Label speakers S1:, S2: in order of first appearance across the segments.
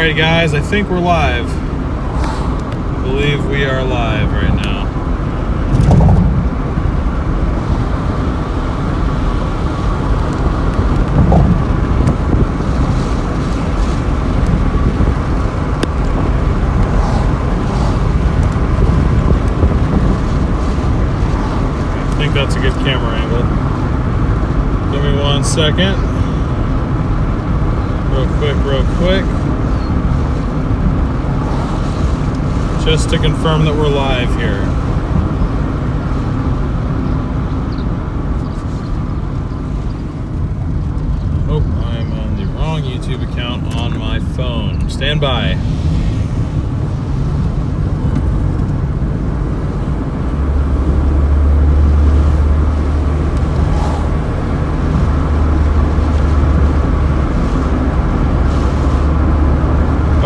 S1: Alright guys, I think we're live. I believe we are live right now. I think that's a good camera angle. Give me 1 second. Real quick. Just to confirm that we're live here. Oh, I'm on the wrong YouTube account on my phone. Stand by.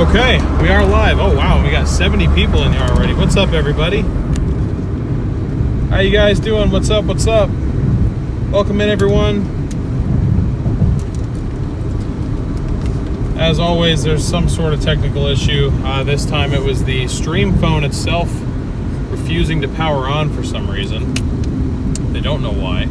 S1: Okay, we are live. Oh wow, we got 70 people in here already. What's up, everybody? How you guys doing? What's up? What's up? Welcome in, everyone. As always, there's some sort of technical issue. This time it was the stream phone itself refusing to power on for some reason. They don't know why.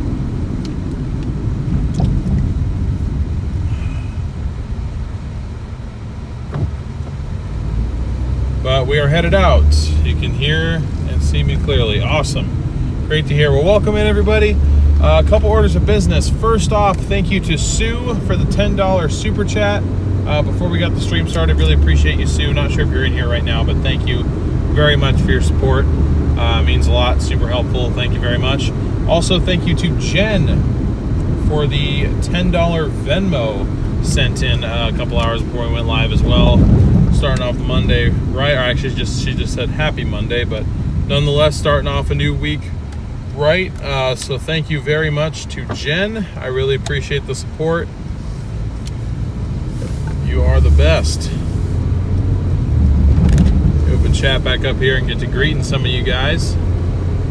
S1: But we are headed out. You can hear and see me clearly. Awesome. Great to hear. Well, welcome in, everybody. A couple orders of business. First off, thank you to Sue for the $10 super chat. Before we got the stream started, really appreciate you, Sue. Not sure if you're in here right now, but thank you very much for your support. Means a lot. Super helpful. Thank you very much. Also, thank you to Jen for the $10 Venmo sent in a couple hours before we went live as well. Starting off Monday, right? Or actually, she just said happy Monday, but nonetheless, starting off a new week, right? So thank you very much to Jen. I really appreciate the support. You are the best. Open chat back up here and get to greeting some of you guys.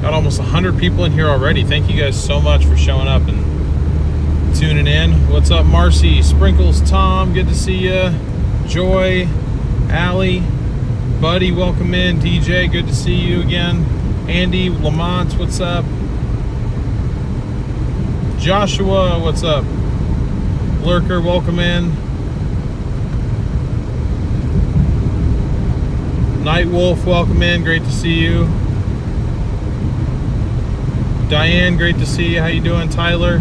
S1: Got almost 100 people in here already. Thank you guys so much for showing up and tuning in. What's up, Marcy, Sprinkles, Tom? Good to see you. Joy. Allie, Buddy, welcome in. DJ, good to see you again. Andy, Lamont, what's up? Joshua, what's up? Lurker, welcome in. Nightwolf, welcome in. Great to see you. Diane, great to see you. How you doing? Tyler,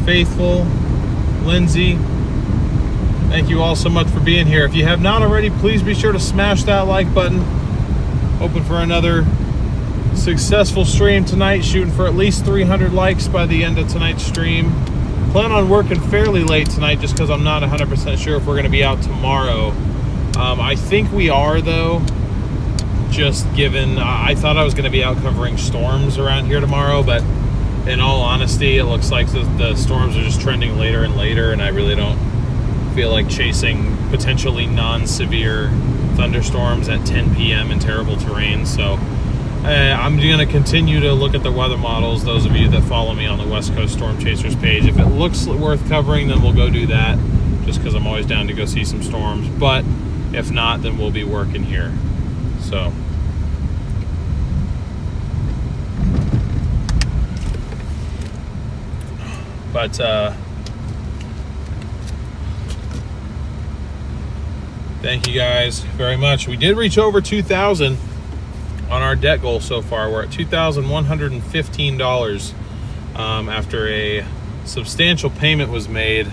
S1: Faithful, Lindsay. Thank you all so much for being here. If you have not already, please be sure to smash that like button. Hoping for another successful stream tonight. Shooting for at least 300 likes by the end of tonight's stream. Plan on working fairly late tonight just because I'm not 100% sure if we're going to be out tomorrow. I think we are, though. Just given, I thought I was going to be out covering storms around here tomorrow, but in all honesty, it looks like the storms are just trending later and later, and I really don't feel like chasing potentially non-severe thunderstorms at 10 p.m. in terrible terrain. So I'm going to continue to look at the weather models. Those of you that follow me on the West Coast Storm Chasers page, if it looks worth covering, then we'll go do that, just because I'm always down to go see some storms. But if not, then we'll be working here. So but thank you guys very much. We did reach over 2,000 on our debt goal so far. We're at $2,115 after a substantial payment was made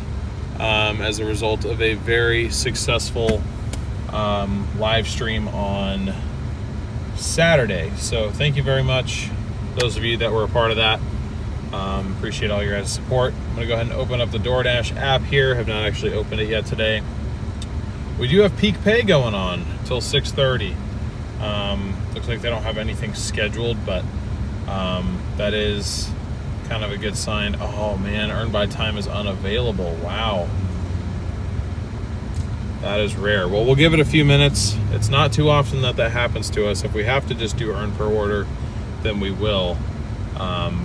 S1: as a result of a very successful live stream on Saturday. So thank you very much, those of you that were a part of that. Appreciate all your guys' support. I'm going to go ahead and open up the Doordash app here. Have not actually opened it yet today. We do have peak pay going on until 6:30. Looks like they don't have anything scheduled, but that is kind of a good sign. Oh man, earn by time is unavailable. Wow. That is rare. Well, we'll give it a few minutes. It's not too often that happens to us. If we have to just do earn per order, then we will.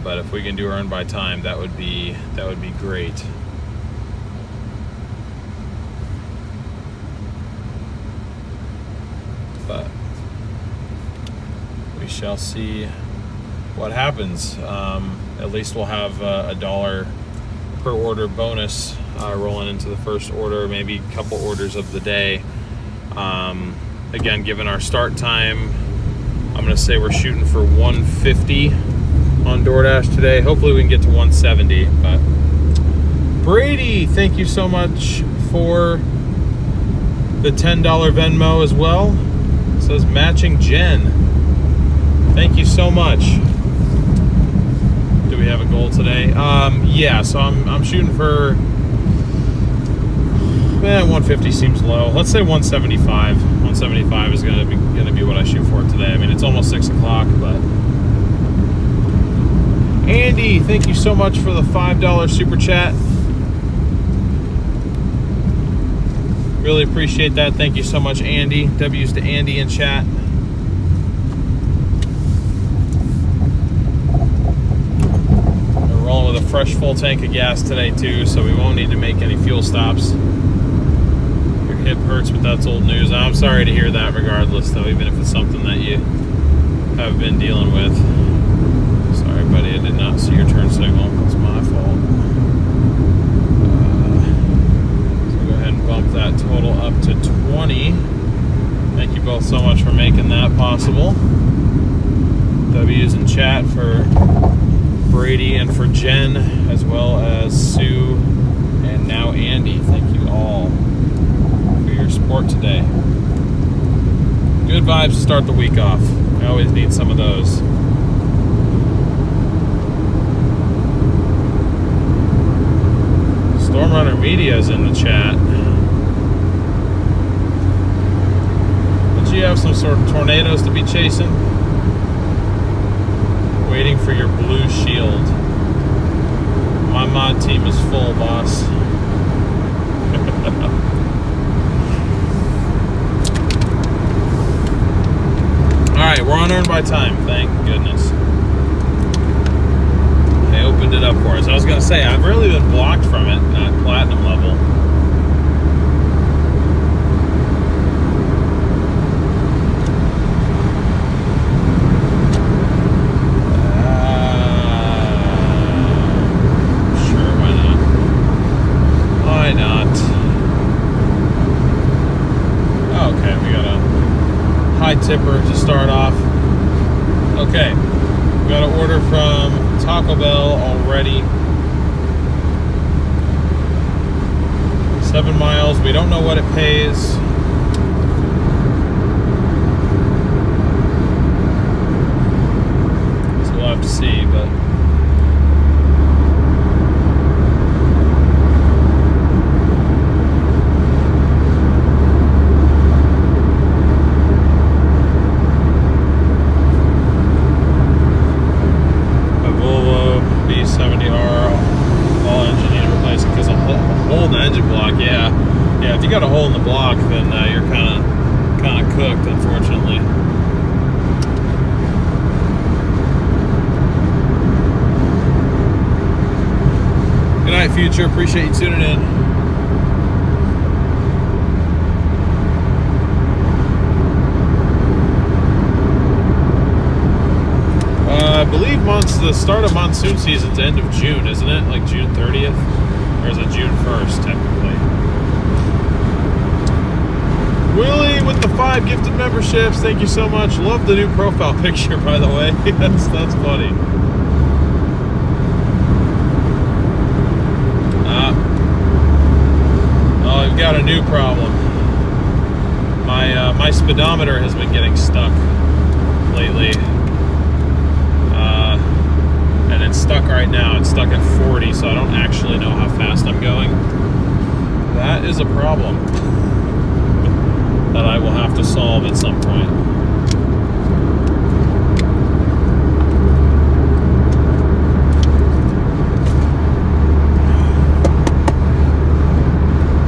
S1: But if we can do earn by time, that would be great. but we shall see what happens. At least we'll have $1 per order bonus rolling into the first order, maybe a couple orders of the day. Again, given our start time, I'm going to say we're shooting for 150 on Doordash today. Hopefully we can get to 170. But Brady, thank you so much for the $10 Venmo as well. It says matching Jen. Thank you so much. Do we have a goal today? Yeah, so I'm shooting for 150 seems low. Let's say 175. 175 is gonna be what I shoot for today. I mean, it's almost 6 o'clock, but Andy, thank you so much for the $5 super chat. Really appreciate that. Thank you so much, Andy. W's to Andy in chat. We're rolling with a fresh full tank of gas today too, so we won't need to make any fuel stops. Your hip hurts, but that's old news. I'm sorry to hear that regardless, though, even if it's something that you have been dealing with. Sorry, buddy, I did not see your turn signal. It's my fault. Bump that total up to 20. Thank you both so much for making that possible. W's in chat for Brady and for Jen, as well as Sue and now Andy. Thank you all for your support today. Good vibes to start the week off. I always need some of those. Stormrunner Media is in the chat. You have some sort of tornadoes to be chasing? Waiting for your blue shield. My mod team is full, boss. Alright, we're on Earned by Time, thank goodness. They opened it up for us. I was going to say, I've really been blocked from it at platinum level. Tipper to start off. Okay, we got an order from Taco Bell already. 7 miles. We don't know what it pays. So we'll have to see, but if you got a hole in the block, then you're kind of cooked, unfortunately. Good night, Future. Appreciate you tuning in. I believe the start of monsoon season's end of June, isn't it? Like June 30th? Or is it June 1st, technically? Willie with the 5 gifted memberships. Thank you so much. Love the new profile picture, by the way. that's funny. Oh, I've got a new problem. My speedometer has been getting stuck lately. And it's stuck right now. It's stuck at 40, so I don't actually know how fast I'm going. That is a problem that I will have to solve at some point.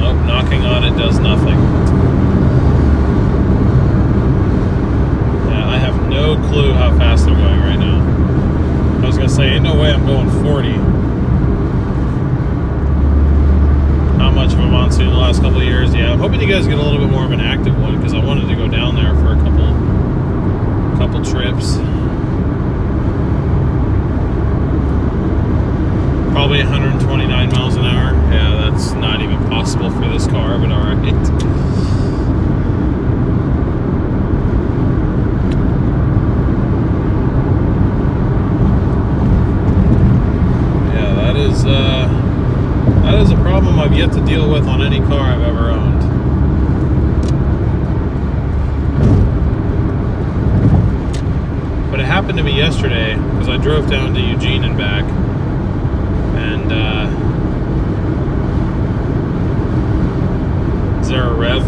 S1: Nope, knocking on it does nothing. Yeah, I have no clue how fast I'm going right now. I was gonna say, ain't no way I'm going 40. Not much of a monsoon the last couple of years. Yeah, I'm hoping you guys get a little bit more of an active one, because I wanted to go down there for a couple couple trips. Probably 129 miles an hour. Yeah, that's not even possible for this car, but all right. Yeah, that is a problem I've yet to deal with on any car I've ever owned. But it happened to me yesterday because I drove down to Eugene and back. And is there a rev?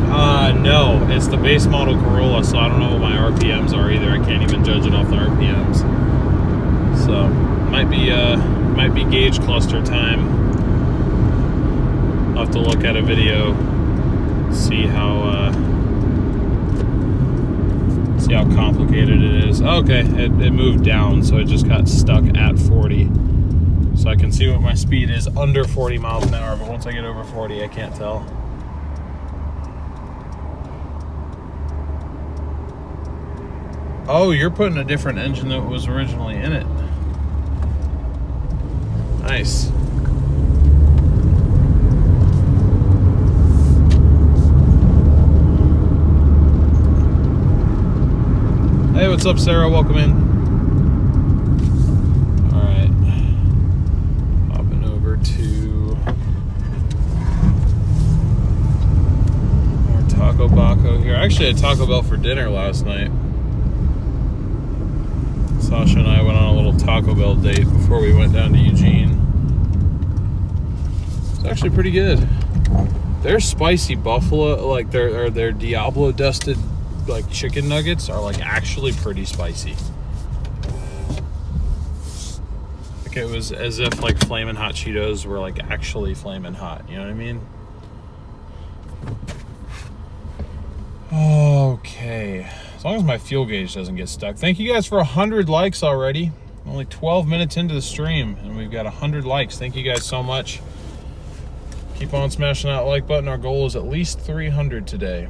S1: No, it's the base model Corolla, so I don't know what my RPMs are either. I can't even judge it off the RPMs. So might be gauge cluster time. I'll have to look at a video, see how complicated it is. Okay, it moved down, so it just got stuck at 40. So I can see what my speed is under 40 miles an hour, but once I get over 40, I can't tell. Oh, you're putting a different engine that was originally in it. Nice. Hey, what's up, Sarah? Welcome in. Taco Baco here. I actually had Taco Bell for dinner last night. Sasha and I went on a little Taco Bell date before we went down to Eugene. It's actually pretty good. Their spicy buffalo, like their Diablo dusted like chicken nuggets are like actually pretty spicy. Like it was as if like Flamin' Hot Cheetos were like actually flamin' hot, you know what I mean? Okay, as long as my fuel gauge doesn't get stuck. Thank you guys for 100 likes already. Only 12 minutes into the stream and we've got 100 likes. Thank you guys so much. Keep on smashing that like button. Our goal is at least 300 today.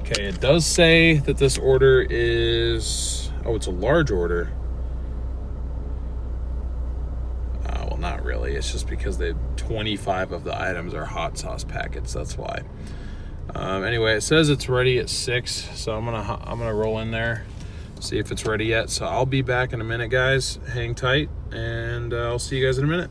S1: Okay, it does say that this order is, oh, it's a large order. Well, not really. It's just because 25 of the items are hot sauce packets. That's why. Anyway, it says it's ready at 6, so I'm gonna roll in there, see if it's ready yet. So I'll be back in a minute, guys. Hang tight, and I'll see you guys in a minute.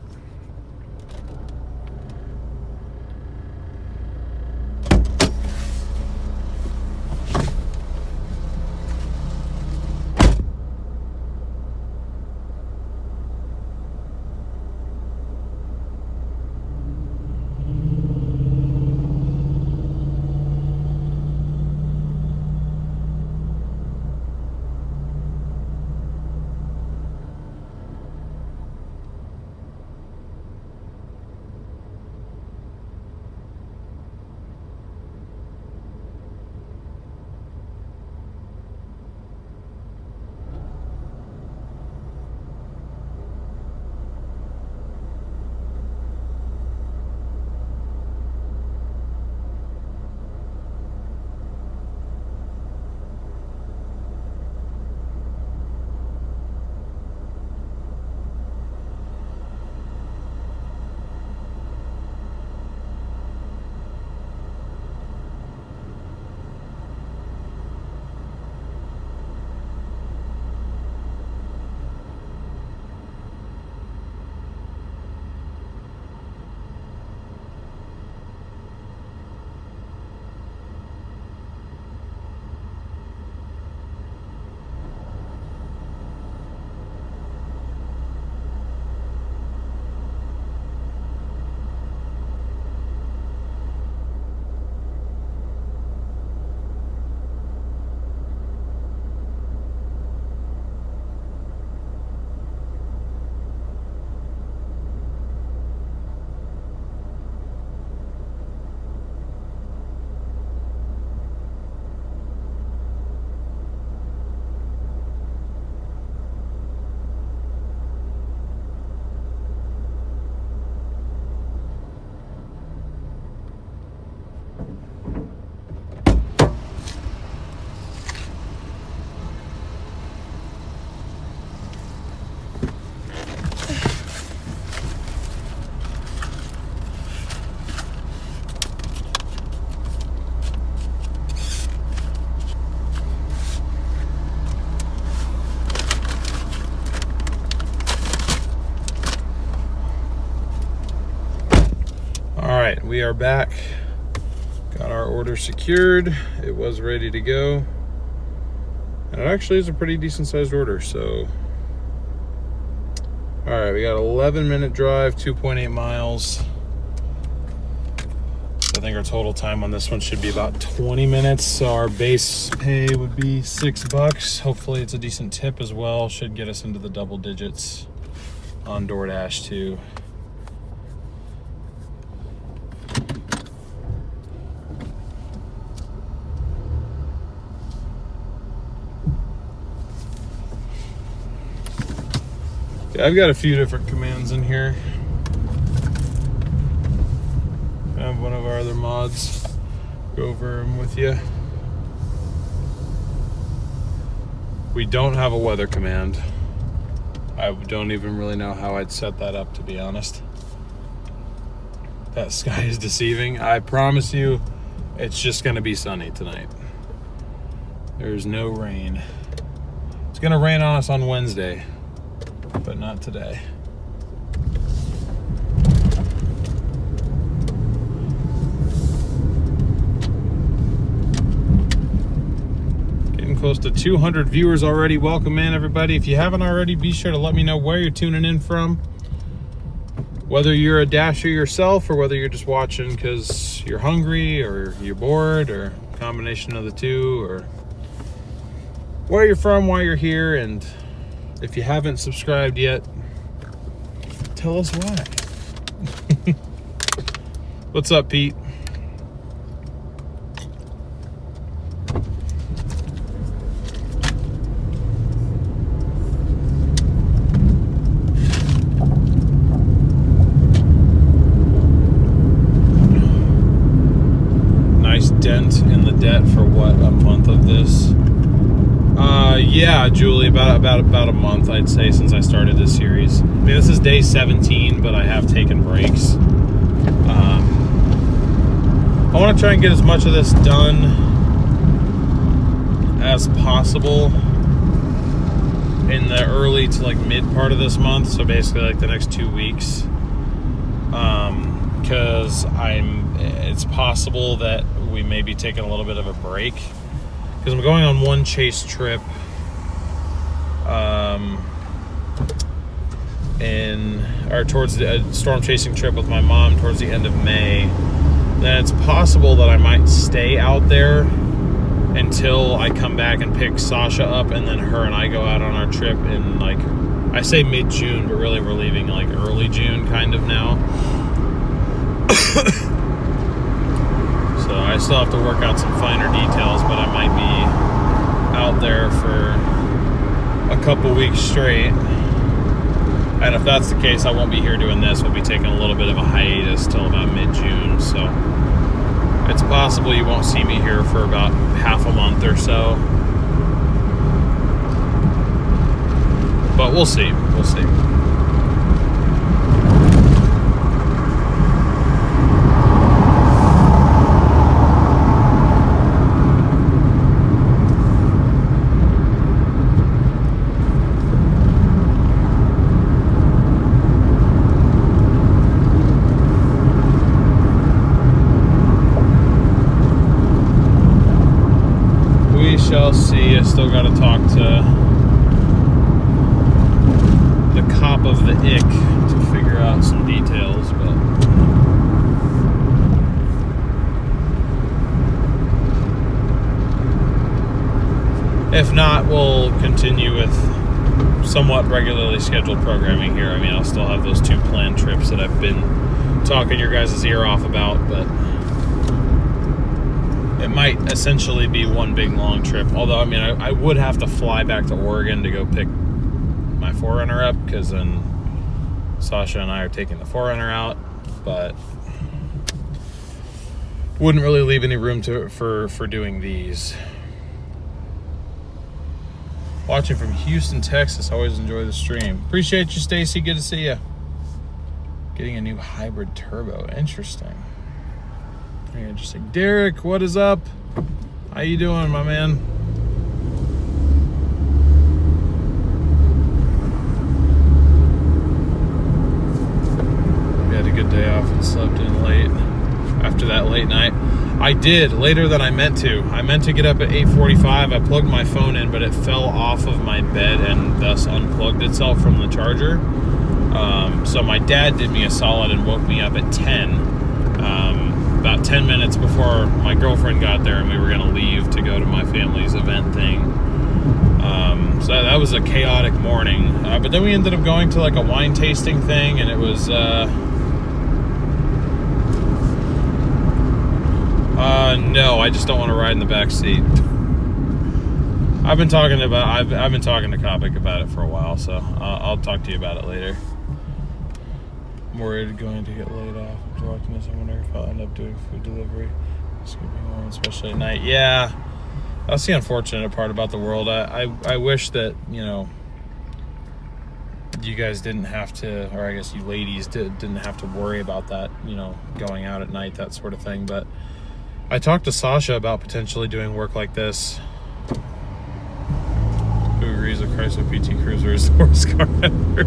S1: right, we are back. Got our order secured. It was ready to go. And it actually is a pretty decent sized order, so. All right, we got 11-minute drive, 2.8 miles. I think our total time on this one should be about 20 minutes. So our base pay would be $6. Hopefully it's a decent tip as well. Should get us into the double digits on Doordash too. Yeah, I've got a few different commands in here. I have one of our other mods go over them with you. We don't have a weather command. I don't even really know how I'd set that up, to be honest. That sky is deceiving. I promise you, it's just gonna be sunny tonight. There's no rain. It's gonna rain on us on Wednesday, but not today. Getting close to 200 viewers already. Welcome in, everybody. If you haven't already, be sure to let me know where you're tuning in from. Whether you're a dasher yourself or whether you're just watching because you're hungry or you're bored or a combination of the two, or where you're from, why you're here. And if you haven't subscribed yet, tell us why. What's up, Pete? Nice dent in the debt for what, a month of this? Yeah, Julie, about a month, I'd say, since I started this series. I mean, this is day 17, but I have taken breaks. I want to try and get as much of this done as possible in the early to like mid part of this month. So basically like the next 2 weeks. Because it's possible that we may be taking a little bit of a break. Because I'm going on one chase trip towards the storm chasing trip with my mom towards the end of May. Then it's possible that I might stay out there until I come back and pick Sasha up, and then her and I go out on our trip in, like, I say mid-June, but really we're leaving like early June kind of now. So I still have to work out some finer details, but I might be out there for a couple weeks straight. And if that's the case, I won't be here doing this. We'll be taking a little bit of a hiatus till about mid-June. So it's possible you won't see me here for about half a month or so. But we'll see. We'll see. Shall see. I still got to talk to the cop of the ick to figure out some details, but if not, we'll continue with somewhat regularly scheduled programming here. I mean, I'll still have those 2 planned trips that I've been talking your guys' ear off about, but it might essentially be one big long trip. Although, I mean, I would have to fly back to Oregon to go pick my 4Runner up, because then Sasha and I are taking the 4Runner out, but wouldn't really leave any room for doing these. Watching from Houston, Texas. Always enjoy the stream. Appreciate you, Stacy. Good to see you. Getting a new hybrid turbo. Interesting. Very interesting. Derek, what is up? How you doing, my man? We had a good day off and slept in late. after that late night. I did later than I meant to. I meant to get up at 8:45. I plugged my phone in, but it fell off of my bed and thus unplugged itself from the charger. So my dad did me a solid and woke me up at 10, about 10 minutes before my girlfriend got there, and we were going to leave to go to my family's event thing. So that was a chaotic morning. But then we ended up going to like a wine tasting thing, and it was no, I just don't want to ride in the back seat. I've been talking to Kopic about it for a while, so I'll talk to you about it later. I'm worried going to get laid off after watching this. I wonder if I'll end up doing food delivery, especially at night. Yeah, that's the unfortunate part about the world. I wish that, you know, you guys didn't have to, or I guess you ladies didn't have to worry about that, you know, going out at night, that sort of thing. But I talked to Sasha about potentially doing work like this. Who agrees a Chrysler PT Cruiser is the worst car ever?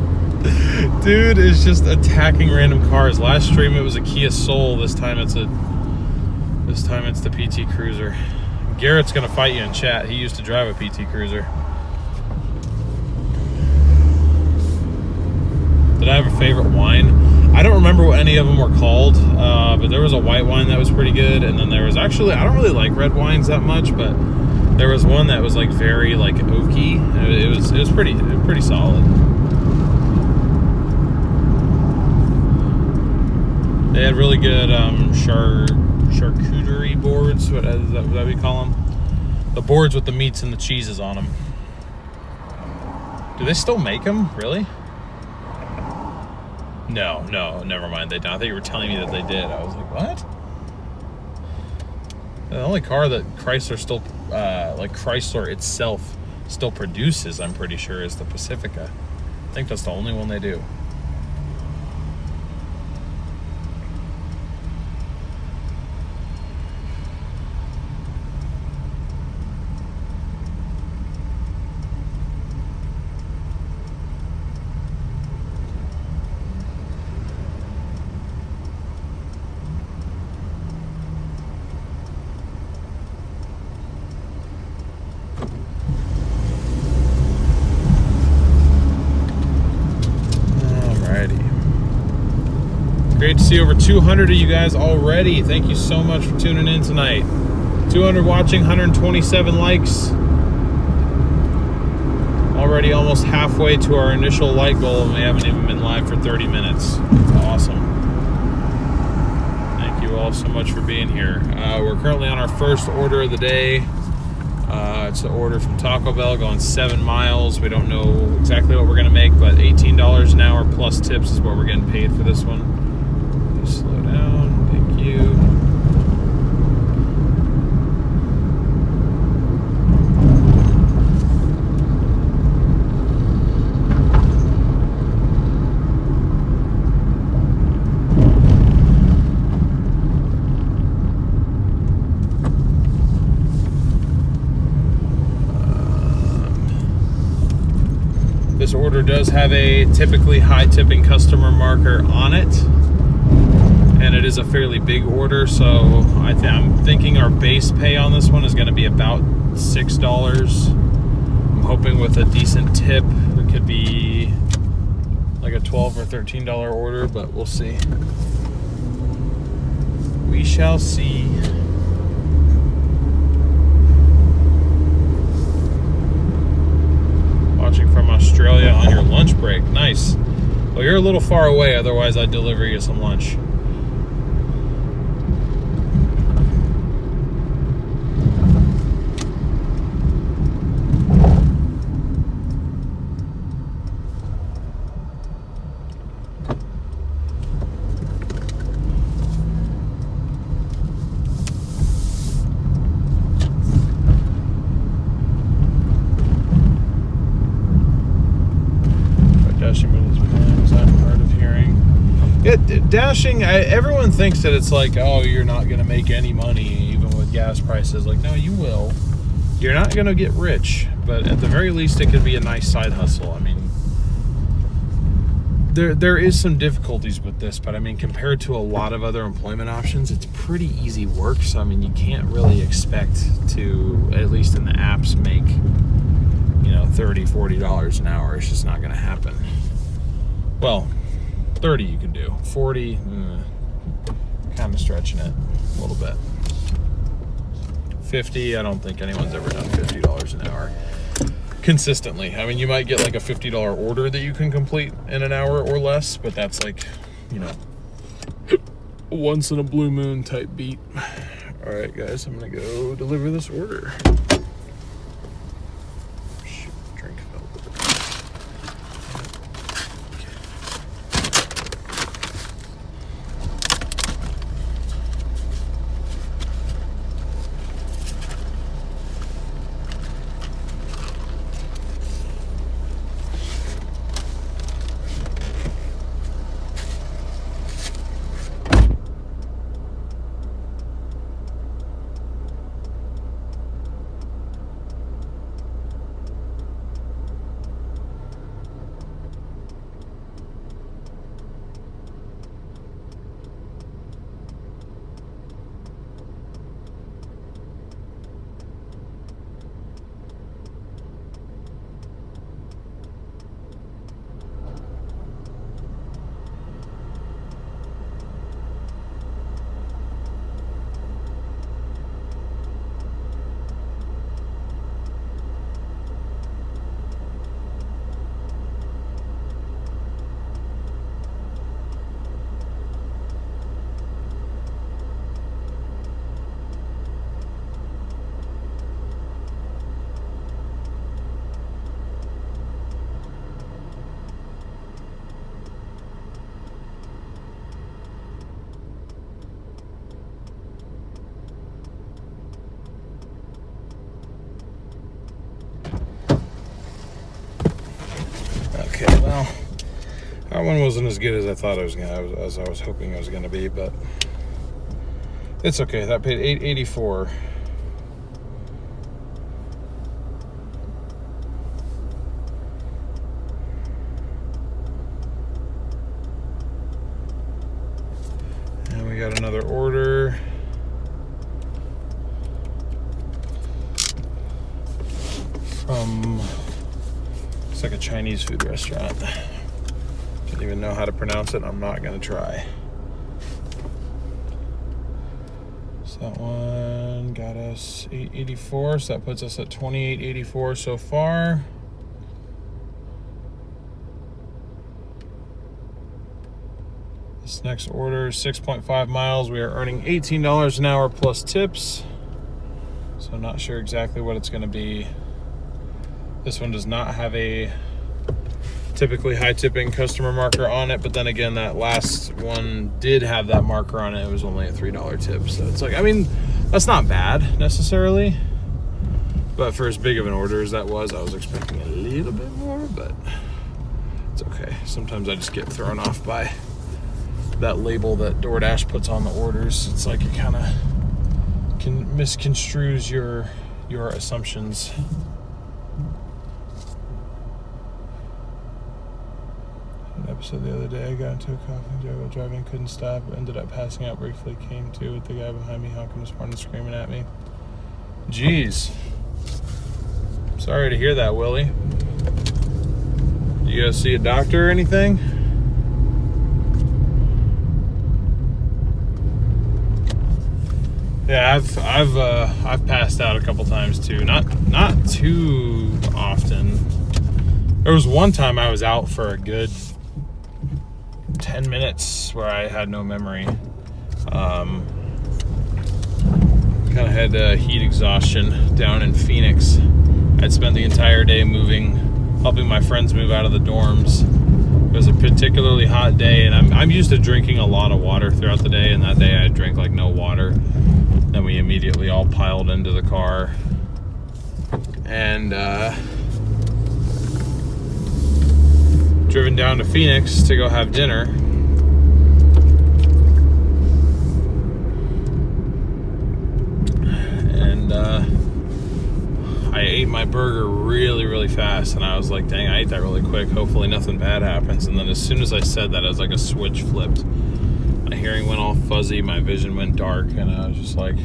S1: Dude is just attacking random cars. Last stream it was a Kia Soul. This time it's the PT Cruiser. Garrett's gonna fight you in chat. He used to drive a PT Cruiser. Did I have a favorite wine? I don't remember what any of them were called, but there was a white wine that was pretty good, and then there was actually, I don't really like red wines that much, but there was one that was like very like oaky. It was pretty solid. They had really good charcuterie boards. What we call them? The boards with the meats and the cheeses on them. Do they still make them? Really? No, never mind. They don't. I thought you were telling me that they did. I was like, what? The only car that Chrysler still, like Chrysler itself, still produces, I'm pretty sure, is the Pacifica. I think that's the only one they do. Great to see over 200 of you guys already. Thank you so much for tuning in tonight. 200 watching, 127 likes. Already almost halfway to our initial like goal, and we haven't even been live for 30 minutes. It's awesome. Thank you all so much for being here. We're currently on our first order of the day. It's an order from Taco Bell going 7 miles. We don't know exactly what we're going to make, but $18 an hour plus tips is what we're getting paid for this one. Slow down, thank you. This order does have a typically high tipping customer marker on it, and it is a fairly big order, so I'm thinking our base pay on this one is going to be about $6. I'm hoping with a decent tip it could be like a $12 or $13 order, but we'll see. We shall see. Watching from Australia on your lunch break. Nice. Well, you're a little far away, otherwise I'd deliver you some lunch. Dashing, everyone thinks that it's like, oh, you're not going to make any money even with gas prices. Like, no, you will. You're not going to get rich, but at the very least, it could be a nice side hustle. I mean, there is some difficulties with this, but I mean, compared to a lot of other employment options, it's pretty easy work. So I mean, you can't really expect to, at least in the apps, make, you know, $30-$40 an hour. It's just not going to happen. Well, 30 you can do. 40, kind of stretching it a little bit. 50, I don't think anyone's ever done $50 an hour consistently. I mean, you might get like a $50 order that you can complete in an hour or less, but that's like, you know, once in a blue moon type beat. All right, guys, I'm gonna go deliver this order. Shoot, drink fell over. Okay, well, that one wasn't as good as I thought it was gonna, as I was hoping it was gonna be, but it's okay. That paid $8.84. And we got another order. From, it's like a Chinese food restaurant. Don't even know how to pronounce it. I'm not gonna try. So that one got us $8.84, so that puts us at $28.84 so far. This next order is 6.5 miles. We are earning $18 an hour plus tips. So I'm not sure exactly what it's gonna be. This one does not have a typically high tipping customer marker on it, but then again, that last one did have that marker on it. It was only a $3 tip. So it's like, I mean, that's not bad necessarily, but for as big of an order as that was, I was expecting a little bit more, but it's okay. Sometimes I just get thrown off by that label that Doordash puts on the orders. It's like it kind of can misconstrues your assumptions. Episode the other day, I got into a coffee job while driving, couldn't stop, ended up passing out briefly, came to with the guy behind me honking his horn and screaming at me. Jeez. Sorry to hear that, Willie. You guys see a doctor or anything? Yeah, I've passed out a couple times too. Not too often. There was one time I was out for a good 10 minutes where I had no memory. Kind of had heat exhaustion down in Phoenix. I'd spent the entire day helping my friends move out of the dorms. It was a particularly hot day, and I'm used to drinking a lot of water throughout the day, and that day I drank like no water. Then we immediately all piled into the car, and driven down to Phoenix to go have dinner. And I ate my burger really, really fast, and I was like, dang, I ate that really quick. Hopefully nothing bad happens. And then as soon as I said that, it was like a switch flipped. My hearing went all fuzzy, my vision went dark, and I was just like,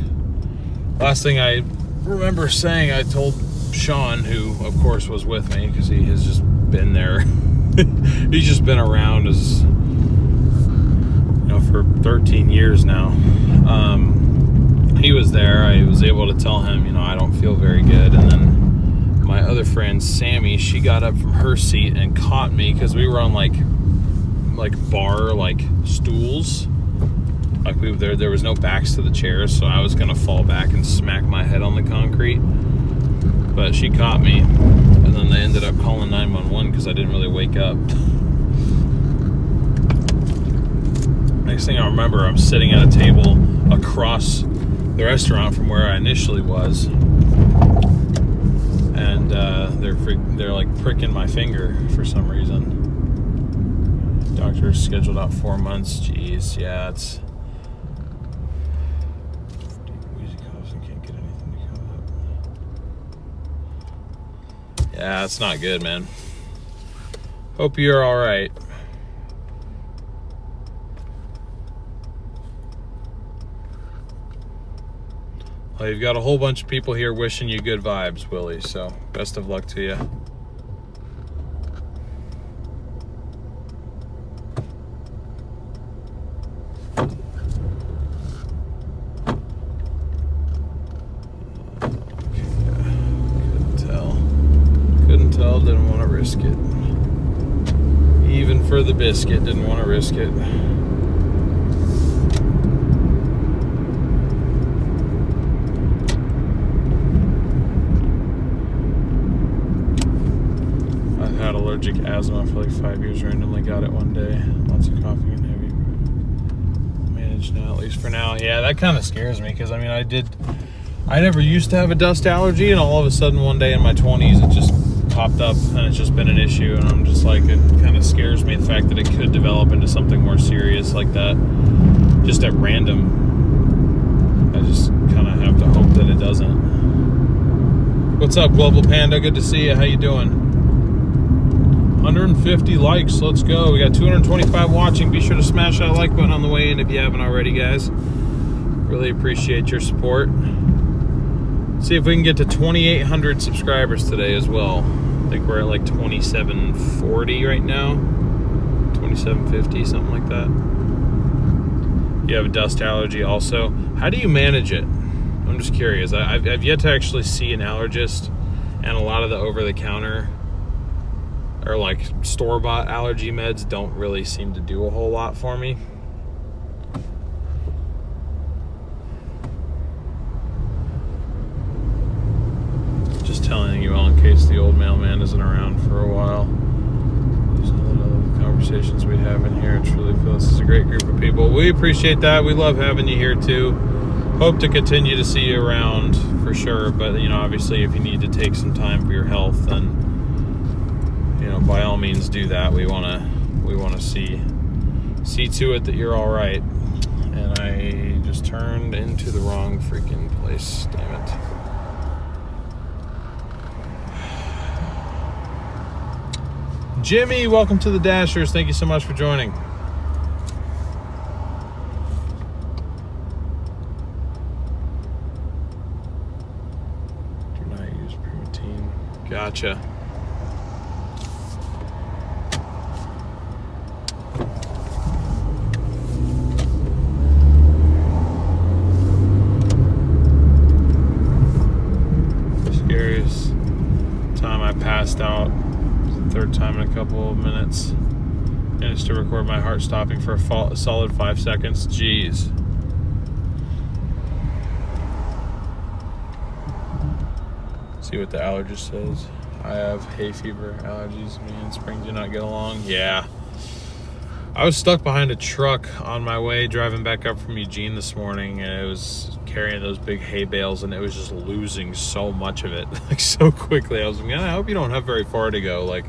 S1: last thing I remember saying, I told Sean, who of course was with me because he has just been there. He's just been around as, for 13 years now. He was there. I was able to tell him, I don't feel very good. And then my other friend, Sammy, she got up from her seat and caught me because we were on like bar, stools. There was no backs to the chairs, so I was going to fall back and smack my head on the concrete. But she caught me, and then they ended up calling 911 because I didn't really wake up. Next thing I remember, I'm sitting at a table across the restaurant from where I initially was, and they're like pricking my finger for some reason. Doctor's scheduled out 4 months. Jeez, yeah, it's wheezy coughs and can't get anything to come up. Yeah, it's not good, man. Hope you're all right. Well, you've got a whole bunch of people here wishing you good vibes, Willie, so best of luck to you. Couldn't tell, didn't want to risk it. Even for the biscuit, didn't want to risk it. Allergic asthma for like 5 years, randomly got it one day. Lots of coughing and heavy. Managed now, at least for now. Yeah, that kind of scares me because I never used to have a dust allergy, and all of a sudden one day in my 20s it just popped up and it's just been an issue, and I'm just like, it kind of scares me, the fact that it could develop into something more serious like that just at random. I just kind of have to hope that it doesn't. What's up, Global Panda? Good to see you. How you doing? 150 likes, let's go. We got 225 watching. Be sure to smash that like button on the way in if you haven't already, guys. Really appreciate your support. See if we can get to 2,800 subscribers today as well. I think we're at like 2,740 right now. 2,750, something like that. You have a dust allergy also. How do you manage it? I'm just curious. I've yet to actually see an allergist, and a lot of the over-the-counter or like store-bought allergy meds don't really seem to do a whole lot for me. Just telling you all in case the old mailman isn't around for a while. There's a lot of conversations we have in here. I truly feel this is a great group of people. We appreciate that. We love having you here too. Hope to continue to see you around for sure, but obviously if you need to take some time for your health, then by all means do that. We want to see to it that you're all right. And I just turned into the wrong freaking place. Damn it. Jimmy, welcome to the Dashers. Thank you so much for joining. Do not use protein. Gotcha. Passed out. The third time in a couple of minutes. Managed to record my heart stopping for a solid 5 seconds. Jeez. See what the allergist says. I have hay fever allergies. Me and Spring do not get along. Yeah. I was stuck behind a truck on my way driving back up from Eugene this morning, and it was carrying those big hay bales, and it was just losing so much of it so quickly. I was like, I hope you don't have very far to go.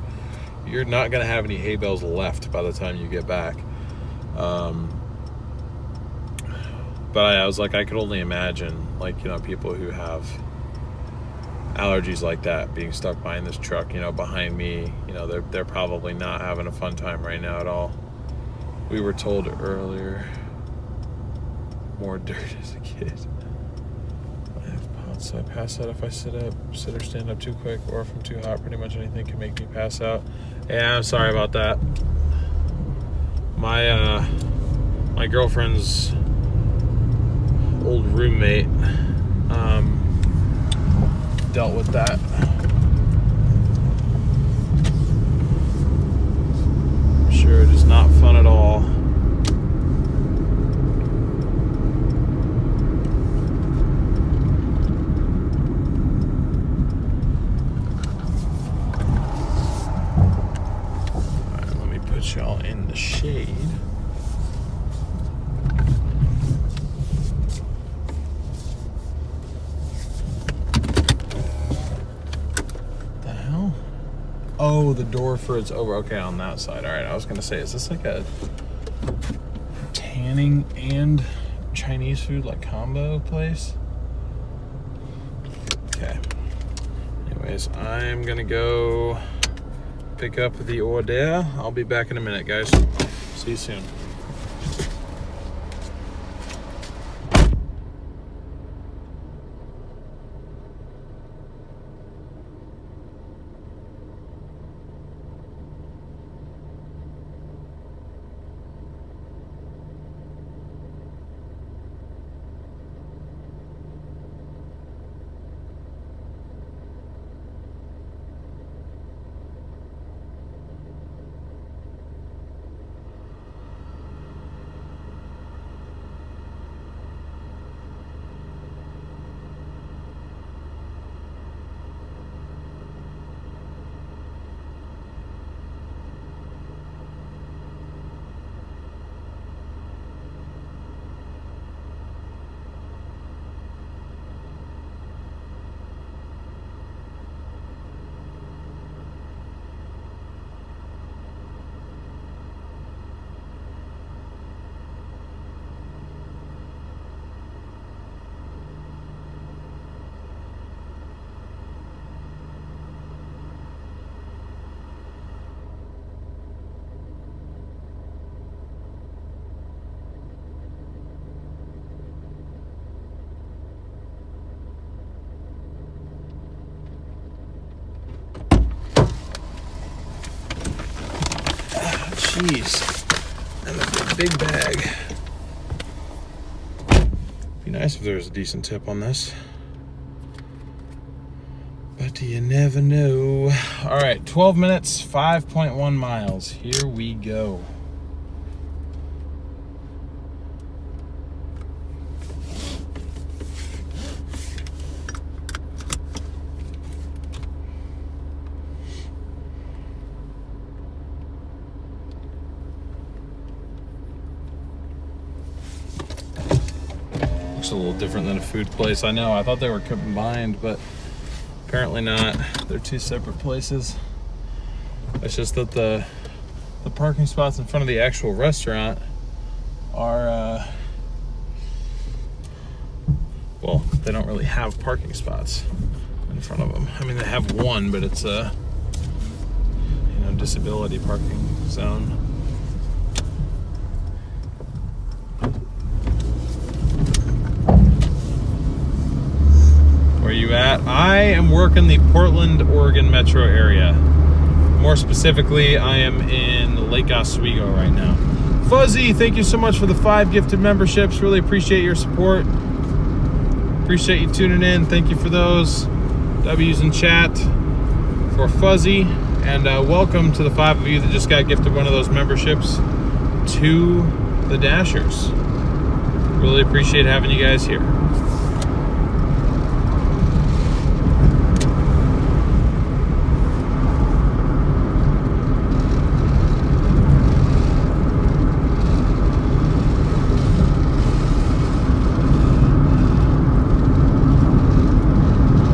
S1: You're not gonna have any hay bales left by the time you get back. But I was like, I could only imagine people who have allergies like that, being stuck behind this truck, behind me, they're probably not having a fun time right now at all. We were told earlier, more dirt as a kid. I have pots, so I pass out if I sit or stand up too quick, or if I'm too hot. Pretty much anything can make me pass out. Yeah, I'm sorry about that. My girlfriend's old roommate dealt with that. I'm sure it is not fun at all. Alright, let me put y'all in the shade. Oh, the door for it's over. Okay, on that side. All right, I was gonna say, is this like a tanning and Chinese food like combo place? Okay. Anyways, I'm gonna go pick up the order. I'll be back in a minute, guys. See you soon. Jeez, and a big bag. Be nice if there was a decent tip on this, but you never know. All right, 12 minutes, 5.1 miles. Here we go. A little different than a food place. I know, I thought they were combined, but apparently not. They're two separate places. It's just that the parking spots in front of the actual restaurant are well, they don't really have parking spots in front of them. I mean, they have one, but it's a disability parking zone. Where you at? I am working the Portland, Oregon metro area. More specifically, I am in Lake Oswego right now. Fuzzy, thank you so much for the 5 gifted memberships. Really appreciate your support. Appreciate you tuning in. Thank you for those W's in chat for Fuzzy. And welcome to the 5 of you that just got gifted one of those memberships to the Dashers. Really appreciate having you guys here.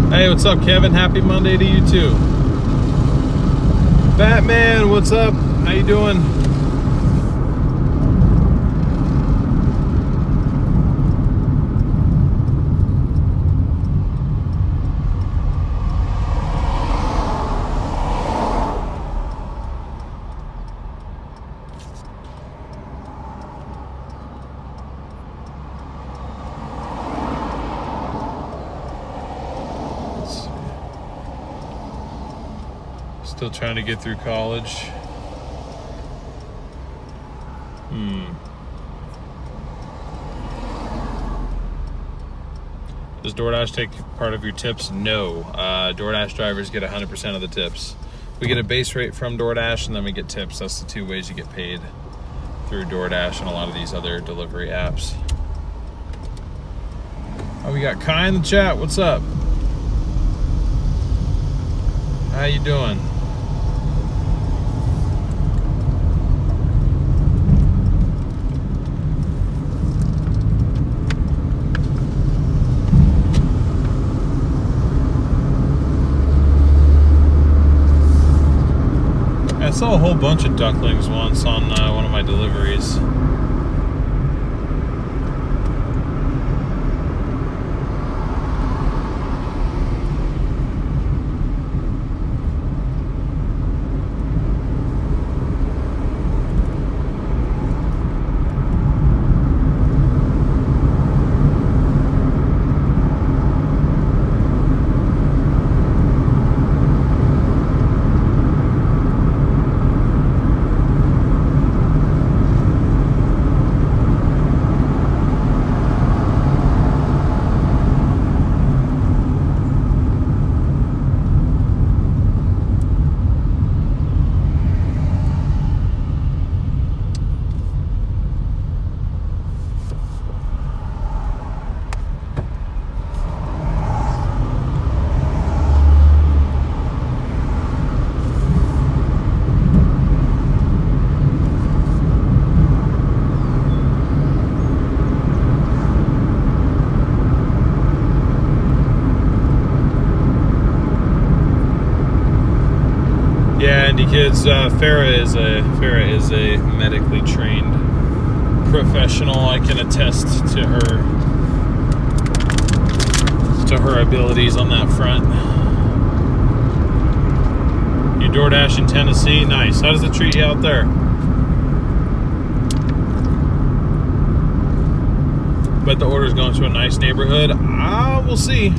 S1: Hey, what's up, Kevin? Happy Monday to you too. Batman, what's up? How you doing? Still trying to get through college. Does DoorDash take part of your tips? No. DoorDash drivers get 100% of the tips. We get a base rate from DoorDash, and then we get tips. That's the two ways you get paid through DoorDash and a lot of these other delivery apps. Oh, we got Kai in the chat. What's up? How you doing? I saw a whole bunch of ducklings once on one of my deliveries. Kids, Farah is a medically trained professional. I can attest to her abilities on that front. You DoorDash in Tennessee, nice. How does it treat you out there? But the order's going to a nice neighborhood. We'll see.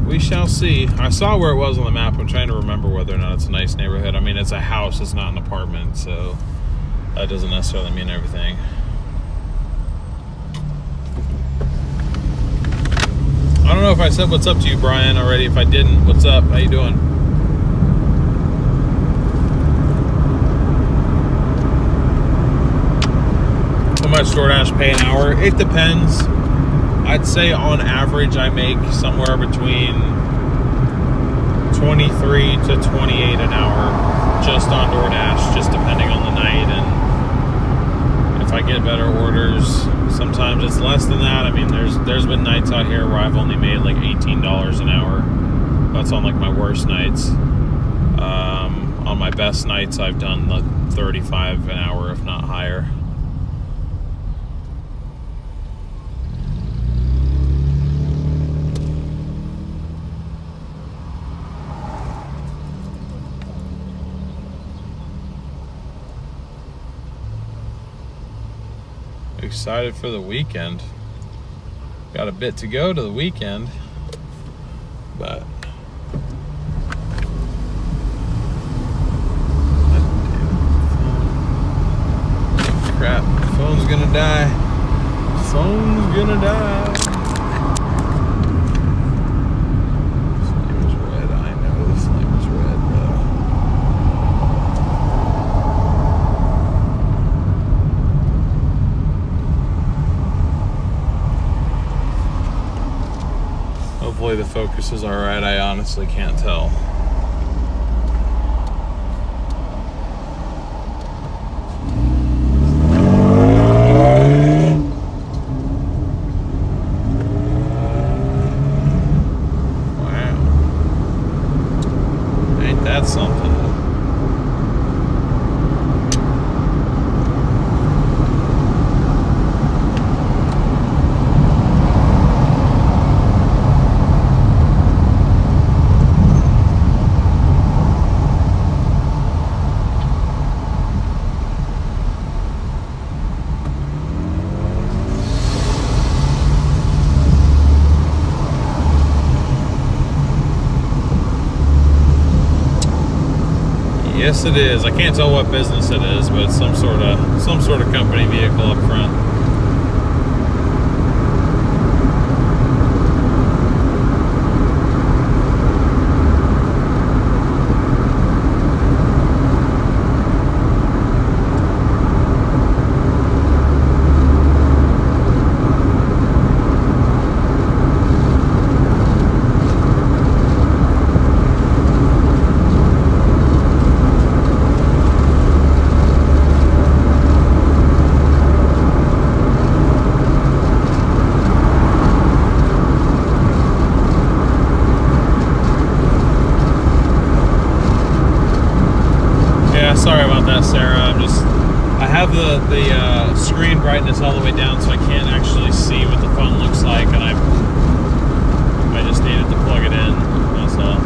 S1: We shall see. I saw where it was on the map. I'm trying to remember whether or not it's a nice neighborhood. I mean, it's a house. It's not an apartment, so that doesn't necessarily mean everything. I don't know if I said what's up to you, Brian, already. If I didn't, what's up? How you doing? How much DoorDash pay an hour? It depends. I'd say on average I make somewhere between 23 to 28 an hour just on DoorDash, just depending on the night. And if I get better orders, sometimes it's less than that. I mean, there's been nights out here where I've only made like $18 an hour. That's on like my worst nights. On my best nights, I've done like 35 an hour, if not higher. Excited for the weekend. Got a bit to go to the weekend, but crap, phone's gonna die. Phone's gonna die. Flame is red. I know the flame is red, though. Hopefully the focus is alright. I honestly can't tell. Wow. Ain't that something? Yes, it is. I can't tell what business it is, but it's some sort of company vehicle up front. Sorry about that, Sarah. I have the screen brightness all the way down, so I can't actually see what the phone looks like, and I just needed to plug it in. That's all.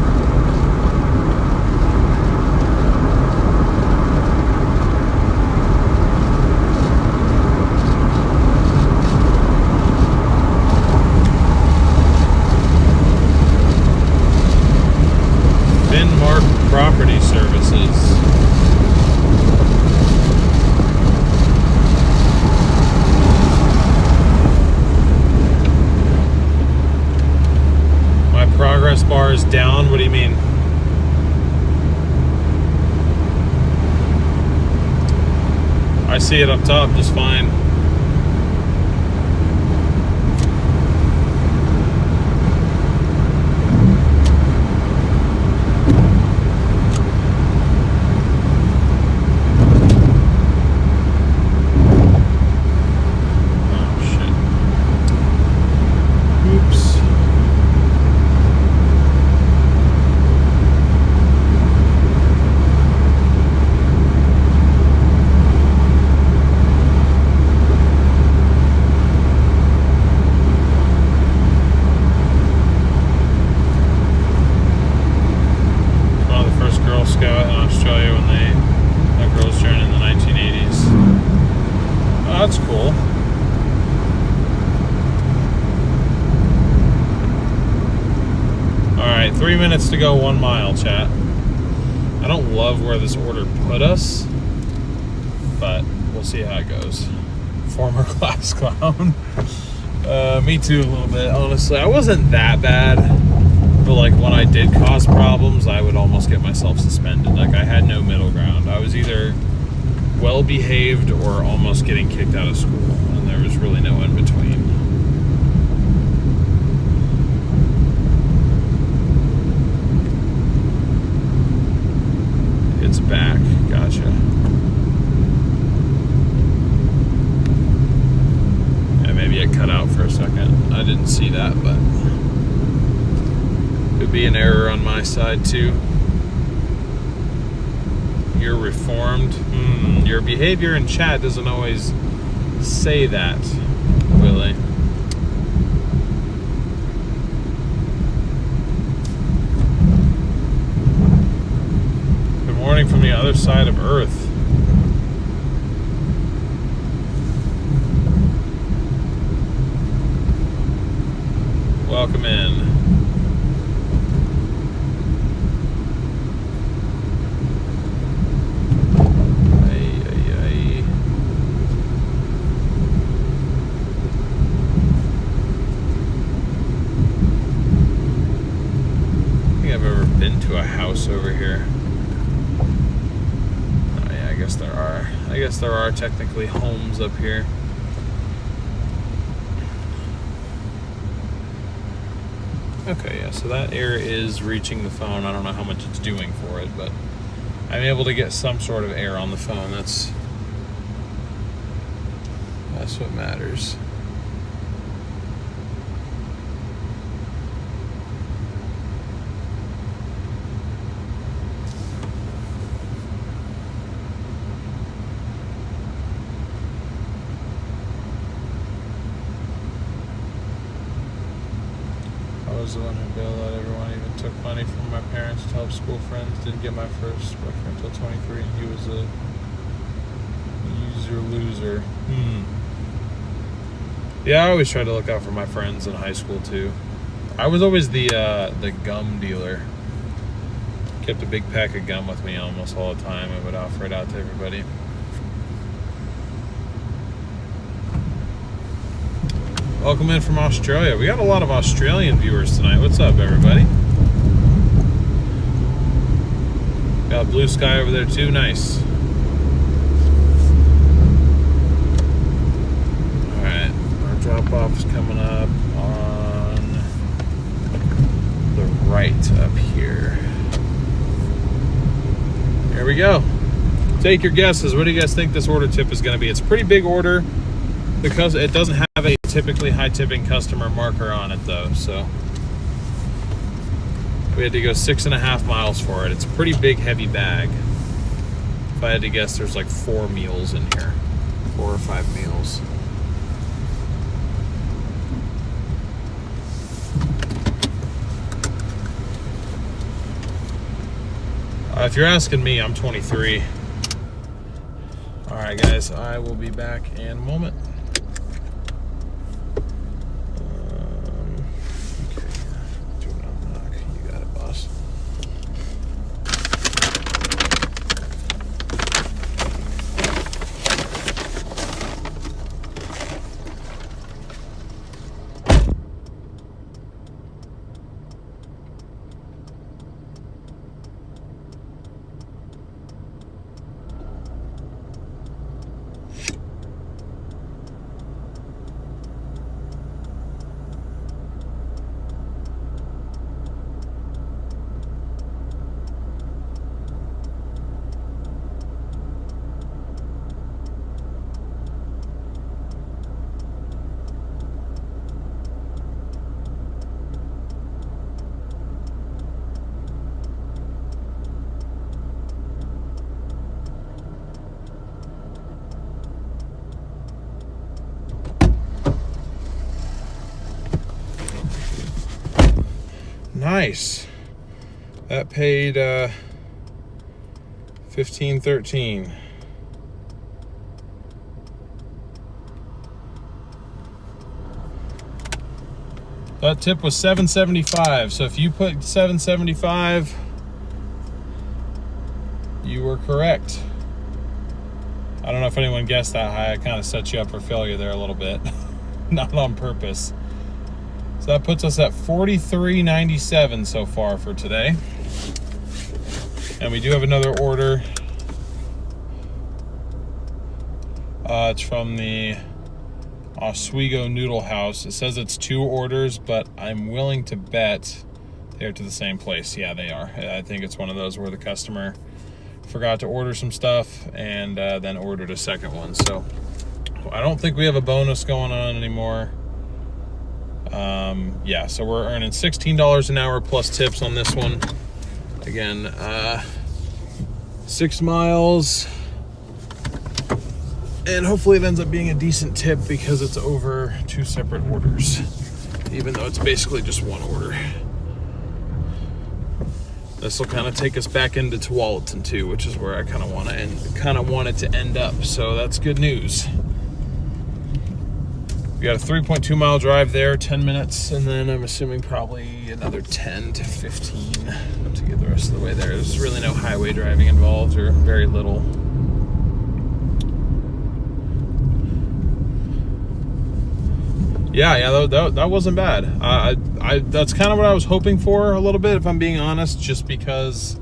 S1: Finmark Property Services. Progress bar is down. What do you mean? I see it up top just fine. Scout in Australia when that girls joined in the 1980s. Oh, that's cool. Alright, 3 minutes to go, 1 mile, chat. I don't love where this order put us, but we'll see how it goes. Former class clown. Me too, a little bit, honestly. I wasn't that bad. But like when I did cause problems, I would almost get myself suspended. Like I had no middle ground. I was either well behaved or almost getting kicked out of school, and there was really no in between. It's back. Gotcha. Yeah, maybe it cut out for a second. I didn't see that, but could be an error on my side too. You're reformed. Your behavior in chat doesn't always say that, Willie. Good morning from the other side of Earth. Welcome in. To a house over here. Oh yeah, I guess there are. I guess there are technically homes up here. Okay, yeah, so that air is reaching the phone. I don't know how much it's doing for it, but I'm able to get some sort of air on the phone. That's what matters. I was the one who bailed out everyone, even took money from my parents to help school friends. Didn't get my first boyfriend until 23, and he was a loser. Yeah, I always tried to look out for my friends in high school too. I was always the gum dealer. Kept a big pack of gum with me almost all the time. I would offer it out to everybody. Welcome in from Australia. We got a lot of Australian viewers tonight. What's up, everybody? Got blue sky over there too. Nice. Alright, our drop-off is coming up on the right up here. Here we go. Take your guesses. What do you guys think this order tip is going to be? It's a pretty big order because it doesn't have a typically high tipping customer marker on it though, so we had to go 6.5 miles for it. It's a pretty big heavy bag. If I had to guess, there's like 4 meals in here, 4 or 5 meals. If you're asking me, I'm 23. All right, guys, I will be back in a moment. Okay, do not knock. You got it, boss. Nice. That paid $15.13. That tip was $7.75. So if you put $7.75, you were correct. I don't know if anyone guessed that high. I kind of set you up for failure there a little bit. Not on purpose. So that puts us at $43.97 so far for today. And we do have another order. It's from the Oswego Noodle House. It says it's 2 orders, but I'm willing to bet they're to the same place. Yeah, they are. I think it's one of those where the customer forgot to order some stuff and then ordered a second one. So I don't think we have a bonus going on anymore. Yeah, so we're earning $16 an hour plus tips on this one. Again, 6 miles, and hopefully it ends up being a decent tip because it's over 2 separate orders, even though it's basically just 1 order. This will kind of take us back into Tualatin too, which is where I kind of want it to end up. So that's good news. We got a 3.2 mile drive there, 10 minutes, and then I'm assuming probably another 10 to 15 to get the rest of the way there. There's really no highway driving involved, or very little. Yeah, that wasn't bad. That's kind of what I was hoping for a little bit, if I'm being honest, just because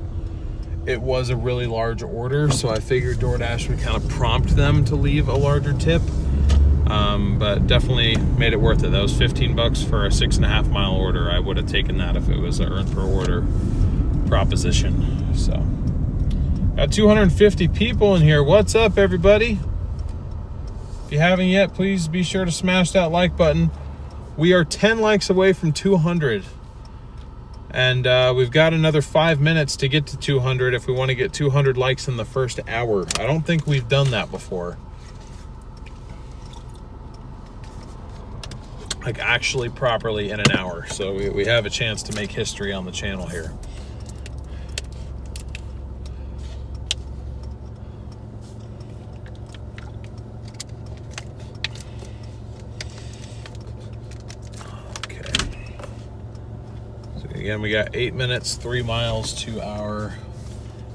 S1: it was a really large order, so I figured DoorDash would kind of prompt them to leave a larger tip. But definitely made it worth it. That was $15 for a 6.5 mile order. I would have taken that if it was an earn per order proposition. So got 250 people in here. What's up, everybody? If you haven't yet, please be sure to smash that like button. We are 10 likes away from 200, and we've got another 5 minutes to get to 200 if we want to get 200 likes in the first hour. I don't think we've done that before. Like actually properly in an hour. So we have a chance to make history on the channel here. Okay. So we Again, we got 8 minutes, 3 miles to our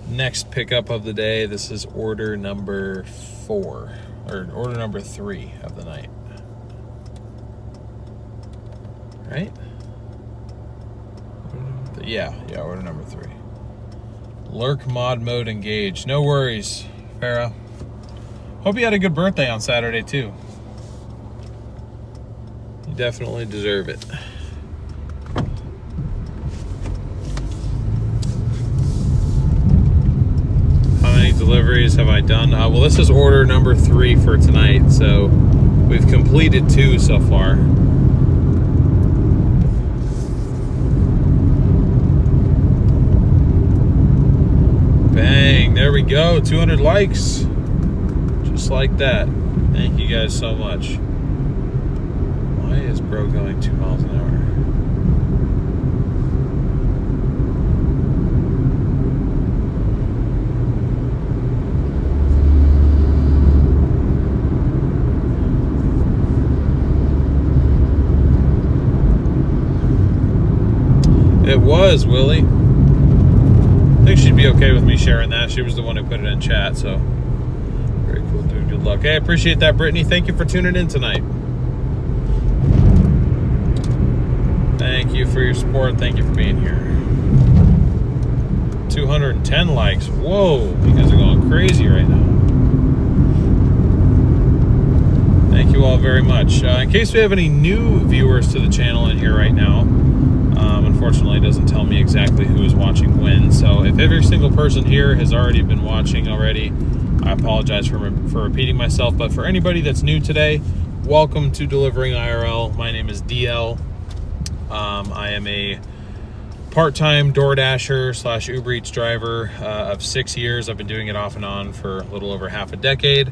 S1: next pickup of the day. This is order number 4, or order number 3 of the night. Right? Yeah, order number 3. Lurk mod mode engaged. No worries, Farah. Hope you had a good birthday on Saturday, too. You definitely deserve it. How many deliveries have I done? Well, this is order number 3 for tonight, so we've completed 2 so far. Bang, there we go, 200 likes. Just like that. Thank you guys so much. Why is bro going 2 miles an hour? It was, Willie. I think she'd be okay with me sharing that. She was the one who put it in chat, so very cool, dude. Good luck. Hey, I appreciate that, Brittany. Thank you for tuning in tonight. Thank you for your support. Thank you for being here. 210 likes. Whoa, you guys are going crazy right now. Thank you all very much. In case we have any new viewers to the channel in here right now, unfortunately, it doesn't tell me exactly who is watching when. So if every single person here has already been watching already, I apologize for repeating myself. But for anybody that's new today, welcome to Delivering IRL. My name is DL. I am a part-time Doordasher / Uber Eats driver of 6 years. I've been doing it off and on for a little over half a decade.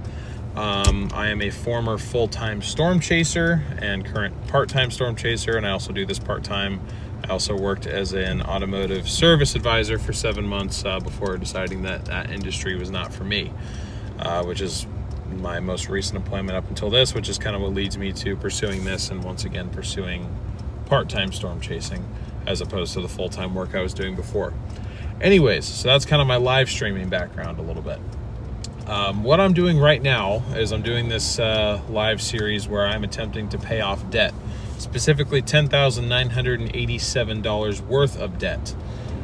S1: I am a former full-time storm chaser and current part-time storm chaser, and I also do this part-time. I also worked as an automotive service advisor for 7 months before deciding that that industry was not for me, which is my most recent employment up until this, which is kind of what leads me to pursuing this and once again pursuing part-time storm chasing as opposed to the full-time work I was doing before. Anyways, so that's kind of my live streaming background a little bit. What I'm doing right now is I'm doing this live series where I'm attempting to pay off debt, specifically $10,987 worth of debt.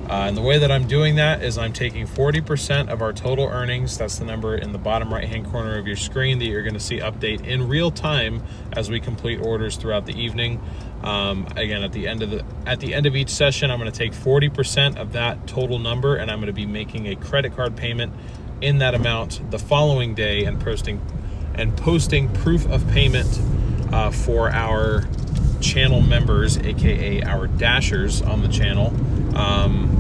S1: And the way that I'm doing that is I'm taking 40% of our total earnings. That's the number in the bottom right-hand corner of your screen that you're going to see update in real time as we complete orders throughout the evening. Again, at the end of each session, I'm going to take 40% of that total number, and I'm going to be making a credit card payment in that amount the following day and posting proof of payment for our channel members, aka our dashers on the channel.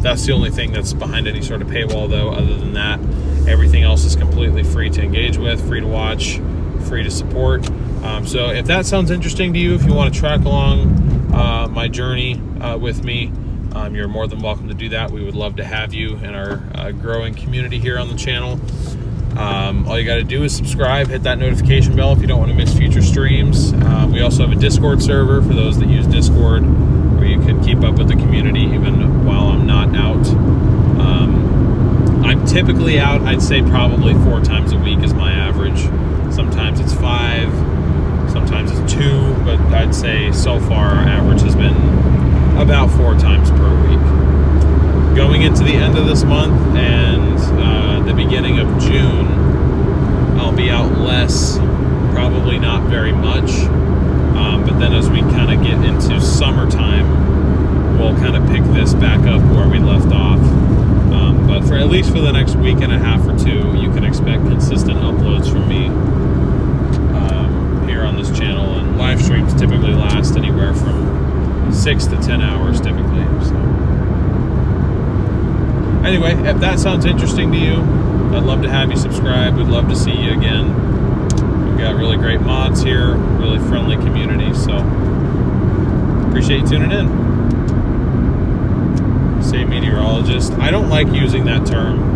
S1: That's the only thing that's behind any sort of paywall, though. Other than that, everything else is completely free to engage with, free to watch, free to support. So if that sounds interesting to you, if you want to track along my journey with me, you're more than welcome to do that. We would love to have you in our growing community here on the channel. All you got to do is subscribe, hit that notification bell if you don't want to miss future streams. We also have a Discord server for those that use Discord, where you can keep up with the community even while I'm not out. I'm typically out, I'd say probably 4 times a week is my average. Sometimes it's 5, sometimes it's 2, but I'd say so far our average has been about 4 times per week. Going into the end of this month and the beginning of June, I'll be out less, probably not very much, but then as we kind of get into summertime, we'll kind of pick this back up where we left off. But for at least for the next week and a half or 2, you can expect consistent uploads from me here on this channel, and live streams typically last anywhere from 6 to 10 hours typically. So anyway, if that sounds interesting to you, I'd love to have you subscribe. We'd love to see you again. We've got really great mods here, really friendly community, so appreciate you tuning in. Say meteorologist. I don't like using that term.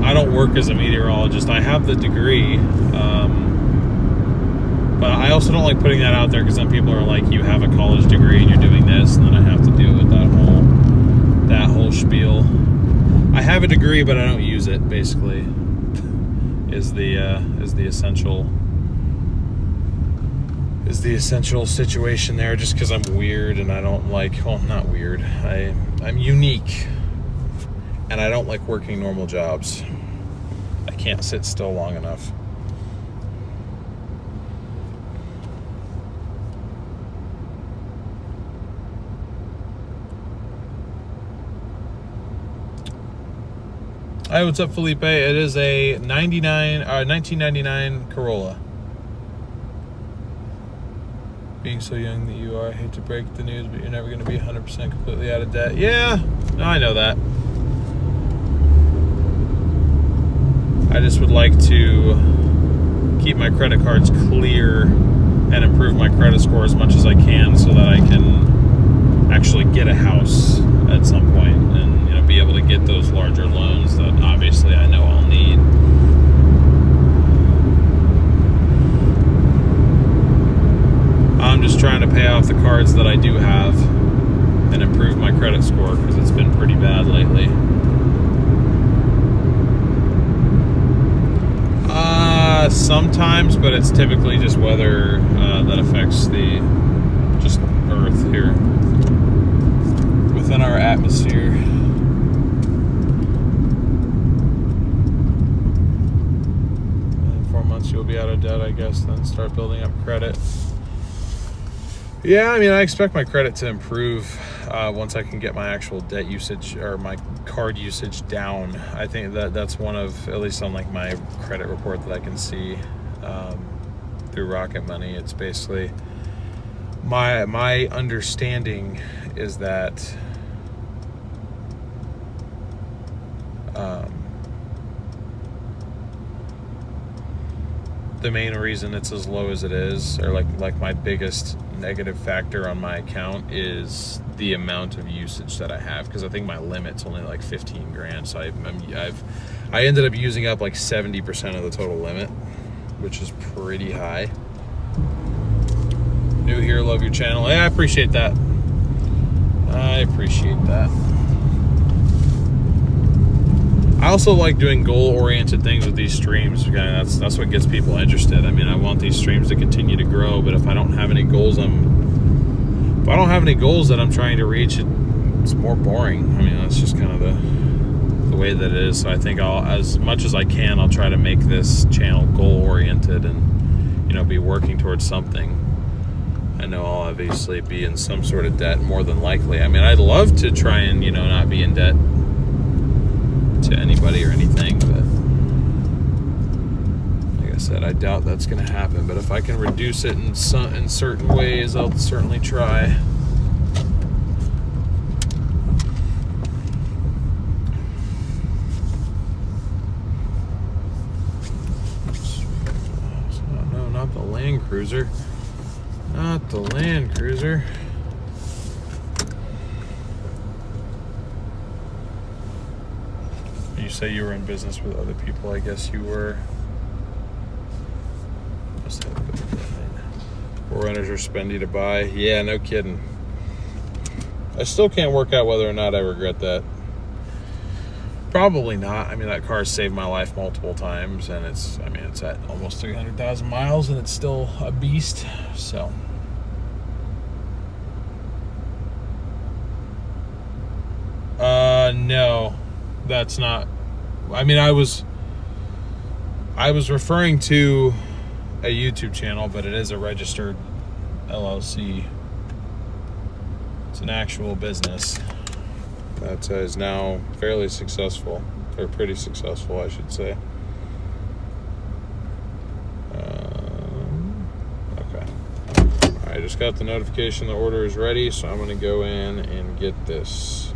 S1: I don't work as a meteorologist. I have the degree, But I also don't like putting that out there because then people are like, you have a college degree and you're doing this, and then I have to deal with that whole spiel. I have a degree, but I don't use it, basically, is the essential situation there, just because I'm weird and I don't like, well, not weird, I'm unique and I don't like working normal jobs. I can't sit still long enough. Hi, what's up, Felipe? It is a 1999 Corolla. Being so young that you are, I hate to break the news, but you're never going to be 100% completely out of debt. Yeah, no, I know that. I just would like to keep my credit cards clear and improve my credit score as much as I can so that I can actually get a house at some point and be able to get those larger loans that obviously I know I'll need. I'm just trying to pay off the cards that I do have and improve my credit score because it's been pretty bad lately. Sometimes, but it's typically just weather that affects the just Earth here within our atmosphere. In 4 months you'll be out of debt, I guess, then start building up credit. Yeah, I mean, I expect my credit to improve once I can get my actual debt usage or my card usage down. I think that's one of, at least on like my credit report that I can see through Rocket Money. It's basically my understanding is that the main reason it's as low as it is, or like my biggest negative factor on my account, is the amount of usage that I have, because I think my limit's only like 15 grand. So I ended up using up like 70% of the total limit, which is pretty high. New here, love your channel. Yeah, I appreciate that. I appreciate that. I also like doing goal-oriented things with these streams. That's what gets people interested. I mean, I want these streams to continue to grow, but if I don't have any goals that I'm trying to reach, it's more boring. I mean, that's just kind of the way that it is. So I think as much as I can, I'll try to make this channel goal-oriented and, be working towards something. I know I'll obviously be in some sort of debt, more than likely. I mean, I'd love to try and, not be in debt to anybody or anything, but like I said, I doubt that's going to happen. But if I can reduce it in certain ways, I'll certainly try. No, not the Land Cruiser. Not the Land Cruiser. You say you were in business with other people. I guess you were. Must have a good point. Forerunners are spendy to buy. Yeah, no kidding. I still can't work out whether or not I regret that. Probably not. I mean, that car saved my life multiple times, and it's at almost 300,000 miles, and it's still a beast. So. No, that's not. I mean, I was referring to a YouTube channel, but it is a registered LLC. It's an actual business that is now fairly successful, or pretty successful, I should say. Okay. I just got the notification the order is ready, so I'm going to go in and get this.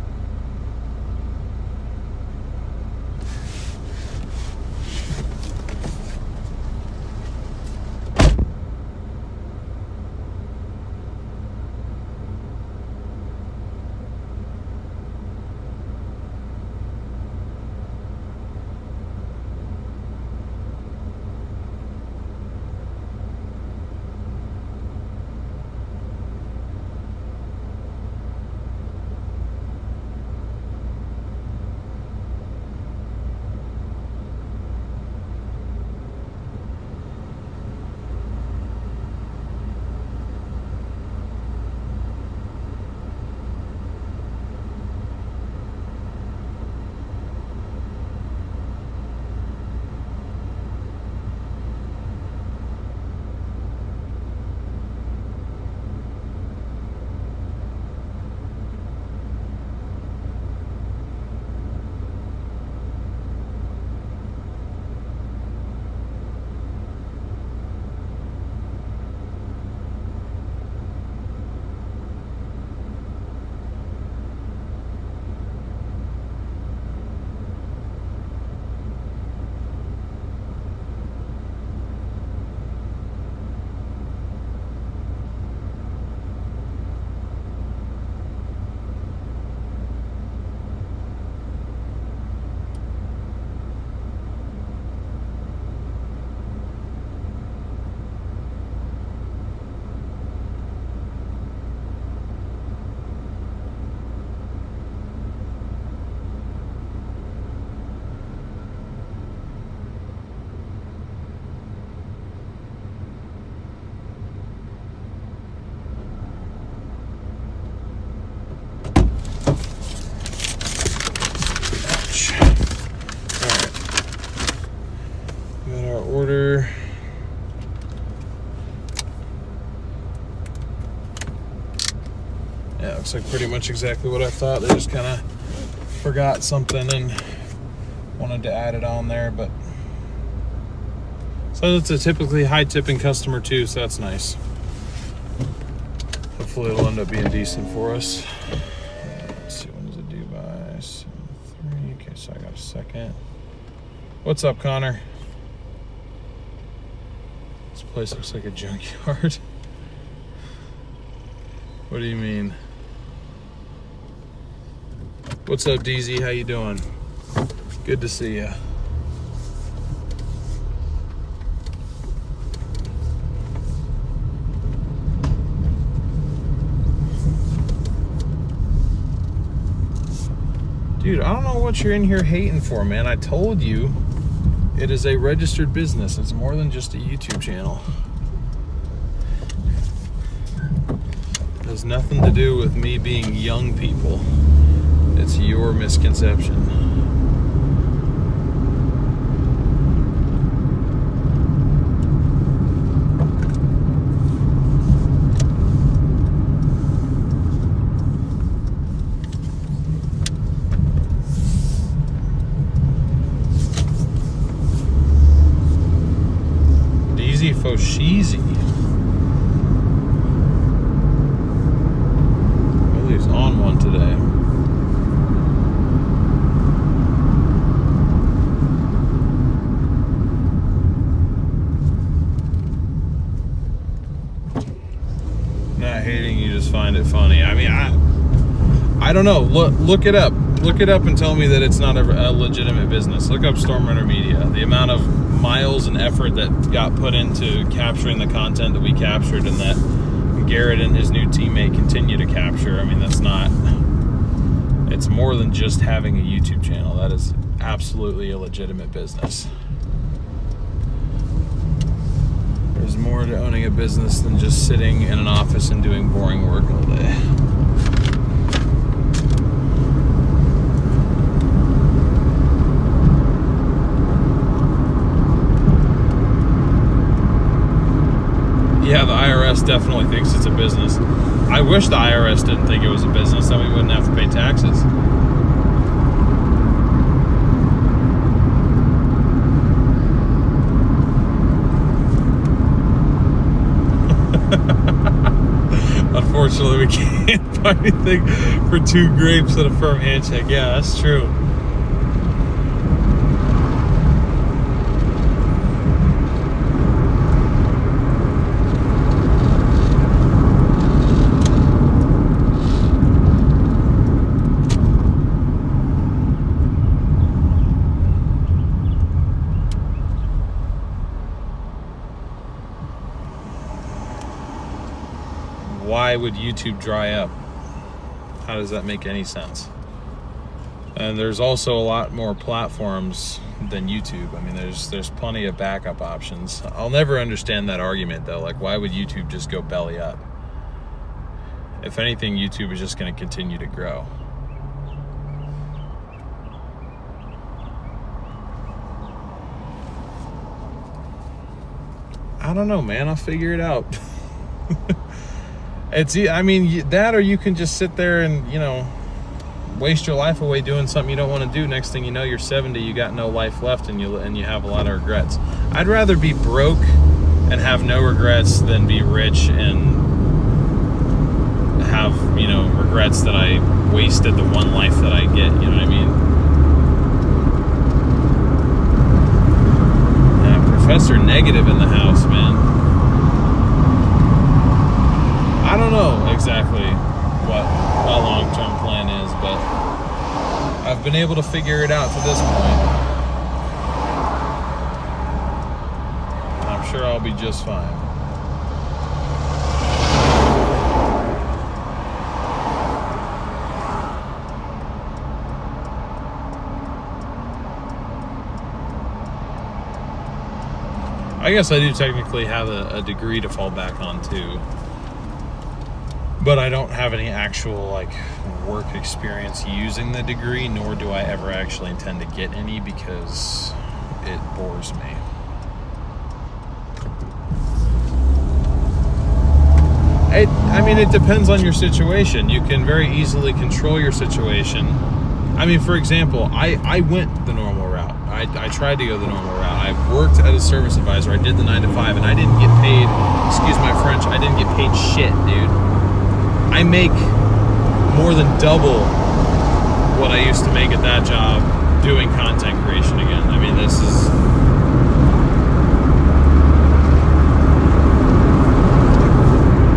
S1: order. Yeah, it looks like pretty much exactly what I thought. They just kind of forgot something and wanted to add it on there, but so it's a typically high tipping customer too, so that's nice. Hopefully it'll end up being decent for us. Let's see, when does it due by? 7/3. Okay, so I got a second. What's up, Connor? This place looks like a junkyard. What do you mean? What's up, DZ? How you doing? Good to see you. Dude, I don't know what you're in here hating for, man. I told you it is a registered business. It's more than just a YouTube channel. It has nothing to do with me being young people. It's your misconception. Deezy Fosheezy. Well, he's on one today. Hating, you just find it funny. I mean, I don't know. Look it up. Look it up and tell me that it's not a legitimate business. Look up Storm Runner Media. The amount of miles and effort that got put into capturing the content that we captured and that Garrett and his new teammate continue to capture. I mean, that's not... It's more than just having a YouTube channel. That is absolutely a legitimate business. There's more to owning a business than just sitting in an office and doing boring work all day. Yeah, the IRS definitely thinks it's a business. I wish the IRS didn't think it was a business, then we wouldn't have to pay taxes. Unfortunately, we can't buy anything for 2 grapes and a firm handshake. Yeah, that's true. Why would YouTube dry up? How does that make any sense? And there's also a lot more platforms than YouTube. I mean, there's plenty of backup options. I'll never understand that argument though. Like, why would YouTube just go belly up? If anything, YouTube is just going to continue to grow. I don't know, man. I'll figure it out. I mean, that or you can just sit there and, you know, waste your life away doing something you don't want to do. Next thing you know, you're 70, you got no life left, and you have a lot of regrets. I'd rather be broke and have no regrets than be rich and have, you know, regrets that I wasted the one life that I get, you know what I mean? Professor Negative in the house, man. I don't know exactly what my long-term plan is, but I've been able to figure it out to this point. And I'm sure I'll be just fine. I guess I do technically have a degree to fall back on too. But I don't have any actual like work experience using the degree, nor do I ever actually intend to get any because it bores me. I mean, it depends on your situation. You can very easily control your situation. I mean, for example, I went the normal route. I tried to go the normal route. I worked as a service advisor. I did the 9 to 5, and I didn't get paid, excuse my French, I didn't get paid shit, dude. I make more than double what I used to make at that job doing content creation again. I mean, this is...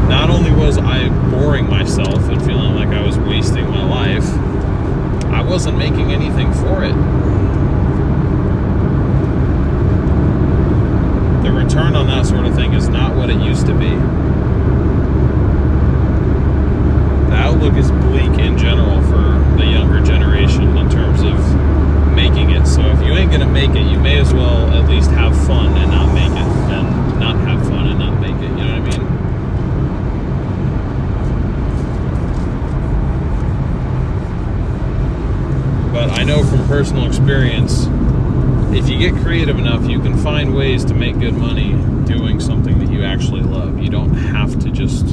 S1: Not only was I boring myself and feeling like I was wasting my life, I wasn't making anything for it. The return on that sort of thing is not what it used to be. The outlook is bleak in general for the younger generation in terms of making it. So if you ain't gonna make it, you may as well at least have fun and not make it, and not have fun and not make it. You know what I mean? But I know from personal experience, if you get creative enough, you can find ways to make good money doing something that you actually love. You don't have to just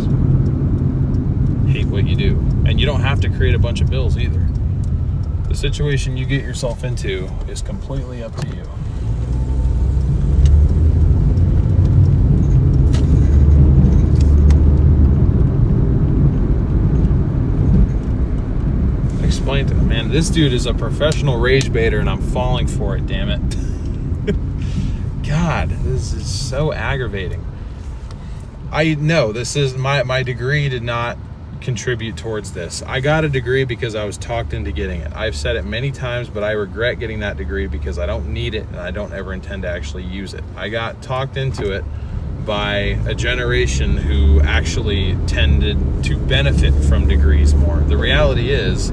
S1: hate what you do. And you don't have to create a bunch of bills either. The situation you get yourself into is completely up to you. Explain to him, man, this dude is a professional rage baiter and I'm falling for it, damn it. God, this is so aggravating. I know this is my degree did not contribute towards this. I got a degree because I was talked into getting it. I've said it many times, but I regret getting that degree because I don't need it and I don't ever intend to actually use it. I got talked into it by a generation who actually tended to benefit from degrees more. The reality is,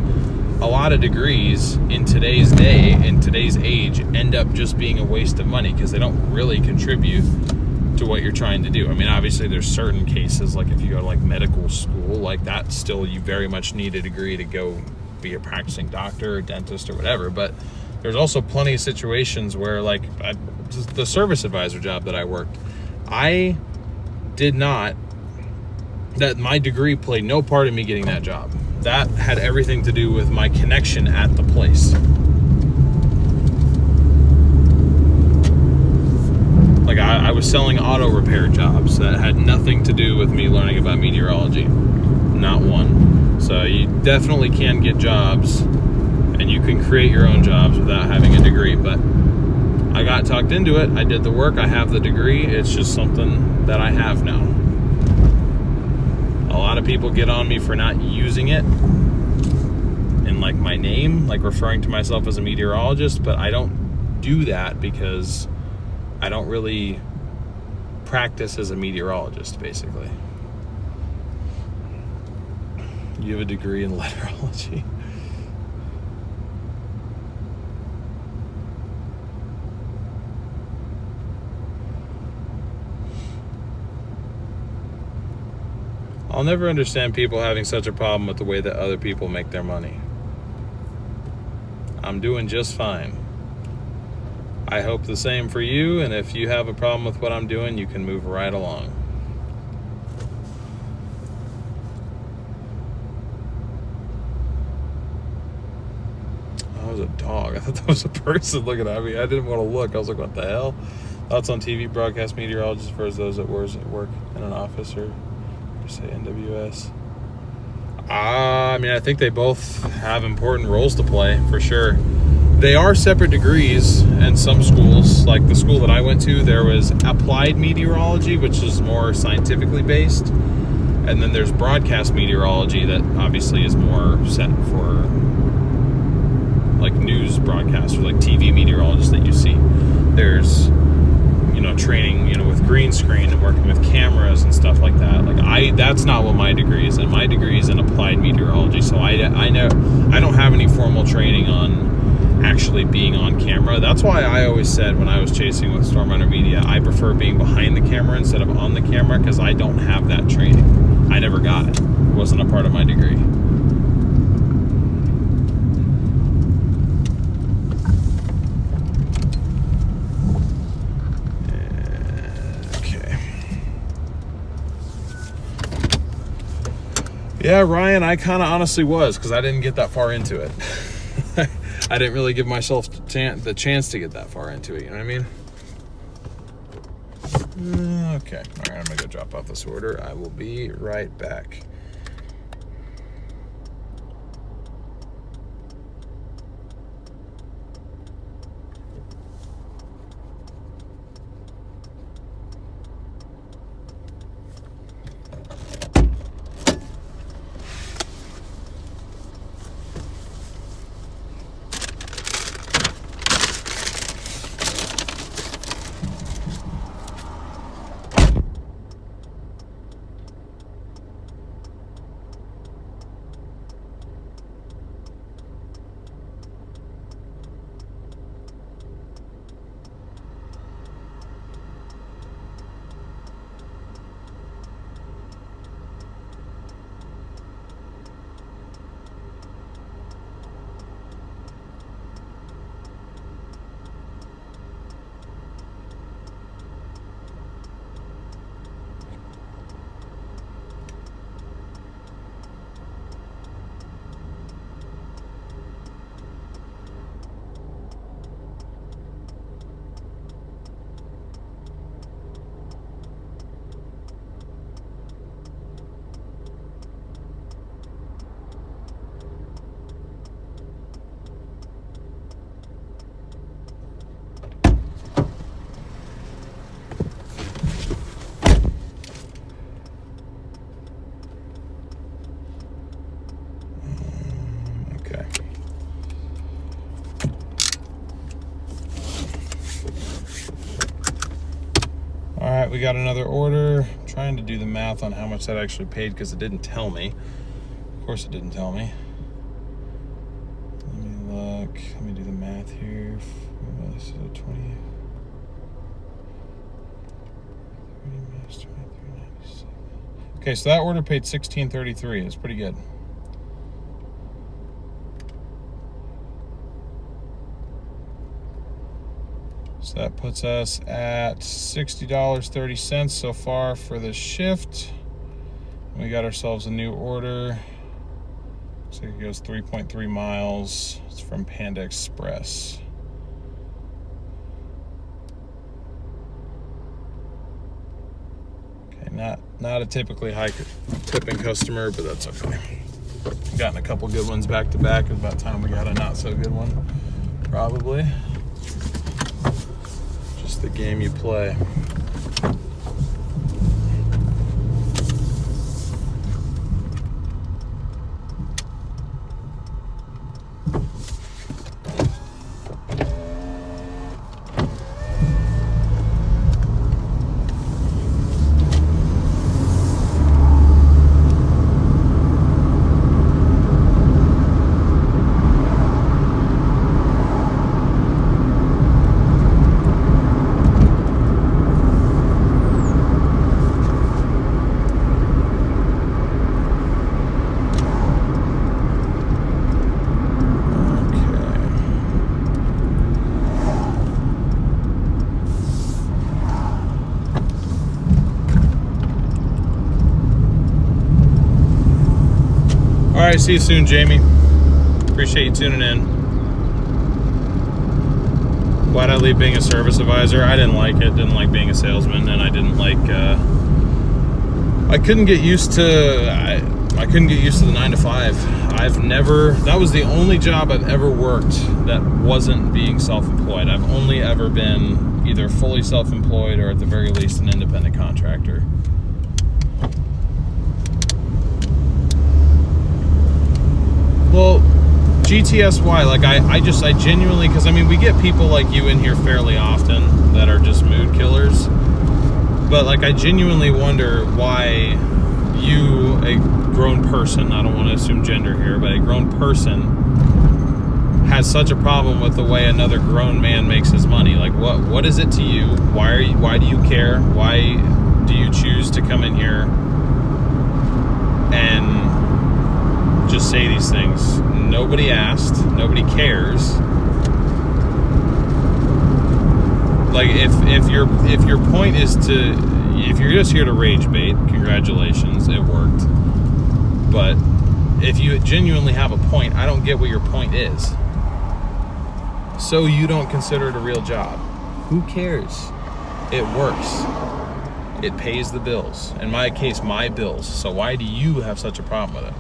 S1: a lot of degrees in today's day, in today's age, end up just being a waste of money because they don't really contribute to what you're trying to do. I mean, obviously there's certain cases, like if you go to like medical school, like that still you very much need a degree to go be a practicing doctor or dentist or whatever. But there's also plenty of situations where, like the service advisor job that I worked, I did not, that my degree played no part in me getting that job. That had everything to do with my connection at the place. Like I was selling auto repair jobs that had nothing to do with me learning about meteorology. Not one. So you definitely can get jobs and you can create your own jobs without having a degree. But I got talked into it. I did the work. I have the degree. It's just something that I have now. A lot of people get on me for not using it in like my name, like referring to myself as a meteorologist, but I don't do that because I don't really practice as a meteorologist, basically. You have a degree in letterology. I'll never understand people having such a problem with the way that other people make their money. I'm doing just fine. I hope the same for you, and if you have a problem with what I'm doing, you can move right along. That was a dog. I thought that was a person looking at me. I didn't want to look. I was like, what the hell? Thoughts on TV broadcast meteorologists versus those that work in an office or say NWS? I mean, I think they both have important roles to play, for sure. They are separate degrees, and some schools, like the school that I went to, there was applied meteorology, which is more scientifically based, and then there's broadcast meteorology that obviously is more set for like news broadcasters, like TV meteorologists that you see. There's, training, with green screen and working with cameras and stuff like that. Like that's not what my degree is in. My degree is in applied meteorology, so I don't have any formal training on actually being on camera. That's why I always said when I was chasing with Stormrunner Media, I prefer being behind the camera instead of on the camera because I don't have that training. I never got it. It wasn't a part of my degree. Yeah, Ryan, I kind of honestly was, because I didn't get that far into it. I didn't really give myself the chance to get that far into it, you know what I mean? Okay, all right, I'm gonna go drop off this order. I will be right back. All right, we got another order. I'm trying to do the math on how much that actually paid because it didn't tell me. Of course it didn't tell me. Let me look. Let me do the math here. This is a 20. 30 minus 23.97. Okay, so that order paid $16.33. It's pretty good. So that puts us at $60.30 so far for the shift. We got ourselves a new order. So it goes 3.3 miles. It's from Panda Express. Okay, not a typically high tipping customer, but that's okay. Gotten a couple good ones back to back. It's about time we got a not so good one, probably. The game you play. All right, see you soon, Jamie. Appreciate you tuning in. Why'd I leave being a service advisor? I didn't like it. Didn't like being a salesman, and I didn't like. I couldn't get used to. I couldn't get used to the 9 to 5. I've never. That was the only job I've ever worked that wasn't being self-employed. I've only ever been either fully self-employed or at the very least an independent contractor. Well, GTSY, like I genuinely, because I mean, we get people like you in here fairly often that are just mood killers, but like I genuinely wonder why you, a grown person, I don't want to assume gender here, but a grown person has such a problem with the way another grown man makes his money. Like what is it to you? Why do you care? Why do you choose to come in here and just say these things? Nobody asked, nobody cares. Like if your point is to, if you're just here to rage bait, congratulations, it worked. But if you genuinely have a point, I don't get what your point is. So you don't consider it a real job. Who cares? It works. It pays the bills. In my case, my bills. So why do you have such a problem with it?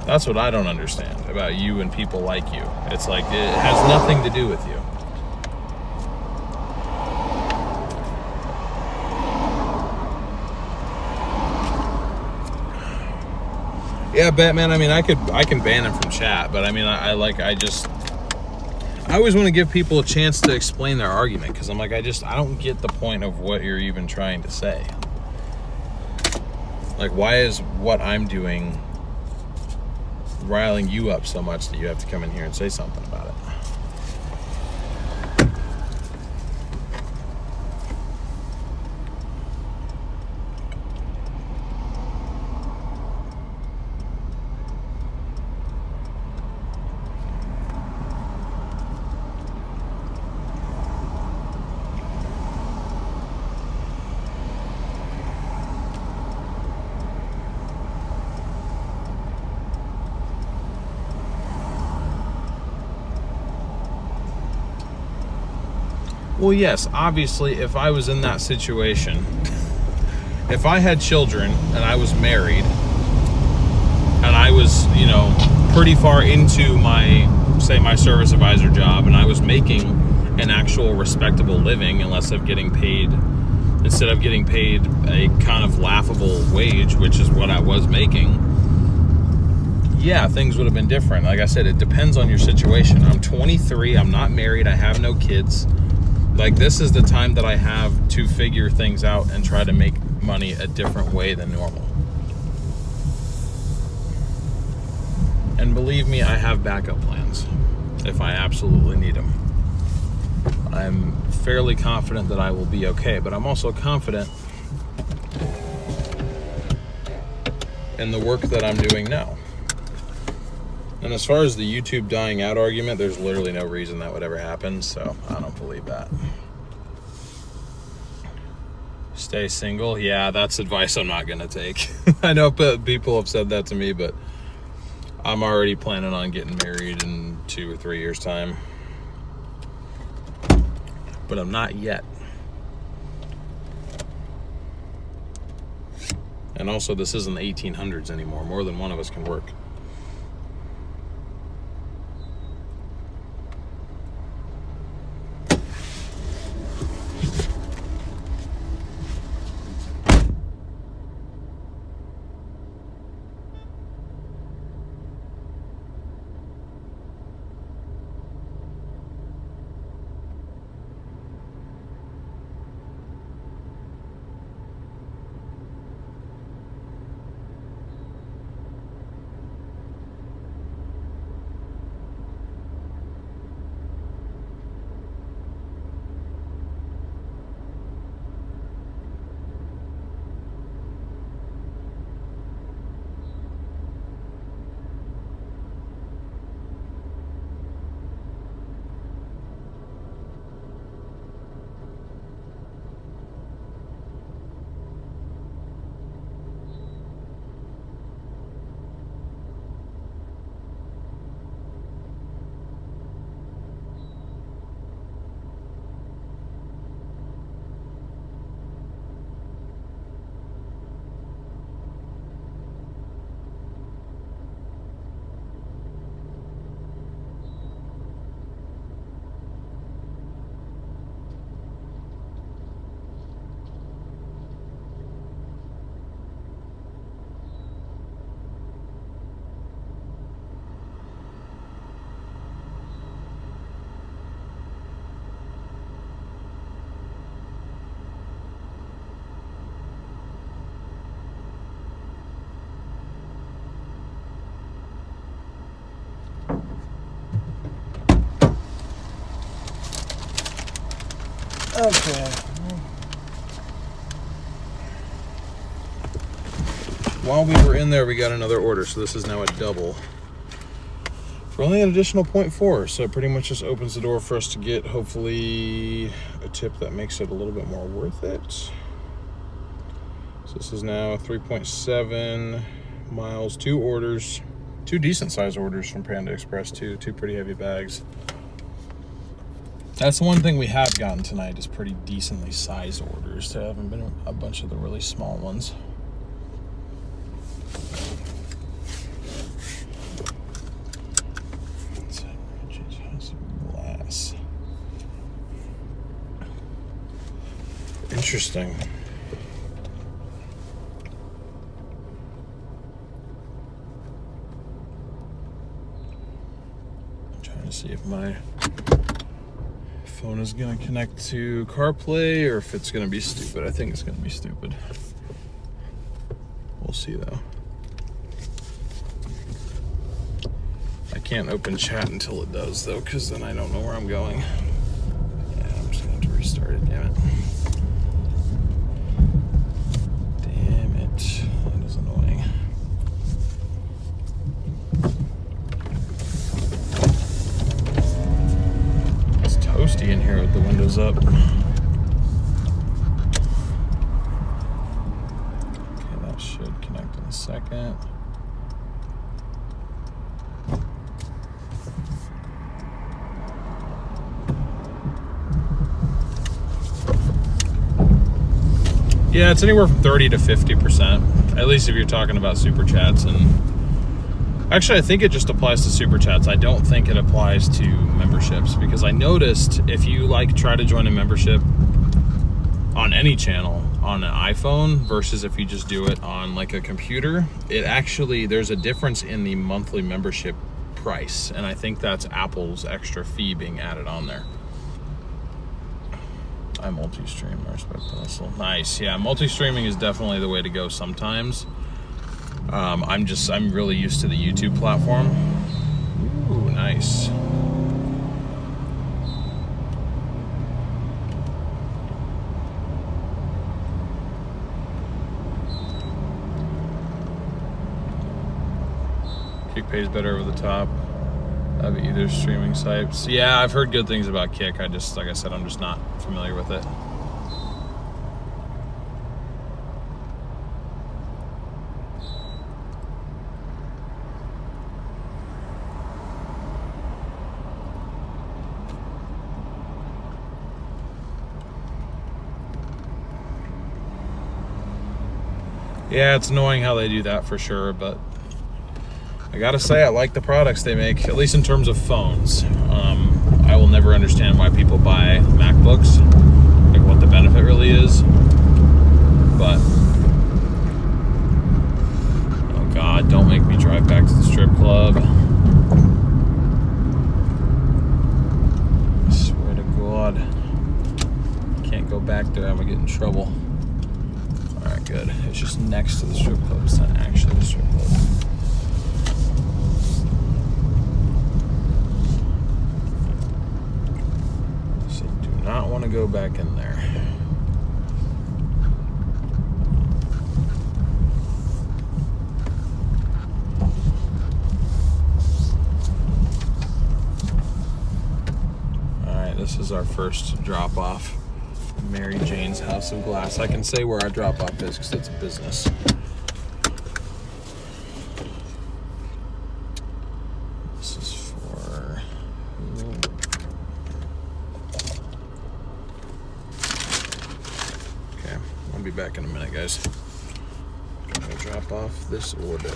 S1: That's what I don't understand about you and people like you. It's like it has nothing to do with you. Yeah, Batman, I mean, I can ban him from chat, but I mean, I always want to give people a chance to explain their argument, because I'm like, I don't get the point of what you're even trying to say. Like, why is what I'm doing riling you up so much that you have to come in here and say something about it? Well, yes, obviously, if I was in that situation, if I had children and I was married and I was, pretty far into my service advisor job, and I was making an actual respectable living instead of getting paid a kind of laughable wage, which is what I was making, yeah, things would have been different. Like I said, it depends on your situation. I'm 23, I'm not married, I have no kids. Like, this is the time that I have to figure things out and try to make money a different way than normal. And believe me, I have backup plans if I absolutely need them. I'm fairly confident that I will be okay, but I'm also confident in the work that I'm doing now. And as far as the YouTube dying out argument, there's literally no reason that would ever happen, so I don't believe that. Stay single? Yeah, that's advice I'm not going to take. I know people have said that to me, but I'm already planning on getting married in 2 or 3 years' time. But I'm not yet. And also, this isn't the 1800s anymore. More than one of us can work. Okay. While we were in there, we got another order, so this is now a double for only an additional 0.4. So it pretty much just opens the door for us to get, hopefully, a tip that makes it a little bit more worth it. So This is now 3.7 miles, 2 orders, 2 decent size orders from Panda Express too, 2 pretty heavy bags. That's the one thing we have gotten tonight is pretty decently sized orders. There haven't been a bunch of the really small ones. Glass. Interesting. I'm trying to see if my phone is going to connect to CarPlay or if it's going to be stupid. I think it's going to be stupid. We'll see though. I can't open chat until it does though, because then I don't know where I'm going. Yeah, I'm just going to have to restart it, damn it. Damn it. That is annoying. It's toasty in here with the windows up. Okay, that should connect in a second. Yeah, it's anywhere from 30 to 50%, at least if you're talking about super chats. And actually, I think it just applies to super chats. I don't think it applies to memberships, because I noticed if you try to join a membership on any channel on an iPhone versus if you just do it on like a computer, there's a difference in the monthly membership price. And I think that's Apple's extra fee being added on there. I multi-stream, I respect the hustle. Nice, yeah, multi-streaming is definitely the way to go sometimes. I'm really used to the YouTube platform. Ooh, nice. Kick pays better over the top of either streaming sites. Yeah, I've heard good things about Kick. Like I said, I'm just not familiar with it. Yeah, it's annoying how they do that for sure, but I gotta say, I like the products they make, at least in terms of phones. I will never understand why people buy MacBooks, like what the benefit really is. But, oh God, don't make me drive back to the strip club. I swear to God. Can't go back there, I'm gonna get in trouble. Alright, good. It's just next to the strip club, it's not actually the strip club. Not want to go back in there. Alright, this is our first drop off. Mary Jane's House of Glass. I can say where our drop off is because it's a business. This is for I'll be back in a minute, guys. I'm gonna drop off this order.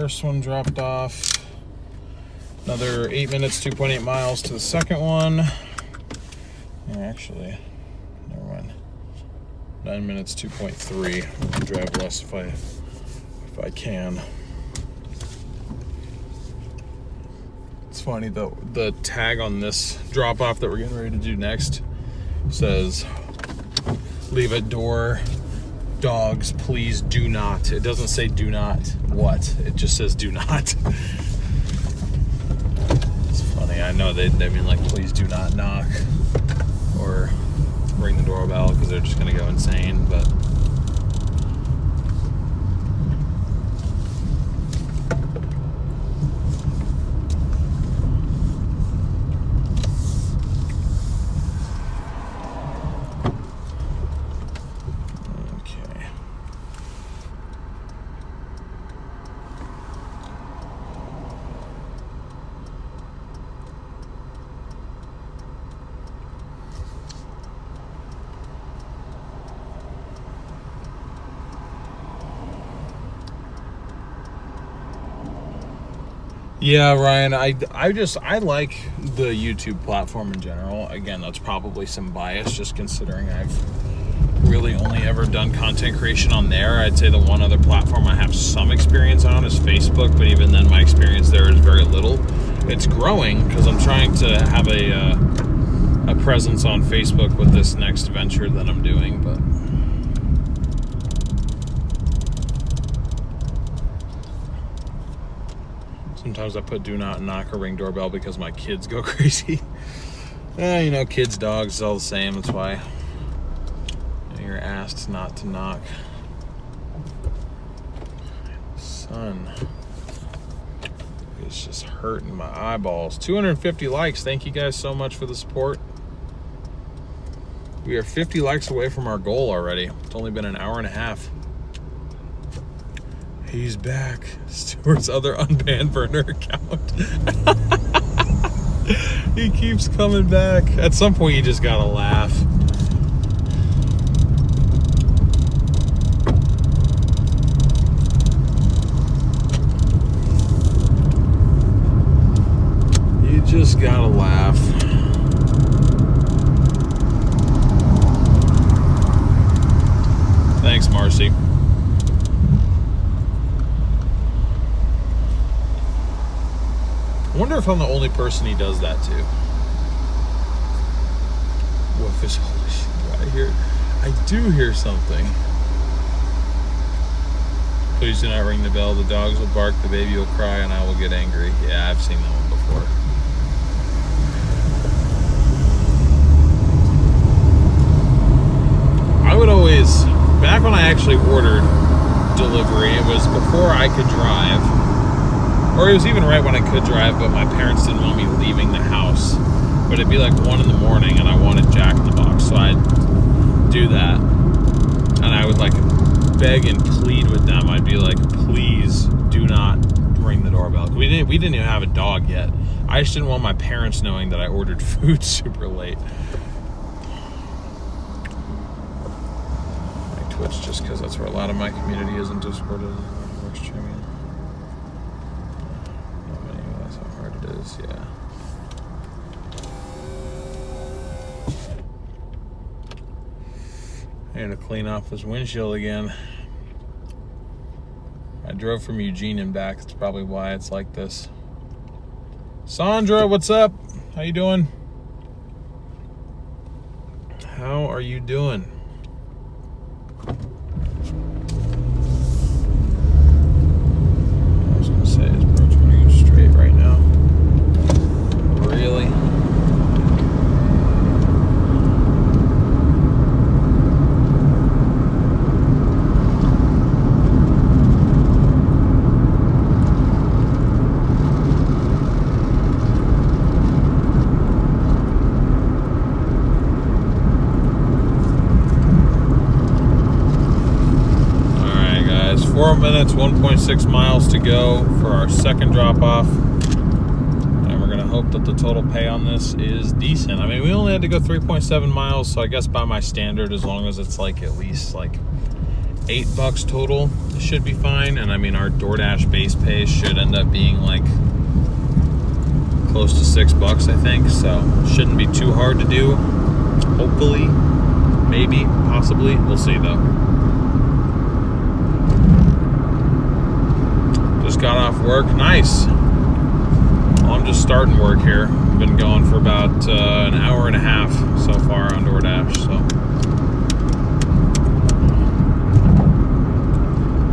S1: first one dropped off. Another 8 minutes, 2.8 miles to the second one. Yeah, actually, never mind. 9 minutes, 2.3. I'll drive less if I can. It's funny though, the tag on this drop off that we're getting ready to do next says, leave at door, dogs, please do not. It doesn't say do not what, it just says do not. It's funny, I know they mean like please do not knock or ring the doorbell because they're just gonna go insane, but yeah, Ryan, I like the YouTube platform in general. Again, that's probably some bias just considering I've really only ever done content creation on there. I'd say the one other platform I have some experience on is Facebook, but even then my experience there is very little. It's growing because I'm trying to have a presence on Facebook with this next venture that I'm doing, but sometimes I put do not knock or ring doorbell because my kids go crazy. You know, kids, dogs, it's all the same. That's why you're asked not to knock. Sun. It's just hurting my eyeballs. 250 likes. Thank you guys so much for the support. We are 50 likes away from our goal already. It's only been an hour and a half. He's back. Stuart's other unbanned burner account. He keeps coming back. At some point, you just gotta laugh. You just gotta laugh. Thanks, Marcy. I wonder if I'm the only person he does that to. What is holy shit? I do hear something. Please do not ring the bell. The dogs will bark, the baby will cry, and I will get angry. Yeah, I've seen that one before. I would always, back when I actually ordered delivery, it was before I could drive. Or it was even right when I could drive, but my parents didn't want me leaving the house. But it'd be like 1 in the morning and I wanted Jack in the Box. So I'd do that. And I would like beg and plead with them. I'd be like, please do not ring the doorbell. We didn't even have a dog yet. I just didn't want my parents knowing that I ordered food super late. My Twitch, just because that's where a lot of my community is, in Discord. We're streaming. Yeah. I had to clean off his windshield again. I drove from Eugene and back. That's probably why it's like this. Sandra, what's up? How you doing? How are you doing? I was gonna say, is bro trying to go straight right now? Really? Alright guys, 4 minutes, 1.6 miles to go for our second drop off. Hope that the total pay on this is decent. I mean, we only had to go 3.7 miles, so I guess by my standard, as long as it's like at least like $8 total should be fine. And I mean, our DoorDash base pay should end up being like close to $6, I think. So shouldn't be too hard to do. Hopefully, maybe, possibly. We'll see though. Just got off work. Nice. Well, I'm just starting work here. Been going for about an hour and a half so far on DoorDash. So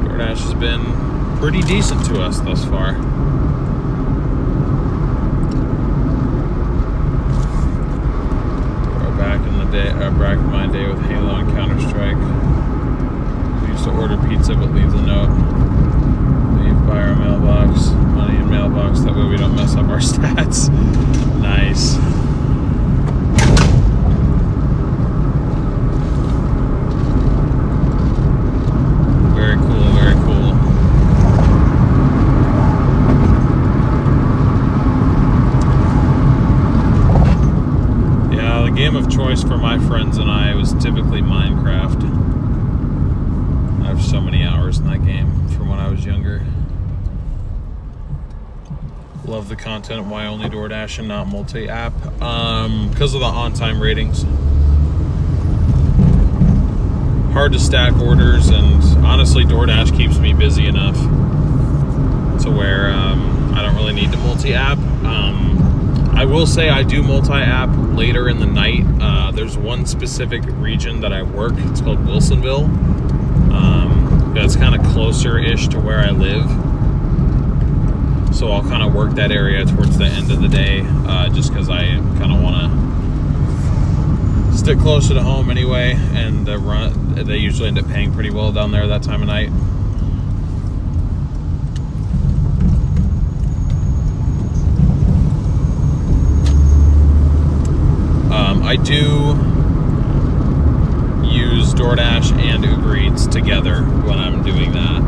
S1: DoorDash has been pretty decent to us thus far. Back in my day with Halo and Counter-Strike. We used to order pizza but leave the note. Leave by our mailbox. Money in mailbox. That way we don't mess up our stats. Nice. Very cool, very cool. Yeah, the game of choice for my friends and I was typically Minecraft. I have so many hours in that game from when I was younger. Love the content. Why only DoorDash and not multi-app? Because of the on-time ratings. Hard to stack orders, and honestly, DoorDash keeps me busy enough to where I don't really need to multi-app. I will say I do multi-app later in the night. There's one specific region that I work. It's called Wilsonville. That's kind of closer-ish to where I live. So I'll kind of work that area towards the end of the day, just because I kind of want to stick closer to home anyway. And they usually end up paying pretty well down there that time of night. I do use DoorDash and Uber Eats together when I'm doing that.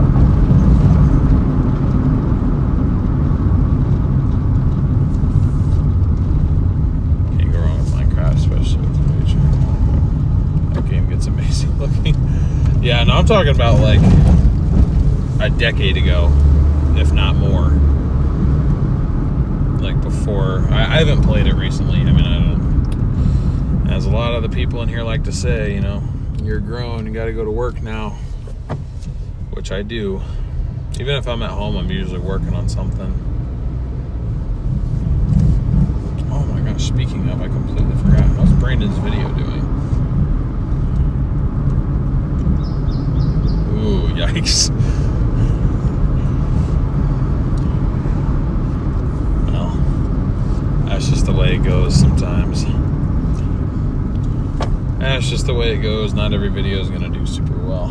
S1: Can't go wrong with Minecraft, especially with the future. That game gets amazing looking. Yeah, no, I'm talking about like a decade ago, if not more. Like before, I haven't played it recently. I mean, I don't. As a lot of the people in here like to say, you know, you're grown, you got to go to work now, which I do. Even if I'm at home, I'm usually working on something. Oh my gosh, speaking of, I completely forgot. How's Brandon's video doing? Ooh, yikes. Well, that's just the way it goes sometimes. That's just the way it goes. Not every video is going to do super well.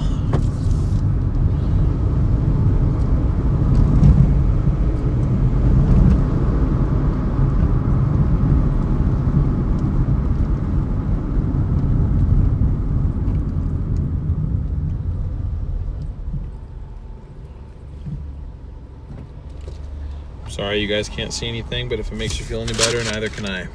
S1: Sorry you guys can't see anything, but if it makes you feel any better, neither can I.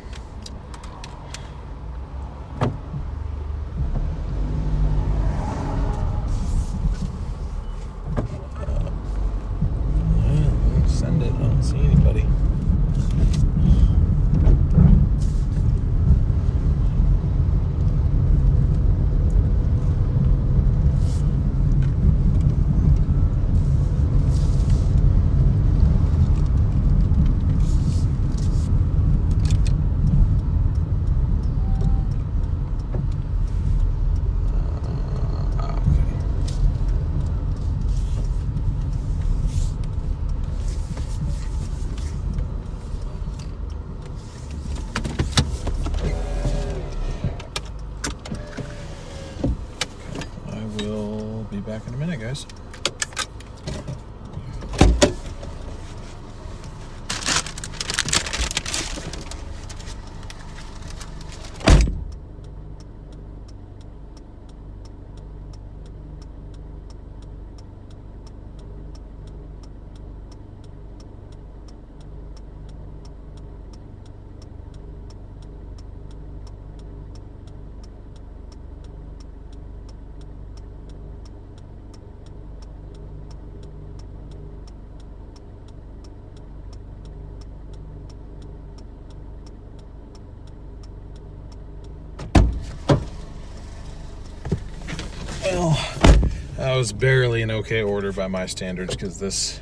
S1: Back in a minute, guys. That was barely an okay order by my standards, because this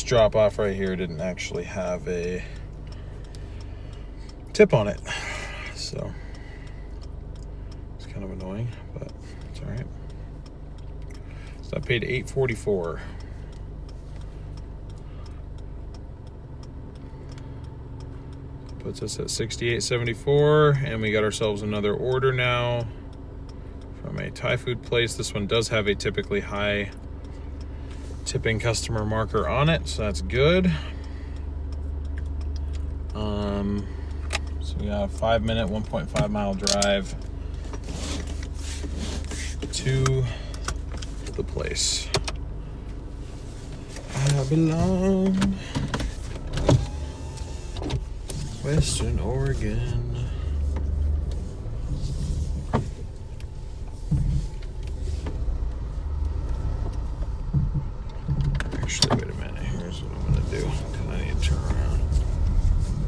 S1: drop off right here didn't actually have a tip on it, so it's kind of annoying, but it's all right. So I paid $8.44. Puts us at $68.74, and we got ourselves another order now from a Thai food place. This one does have a typically high tipping customer marker on it, so that's good. So we got a 5-minute, 1.5 mile drive to the place I belong. Western Oregon. Actually, wait a minute. Here's what I'm gonna do, because I need to turn around.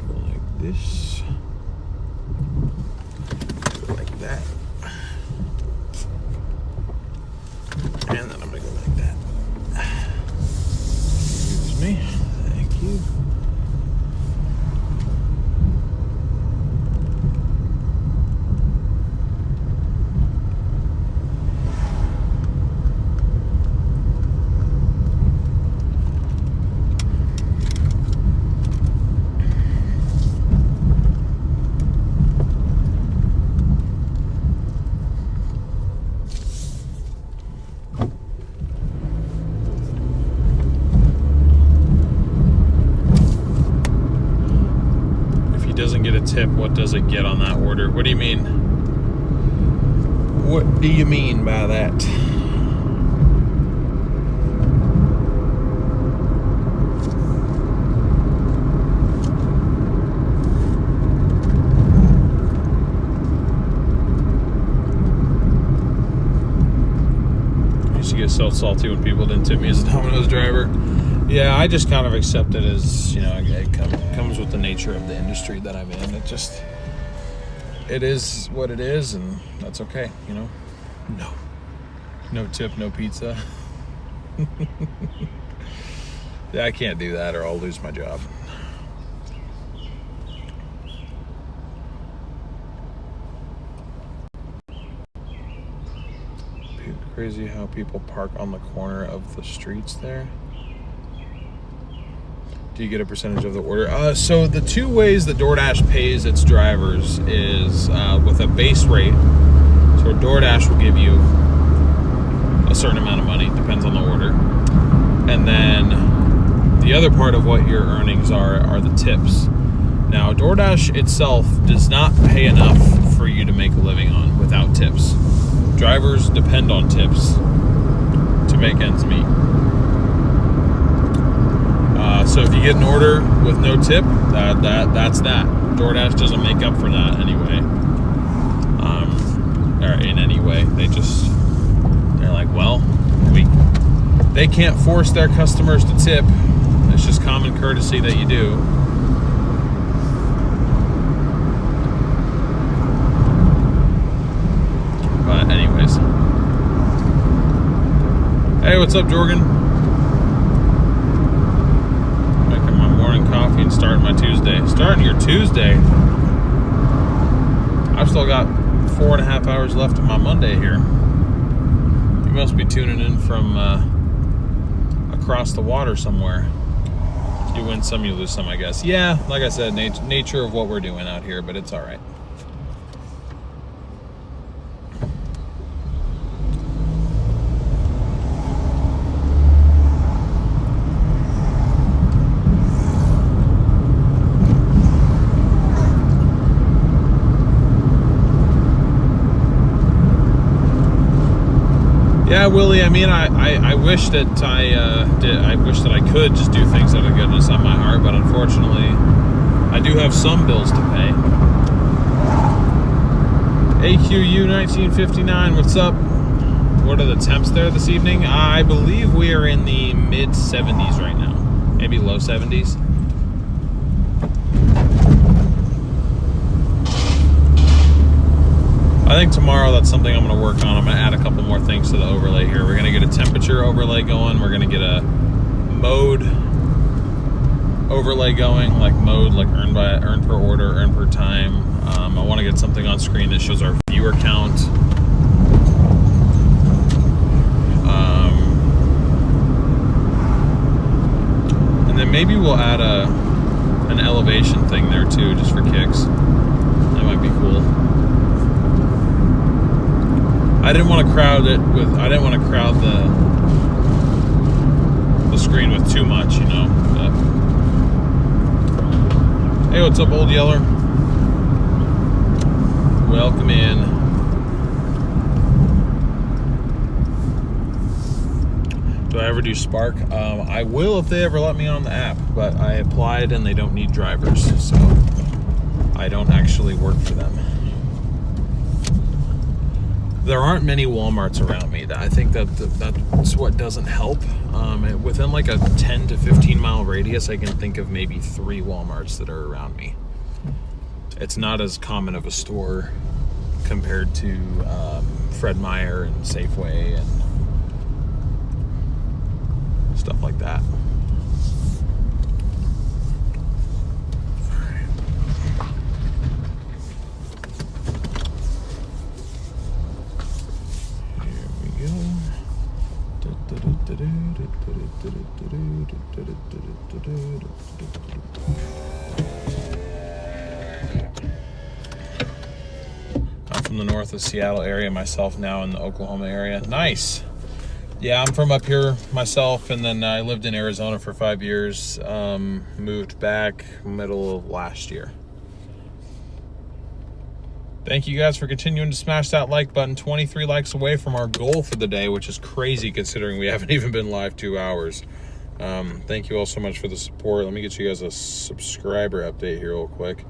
S1: Go like this. Go like that. And then I'm gonna go like that. Excuse me. Thank you. Doesn't get a tip, what does it get on that order? What do you mean? What do you mean by that? I used to get so salty when people didn't tip me as a Domino's driver. Yeah, I just kind of accept it as, you know, it comes with the nature of the industry that I'm in. It is what it is, and that's okay, you know? No tip, no pizza. Yeah, I can't do that or I'll lose my job. Crazy how people park on the corner of the streets there. Do you get a percentage of the order? So the two ways that DoorDash pays its drivers is with a base rate. So DoorDash will give you a certain amount of money, depends on the order. And then the other part of what your earnings are the tips. Now, DoorDash itself does not pay enough for you to make a living on without tips. Drivers depend on tips to make ends meet. So if you get an order with no tip, that's that. DoorDash doesn't make up for that anyway. Or in any way. They're like, well, they can't force their customers to tip. It's just common courtesy that you do. But anyways. Hey, what's up, Jorgen? Coffee and starting my Tuesday. Starting your Tuesday? I've still got 4.5 hours left of my Monday here. You must be tuning in from across the water somewhere. You win some, you lose some, I guess. Yeah, like I said, nature of what we're doing out here, but it's all right. Yeah, Willie. I mean, I wish that I wish that I could just do things out of goodness on my heart, but unfortunately, I do have some bills to pay. AQU 1959. What's up? What are the temps there this evening? I believe we are in the mid 70s right now, maybe low 70s. I think tomorrow that's something I'm going to work on. I'm going to add a couple more things to the overlay here. We're going to get a temperature overlay going. We're going to get a mode overlay going, like mode, like earn per order, earn per time. I want to get something on screen that shows our viewer count. And then maybe we'll add an elevation thing there too, just for kicks. That might be cool. I didn't want to crowd the screen with too much, you know. But, hey, what's up, Old Yeller? Welcome in. Do I ever do Spark? I will if they ever let me on the app, but I applied and they don't need drivers, so I don't actually work for them. There aren't many Walmarts around me. I think that's what doesn't help. Within like a 10 to 15 mile radius, I can think of maybe 3 Walmarts that are around me. It's not as common of a store compared to Fred Meyer and Safeway and stuff like that. I'm from the north of Seattle area myself, now in the Oklahoma area. Nice. Yeah, I'm from up here myself, and then I lived in Arizona for 5 years. Moved back middle of last year. Thank you guys for continuing to smash that like button. 23 likes away from our goal for the day, which is crazy considering we haven't even been live 2 hours. Thank you all so much for the support. Let me get you guys a subscriber update here real quick.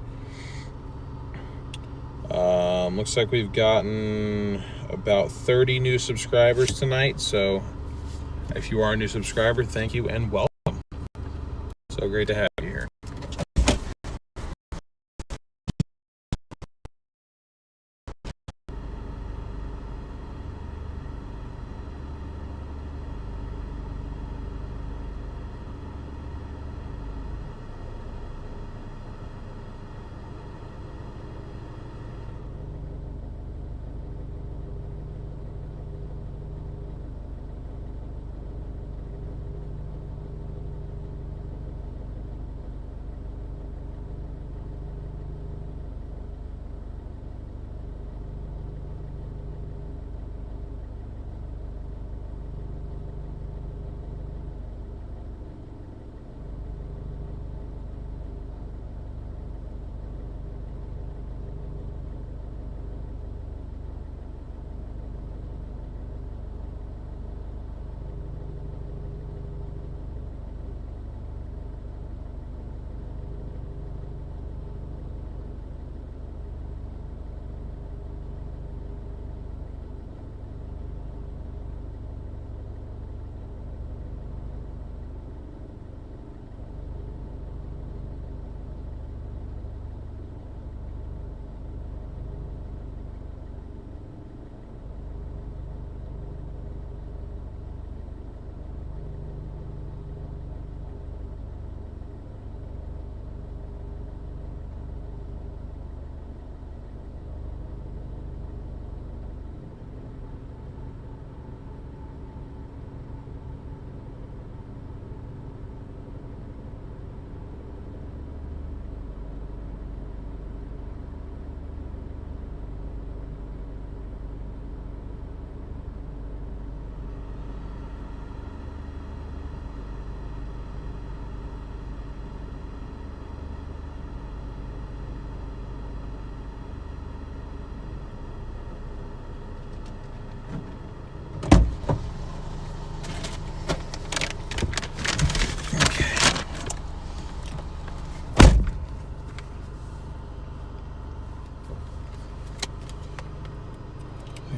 S1: Looks like we've gotten about 30 new subscribers tonight. So if you are a new subscriber, thank you and welcome. So great to have you here.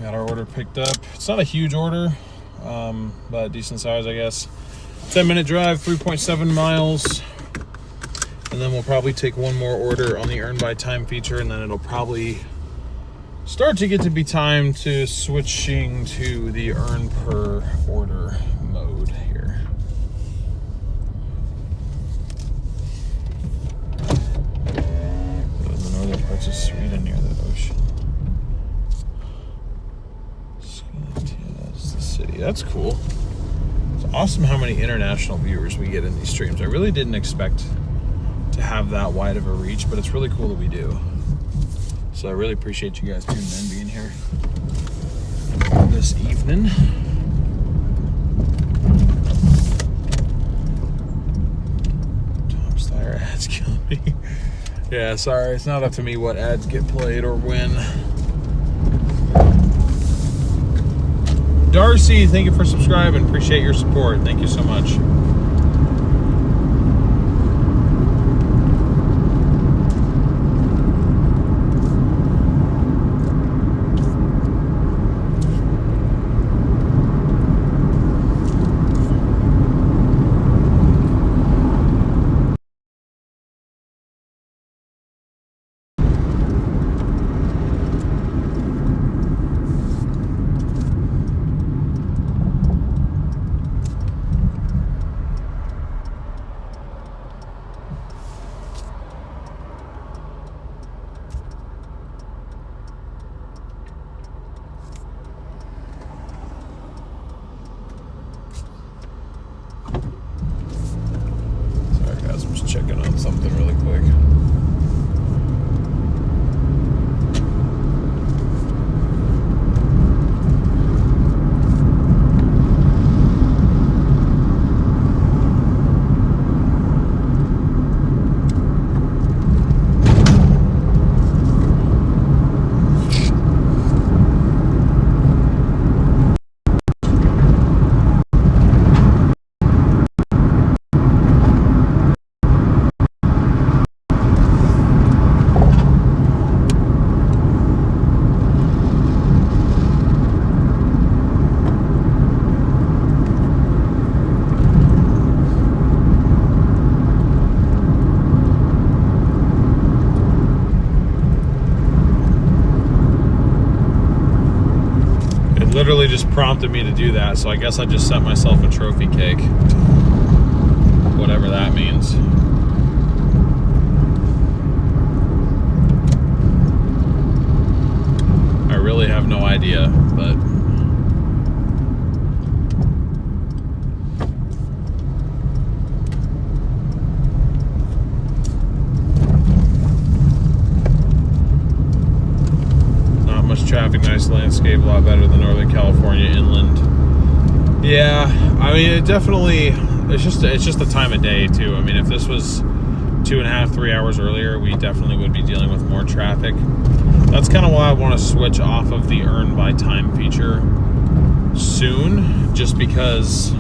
S1: Got our order picked up. It's not a huge order, but decent size, I guess. 10-minute drive, 3.7 miles. And then we'll probably take one more order on the earn by time feature, and then it'll probably start to get to be time to switching to the earn per order mode here. The northern parts of Sweden near the ocean. That's the city. That's cool. It's awesome how many international viewers we get in these streams. I really didn't expect to have that wide of a reach, but it's really cool that we do. So I really appreciate you guys tuning in, being here this evening. Tom Steyer ads killing me. Yeah, sorry, it's not up to me what ads get played or when. Darcy, thank you for subscribing. Appreciate your support. Thank you so much. Checking on something really quick. Literally just prompted me to do that, so I guess I just sent myself a trophy cake, whatever that means. I really have no idea, but traffic, nice landscape, a lot better than Northern California inland. Yeah, I mean, it definitely, it's just the time of day too. I mean, if this was 2.5, 3 hours earlier, we definitely would be dealing with more traffic. That's kind of why I want to switch off of the earn by time feature soon, just because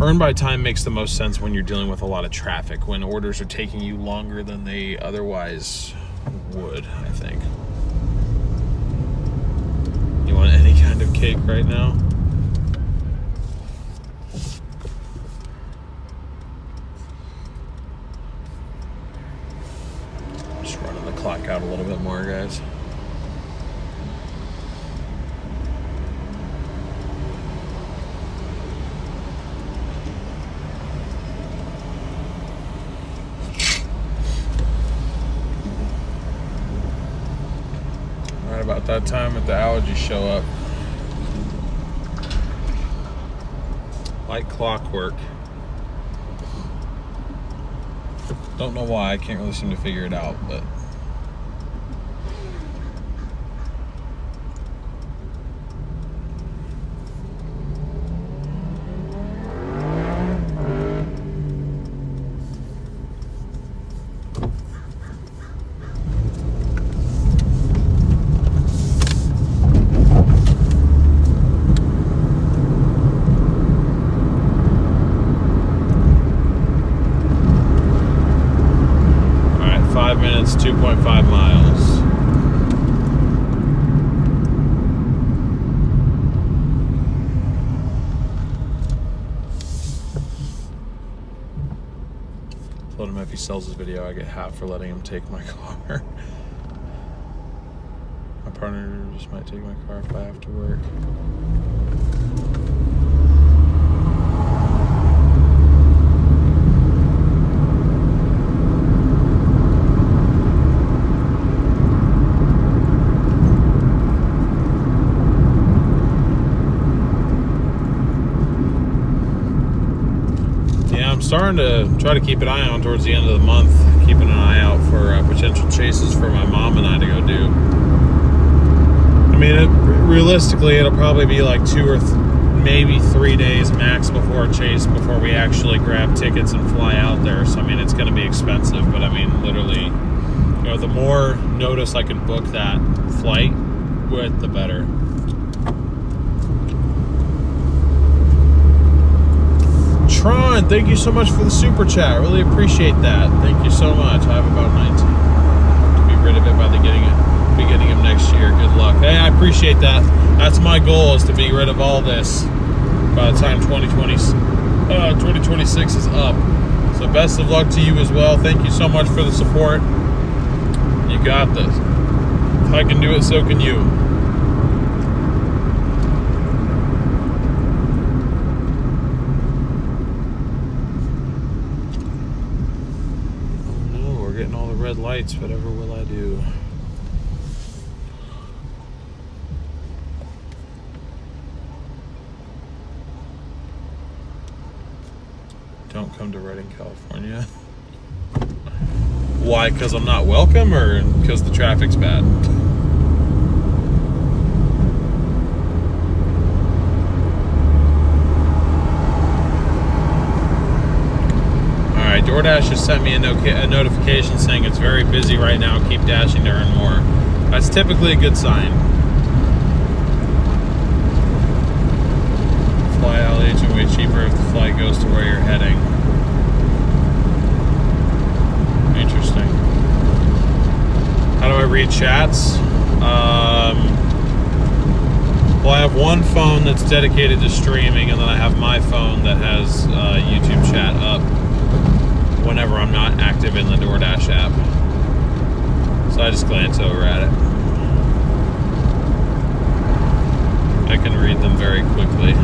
S1: earn by time makes the most sense when you're dealing with a lot of traffic, when orders are taking you longer than they otherwise would, I think. You want any kind of cake right now? Just running the clock out a little bit more, guys. About that time that the allergies show up. Like clockwork. Don't know why, I can't really seem to figure it out, but if he sells his video, I get half for letting him take my car. My partner just might take my car if I have to work. Starting to try to keep an eye on towards the end of the month, keeping an eye out for potential chases for my mom and I to go do. I mean, realistically, it'll probably be like 2 or maybe 3 days max before a chase before we actually grab tickets and fly out there. So I mean, it's going to be expensive, but I mean, literally, you know, the more notice I can book that flight with, the better. Tron, thank you so much for the super chat. Really appreciate that. Thank you so much. I have about 19. To be rid of it by the beginning of next year. Good luck. Hey, I appreciate that. That's my goal, is to be rid of all this by the time 2026 is up. So best of luck to you as well. Thank you so much for the support. You got this. If I can do it, so can you. Red lights, whatever will I do? Don't come to Redding, California. Why? Because I'm not welcome, or because the traffic's bad? Doordash just sent me a notification saying it's very busy right now. Keep dashing to earn more. That's typically a good sign. Fly LH way cheaper if the flight goes to where you're heading. Interesting. How do I read chats? Well, I have one phone that's dedicated to streaming, and then I have my phone that has YouTube chat up whenever I'm not active in the Doordash app. So I just glance over at it. I can read them very quickly.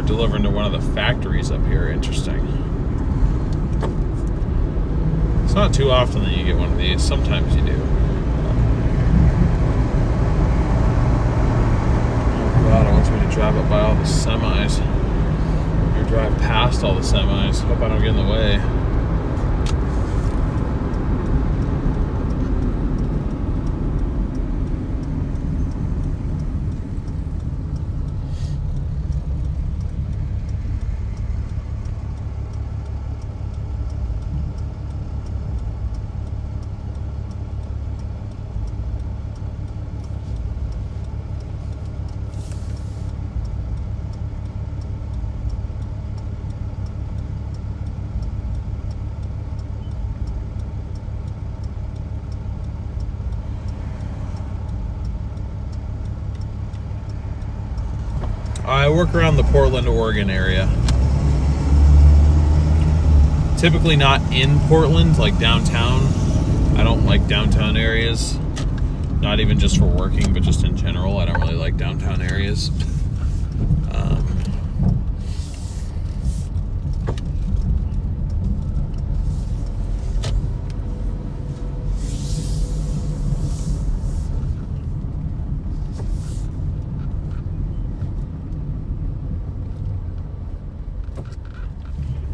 S1: Delivering to one of the factories up here. Interesting. It's not too often that you get one of these. Sometimes you do. Oh God, it wants me to drive up by all the semis. Or drive past all the semis. Hope I don't get in the way. I work around the Portland, Oregon area. Typically not in Portland, like downtown. I don't like downtown areas. Not even just for working, but just in general. I don't really like downtown areas.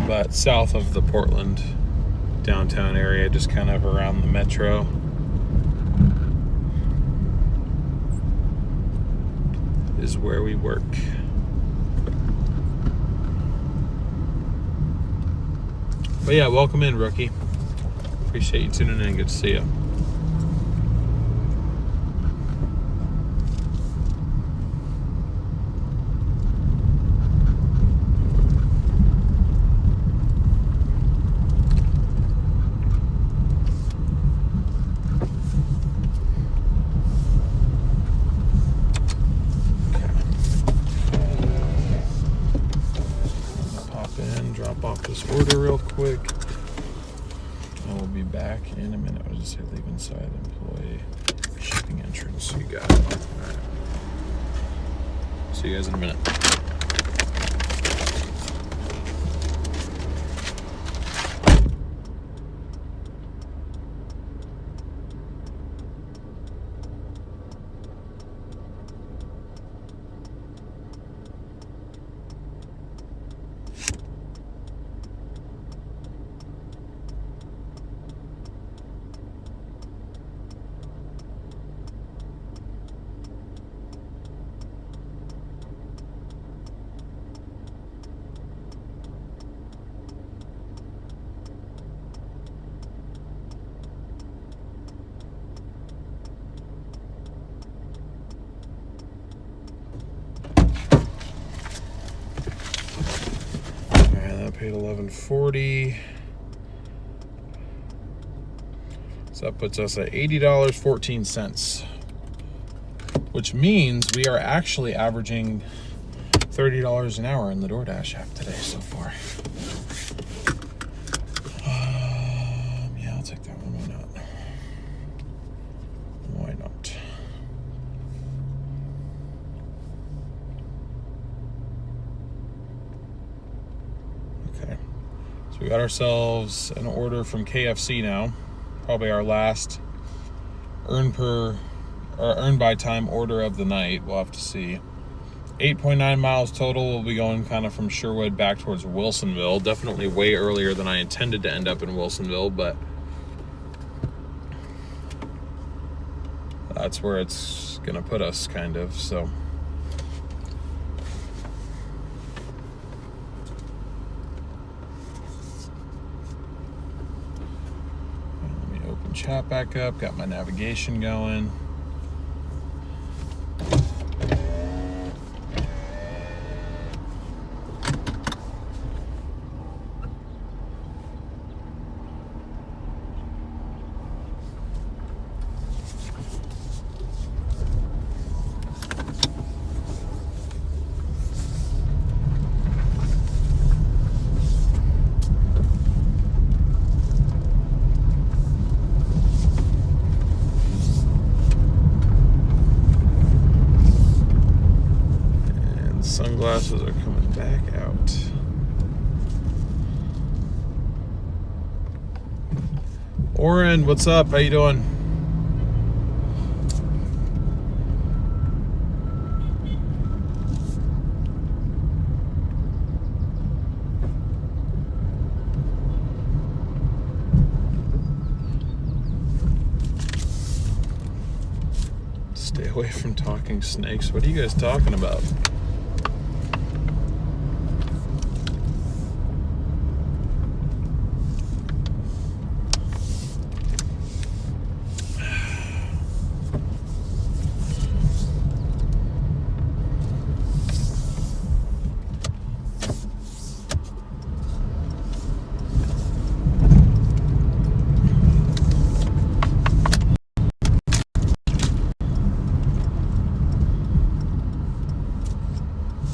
S1: but south of the Portland downtown area, just kind of around the metro. Is where we work. But yeah, welcome in, rookie. Appreciate you tuning in. Good to see you. Off this order real quick. I will be back in a minute. I'll just say leave inside employee shipping entrance. You got it. All right. See you guys in a minute. Paid $11.40. So that puts us at $80.14, which means we are actually averaging $30 an hour in the Doordash app today so far. Yeah, I'll take that one. Why not? Why not? So we got ourselves an order from KFC now. Probably our last earn by time order of the night. We'll have to see. 8.9 miles total. We'll be going kind of from Sherwood back towards Wilsonville. Definitely way earlier than I intended to end up in Wilsonville, but that's where it's gonna put us, kind of. So chat back up, got my navigation going. Sunglasses are coming back out. Oren, what's up? How you doing? Stay away from talking snakes. What are you guys talking about?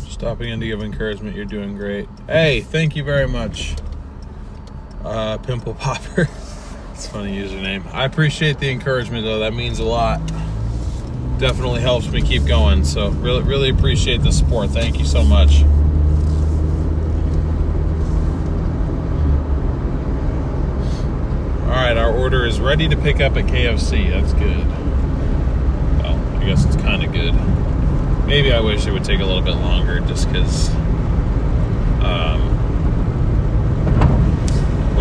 S1: Stopping in to give encouragement. You're doing great. Hey, thank you very much. Pimple Popper. It's a funny username. I appreciate the encouragement, though. That means a lot. Definitely helps me keep going. So really appreciate the support. Thank you so much. All right, our order is ready to pick up at KFC. That's good. Well, I guess it's kind of good. Maybe I wish it would take a little bit longer, just because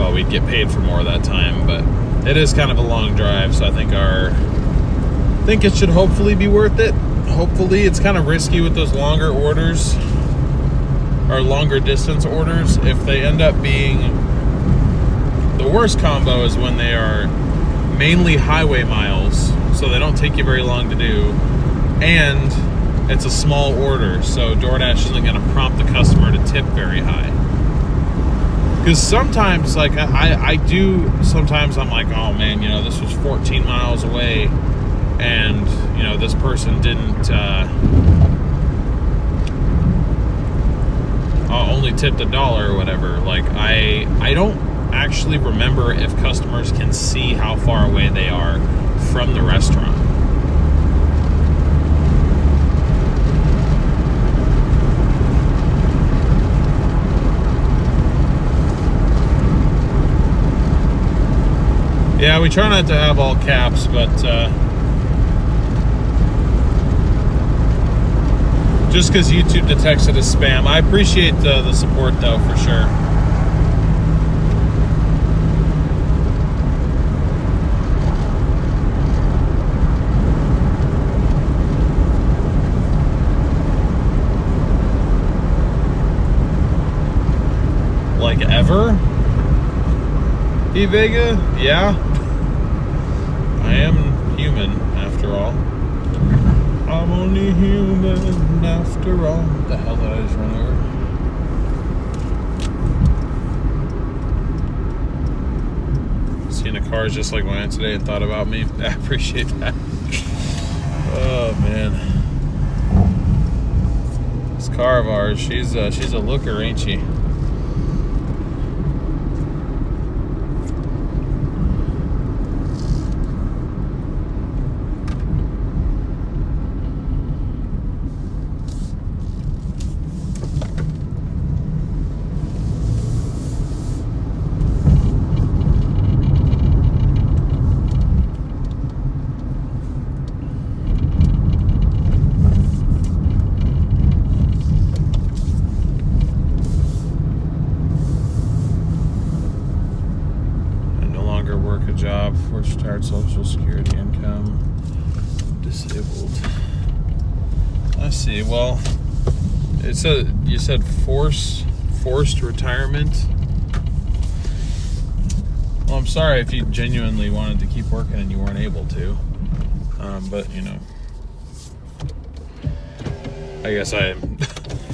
S1: well, we'd get paid for more of that time, but it is kind of a long drive, so I think it should hopefully be worth it. Hopefully. It's kind of risky with those longer orders or longer distance orders. If they end up being, the worst combo is when they are mainly highway miles, so they don't take you very long to do, and it's a small order, so DoorDash isn't going to prompt the customer to tip very high. Because sometimes, like, I do, sometimes I'm like, oh man, you know, this was 14 miles away, and, you know, this person didn't, only tipped $1 or whatever. Like, I don't actually remember if customers can see how far away they are from the restaurant. Yeah, we try not to have all caps, but just because YouTube detects it as spam. I appreciate the support, though, for sure. Like ever? Vega? Yeah. I am human, after all. I'm only human, after all. What the hell did I just run over? Seeing a car just like mine today and thought about me. I appreciate that. Oh, man. This car of ours, she's a looker, ain't she? Job, forced retired, Social Security income, disabled. I see. Well, it said, you said forced retirement. Well, I'm sorry if you genuinely wanted to keep working and you weren't able to. But you know, I guess I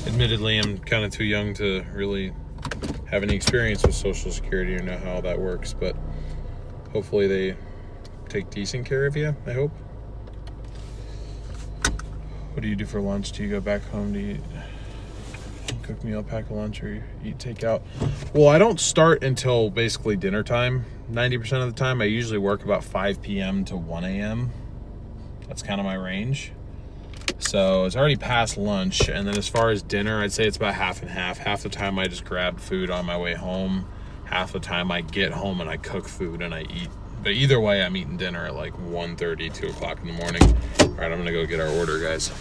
S1: admittedly am kind of too young to really have any experience with Social Security or know how that works, but hopefully they take decent care of you, I hope. What do you do for lunch? Do you go back home to eat, cook meal, pack a lunch, or eat takeout? Well, I don't start until basically dinner time. 90% of the time, I usually work about 5 p.m. to 1 a.m. That's kind of my range. So it's already past lunch. And then as far as dinner, I'd say it's about half and half. Half the time I just grab food on my way home. Half the time I get home and I cook food and I eat. But either way, I'm eating dinner at like 1:30, 2 o'clock in the morning. All right, I'm gonna go get our order, guys.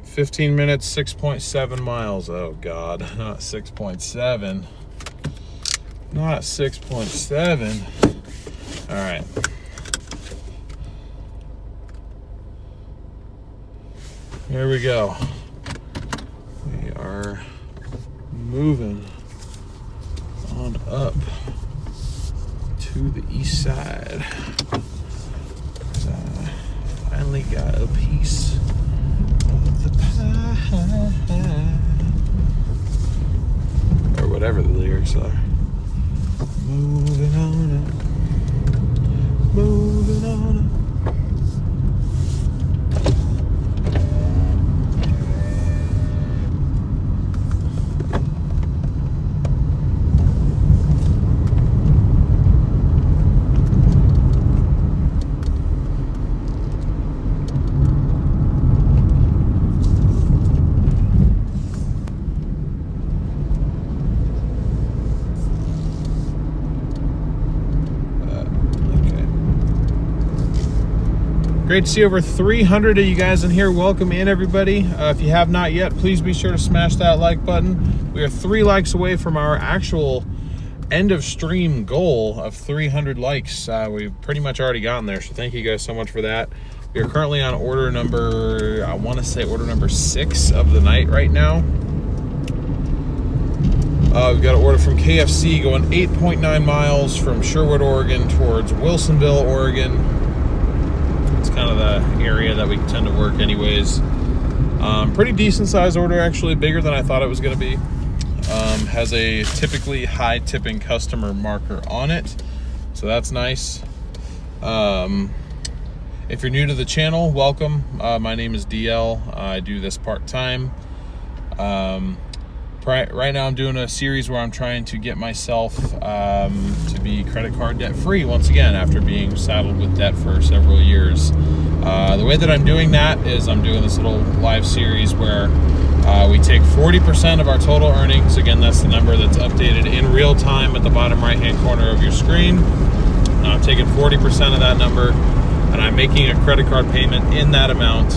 S1: 15 minutes, 6.7 miles. Oh God, not 6.7. Not 6.7. All right. Here we go. We are moving on up to the east side. Finally got a piece of the pie, or whatever the lyrics are. Moving on up, moving on up. Great to see over 300 of you guys in here. Welcome in, everybody. If you have not yet, please be sure to smash that like button. We are 3 likes away from our actual end of stream goal of 300 likes. We've pretty much already gotten there, so thank you guys so much for that. We are currently on order number, I want to say order number 6 of the night right now. We've got an order from KFC going 8.9 miles from Sherwood, Oregon towards Wilsonville, Oregon. It's kind of the area that we tend to work anyways. Pretty decent size order, actually, bigger than I thought it was going to be. Has a typically high tipping customer marker on it, so that's nice. If you're new to the channel, welcome. My name is DL. I do this part-time. Right now I'm doing a series where I'm trying to get myself to be credit card debt free once again after being saddled with debt for several years. The way that I'm doing that is I'm doing this little live series where we take 40% of our total earnings. Again, that's the number that's updated in real time at the bottom right hand corner of your screen. I'm taking 40% of that number and I'm making a credit card payment in that amount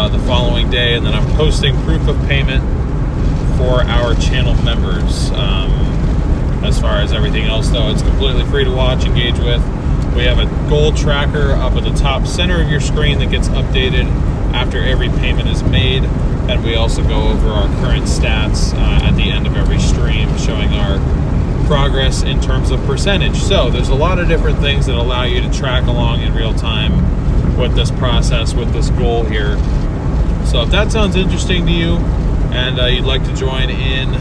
S1: the following day, and then I'm posting proof of payment for our channel members. As far as everything else though, it's completely free to watch, engage with. We have a goal tracker up at the top center of your screen that gets updated after every payment is made, and we also go over our current stats at the end of every stream, showing our progress in terms of percentage. So there's a lot of different things that allow you to track along in real time with this process, with this goal here. So if that sounds interesting to you and you'd like to join in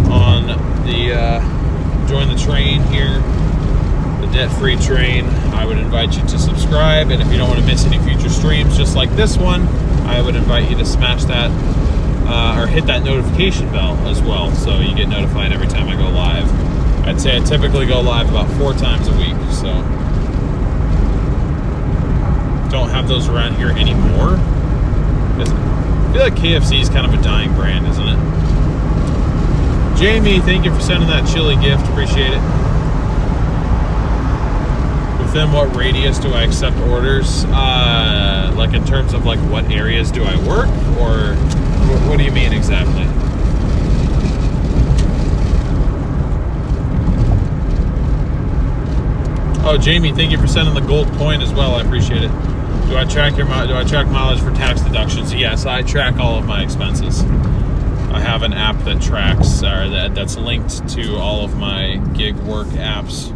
S1: on the join the train here, the debt-free train, I would invite you to subscribe. And if you don't want to miss any future streams just like this one, I would invite you to smash that or hit that notification bell as well, so you get notified every time I go live. I'd say I typically go live about 4 times a week, so don't have those around here anymore. I feel like KFC is kind of a dying brand, isn't it? Jamie, thank you for sending that chili gift. Appreciate it. Within what radius do I accept orders? Like in terms of like what areas do I work, or what do you mean exactly? Oh, Jamie, thank you for sending the gold coin as well. I appreciate it. Do I track mileage for tax deductions? Yes, I track all of my expenses. I have an app that tracks, that's linked to all of my gig work apps,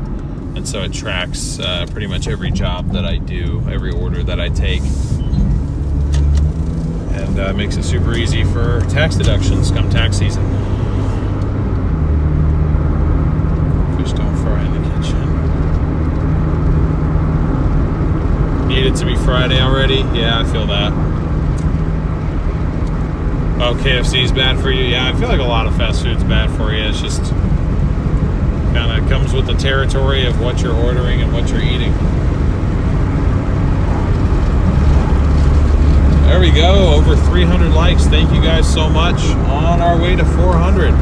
S1: and so it tracks pretty much every job that I do, every order that I take, and makes it super easy for tax deductions come tax season. Fish don't fry in the kitchen. Need it to be Friday already? Yeah, I feel that. Oh, KFC is bad for you? Yeah, I feel like a lot of fast food's bad for you. It's just kind of comes with the territory of what you're ordering and what you're eating. There we go, over 300 likes. Thank you guys so much. On our way to 400.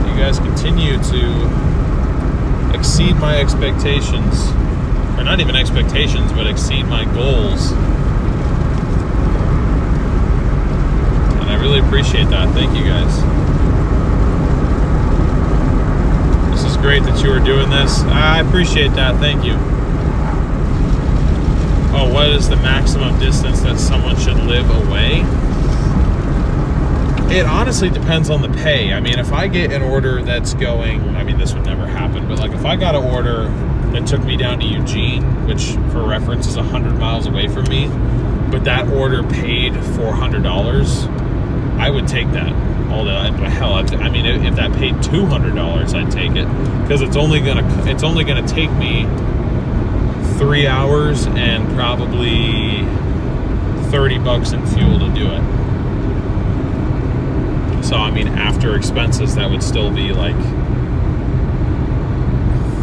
S1: You guys continue to exceed my expectations. Or not even expectations, but exceed my goals. appreciate that. Thank you guys. This is great that you are doing this. I appreciate that. Thank you. Oh, what is the maximum distance that someone should live away? It honestly depends on the pay. I mean, if I get an order that's going, I mean, this would never happen, but like if I got an order that took me down to Eugene, which for reference is 100 miles away from me, but that order paid $400, I would take that all day. Hell, I mean, if that paid $200, I'd take it, because it's only gonna take me 3 hours and probably $30 in fuel to do it. So, I mean, after expenses, that would still be like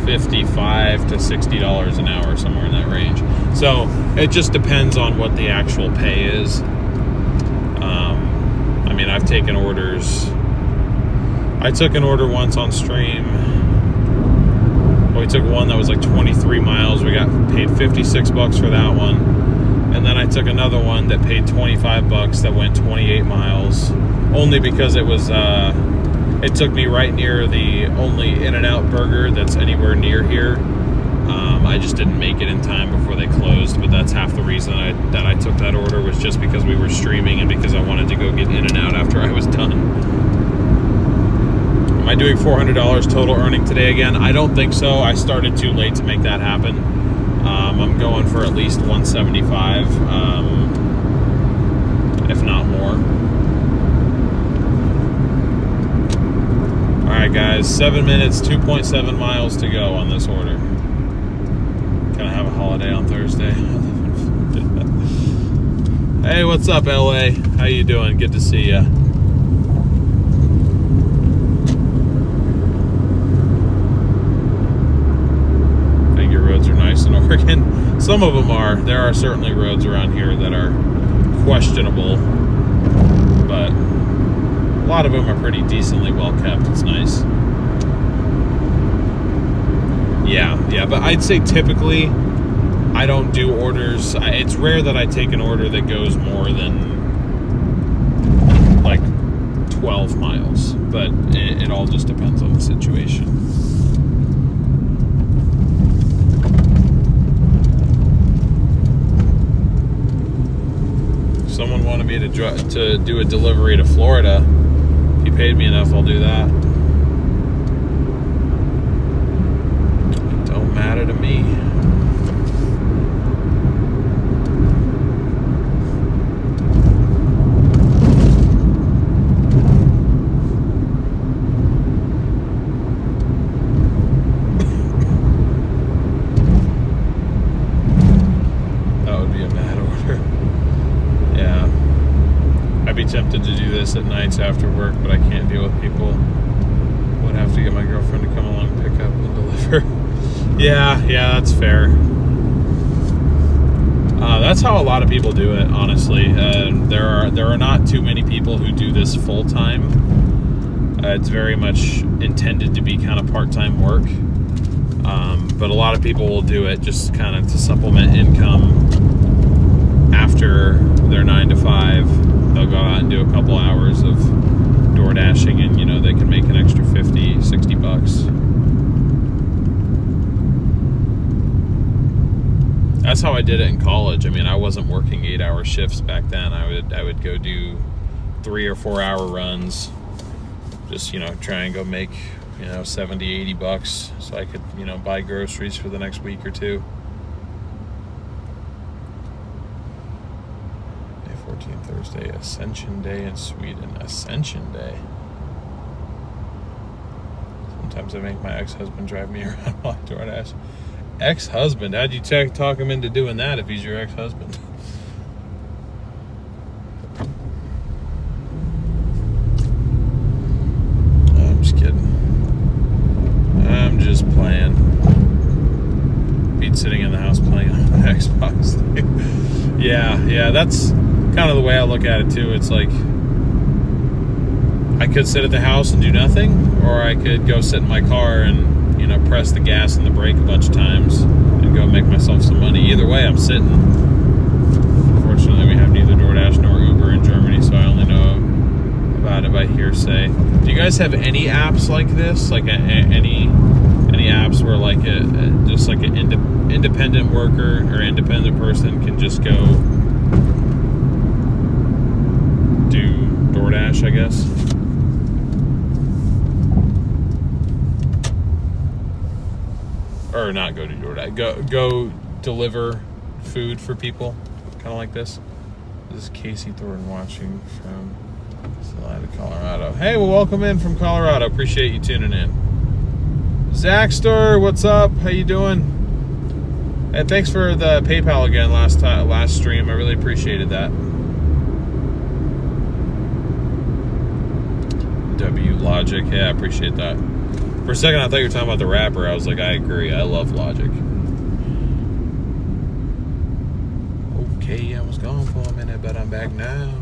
S1: $55 to $60 an hour, somewhere in that range. So, it just depends on what the actual pay is. I mean, I've taken orders. I took an order once on stream. We took one that was like 23 miles. We got paid $56 for that one. And then I took another one that paid $25 that went 28 miles. Only because it was, it took me right near the only In-N-Out burger that's anywhere near here. I just didn't make it in time before they closed, but that's half the reason that I took that order, was just because we were streaming and because I wanted to go get In-N-Out after I was done. Am I doing $400 total earning today again? I don't think so. I started too late to make that happen. I'm going for at least 175, if not more. All right, guys, 7 minutes, 2.7 miles to go on this order. Gonna have a holiday on Thursday. Hey, what's up, LA? How you doing? Good to see ya. Think your roads are nice in Oregon? Some of them are. There are certainly roads around here that are questionable, but a lot of them are pretty decently well kept. It's nice. Yeah, but I'd say typically I don't do orders. It's rare that I take an order that goes more than like 12 miles, but it all just depends on the situation. Someone wanted me to do a delivery to Florida. If you paid me enough, I'll do that. It don't matter to me. Tempted to do this at nights after work, but I can't deal with people. Would have to get my girlfriend to come along and pick up and deliver. Yeah, that's fair. That's how a lot of people do it, honestly. There are not too many people who do this full time. It's very much intended to be kind of part-time work, but a lot of people will do it just kind of to supplement income after their 9 to 5. They'll go out and do a couple hours of Doordashing, and they can make an extra $50, $60. That's how I did it in college. I mean, I wasn't working 8-hour shifts back then. I would go do 3 or 4 hour runs, just try and go make $70, $80 so I could buy groceries for the next week or two. 14 Thursday, Ascension Day in Sweden. Ascension Day. Sometimes I make my ex-husband drive me around on Doordash. Ex-husband? How'd you talk him into doing that if he's your ex-husband? I'm just kidding. I'm just playing. Beat sitting in the house playing on the Xbox. Yeah, that's kind of the way I look at it too. It's like I could sit at the house and do nothing, or I could go sit in my car and press the gas and the brake a bunch of times and go make myself some money. Either way, I'm sitting. Unfortunately, we have neither Doordash nor Uber in Germany, so I only know guys have any apps like this? Like any apps where like just like an independent worker or independent person can just go do DoorDash, I guess? Or not go to DoorDash. Go deliver food for people, kind of like this. This is Casey Thornton watching from Salida, Colorado. Hey, well, welcome in from Colorado. Appreciate you tuning in. Zaxter, what's up? How you doing? And thanks for the PayPal again last stream. I really appreciated that. W Logic, yeah, I appreciate that. For a second, I thought you were talking about the rapper. I was like, I agree. I love Logic. Okay, I was gone for a minute, but I'm back now.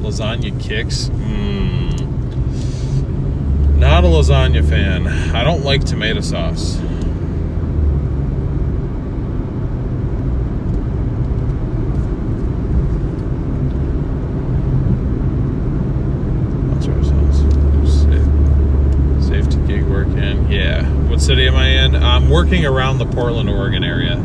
S1: Lasagna kicks? Not a lasagna fan. I don't like tomato sauce. Safe to gig work in. Yeah. What city am I in? I'm working around the Portland, Oregon area.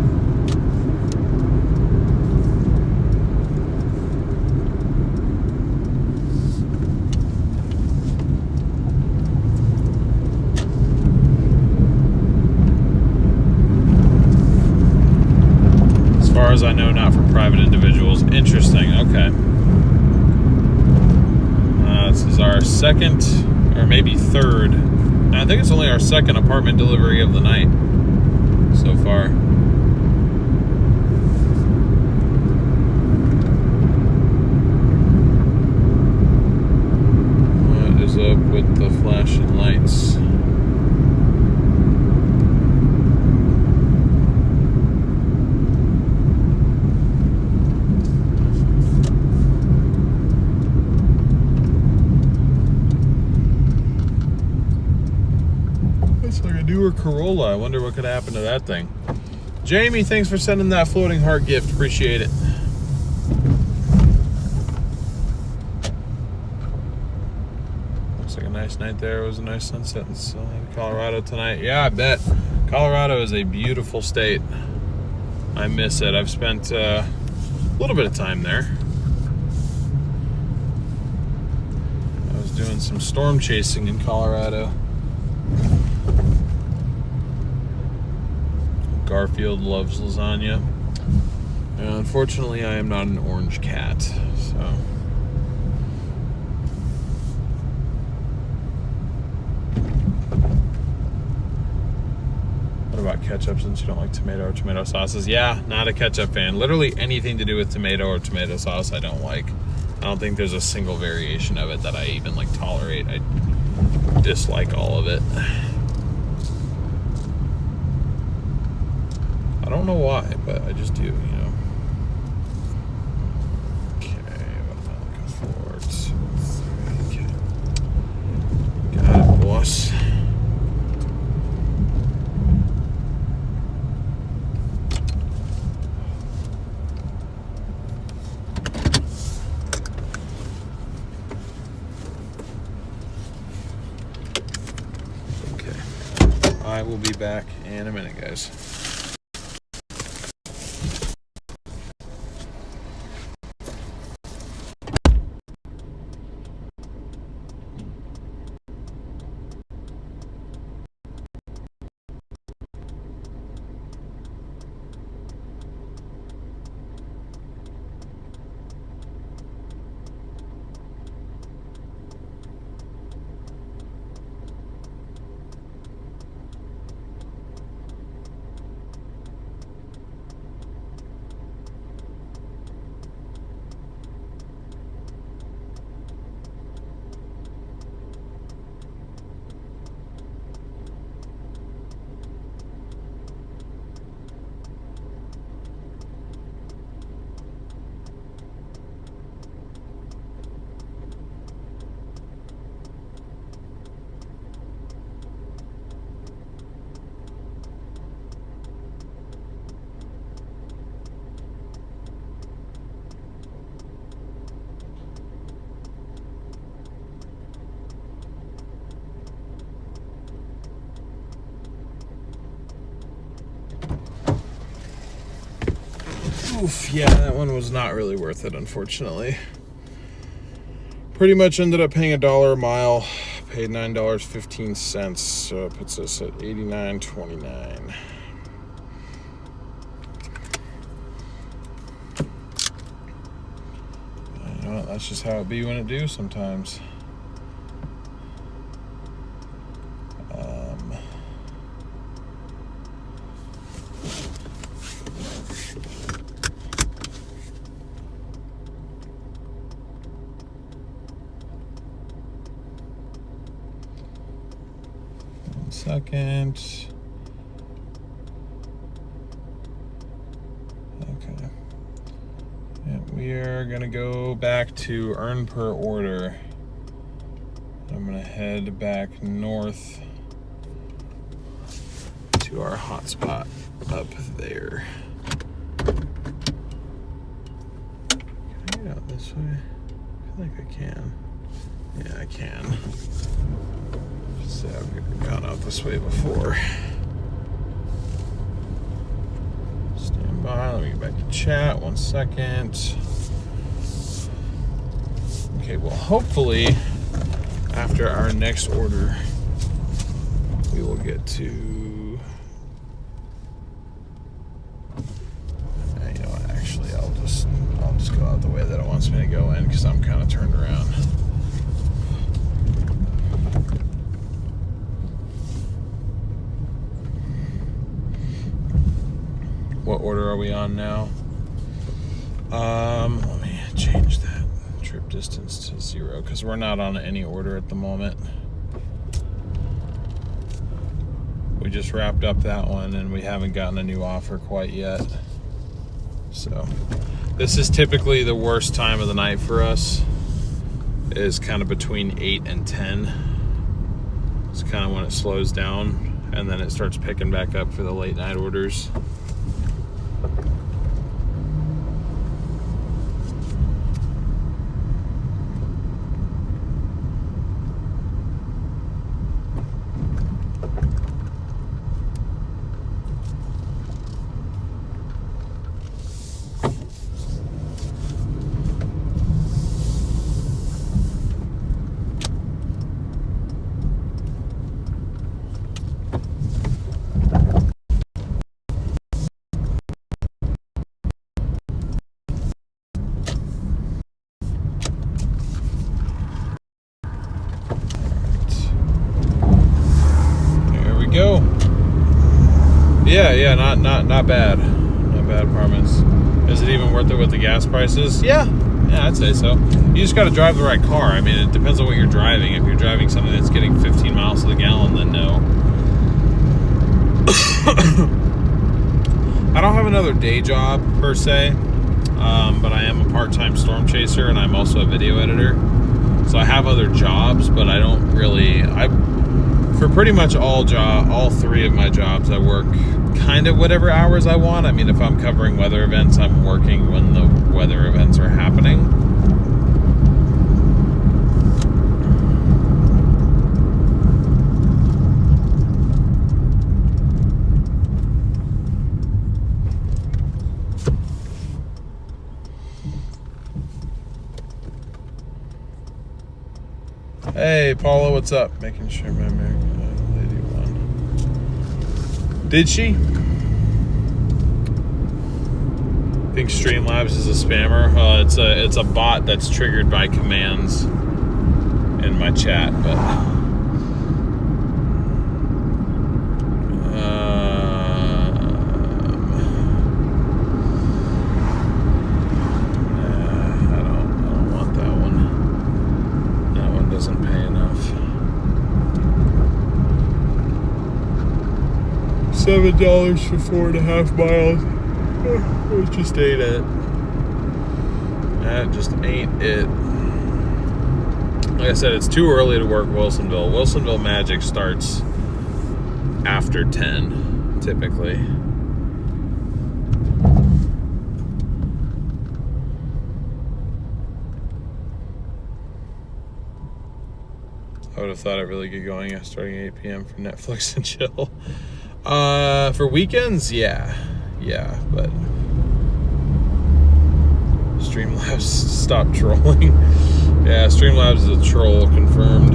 S1: As far as I know, not for private individuals. Interesting. Okay. This is our second, or maybe third. I think it's only our second apartment delivery of the night so far. What is up with the flashing lights? Newer Corolla. I wonder what could happen to that thing. Jamie, thanks for sending that floating heart gift. Appreciate it. Looks like a nice night there. It was a nice sunset in Colorado tonight. Yeah, I bet. Colorado is a beautiful state. I miss it. I've spent a little bit of time there. I was doing some storm chasing in Colorado. Garfield loves lasagna. Unfortunately, I am not an orange cat, so. What about ketchup, since you don't like tomato or tomato sauces? Yeah, not a ketchup fan. Literally anything to do with tomato or tomato sauce I don't like. I don't think there's a single variation of it that I even like tolerate. I dislike all of it. I don't know why, but I just do, you know. Okay, what am I looking for? 2, 3, okay. Got it, boss. Okay. I will be back in a minute, guys. Oof, yeah, that one was not really worth it, unfortunately. Pretty much ended up paying $1 a mile, paid $9.15, so it puts us at $89.29. You know what, that's just how it be when it do sometimes. Second. Okay. And we are gonna go back to earn per order. I'm gonna head back north to our hotspot up there. Can I get out this way? I feel like I can. Yeah, I can. I've never gone out this way before. Stand by, let me get back to chat 1 second. Okay, well, hopefully after our next order we will get to, you know what, actually I'll just go out the way that it wants me to go in because I'm kind of turned around. What order are we on now? Let me change that trip distance to 0 because we're not on any order at the moment. We just wrapped up that one and we haven't gotten a new offer quite yet. So this is typically the worst time of the night for us, is kind of between 8 and 10. It's kind of when it slows down and then it starts picking back up for the late night orders. Go. Yeah, not bad. Not bad apartments. Is it even worth it with the gas prices? Yeah, I'd say so. You just got to drive the right car. I mean, it depends on what you're driving. If you're driving something that's getting 15 miles to the gallon, then no. I don't have another day job per se, but I am a part-time storm chaser and I'm also a video editor. So I have other jobs, but I don't really. For pretty much all 3 of my jobs, I work kind of whatever hours I want. I mean, if I'm covering weather events, I'm working when the weather events are happening. Hey, Paula, what's up? Making sure my American lady won. Did she? Think Streamlabs is a spammer? It's a bot that's triggered by commands in my chat, but $7 for 4.5 miles. It just ain't it. That just ain't it. Like I said, it's too early to work Wilsonville. Wilsonville Magic starts after 10, typically. I would have thought it really get going starting at 8 p.m. for Netflix and chill. For weekends, yeah, but Streamlabs stopped trolling. Yeah, Streamlabs is a troll, confirmed.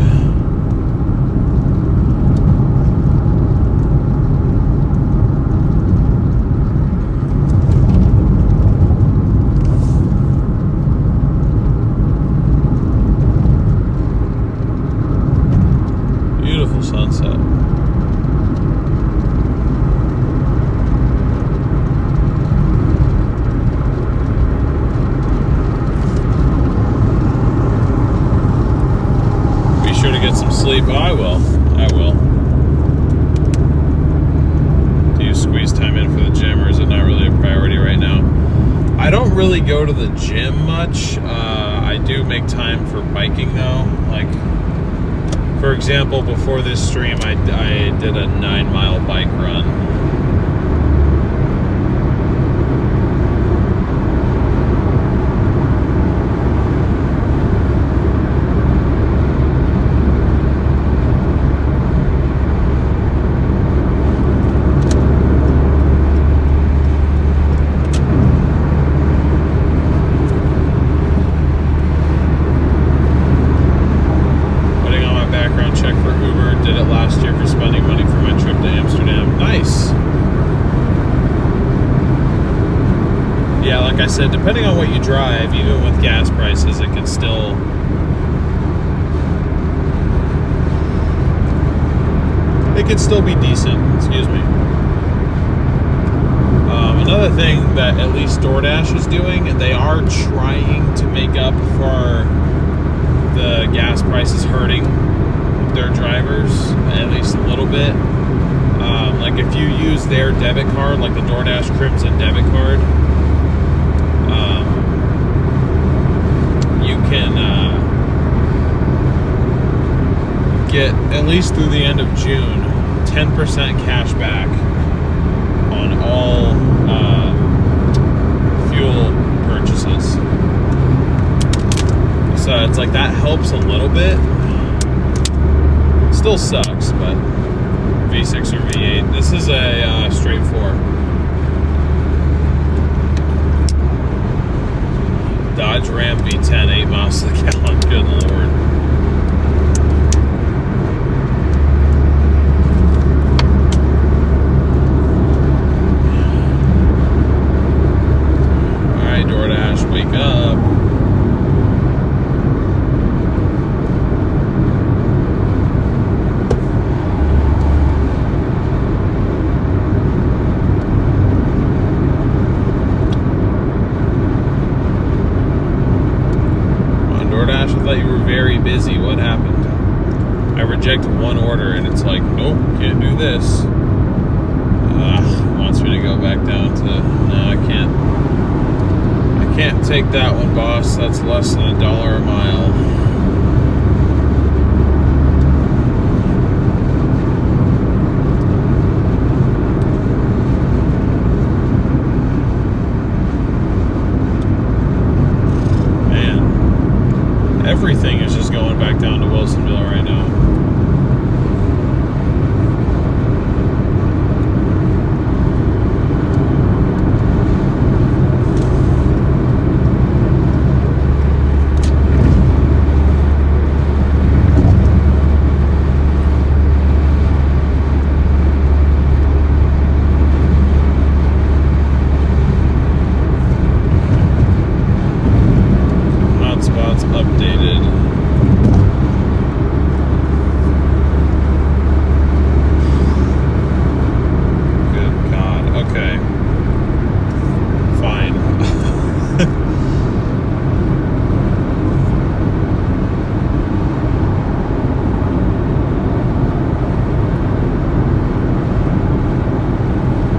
S1: Beautiful sunset. Sure to get some sleep. Oh, I will. Do you squeeze time in for the gym, or is it not really a priority right now? I don't really go to the gym much. I do make time for biking though. Like, for example, before this stream, I did a 9-mile bike run. Like I said, depending on what you drive, even with gas prices, it can still be decent. Excuse me. Another thing that at least Doordash is doing, they are trying to make up for the gas prices hurting their drivers at least a little bit. Like if you use their debit card, like the Doordash Crimson debit card, you can get, at least through the end of June, 10% cash back on all fuel purchases. So it's like that helps a little bit. Still sucks, but V6 or V8. This is a straight 4. Dodge Ram V10, 8 miles to the gallon. Good Lord. All right, Doordash, wake up. I thought you were very busy. What happened? I rejected one order and it's like, nope, can't do this. Wants me to go back down to, no, I can't take that one, boss. That's less than $1 a mile. Everything is just going back down to Wilsonville right now. Hotspots updated. Good God. Okay. Fine.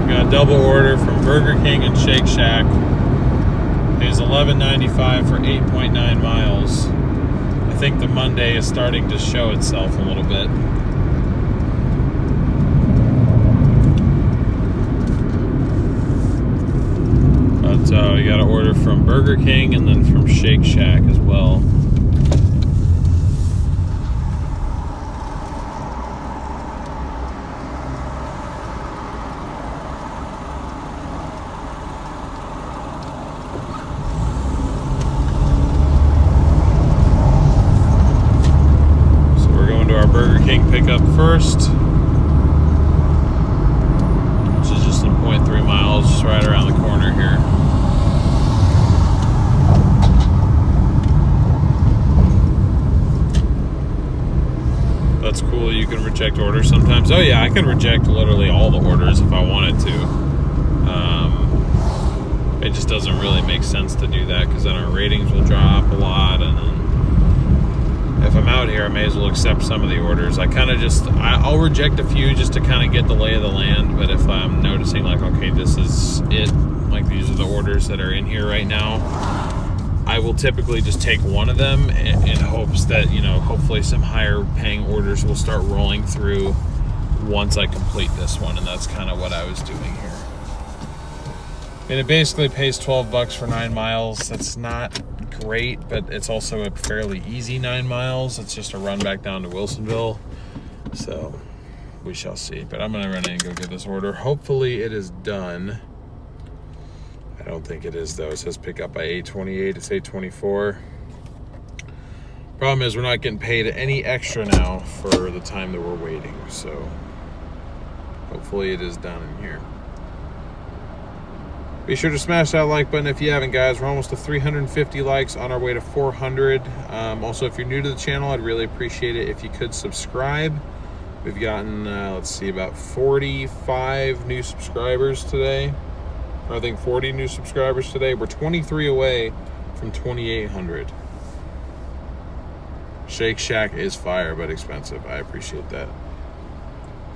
S1: Got a double order from Burger King and Shake Shack. Is $11.95 for 8.9 miles. I think the Monday is starting to show itself a little bit. But we got an order from Burger King and then from Shake Shack as well. can reject orders sometimes. Oh yeah, I can reject literally all the orders if I wanted to. It just doesn't really make sense to do that because then our ratings will drop a lot, and then if I'm out here, I may as well accept some of the orders. I kind of just, I'll reject a few just to kind of get the lay of the land, but if I'm noticing like, okay, this is it, like these are the orders that are in here right now, I will typically just take one of them in hopes that, you know, hopefully some higher paying orders will start rolling through once I complete this one, and that's kind of what I was doing here. And it basically pays $12 for 9 miles. That's not great, but it's also a fairly easy 9 miles. It's just a run back down to Wilsonville. So we shall see. But I'm going to run in and go get this order. Hopefully it is done. I don't think it is, though. It says pick up by 8:28. It's 8:24. Problem is we're not getting paid any extra now for the time that we're waiting. So hopefully it is done in here. Be sure to smash that like button if you haven't, guys. We're almost to 350 likes, on our way to 400. Also, if you're new to the channel, I'd really appreciate it if you could subscribe. We've gotten, let's see, about 45 new subscribers today. Or I think 40 new subscribers today. We're 23 away from 2,800. Shake Shack is fire, but expensive. I appreciate that.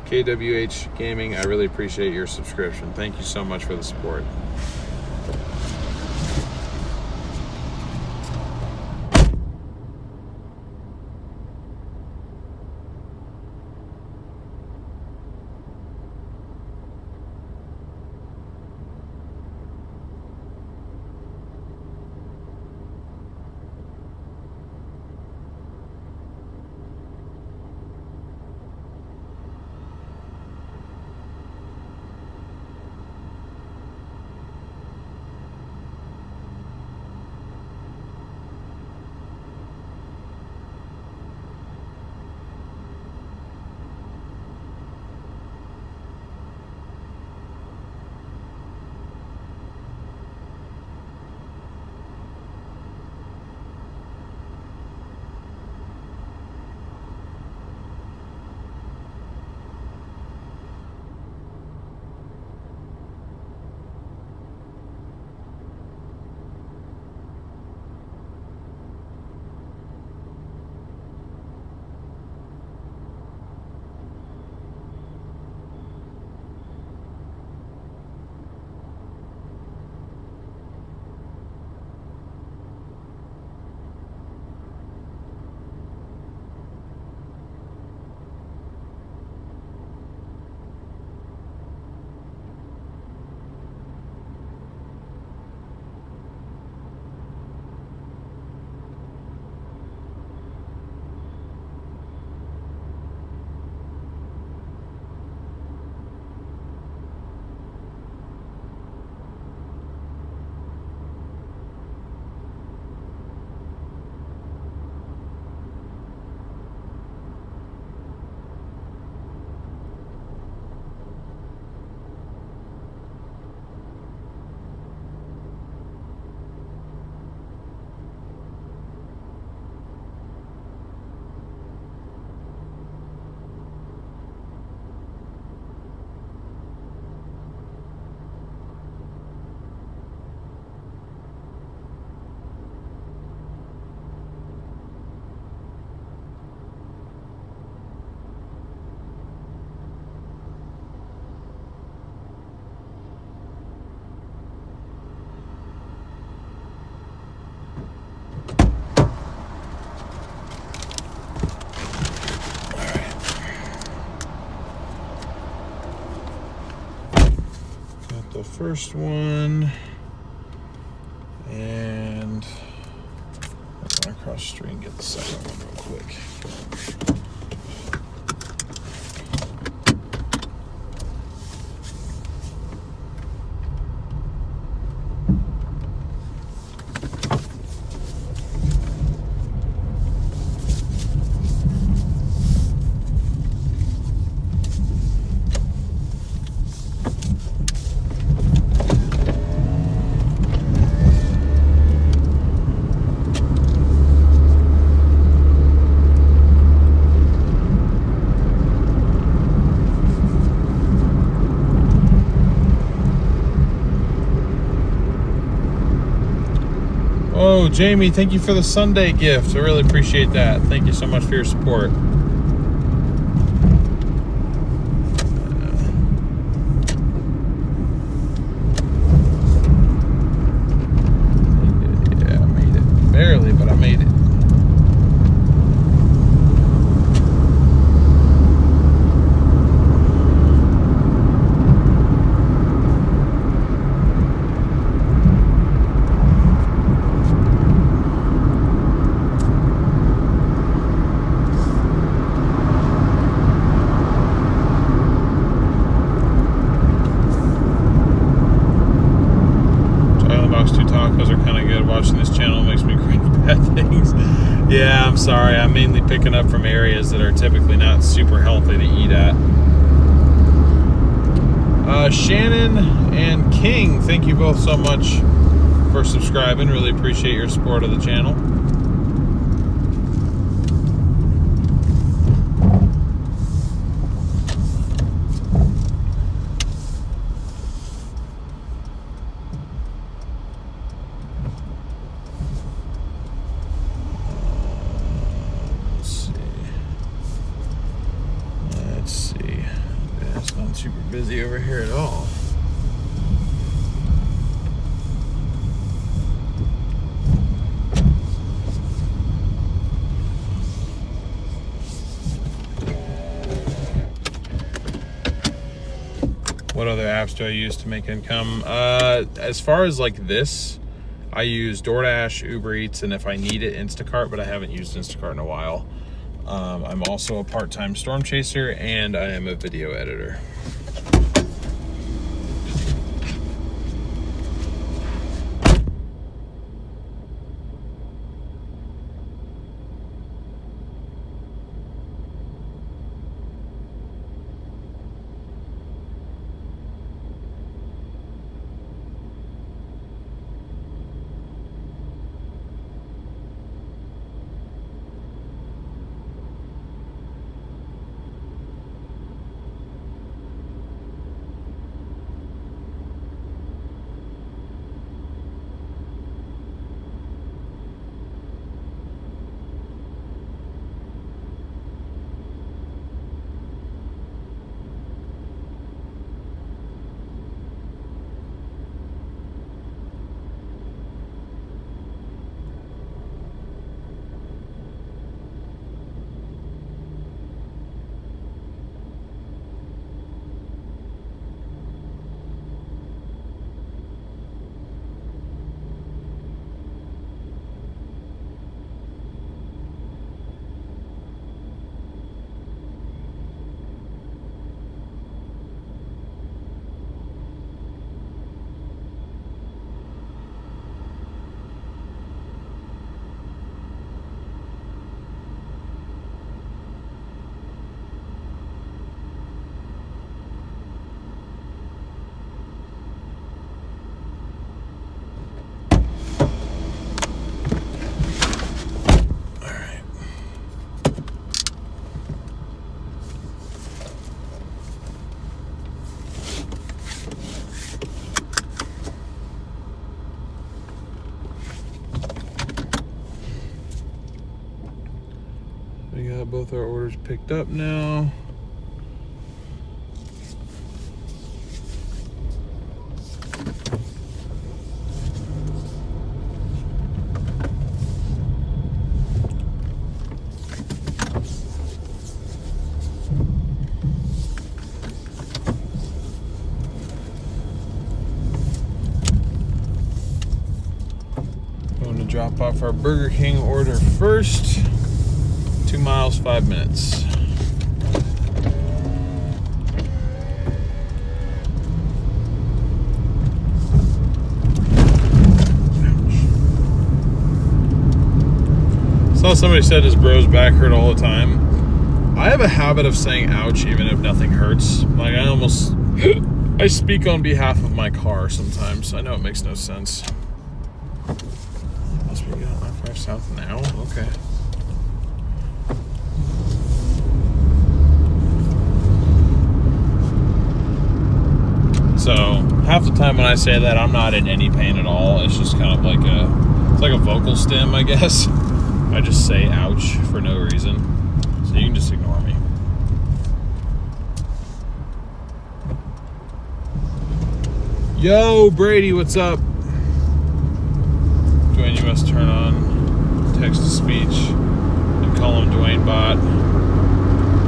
S1: KWH Gaming, I really appreciate your subscription. Thank you so much for the support. The first one, and I'll run across the street and get the second one real quick. Oh, Jamie, thank you for the Sunday gift. I really appreciate that. Thank you so much for your support. Yeah, I made it. Barely, but I made it. Watching this channel makes me crave bad things. Yeah, I'm sorry. I'm mainly picking up from areas that are typically not super healthy to eat at. Shannon and King, thank you both so much for subscribing. Really appreciate your support of the channel. Super busy over here at all. What other apps do I use to make income? As far as like this, I use Doordash, Uber Eats, and if I need it, Instacart, but I haven't used Instacart in a while. I'm also a part-time storm chaser, and I am a video editor. We got both our orders picked up now. Going to drop off our Burger King order first. 2 miles, 5 minutes. Saw somebody said his bro's back hurt all the time. I have a habit of saying ouch even if nothing hurts. Like I speak on behalf of my car sometimes. I know it makes no sense. Must be getting on I-5 South now? Okay. So half the time when I say that, I'm not in any pain at all. It's just kind of like it's like a vocal stem, I guess. I just say ouch for no reason. So you can just ignore me. Yo, Brady, what's up? Dwayne, you must turn on text-to-speech and call him Dwayne Bot.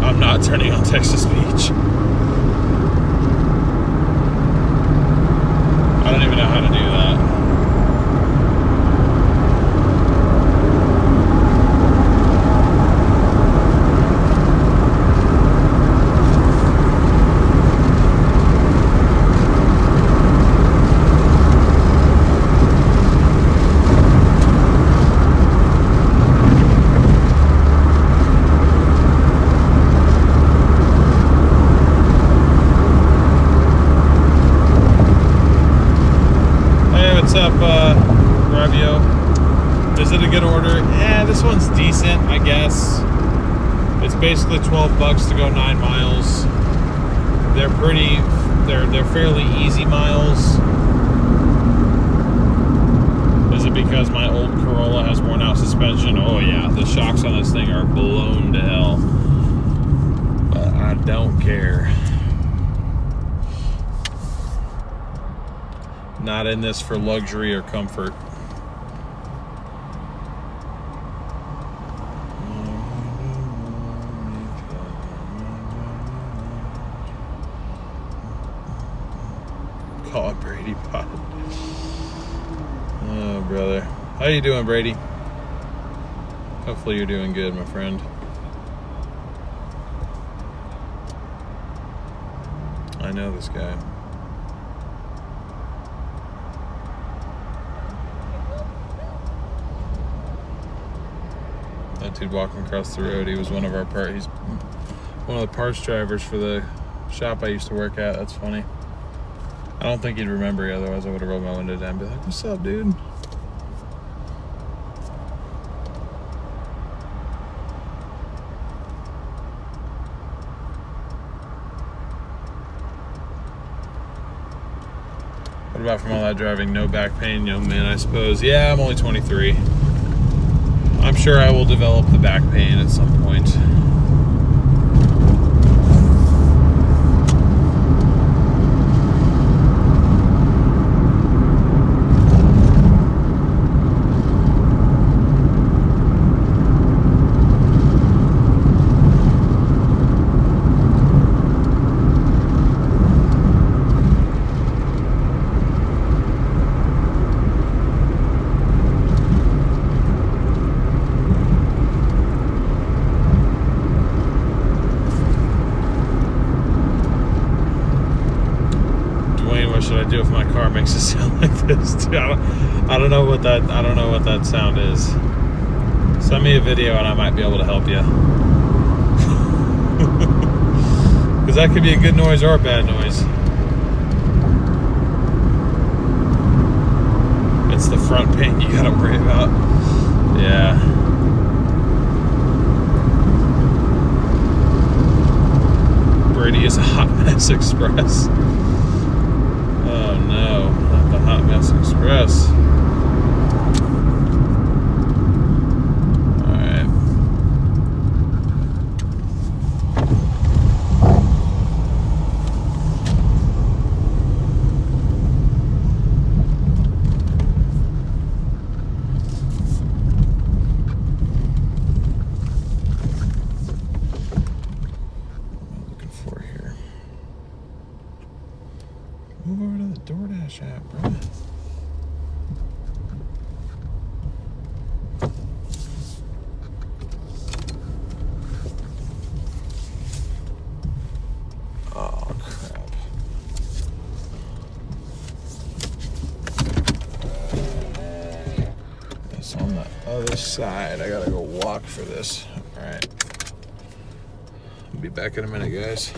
S1: I'm not turning on text-to-speech. I don't even know how to do that. Is it a good order? Yeah, this one's decent, I guess. It's basically $12 to go 9 miles. They're fairly easy miles. Is it because my old Corolla has worn out suspension? Oh yeah, the shocks on this thing are blown to hell. But I don't care. Not in this for luxury or comfort. Call it Brady Pot. Oh, brother. How you doing, Brady? Hopefully you're doing good, my friend. I know this guy. That dude walking across the road, he was one of our he's one of the parts drivers for the shop I used to work at. That's funny. I don't think he'd remember you, otherwise I would have rolled my window down and be like, what's up, dude? What about from all that driving? No back pain, young man, I suppose. Yeah, I'm only 23. I'm sure I will develop the back pain at some point. Do if my car makes it sound like this too. I don't know what that sound is. Send me a video and I might be able to help you. Because that could be a good noise or a bad noise. It's the front paint you gotta worry about. Yeah. Brady is a hot mess express. Oh no, not the Hot Mess Express. Alright. What am I looking for here? Move over to the Doordash app, bro. Oh, crap. It's on the other side. I gotta go walk for this. Alright. I'll be back in a minute, guys.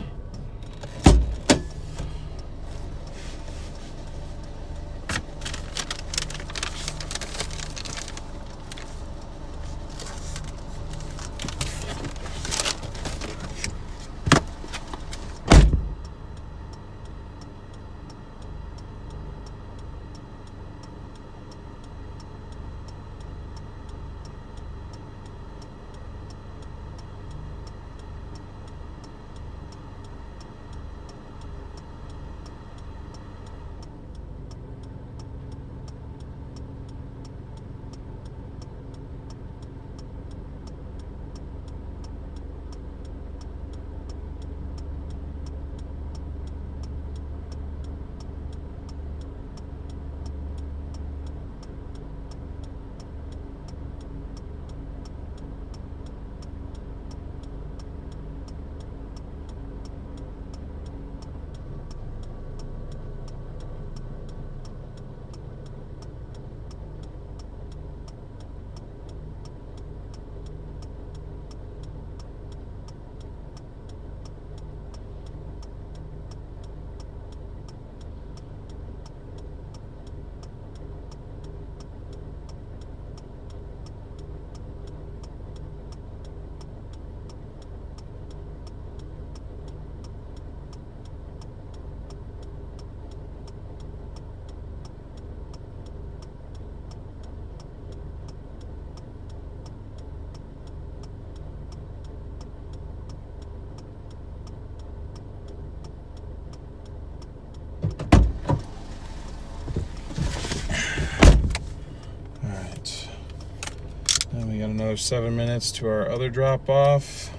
S1: We got another 7 minutes to our other drop off,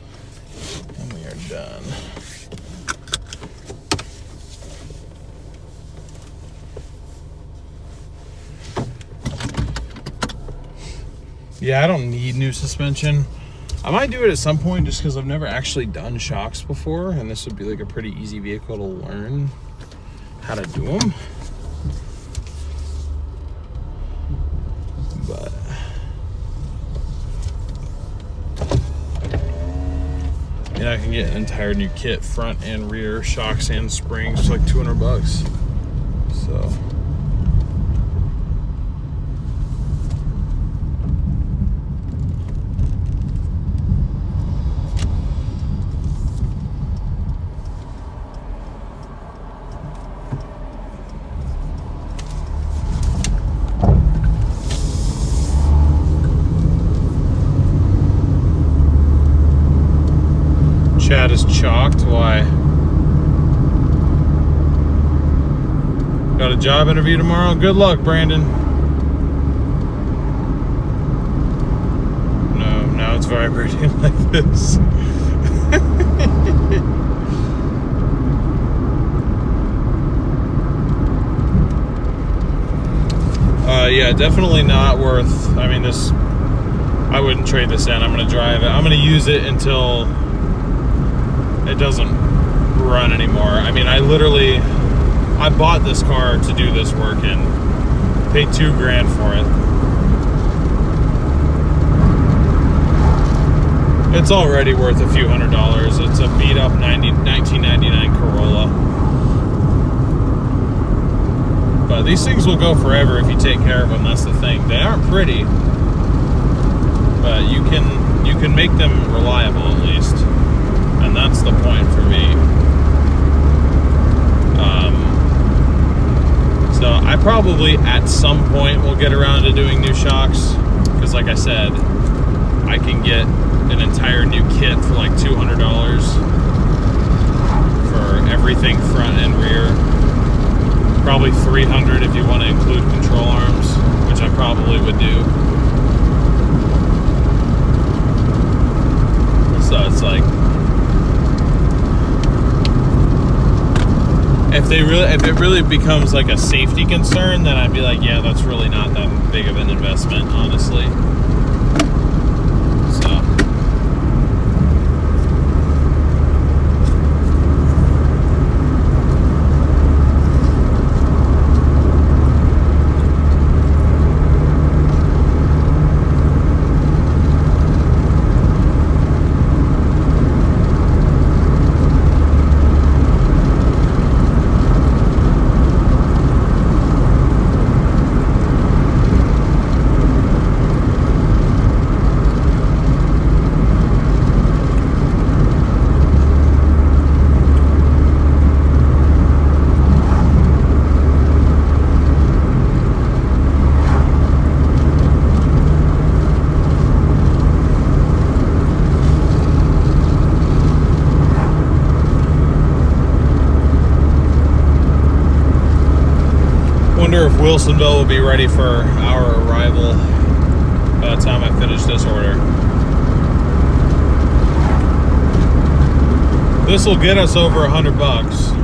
S1: and we are done. Yeah, I don't need new suspension. I might do it at some point just because I've never actually done shocks before, and this would be like a pretty easy vehicle to learn how to do them. But I can get an entire new kit, front and rear shocks and springs, for like $200. So. Chat is chalked. Why? Got a job interview tomorrow. Good luck, Brandon. No, now it's vibrating like this. Yeah, definitely not worth. I mean, this. I wouldn't trade this in. I'm gonna drive it. I'm gonna use it until it doesn't run anymore. I mean, I bought this car to do this work and paid $2,000 for it. It's already worth a few $100s. It's a beat up 1999 Corolla. But these things will go forever if you take care of them. That's the thing. They aren't pretty, but you can make them reliable at least. And that's the point for me. So I probably at some point will get around to doing new shocks, because like I said, I can get an entire new kit for like $200 for everything front and rear. Probably $300 if you want to include control arms, which I probably would do. So it's like, if it really becomes like a safety concern, then I'd be like, yeah, that's really not that big of an investment, honestly. So. Wonder if Wilsonville will be ready for our arrival by the time I finish this order. This will get us over $100.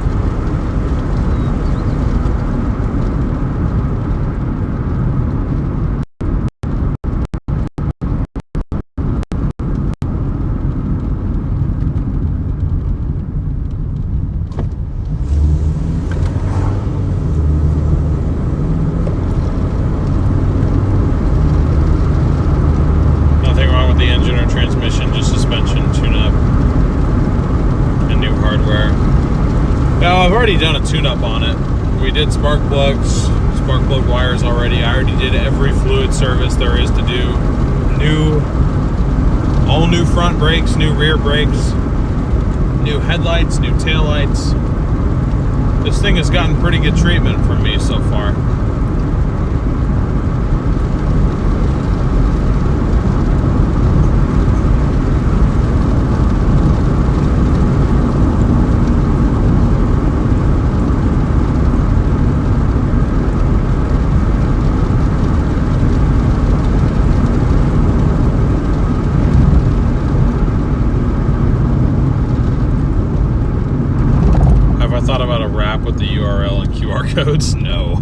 S1: I've already done a tune-up on it. We did spark plugs, spark plug wires already. I already did every fluid service there is to do. All new front brakes, new rear brakes, new headlights, new taillights. This thing has gotten pretty good treatment from me so far. URL and QR codes. No.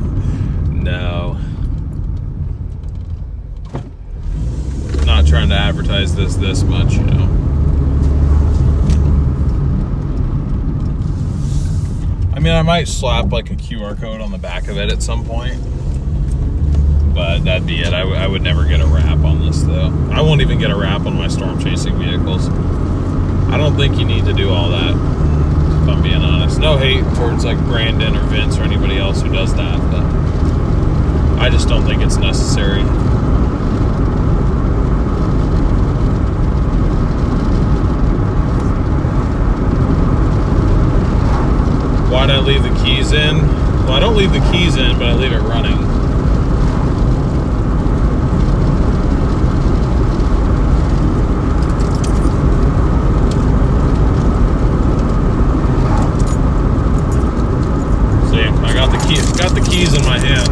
S1: Not trying to advertise this much, you know. I mean, I might slap like a QR code on the back of it at some point, but that'd be it. I would never get a wrap on this, though. I won't even get a wrap on my storm chasing vehicles. I don't think you need to do all that, if I'm being honest. No hate towards like Brandon or Vince or anybody else who does that, but I just don't think it's necessary. Why'd I leave the keys in? Well, I don't leave the keys in, but I leave it running. Got the keys in my hand.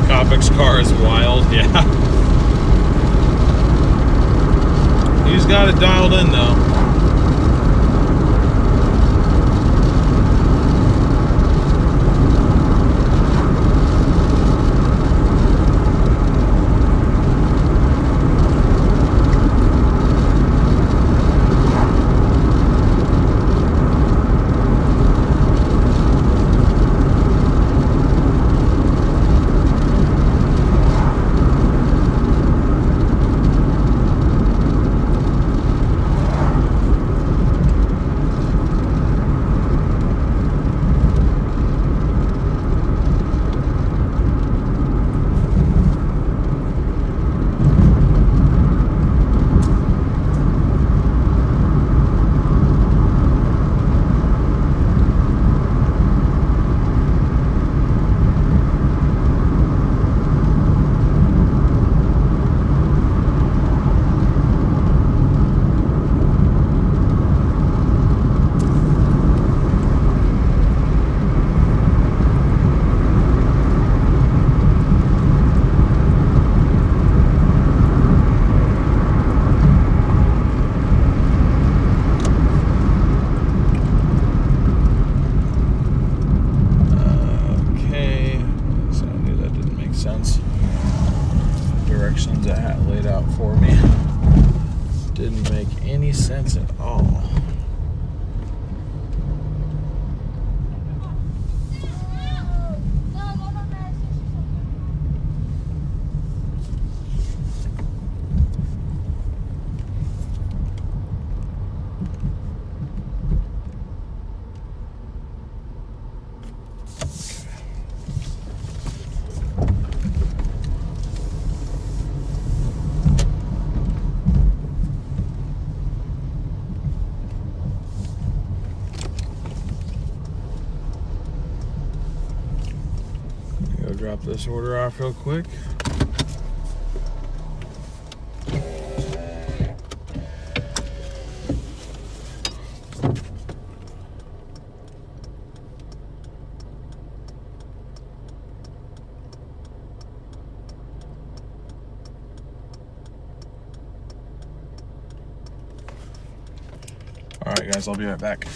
S1: Kopic's car is wild, yeah. He's got it dialed in though. Directions I had laid out for me didn't make any sense at all. Drop this order off real quick. All right, guys, I'll be right back.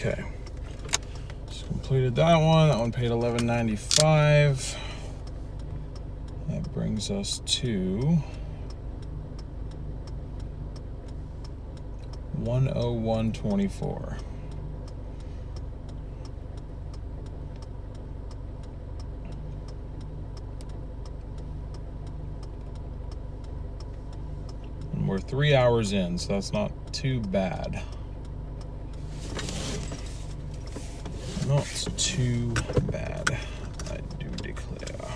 S1: Okay. Just completed that one. That one paid $11.95. That brings us to $101.24. And we're 3 hours in, so that's not too bad. Not too bad, I do declare.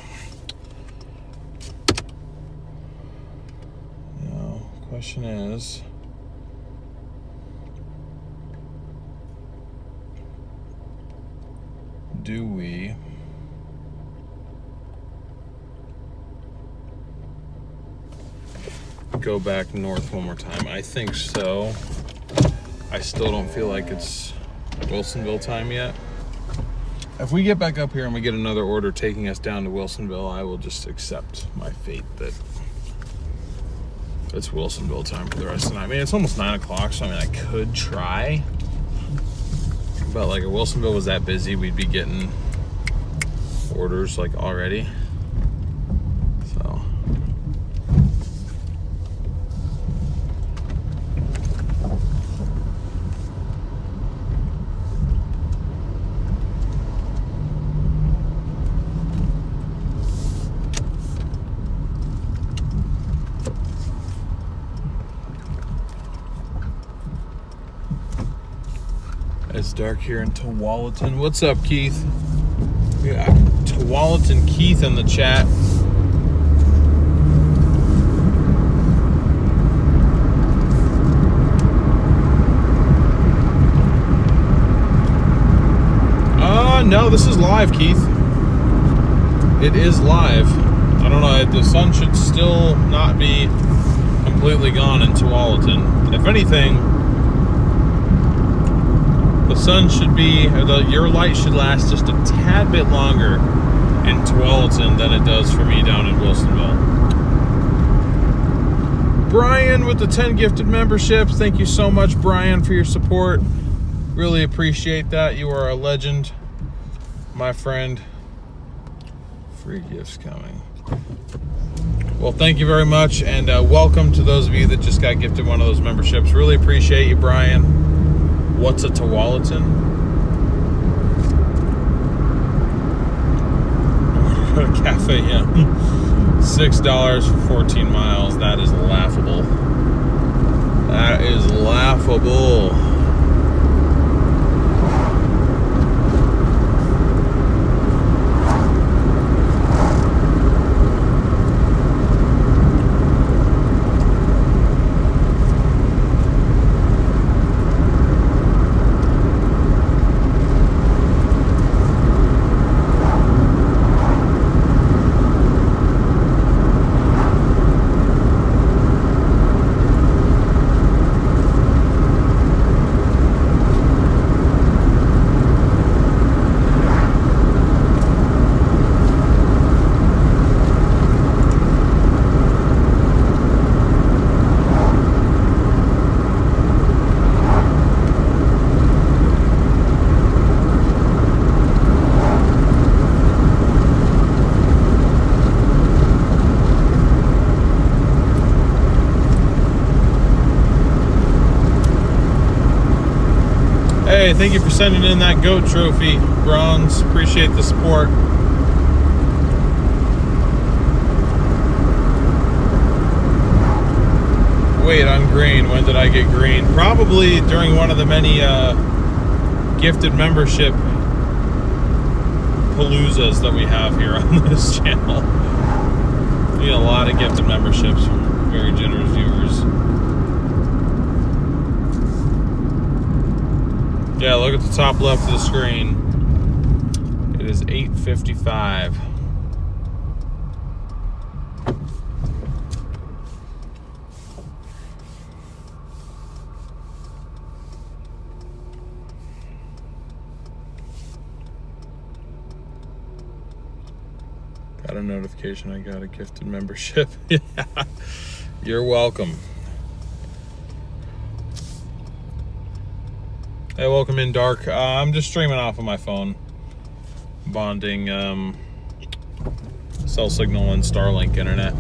S1: Now, question is, do we go back north one more time? I think so. I still don't feel like it's Wilsonville time yet. If we get back up here and we get another order taking us down to Wilsonville, I will just accept my fate that it's Wilsonville time for the rest of the night. I mean, it's almost 9 o'clock, so I mean, I could try. But like if Wilsonville was that busy, we'd be getting orders like already. So. It's dark here in Tualatin. What's up, Keith? We got Tualatin Keith in the chat. No, this is live, Keith. It is live. I don't know, the sun should still not be completely gone in Tualatin. If anything, the sun should be, your light should last just a tad bit longer in Tualatin than it does for me down in Wilsonville. Brian with the 10 gifted memberships. Thank you so much, Brian, for your support. Really appreciate that. You are a legend, my friend. Free gifts coming. Well, thank you very much, and welcome to those of you that just got gifted one of those memberships. Really appreciate you, Brian. What's a Tualatin? Go to cafe, yeah. $6 for 14 miles. That is laughable. That is laughable. Hey, thank you for sending in that goat trophy, Bronze. Appreciate the support. Wait, on green. When did I get green? Probably during one of the many gifted membership paloozas that we have here on this channel. We get a lot of gifted memberships from very generous viewers. Yeah, look at the top left of the screen. It is 8:55. Got a notification I got a gifted membership. Yeah, you're welcome. Hey, welcome in, Dark. I'm just streaming off of my phone. Bonding cell signal and Starlink internet.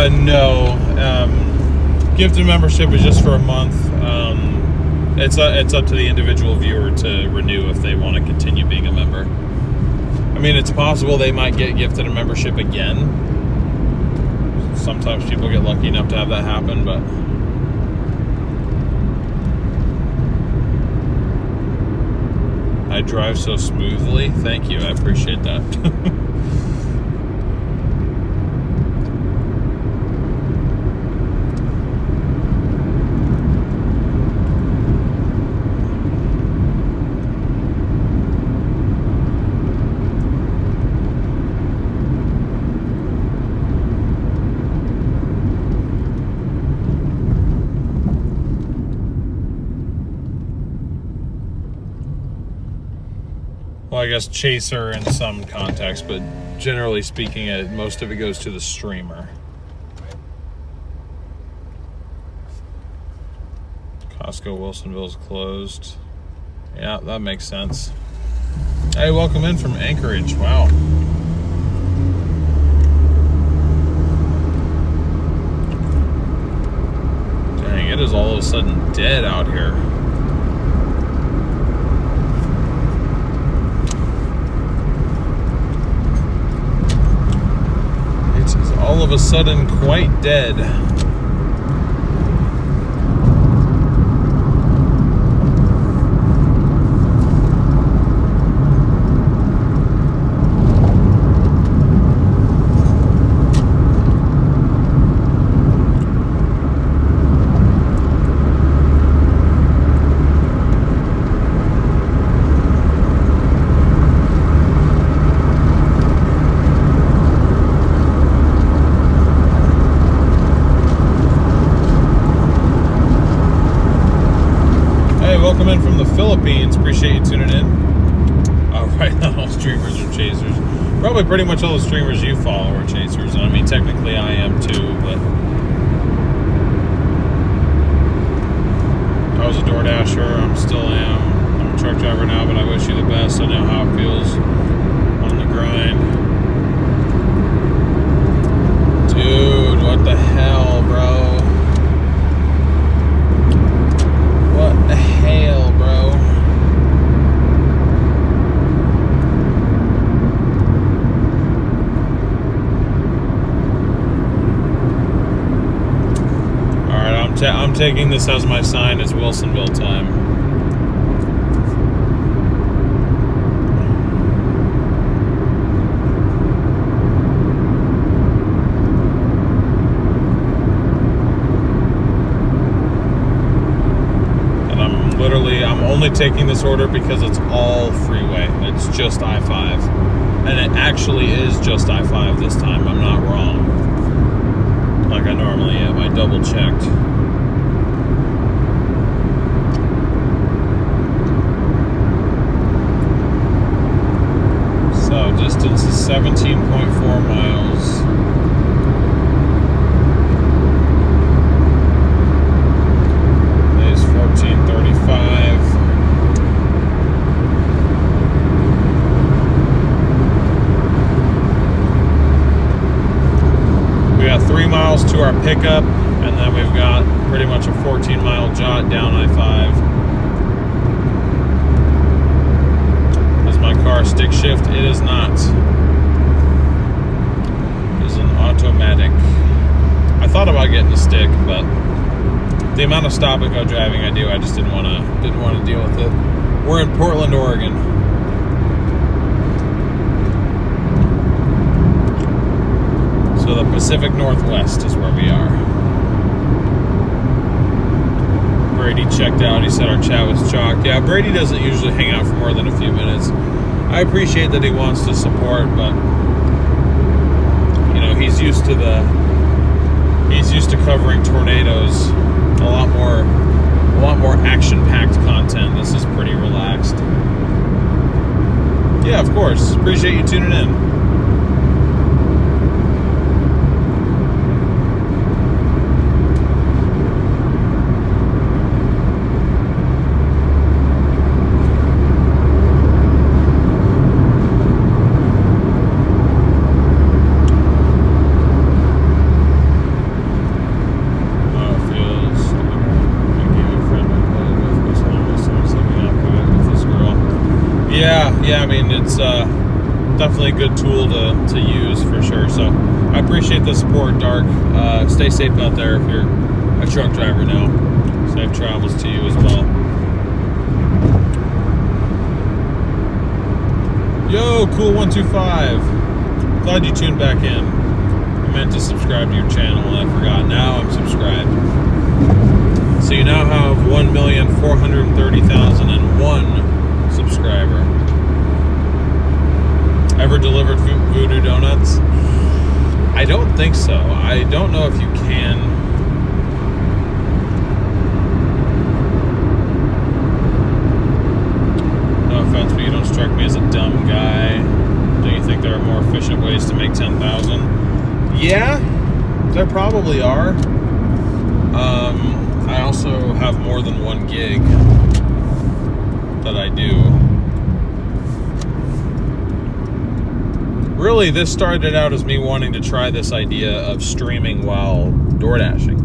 S1: No, gifted membership is just for a month. It's up to the individual viewer to renew if they want to continue being a member. I mean, it's possible they might get gifted a membership again. Sometimes people get lucky enough to have that happen, but I drive so smoothly. Thank you, I appreciate that. Well, I guess chaser in some context, but generally speaking, most of it goes to the streamer. Costco Wilsonville's closed. Yeah, that makes sense. Hey, welcome in from Anchorage. Wow. Dang, it is all of a sudden dead out here. All of a sudden quite dead. Welcome in from the Philippines. Appreciate you tuning in. Right now, all streamers are chasers. Probably pretty much all the streamers you follow are chasers. And I mean, technically I am too, but I was a Doordasher. I still am. I'm a truck driver now, but I wish you the best. I know how it feels on the grind. Dude, what the hell, bro? What the hell, bro? Alright, I'm taking this as my sign. It's Wilsonville time. I'm only taking this order because it's all freeway. It's just I-5. And it actually is just I-5 this time. I'm not wrong. Like I normally am. I double checked. So distance is 17.4 miles. Today's 14:35. We got 3 miles to our pickup, and then we've got pretty much a 14-mile jaunt down I-5. Is my car stick shift? It is not. It is an automatic. I thought about getting a stick, but the amount of stop and go driving I do, I just didn't want to deal with it. We're in Portland, Oregon. the Pacific Northwest is where we are. Brady checked out. He said our chat was chalked. Yeah, Brady doesn't usually hang out for more than a few minutes. I appreciate that he wants to support, but you know, he's used to covering tornadoes. A lot more action-packed content. This is pretty relaxed. Yeah, of course. Appreciate you tuning in. Yeah, I mean, it's definitely a good tool to use for sure. So I appreciate the support, Dark. Stay safe out there if you're a truck driver now. Safe travels to you as well. Yo, Cool125. Glad you tuned back in. I meant to subscribe to your channel and I forgot. Now I'm subscribed. So you now have 1,430,001 subscriber. Ever delivered Voodoo Donuts? I don't think so. I don't know if you can. No offense, but you don't strike me as a dumb guy. Do you think there are more efficient ways to make 10,000? Yeah, there probably are. I also have more than one gig that I do. Really, this started out as me wanting to try this idea of streaming while Doordashing.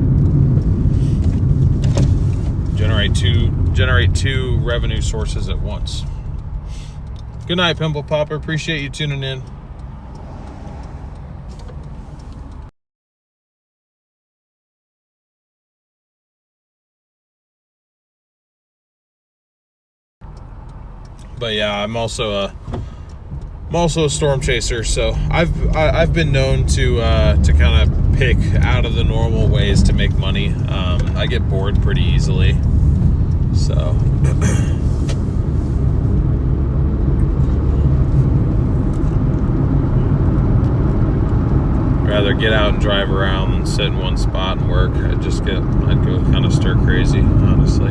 S1: Generate two revenue sources at once. Good night, Pimple Popper. Appreciate you tuning in. But yeah, I'm also a storm chaser, so I've been known to kind of pick out of the normal ways to make money. I get bored pretty easily, so rather get out and drive around than sit in one spot and work. I'd go kind of stir crazy, honestly.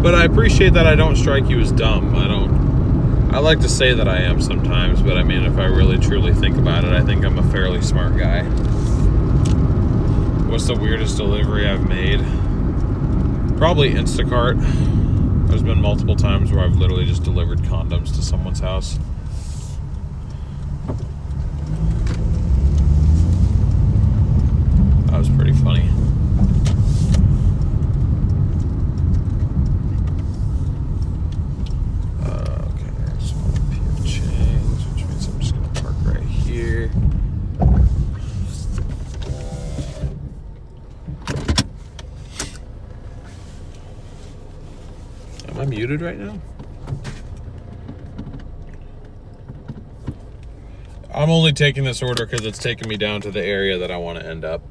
S1: But I appreciate that I don't strike you as dumb. I like to say that I am sometimes, but I mean, if I really truly think about it, I think I'm a fairly smart guy. What's the weirdest delivery I've made? Probably Instacart. There's been multiple times where I've literally just delivered condoms to someone's house. That was pretty funny. Am I muted right now? I'm only taking this order because it's taking me down to the area that I want to end up.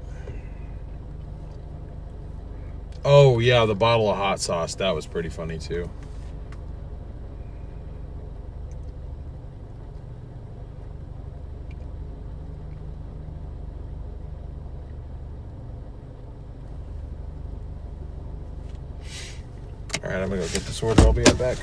S1: Oh yeah, the bottle of hot sauce. That was pretty funny too. All right, I'm gonna go get this order. I'll be right back.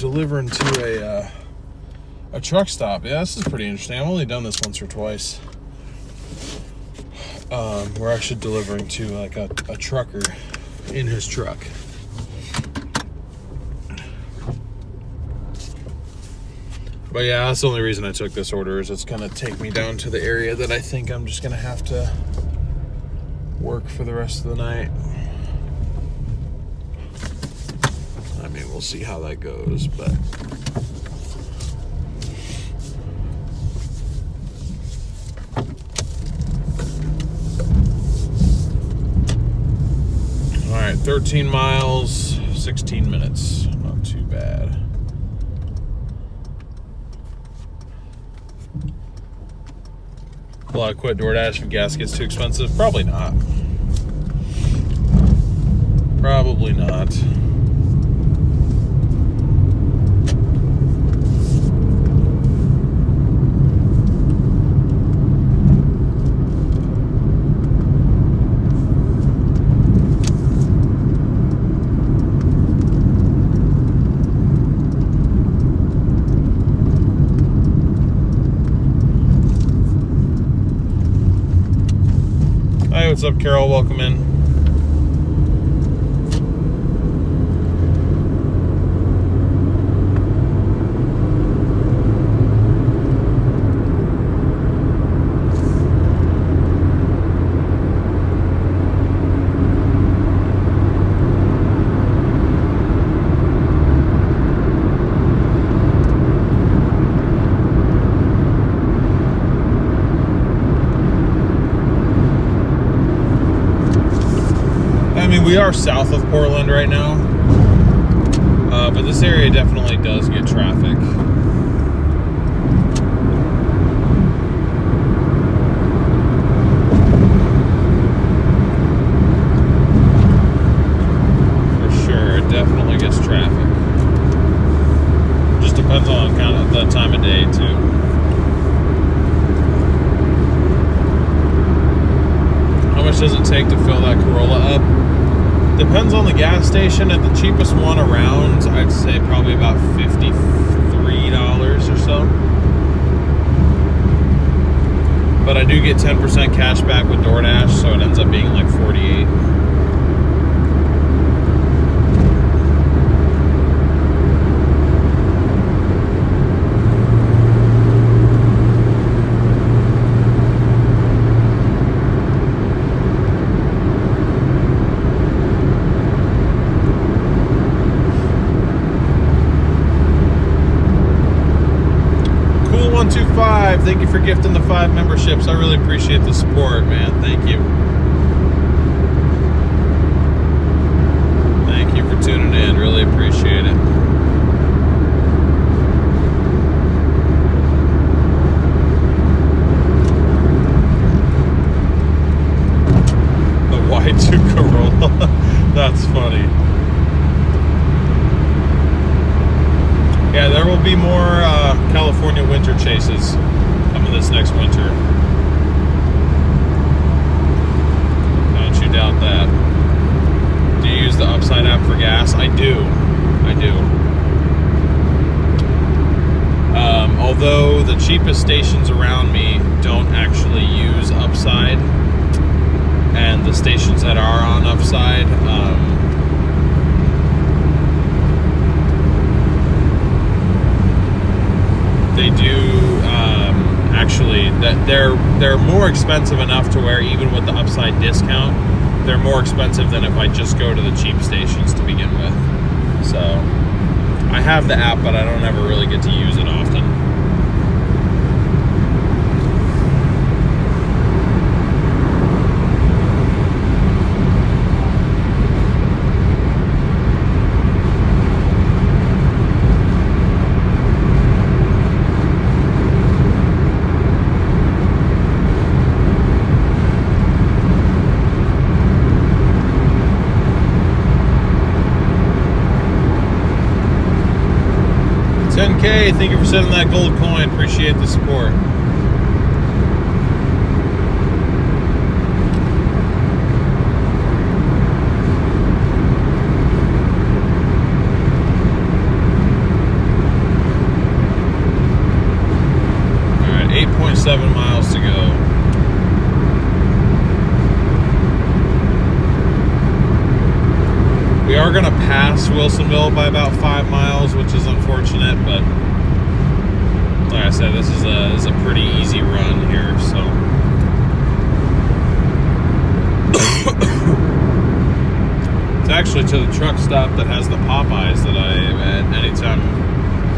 S1: delivering to a truck stop. Yeah, this is pretty interesting. I've only done this once or twice. We're actually delivering to like a trucker in his truck. But yeah, that's the only reason I took this order, is it's gonna take me down to the area that I think I'm just gonna have to work for the rest of the night. I mean, we'll see how that goes, but all right, 13 miles, 16 minutes. Not too bad. Will I quit Doordash if gas gets too expensive? Probably not. Probably not. Hey, what's up, Carol? Welcome in. We are south of Portland right now, but this area definitely does get traffic. For sure, it definitely gets traffic. Just depends on kind of the time of day too. How much does it take to fill that Corolla up? Depends on the gas station. At the cheapest one around, I'd say probably about $53 or so. But I do get 10% cash back with Doordash, so it ends up being like $48. Thank you for gifting the 5 memberships. I really appreciate the support, man. Thank you. Thank you for tuning in. Really appreciate it. The Y2 Corolla. That's funny. Yeah, there will be more California winter chases coming this next winter. Don't you doubt that. Do you use the Upside app for gas? I do. Although the cheapest stations around me don't actually use Upside, and the stations that are on Upside, they do actually, that they're more expensive enough to where even with the Upside discount, they're more expensive than if I just go to the cheap stations to begin with. So I have the app, but I don't ever really get to use it often. $10K, thank you for sending that gold coin. Appreciate the support. we're gonna pass Wilsonville by about 5 miles, which is unfortunate, but like I said, this is a pretty easy run here, so. It's actually to the truck stop that has the Popeyes that I at. Anytime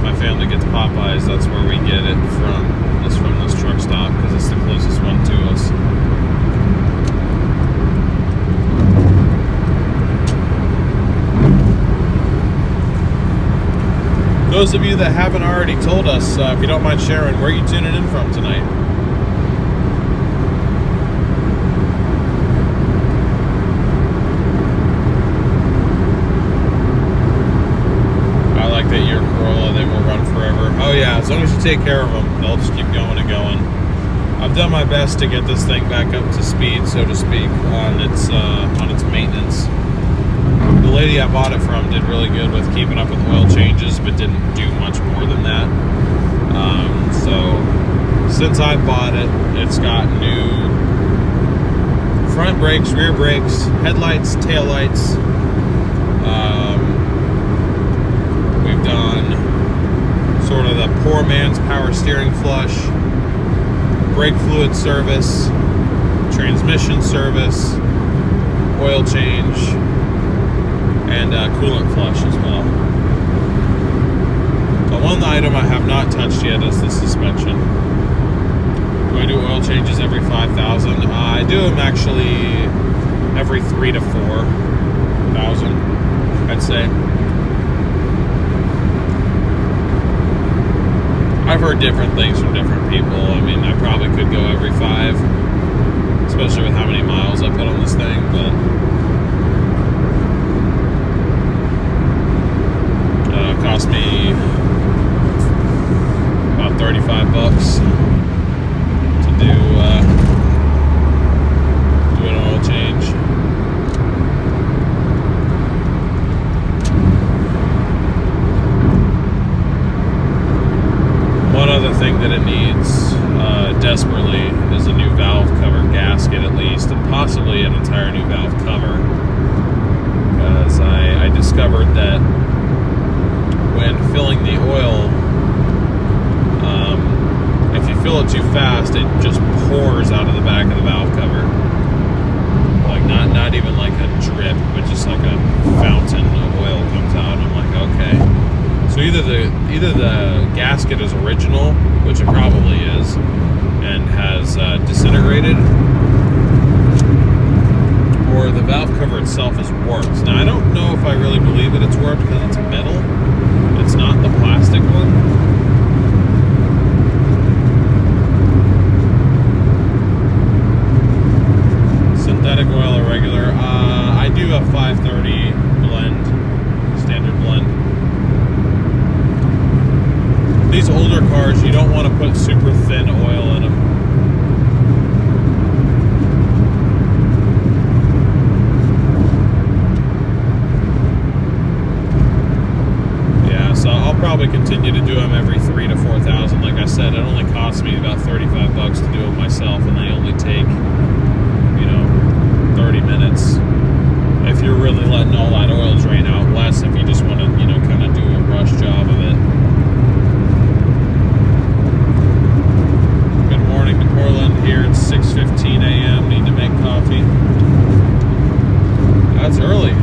S1: my family gets Popeyes, that's where we get it from. It's from this truck stop because it's the closest one to us. Those of you that haven't already told us, if you don't mind sharing, where are you tuning in from tonight? I like that your Corolla, they will run forever. Oh yeah, as long as you take care of them, they'll just keep going and going. I've done my best to get this thing back up to speed, so to speak, on its maintenance. The lady I bought it from did really good with keeping up with oil changes, but didn't do much more than that. So since I bought it, it's got new front brakes, rear brakes, headlights, taillights. We've done sort of the poor man's power steering flush, brake fluid service, transmission service, oil change, and coolant flush as well. The one item I have not touched yet is the suspension. Do I do oil changes every 5,000? I do them actually every 3 to 4,000, I'd say. I've heard different things from different people. I mean, I probably could go every 5, especially with how many miles I put on this thing, but it cost me about $35 to do an oil change. One other thing that it needs desperately is a new valve cover gasket, at least, and possibly an entire new valve cover, because I discovered that when filling the oil, if you fill it too fast, it just pours out of the back of the valve cover. Like not even like a drip, but just like a fountain of oil comes out. I'm like, okay. So either the gasket is original, which it probably is, and has disintegrated, or the valve cover itself is warped. Now I don't know if I really believe that it's warped because it's metal. It's not the plastic one. Synthetic oil or regular? I do a 530 blend, standard blend. These older cars, you don't want to put super thin oil in them. Yeah, so I'll probably continue to do them every 3 to 4,000. Like I said, it only costs me about $35 to do it myself, and they only take, 30 minutes. If you're really letting all that oil drain out, less if you just want to, kind of do a rush job of it. Good morning to Portland. Here it's 6:15 a.m. Need to make coffee. That's early.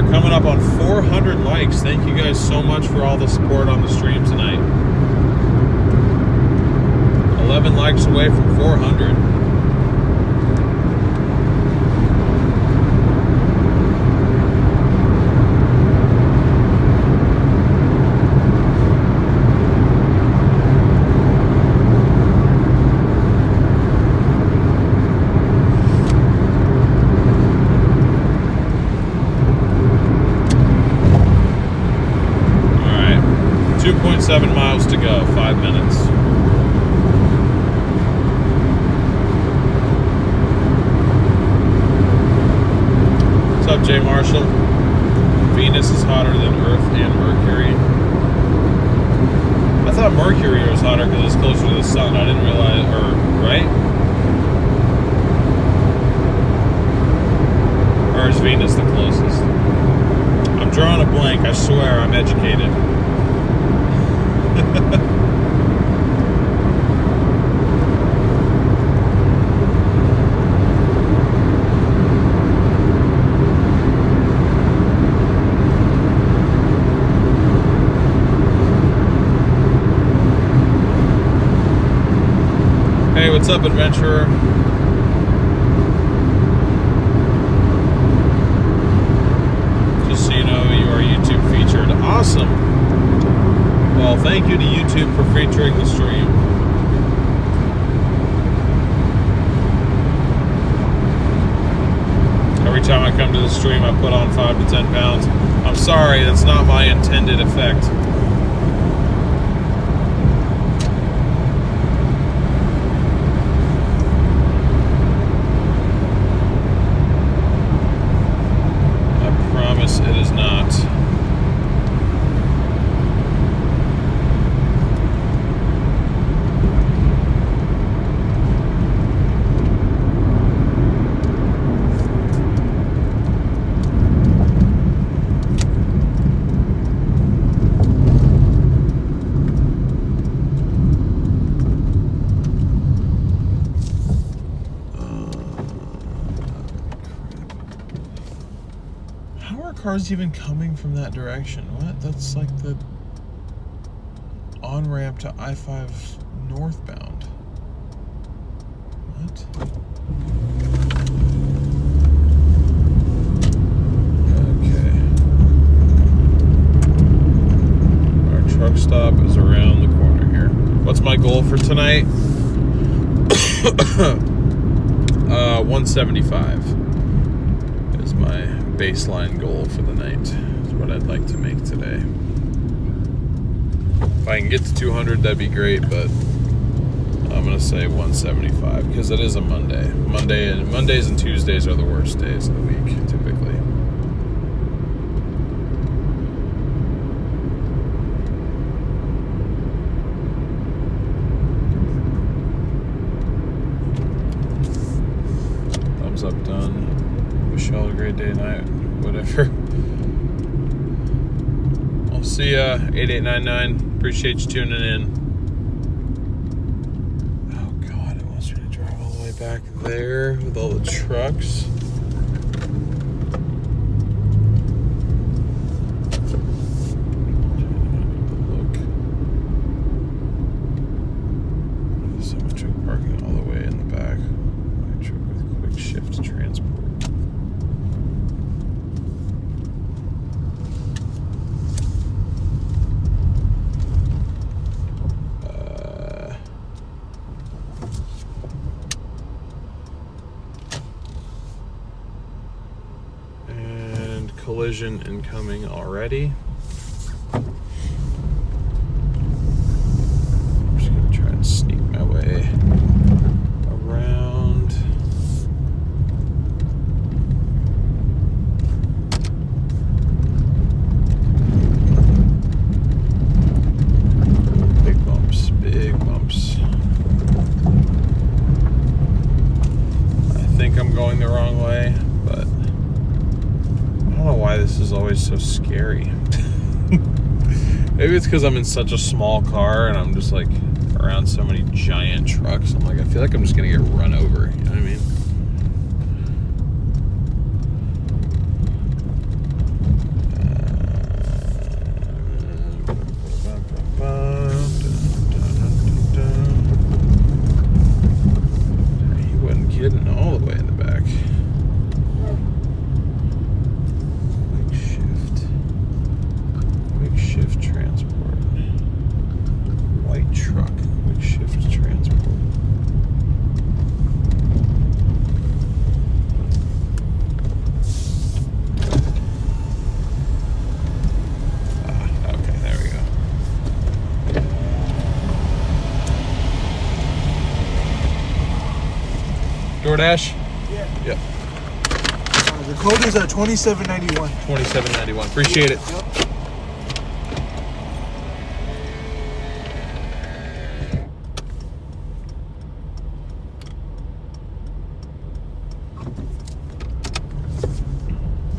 S1: Coming up on 400 likes. Thank you guys so much for all the support on the stream tonight. 11 likes away from 400. All right, 2.7 miles to go, 5 minutes. What's up, Jay Marshall? Venus is hotter than Earth and Mercury. I thought Mercury was hotter because it's closer to the sun. I didn't realize, right? Or is Venus the closest? I'm drawing a blank. I swear I'm educated. Hey, what's up, adventurer? Just so you know, you are YouTube featured. Awesome. Well, thank you to YouTube for featuring the stream. Every time I come to the stream, I put on 5 to 10 pounds. I'm sorry, that's not my intended effect. It is not. Cars even coming from that direction? What? That's like the on-ramp to I-5 northbound. What? Okay. Our truck stop is around the corner here. What's my goal for tonight? 175 is my baseline goal for the night. Is what I'd like to make today. If I can get to 200, that'd be great, but I'm gonna say 175 because it is a Monday. Mondays and Tuesdays are the worst days of the week, typically. Thumbs up, done. Wish y'all a great day, night, whatever. I'll see ya, 8899. Appreciate you tuning in. Oh God, it wants me to drive all the way back there with all the trucks. Look. Semi-truck parking all the way in the back. My truck with quick shift transport. Collision incoming already. I'm just gonna try and sneak my way around. Big bumps, big bumps. I think I'm going the wrong way, but I don't know why this is always so scary. Maybe it's because I'm in such a small car and I'm just like around so many giant trucks. I'm like, I feel like I'm just gonna get run over. You know what I mean? He wasn't kidding all the way in the back. Shift transport. White truck, quick shift transport. Okay, there we go. Doordash?
S2: Yeah.
S1: Yep.
S2: The code is at 2791.
S1: 2791. Appreciate it.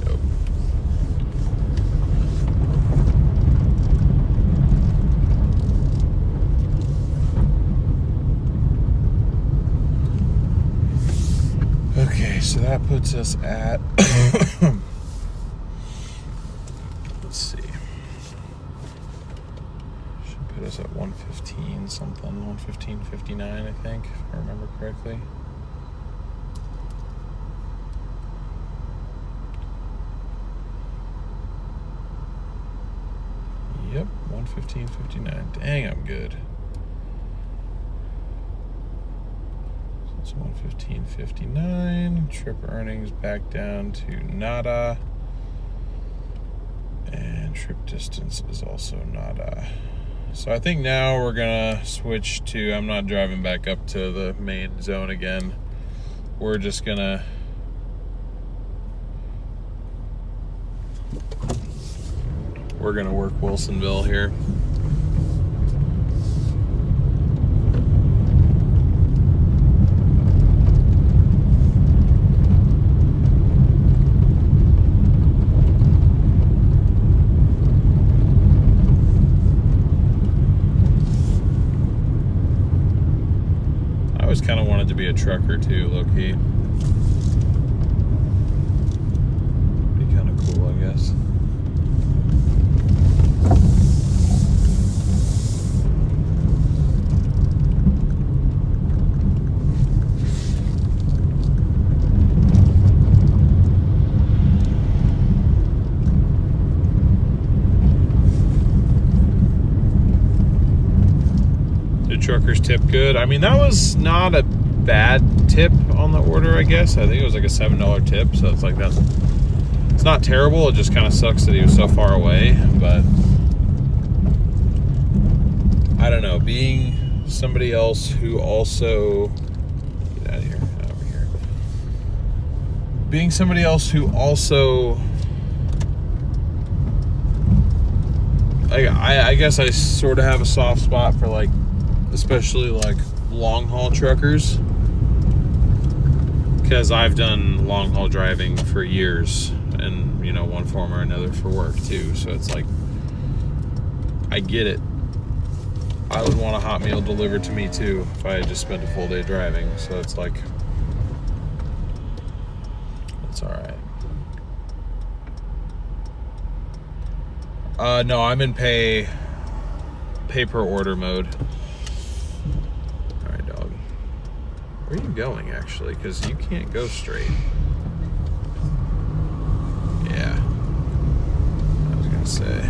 S2: Yep.
S1: Okay, so that puts us at let's see. Should put us at 115 something, 115.59 I think, if I remember correctly. Yep, 115.59. Dang, I'm good. It's 115.59. Trip earnings back down to nada. And trip distance is also nada. So I think now we're gonna switch to, I'm not driving back up to the main zone again. We're just gonna work Wilsonville here. Kind of wanted to be a trucker too, low-key. Be kind of cool, I guess. Truckers tip good. I mean, that was not a bad tip on the order, I guess. I think it was like a $7 tip, so it's like that. It's not terrible. It just kind of sucks that he was so far away, but I don't know. Being somebody else who also get out of here, over here. Being somebody else who also, I guess I sort of have a soft spot for like, especially like long haul truckers, because I've done long haul driving for years in, you know, one form or another for work too. So it's like, I get it. I would want a hot meal delivered to me too if I had just spent a full day driving. So it's like, it's all right. No, I'm in pay per order mode. Where are you going, actually? Because you can't go straight. Yeah. I was going to say.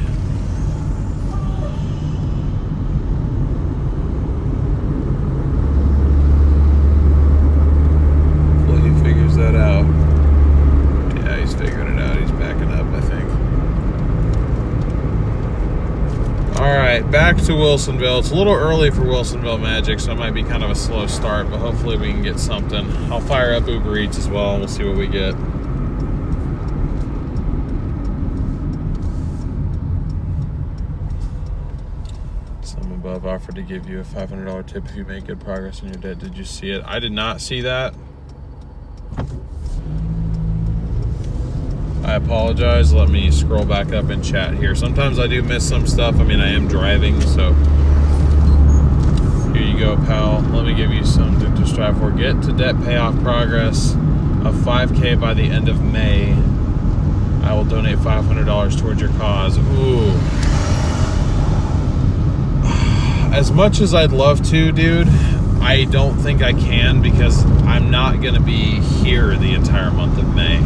S1: Hopefully he figures that out. Yeah, he's figuring it out. He's backing up, I think. Alright, back to Wilsonville. It's a little early for Wilsonville Magic, so it might be kind of a slow start, but hopefully we can get something. I'll fire up Uber Eats as well, and we'll see what we get. Some above offered to give you a $500 tip if you make good progress in your debt. Did you see it? I did not see that. I apologize. Let me scroll back up and chat here. Sometimes I do miss some stuff. I mean, I am driving, so here you go, pal. Let me give you something to strive for. Get to debt payoff progress of 5K by the end of May. I will donate $500 towards your cause. Ooh. As much as I'd love to, dude, I don't think I can, because I'm not going to be here the entire month of May.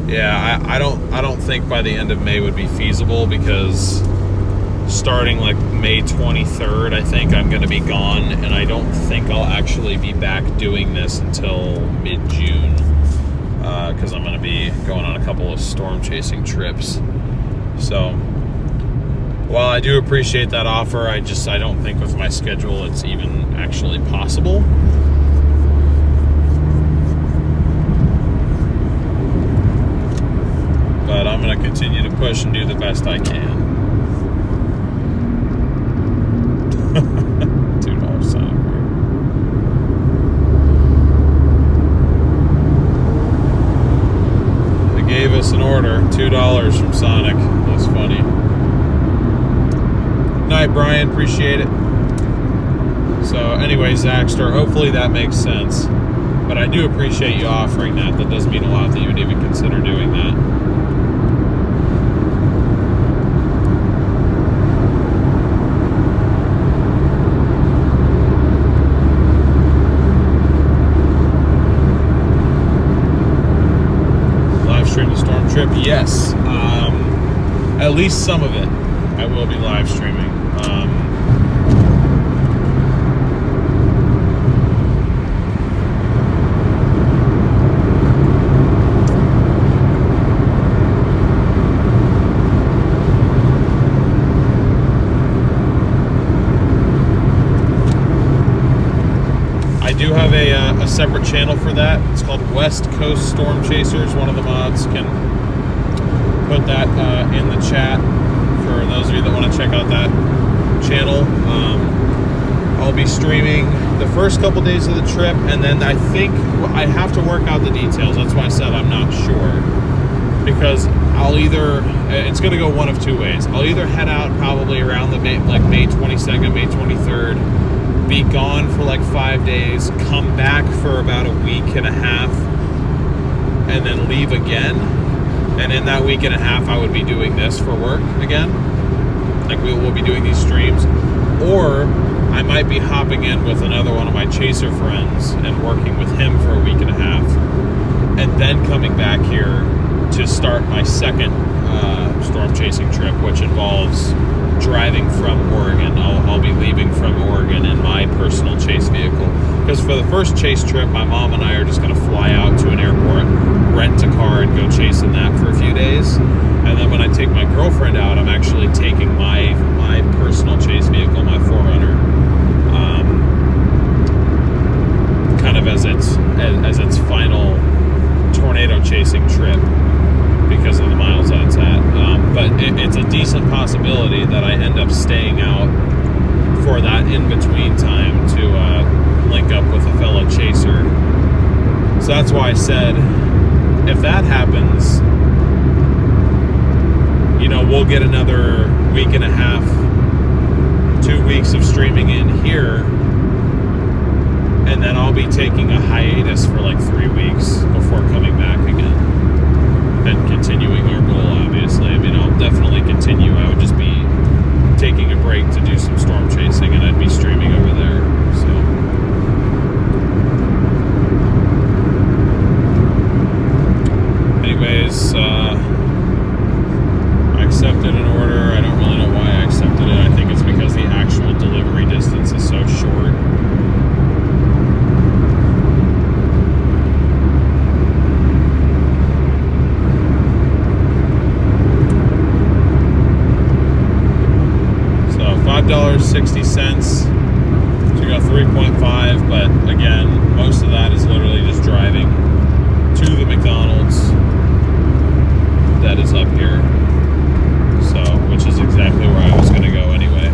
S1: Yeah, I don't think by the end of May would be feasible, because starting like May 23rd, I think I'm going to be gone, and I don't think I'll actually be back doing this until mid-June. because I'm going to be going on a couple of storm chasing trips. So while I do appreciate that offer, I don't think with my schedule it's even actually possible. But I'm going to continue to push and do the best I can. $2 Sonic card. They gave us an order, $2 from Sonic. That's funny. Night, Brian. Appreciate it. So anyway, Zaxter, hopefully that makes sense. But I do appreciate you offering that. That does mean a lot that you would even consider doing that. Trip, yes. At least some of it I will be live streaming. I do have a separate channel for that. It's called West Coast Storm Chasers. One of the mods can put that in the chat for those of you that want to check out that channel. I'll be streaming the first couple days of the trip, and then I think I have to work out the details. That's why I said I'm not sure, because it's going to go one of two ways. I'll either head out probably around the May 22nd, May 23rd, be gone for like 5 days, come back for about a week and a half, and then leave again. And in that week and a half, I would be doing this for work again. Like we'll be doing these streams. Or I might be hopping in with another one of my chaser friends and working with him for a week and a half. And then coming back here to start my second storm chasing trip, which involves driving from Oregon. I'll be leaving from Oregon in my personal chase vehicle. Because for the first chase trip, my mom and I are just going to fly out to an airport, rent a car, and go chasing that for a few days. And then when I take my girlfriend out, I'm actually taking my personal chase vehicle, my 4Runner, kind of as its final tornado chasing trip because of the miles that it's at. But it's a decent possibility that I end up staying out for that in-between time to link up with a fellow chaser. So that's why I said, if that happens, we'll get another week and a half, 2 weeks of streaming in here, and then I'll be taking a hiatus for like 3 weeks before coming back again and continuing our goal, obviously. I mean, I'll definitely continue. I would just be taking a break to do some storm chasing, and I'd be streaming over there. So anyways, I accepted an order. I don't really know why I accepted it. I think it's because the actual delivery distance is so short. $5.60. So you got 3.5, but again, most of that is literally just driving to the McDonald's that is up here. So, which is exactly where I was going to go anyway.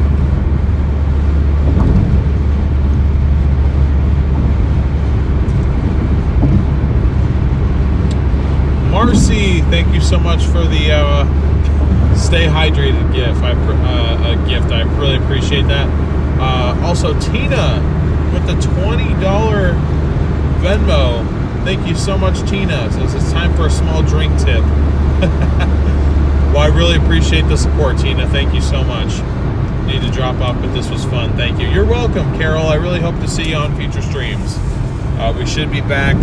S1: Marcy, thank you so much for the stay hydrated gift. I really appreciate that. Also, Tina with the $20 Venmo. Thank you so much, Tina. Says it's time for a small drink tip. Well, I really appreciate the support, Tina. Thank you so much. Need to drop off, but this was fun. Thank you. You're welcome, Carol. I really hope to see you on future streams. We should be back.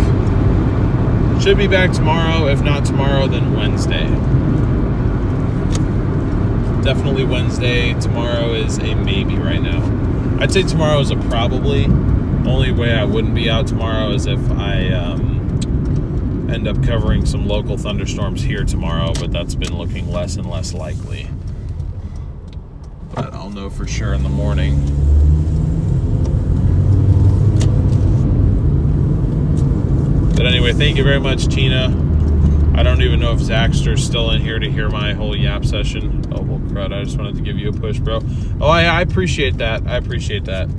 S1: Should be back tomorrow. If not tomorrow, then Wednesday. Definitely Wednesday. Tomorrow is a maybe right now. I'd say tomorrow is a probably. Only way I wouldn't be out tomorrow is if I end up covering some local thunderstorms here tomorrow, but that's been looking less and less likely. But I'll know for sure in the morning. But anyway, thank you very much, Tina. I don't even know if Zaxter's still in here to hear my whole yap session. Oh, well, crud, I just wanted to give you a push, bro. Oh, I appreciate that. I appreciate that.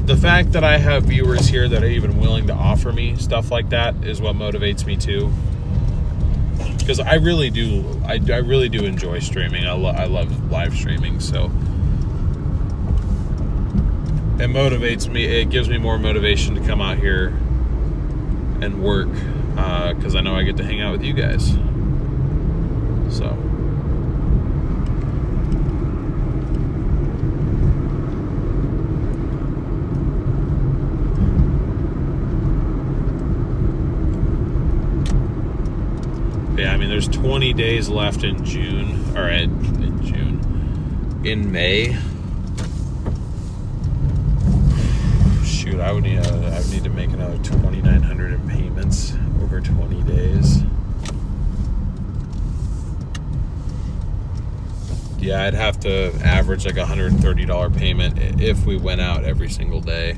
S1: The fact that I have viewers here that are even willing to offer me stuff like that is what motivates me too. Because I really do enjoy streaming. I love live streaming, so it motivates me. It gives me more motivation to come out here and work, because I know I get to hang out with you guys. So yeah, I mean, there's 20 days left in June, or in May. Shoot, I would need to make another $2,900 in payments over 20 days. Yeah, I'd have to average like $130 payment if we went out every single day.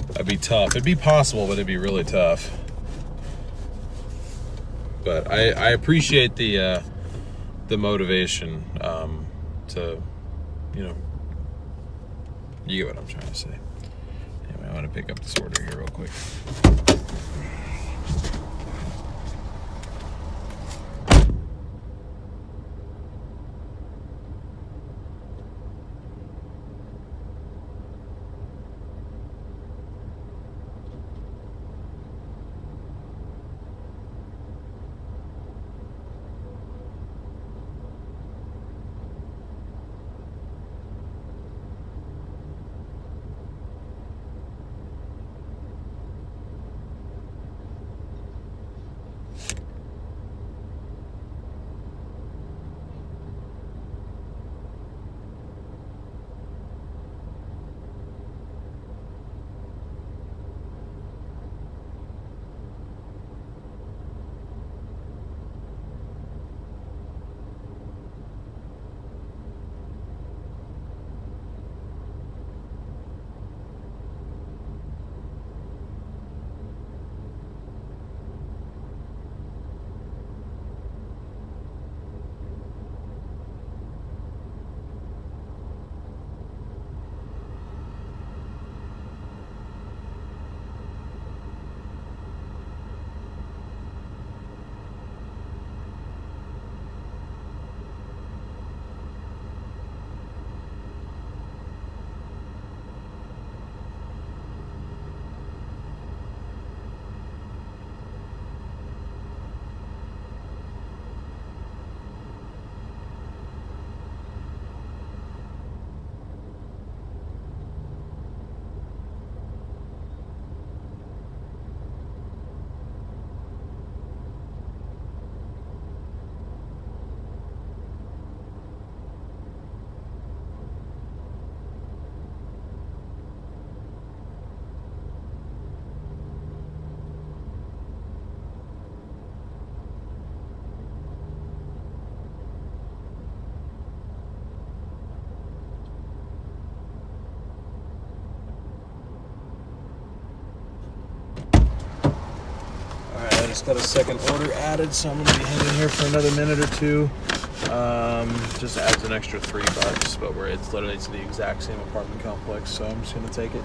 S1: That'd be tough. It'd be possible, but it'd be really tough. But I appreciate the motivation to, you know, you get what I'm trying to say. Anyway, I want to pick up this order here real quick. Just got a second order added, so I'm gonna be hanging here for another minute or two. Just adds an extra $3, but it's literally the exact same apartment complex, so I'm just gonna take it.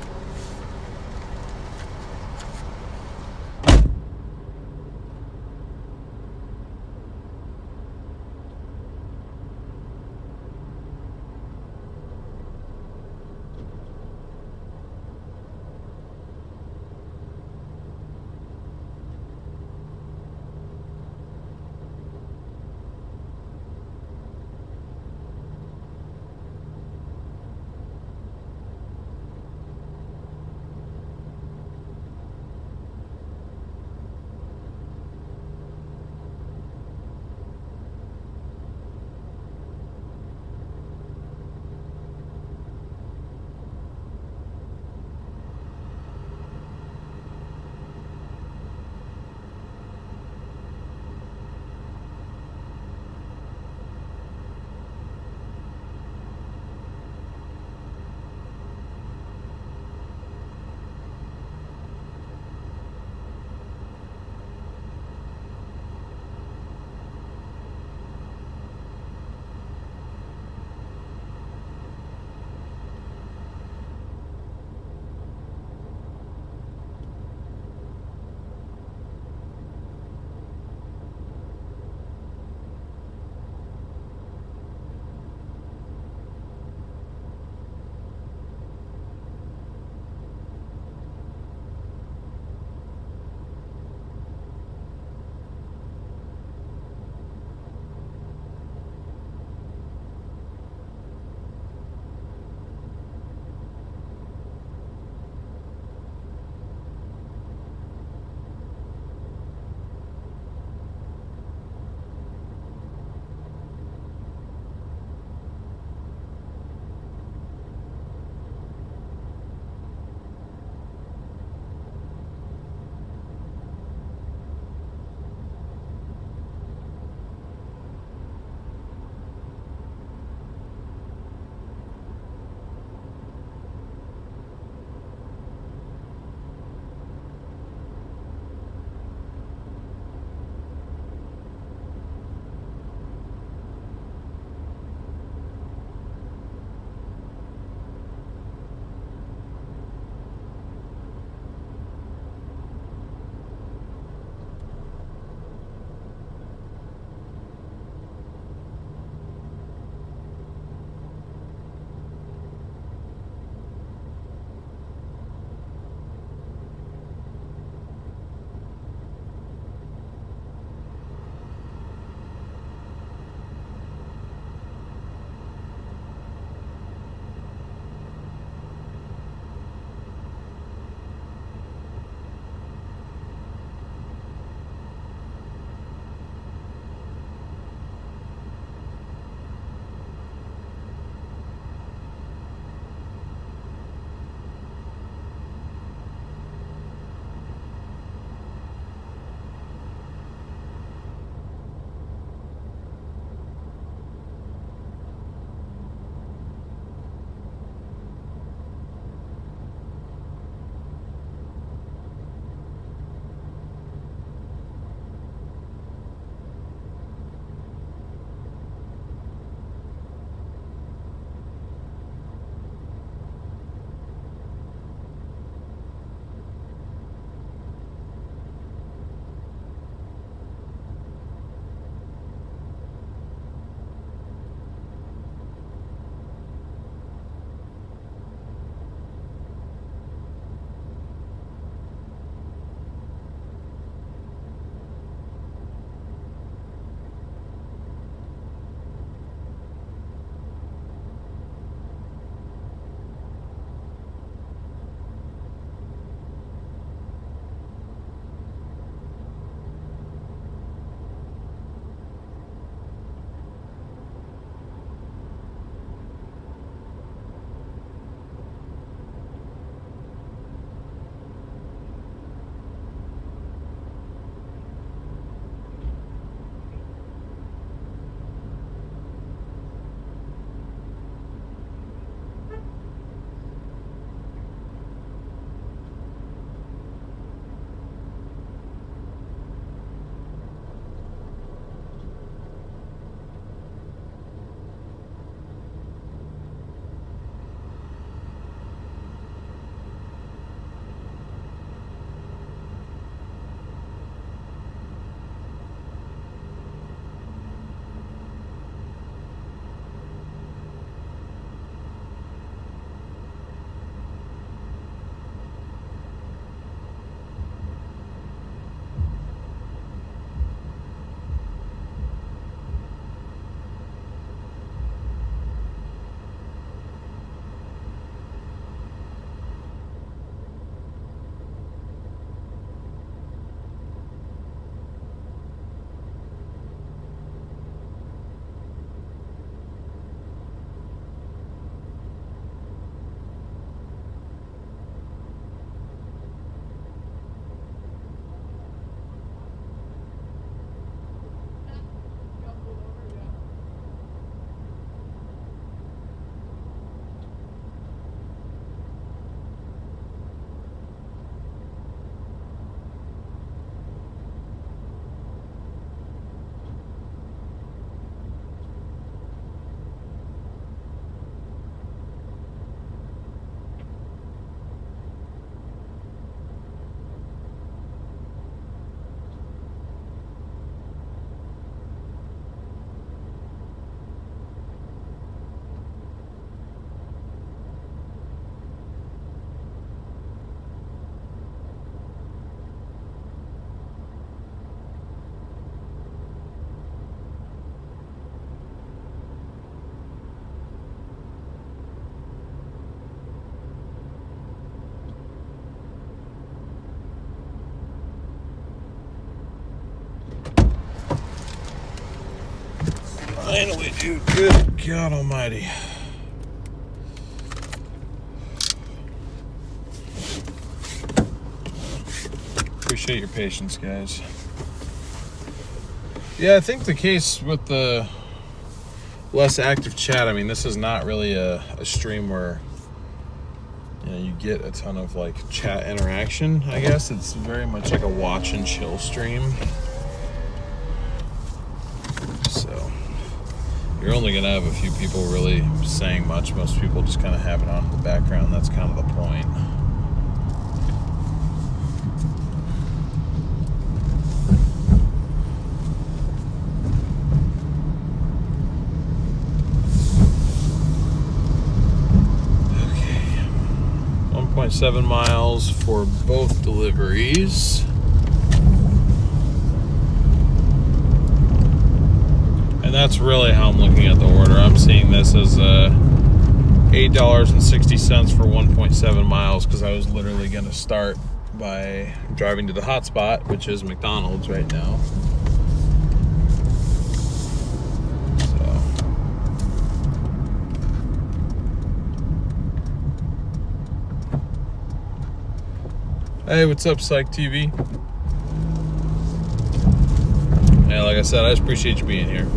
S1: Finally, dude. Good God almighty. Appreciate your patience, guys. Yeah, I think the case with the less active chat, I mean, this is not really a stream where, you know, you get a ton of like chat interaction, I guess. It's very much like a watch and chill stream. So you're only gonna have a few people really saying much. Most people just kind of have it on in the background. That's kind of the point. Okay, 1.7 miles for both deliveries. And that's really how I'm looking at the order. I'm seeing this as $8.60 for 1.7 miles because I was literally going to start by driving to the hotspot, which is McDonald's right now. So. Hey, what's up, Psych TV? Yeah, like I said, I just appreciate you being here.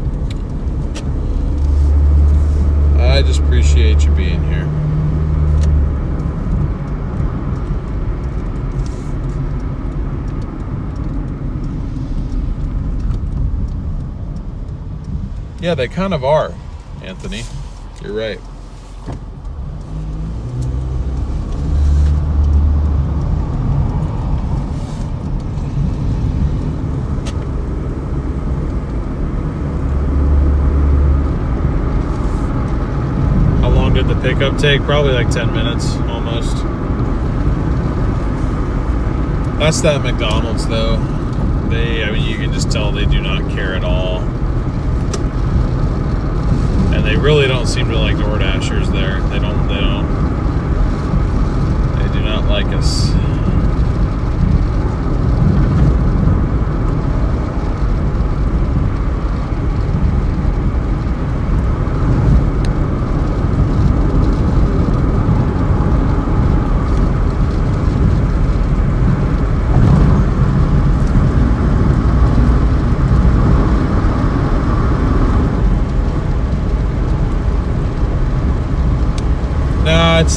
S1: I just appreciate you being here. Yeah, they kind of are, Anthony. You're right. Did the pickup take? Probably like 10 minutes almost. That's that McDonald's though. I mean, you can just tell they do not care at all. And they really don't seem to like Doordashers there. They do not like us.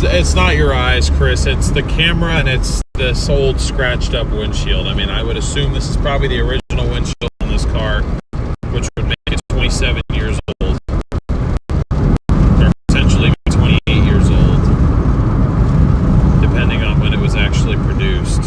S1: It's not your eyes, Chris. It's the camera and it's this old scratched up windshield. I mean, I would assume this is probably the original windshield on this car, which would make it 27 years old. Or potentially 28 years old, depending on when it was actually produced.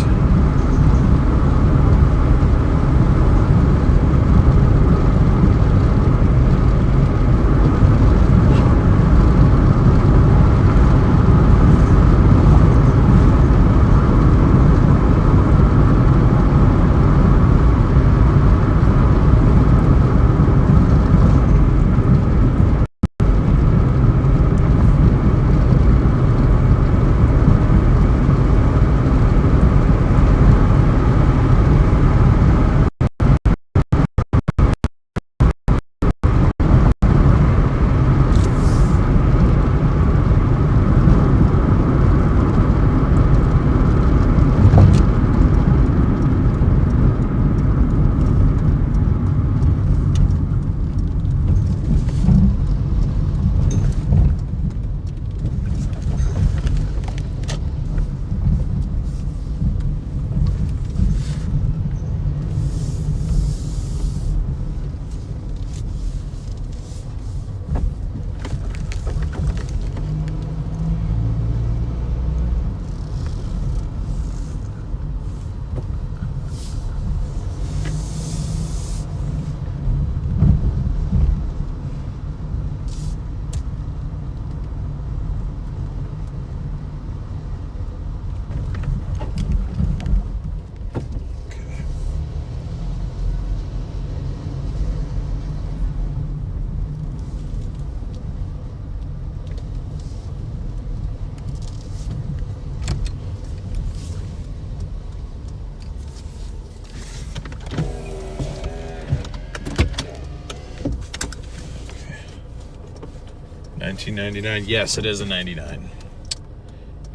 S1: 1999. Yes, it is a 99.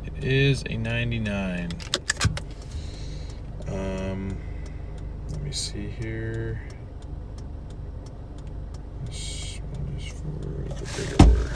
S1: It is a 99. Let me see here. This one is for the bigger order.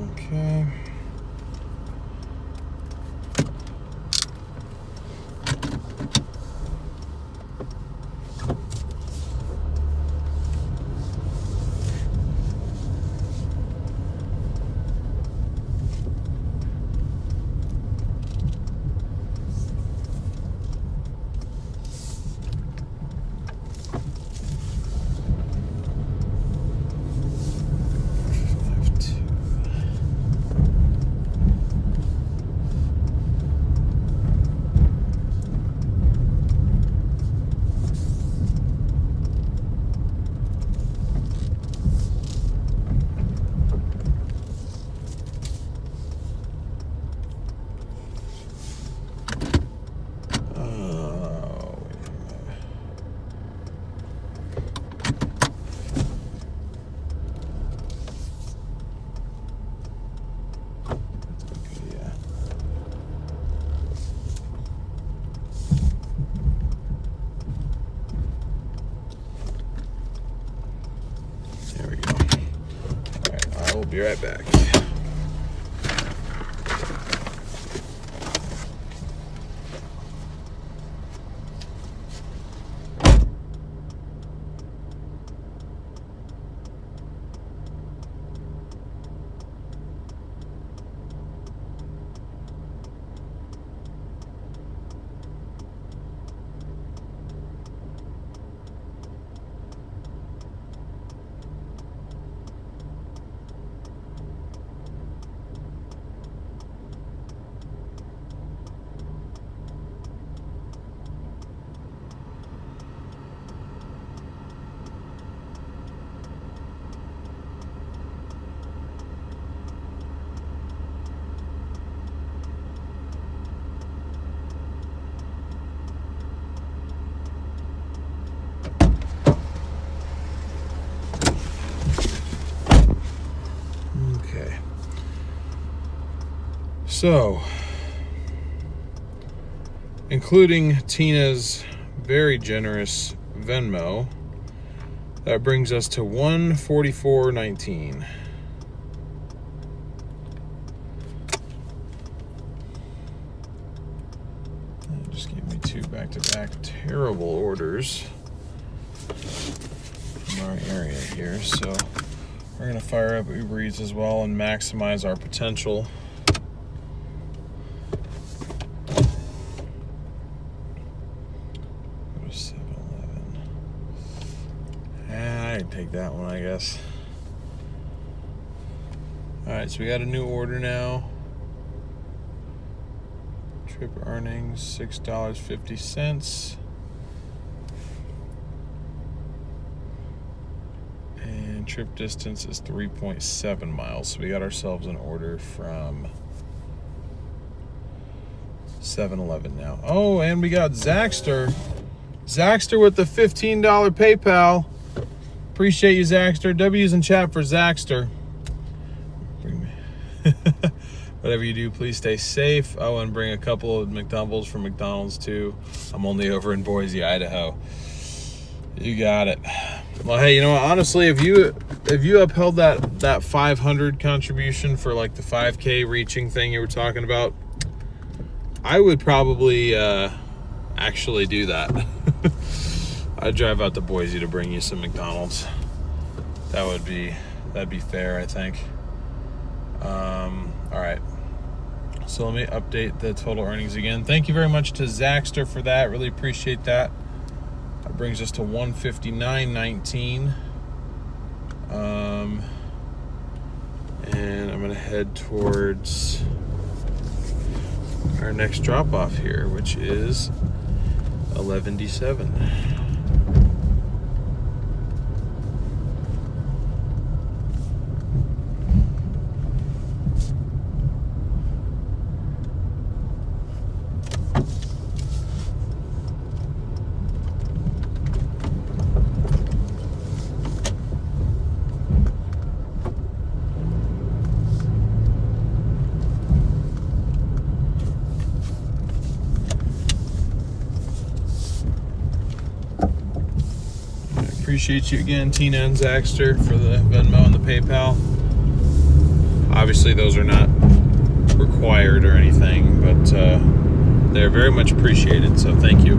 S1: Okay. 158. Okay. Be right back. So, including Tina's very generous Venmo, that brings us to $144.19. That just gave me two back-to-back terrible orders from our area here. So we're gonna fire up Uber Eats as well and maximize our potential. Take that one, I guess. All right, so we got a new order now. Trip earnings $6.50, and trip distance is 3.7 miles. So we got ourselves an order from 7-Eleven now. Oh, and we got Zaxter with the $15 PayPal. Appreciate you, Zaxter. W's in chat for Zaxter. Whatever you do, please stay safe. Oh, and bring a couple of McDoubles from McDonald's too. I'm only over in Boise, Idaho. You got it. Well, hey, you know what? Honestly, if you upheld that 500 contribution for like the 5K reaching thing you were talking about, I would probably actually do that. I'd drive out to Boise to bring you some McDonald's. That'd be fair, I think. All right. So let me update the total earnings again. Thank you very much to Zaxter for that. Really appreciate that. That brings us to 159.19. And I'm gonna head towards our next drop off here, which is 11D7. Appreciate you again, Tina and Zaxter, for the Venmo and the PayPal. Obviously, those are not required or anything, but they're very much appreciated, so thank you.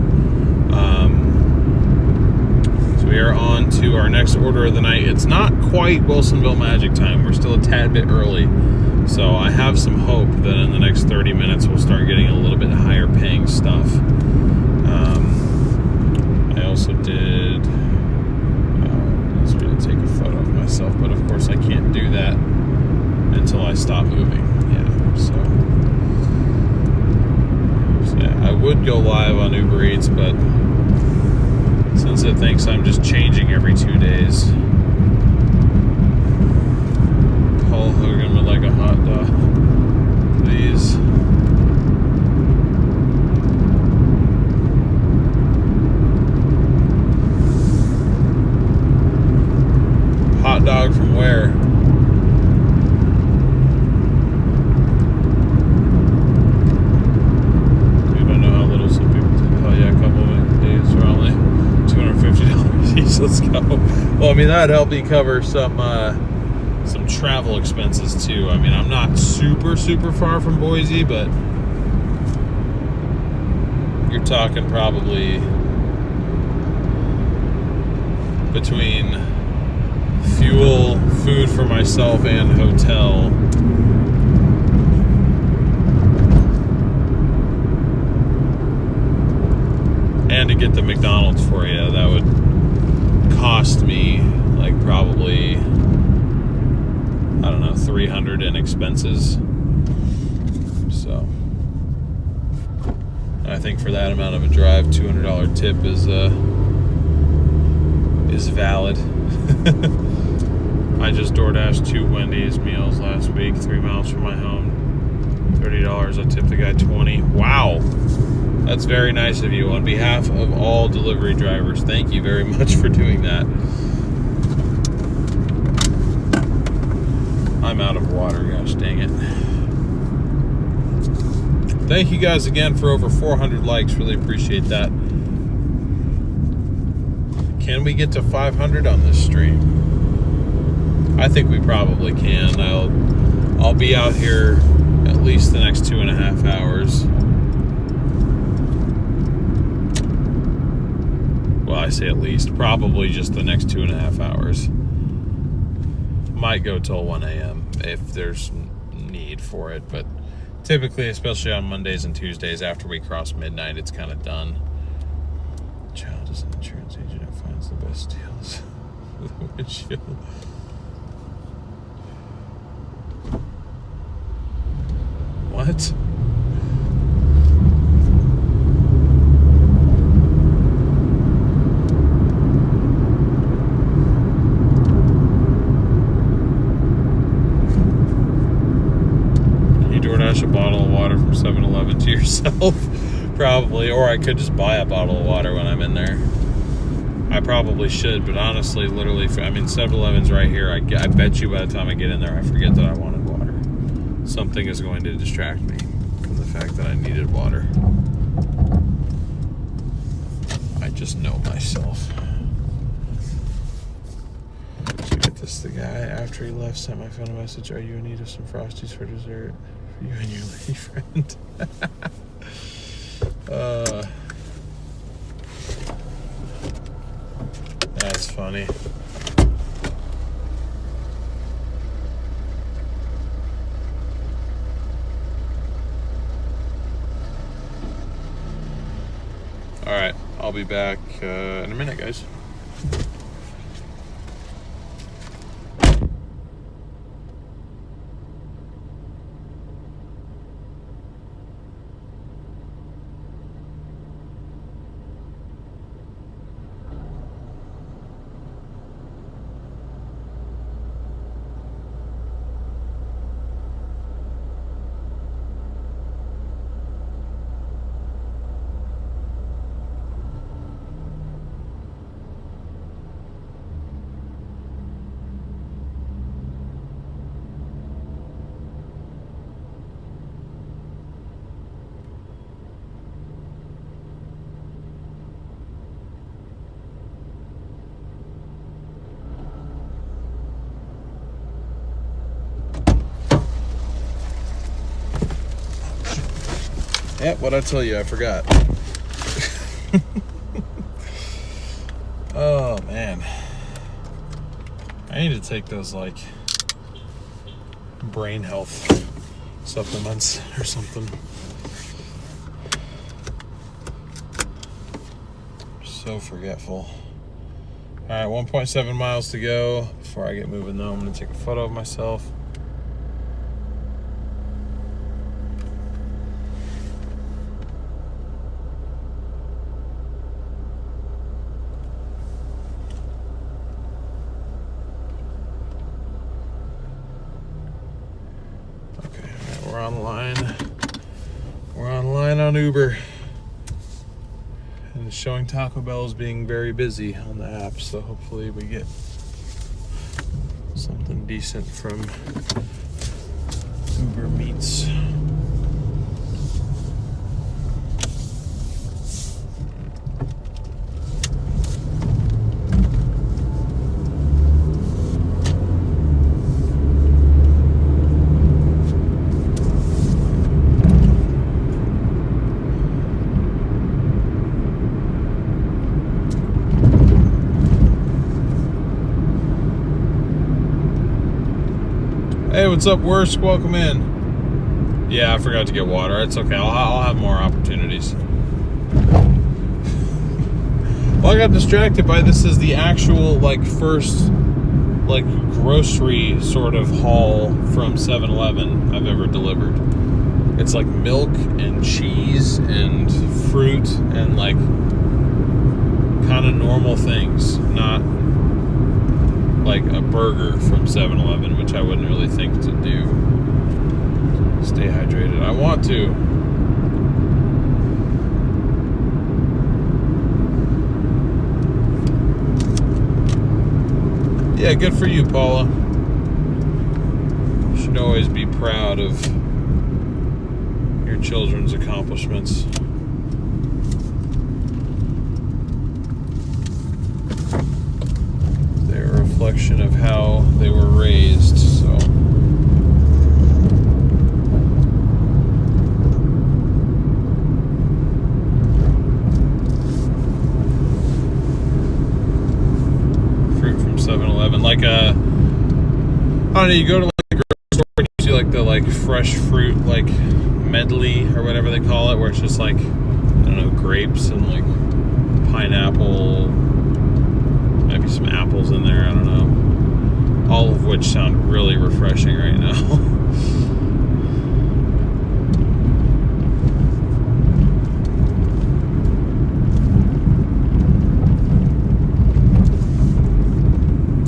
S1: So we are on to our next order of the night. It's not quite Wilsonville Magic time. We're still a tad bit early, so I have some hope that in the next 30 minutes we'll start getting a little bit higher paying stuff. I also did... take a photo of myself, but of course I can't do that until I stop moving. So yeah, I would go live on Uber Eats, but since it thinks I'm just changing every 2 days, Paul Hogan would like a hot dog, please. Hot dog from where? Dude, I know how little some people take. Oh yeah, a couple of days for only $250 each. Let's go. Well, I mean, that'd help me cover some travel expenses too. I mean, I'm not super far from Boise, but you're talking probably between fuel, food for myself, and hotel. And to get the McDonald's for you, that would cost me like probably, I don't know, $300 in expenses. So I think for that amount of a drive, $200 tip is valid. I just Doordashed 2 Wendy's meals last week, 3 miles from my home. $30. I tipped the guy $20. Wow. That's very nice of you. On behalf of all delivery drivers, thank you very much for doing that. I'm out of water, gosh dang it. Thank you guys again for over 400 likes. Really appreciate that. Can we get to 500 on this stream? I think we probably can. I'll be out here at least the next 2.5 hours. Well, I say at least. Probably just the next 2.5 hours. Might go till 1 a.m. if there's need for it, but typically, especially on Mondays and Tuesdays after we cross midnight, it's kind of done. Child is an insurance agent who finds the best deals for the windshield. What? Doordash a bottle of water from 7-Eleven to yourself? Probably, or I could just buy a bottle of water when I'm in there. I probably should, but honestly, literally, I mean, 7-Eleven's right here. I bet you by the time I get in there, I forget that I wanted water. something is going to distract me from the fact that I needed water. I just know myself. So get this, the guy after he left sent my phone a message, "Are you in need of some Frosties for dessert? For you and your lady friend." That's funny. All right, I'll be back in a minute, guys. Yeah, what'd I tell you? I forgot. Oh, man. I need to take those, like, brain health supplements or something. So forgetful. All right, 1.7 miles to go. Before I get moving, though, I'm going to take a photo of myself. We're online. We're online on Uber. And it's showing Taco Bell as being very busy on the app, so hopefully we get something decent from Uber Meets. Hey, what's up, Worsk? Welcome in. Yeah, I forgot to get water. It's okay. I'll have more opportunities. Well, I got distracted by this is the actual, like, first, like, grocery sort of haul from 7-Eleven I've ever delivered. It's like milk and cheese and fruit and, like, kind of normal things, not like a burger from 7-Eleven, which I wouldn't really think to do. Stay hydrated. I want to. Yeah, good for you, Paula. You should always be proud of your children's accomplishments. Reflection of how they were raised, so fruit from 7-Eleven, like I don't know, you go to like a grocery store and you see like the like fresh fruit like medley or whatever they call it, where it's just like, I don't know, grapes and like pineapple, maybe some apples in there, I don't know. All of which sound really refreshing right now.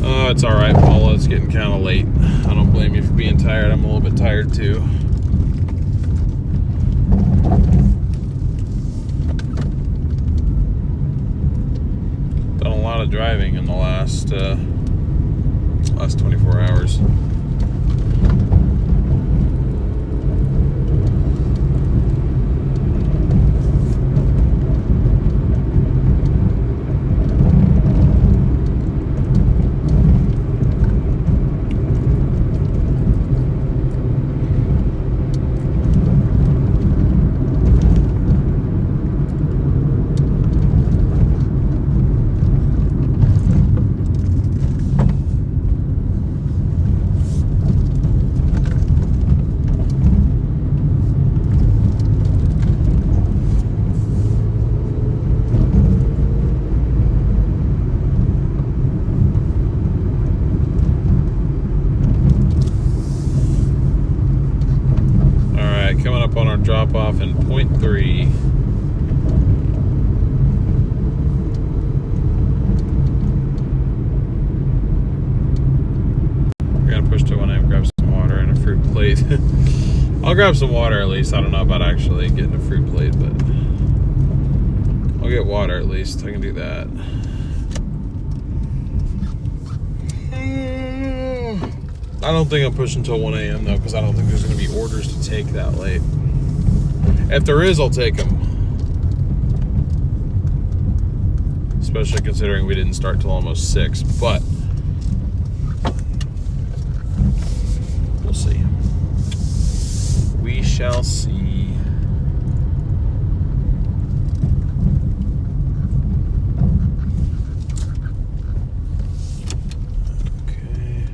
S1: Oh, it's alright, Paula. It's getting kind of late. I don't blame you for being tired. I'm a little bit tired too. Done a lot of driving in the last 24 hours. grab some water at least. I don't know about actually getting a fruit plate, but I'll get water at least. I can do that. I don't think I'm pushing until 1 a.m. though, because I don't think there's going to be orders to take that late. If there is, I'll take them. Especially considering we didn't start till almost 6, but we'll see. We shall see. Okay.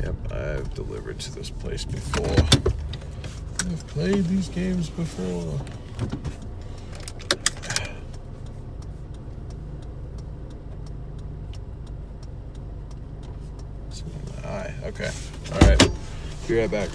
S1: Yep, I've delivered to this place before. I've played these games before. Okay. All right. Be right back.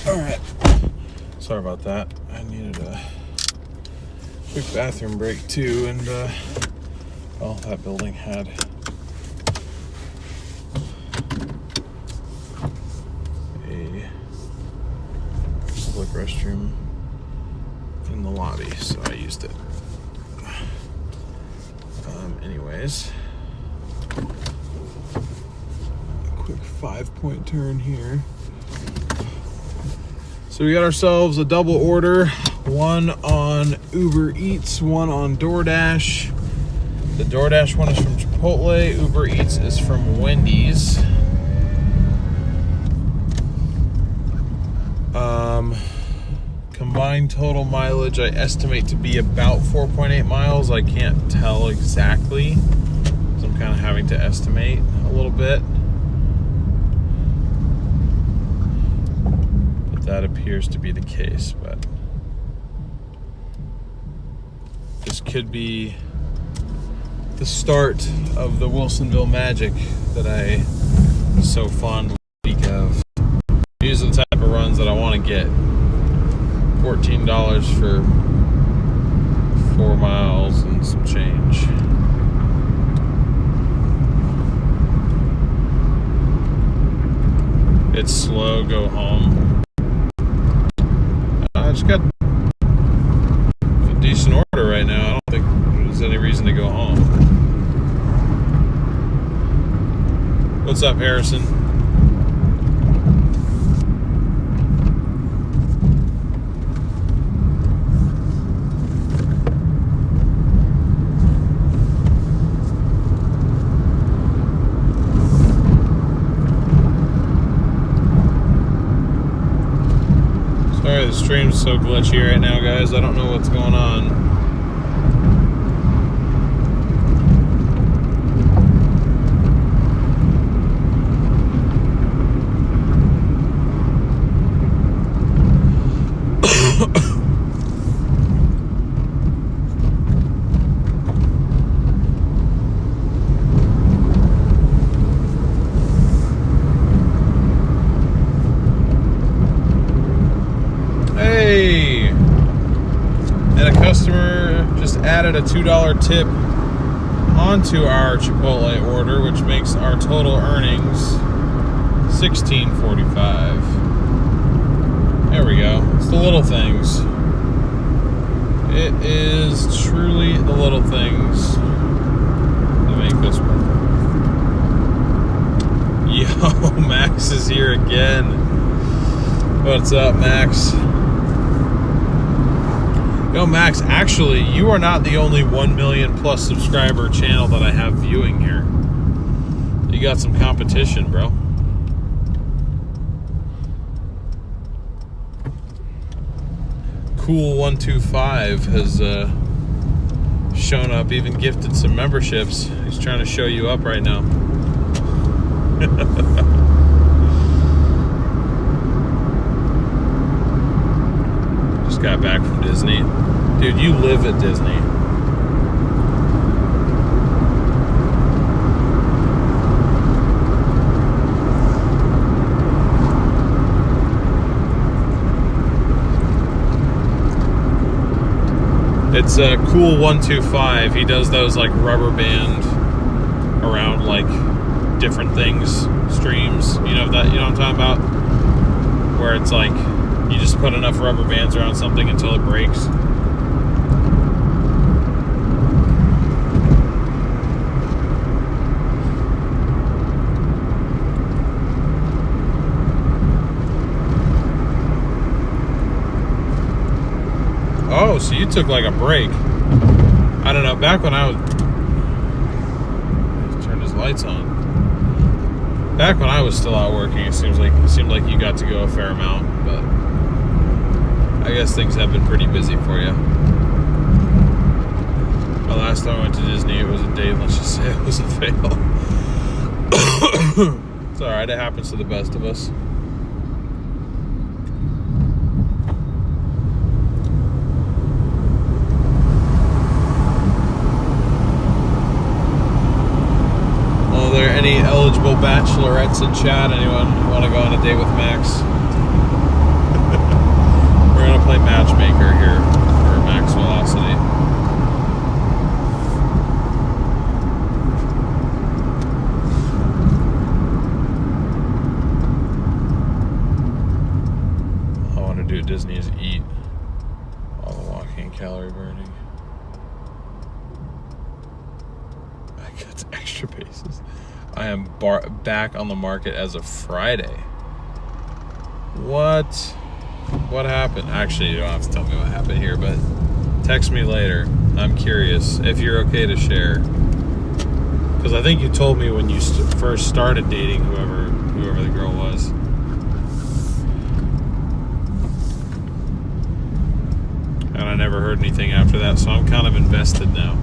S1: All right. Sorry about that. I needed a quick bathroom break too, and well, that building had a public restroom in the lobby, so I used it. Anyways, quick 5-point turn here. So we got ourselves a double order, one on Uber Eats, one on Doordash. The Doordash one is from Chipotle, Uber Eats is from Wendy's. Combined total mileage I estimate to be about 4.8 miles. I can't tell exactly, so I'm kind of having to estimate a little bit. But that appears to be the case, but this could be the start of the Wilsonville magic that I so fondly speak of. These are the type of runs that I want to get. $14 for 4 miles and some change. It's slow, go home. I just got a decent order right now. I don't think there's any reason to go home. What's up, Harrison? Sorry, the stream's so glitchy right now, guys. I don't know what's going on. Added a $2 tip onto our Chipotle order, which makes our total earnings $16.45. There we go. It's the little things. It is truly the little things that make this work. Yo, Max is here again. What's up, Max? Yo, Max, actually, you are not the only 1 million plus subscriber channel that I have viewing here. You got some competition, bro. Cool125 has shown up, even gifted some memberships. He's trying to show you up right now. Just got back from Disney. Dude, you live at Disney. It's Cool125. He does those like rubber band around like different things streams. You know that? You know what I'm talking about? Where it's like you just put enough rubber bands around something until it breaks. Oh, so you took like a break. I don't know, back when I was... Let's turn his lights on. Back when I was still out working, it seemed like you got to go a fair amount, but I guess things have been pretty busy for you. The last time I went to Disney, it was a day, let's just say it was a fail. It's alright, it happens to the best of us. Are there any eligible bachelorettes in chat? Anyone want to go on a date with Max? do at Disney is eat all the walking and calorie burning. I got extra bases. I am back on the market as of Friday. What happened? Actually, you don't have to tell me what happened here, but text me later. I'm curious if you're okay to share. Because I think you told me when you first started dating whoever the girl was. And I never heard anything after that, so I'm kind of invested now.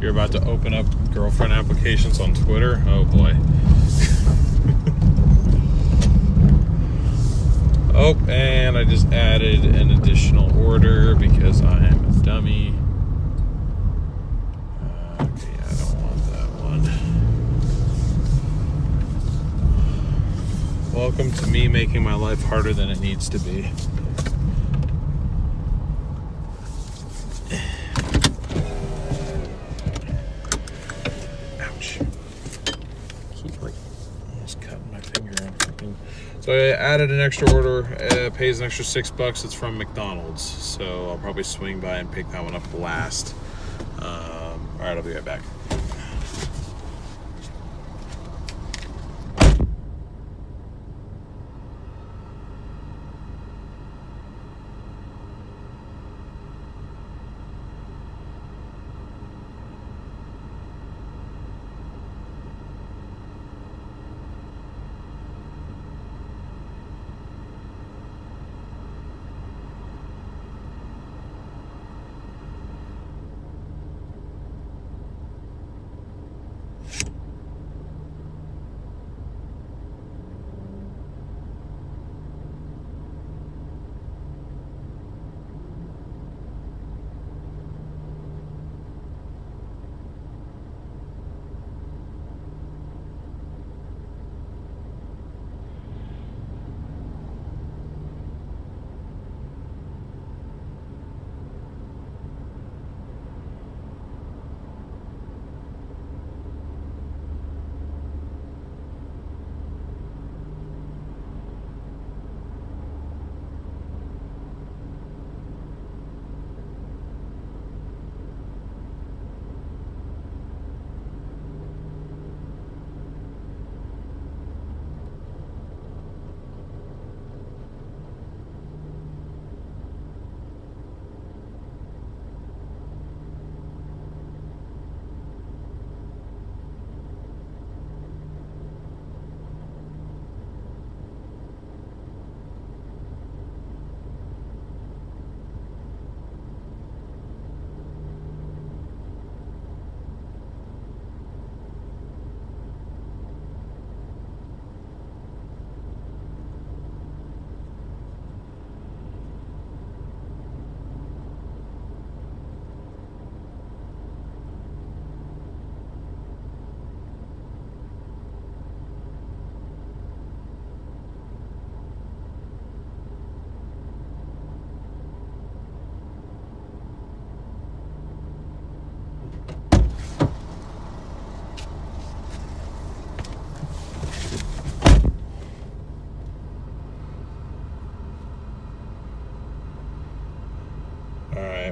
S1: You're about to open up girlfriend applications on Twitter? Oh boy. Oh, and I just added an additional order because I am a dummy. Okay, I don't want that one. Welcome to me making my life harder than it needs to be. Ouch. Keep almost cutting my finger on something. So I added an extra order, pays an extra $6. It's from McDonald's, so I'll probably swing by and pick that one up last. All right, I'll be right back.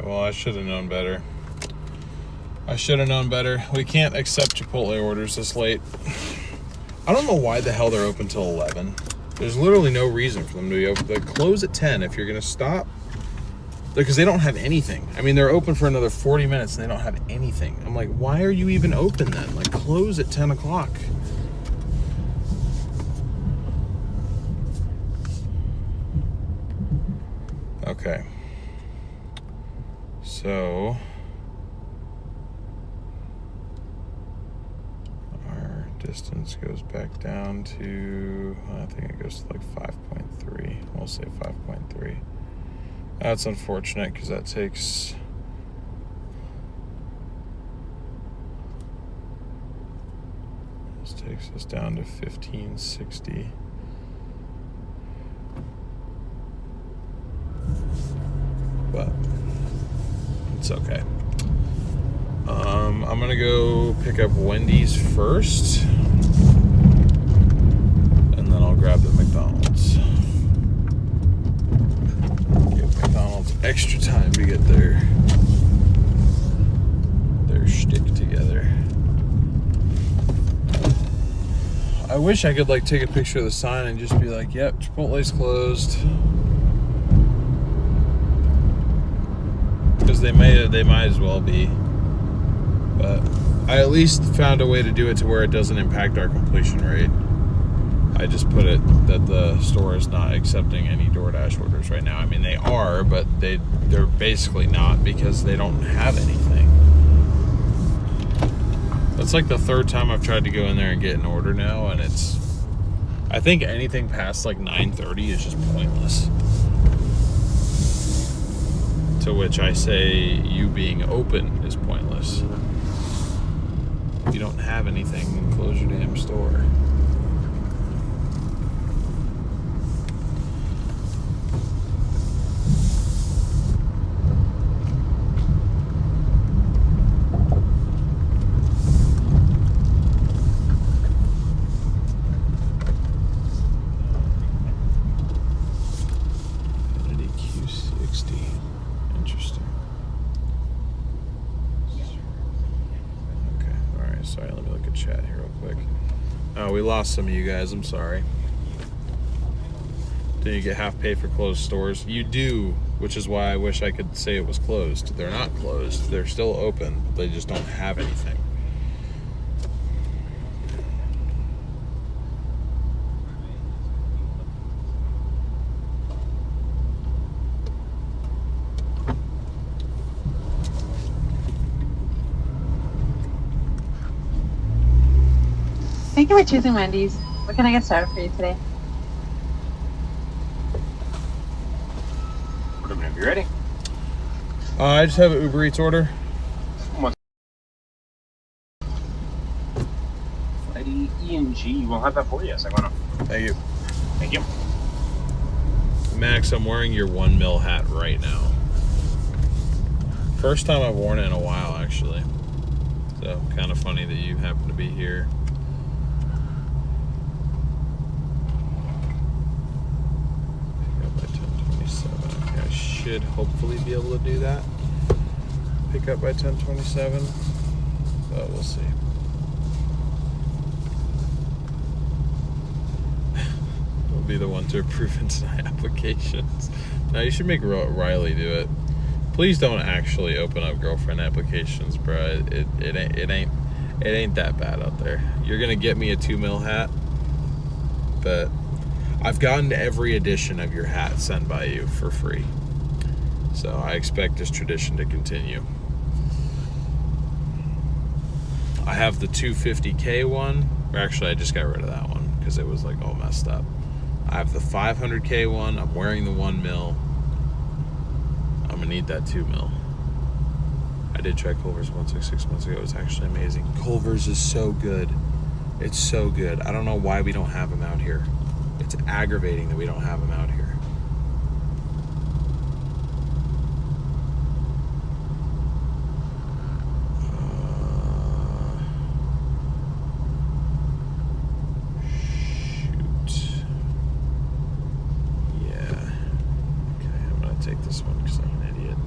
S1: Well, I should have known better. We can't accept Chipotle orders this late. I don't know why the hell they're open till 11. There's literally no reason for them to be open. They close at 10 if you're going to stop. Because they don't have anything. I mean, they're open for another 40 minutes and they don't have anything. I'm like, why are you even open then? Like, close at 10 o'clock. Okay. So our distance goes back down to, I think it goes to like 5.3. We'll say 5.3. That's unfortunate because that takes us down to 1560. But it's okay. I'm gonna go pick up Wendy's first, and then I'll grab the McDonald's. extra time to get their shtick together. I wish I could like take a picture of the sign and just be like, yep, Chipotle's closed. Because they might as well be. But I at least found a way to do it to where it doesn't impact our completion rate. I just put it that the store is not accepting any DoorDash orders right now. I mean, they are, but they're basically not because they don't have anything. That's like the third time I've tried to go in there and get an order now, and I think anything past like 9:30 is just pointless. To which I say, you being open is pointless. You don't have anything, then close your damn store. Sorry, let me look at chat here real quick. Oh, we lost some of you guys. I'm sorry. Do you get half pay for closed stores? You do, which is why I wish I could say it was closed. They're not closed. They're still open. They just don't have anything.
S3: Thank you for choosing Wendy's. What can I get started for you today?
S4: Whenever you're ready.
S1: I just have an Uber Eats order.
S4: Friday E&G. We'll have that for you. Second one.
S1: Thank you.
S4: Thank you.
S1: Max, I'm wearing your 1 mil hat right now. First time I've worn it in a while, actually. So, kind of funny that you happen to be here. I should hopefully be able to do that. Pick up by 10:27, but we'll see. We'll be the one to approve instant applications. Now you should make Riley do it. Please don't actually open up girlfriend applications, bro. It ain't that bad out there. You're gonna get me a 2 mil hat, but I've gotten every edition of your hat sent by you for free. So I expect this tradition to continue. I have the 250K one, or actually I just got rid of that one because it was like all messed up. I have the 500K one. I'm wearing the 1 mil. I'm gonna need that 2 mil. I did try Culver's once like 6 months ago. It was actually amazing. Culver's is so good. It's so good. I don't know why we don't have them out here. It's aggravating that we don't have them out here. Shoot. Yeah. Okay, I'm gonna take this one because I'm an idiot.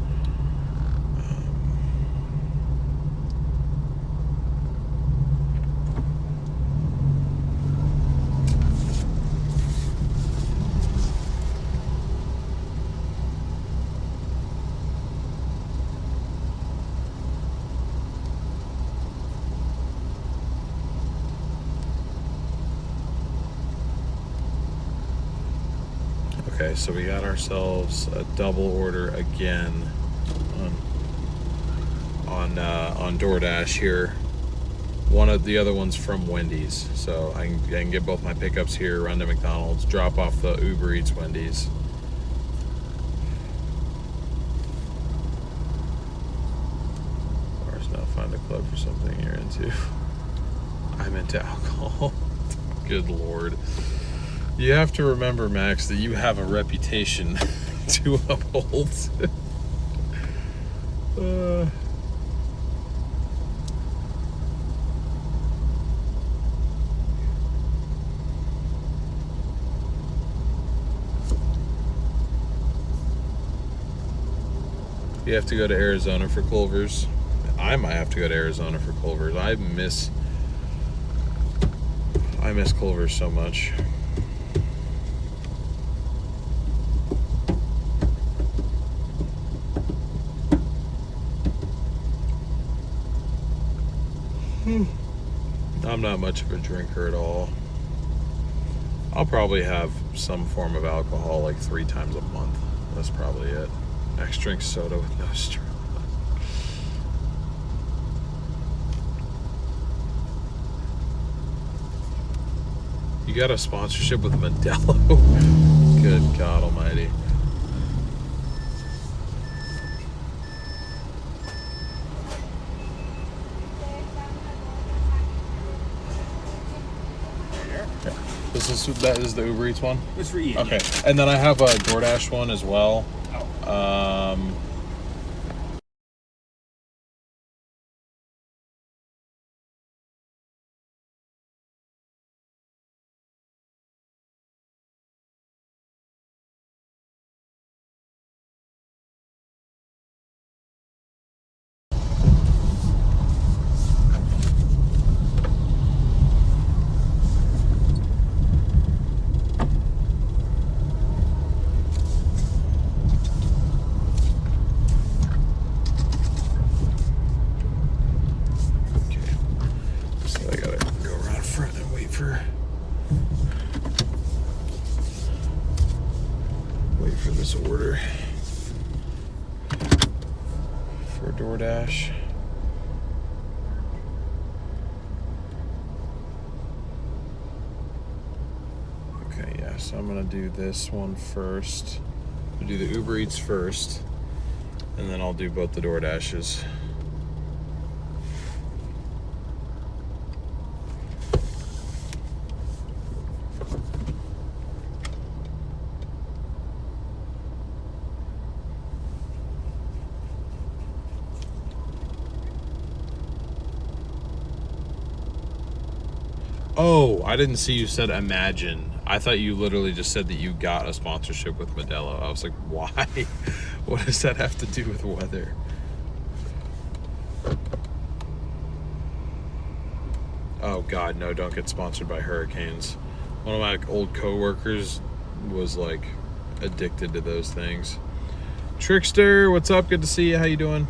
S1: Okay, so we got ourselves a double order again on Doordash here. One of the other ones from Wendy's, so I can get both my pickups here, run to McDonald's, drop off the Uber Eats Wendy's. Or now find a club for something you're into. I'm into alcohol. Good Lord. You have to remember, Max, that you have a reputation to uphold. You have to go to Arizona for Culver's. I might have to go to Arizona for Culver's. I miss Culver's so much. I'm not much of a drinker at all. I'll probably have some form of alcohol like 3 times a month. That's probably it. Next, drink soda with no straw. You got a sponsorship with Modelo? Good God Almighty. That is the Uber Eats one?
S4: It's for Ian.
S1: Okay. And then I have a Doordash one as well. For this order for Doordash. Okay, yeah, so I'm gonna do this one first. I'll do the Uber Eats first, and then I'll do both the Doordashes. Oh, I didn't see you said Imagine. I thought you literally just said that you got a sponsorship with Modelo. I was like, why? What does that have to do with weather? Oh God, no, don't get sponsored by hurricanes. One of my old coworkers was like addicted to those things. Trickster, what's up? Good to see you. How you doing?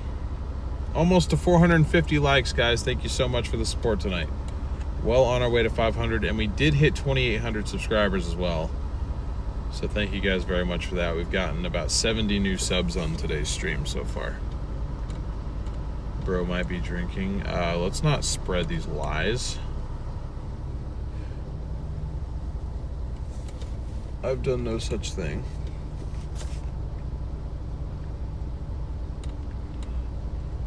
S1: Almost to 450 likes, guys. Thank you so much for the support tonight. Well on our way to 500, and we did hit 2,800 subscribers as well. So thank you guys very much for that. We've gotten about 70 new subs on today's stream so far. Bro might be drinking. Let's not spread these lies. I've done no such thing.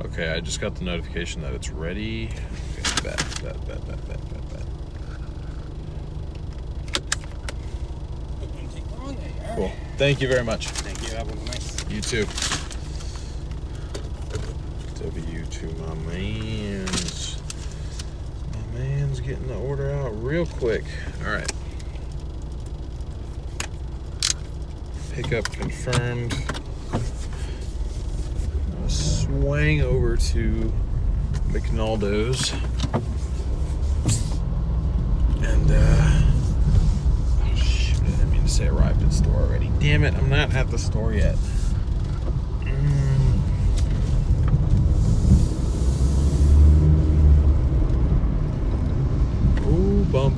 S1: Okay, I just got the notification that it's ready. Okay, bet. Cool. Thank you very much.
S4: Thank you. Have a nice.
S1: You too. W2, my mans. My man's getting the order out real quick. All right. Pickup confirmed. Swang over to McNaldo's and oh shoot, I didn't mean to say arrived at the store already. Damn it, I'm not at the store yet. Oh, bump.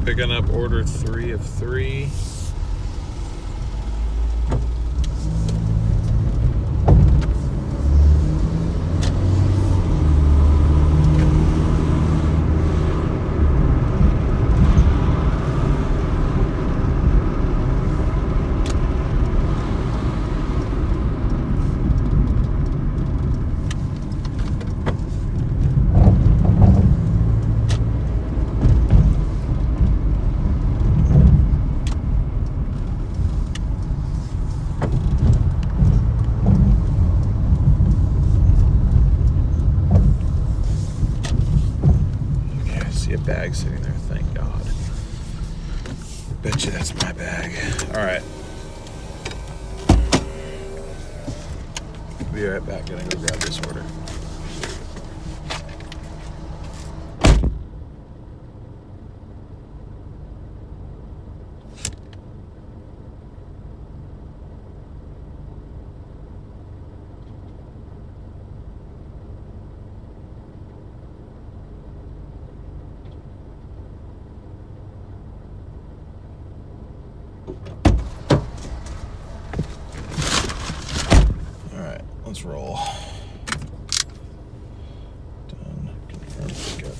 S1: Picking up order 3 of 3. Bet you that's my bag. All right. Be right back. Gonna go grab this order. Let's roll. Done. Confirm pickup.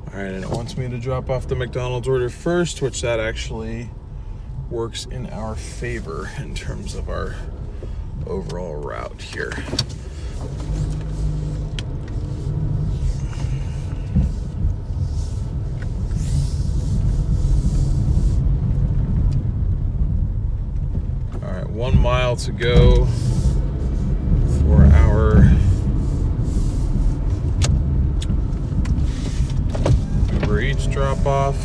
S1: All right, and it wants me to drop off the McDonald's order first, which that actually works in our favor in terms of our overall route here. All right, 1 mile to go for our Uber Eats drop off.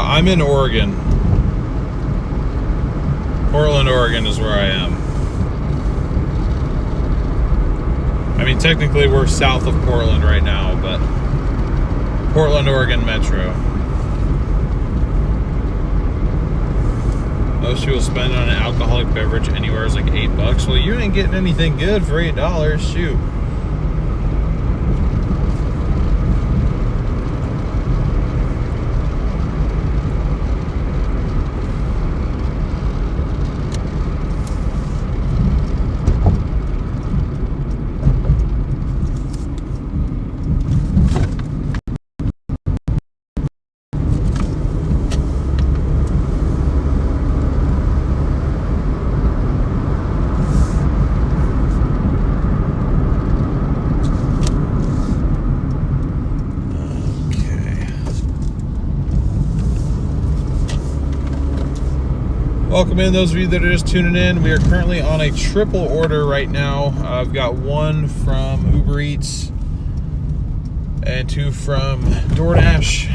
S1: I'm in Oregon. Portland, Oregon is where I am. I mean, technically we're south of Portland right now, but Portland, Oregon Metro. Most people spend on an alcoholic beverage anywhere is like $8. Well, you ain't getting anything good for $8. Shoot. Welcome in, those of you that are just tuning in. We are currently on a triple order right now. I've got one from Uber Eats and two from Doordash.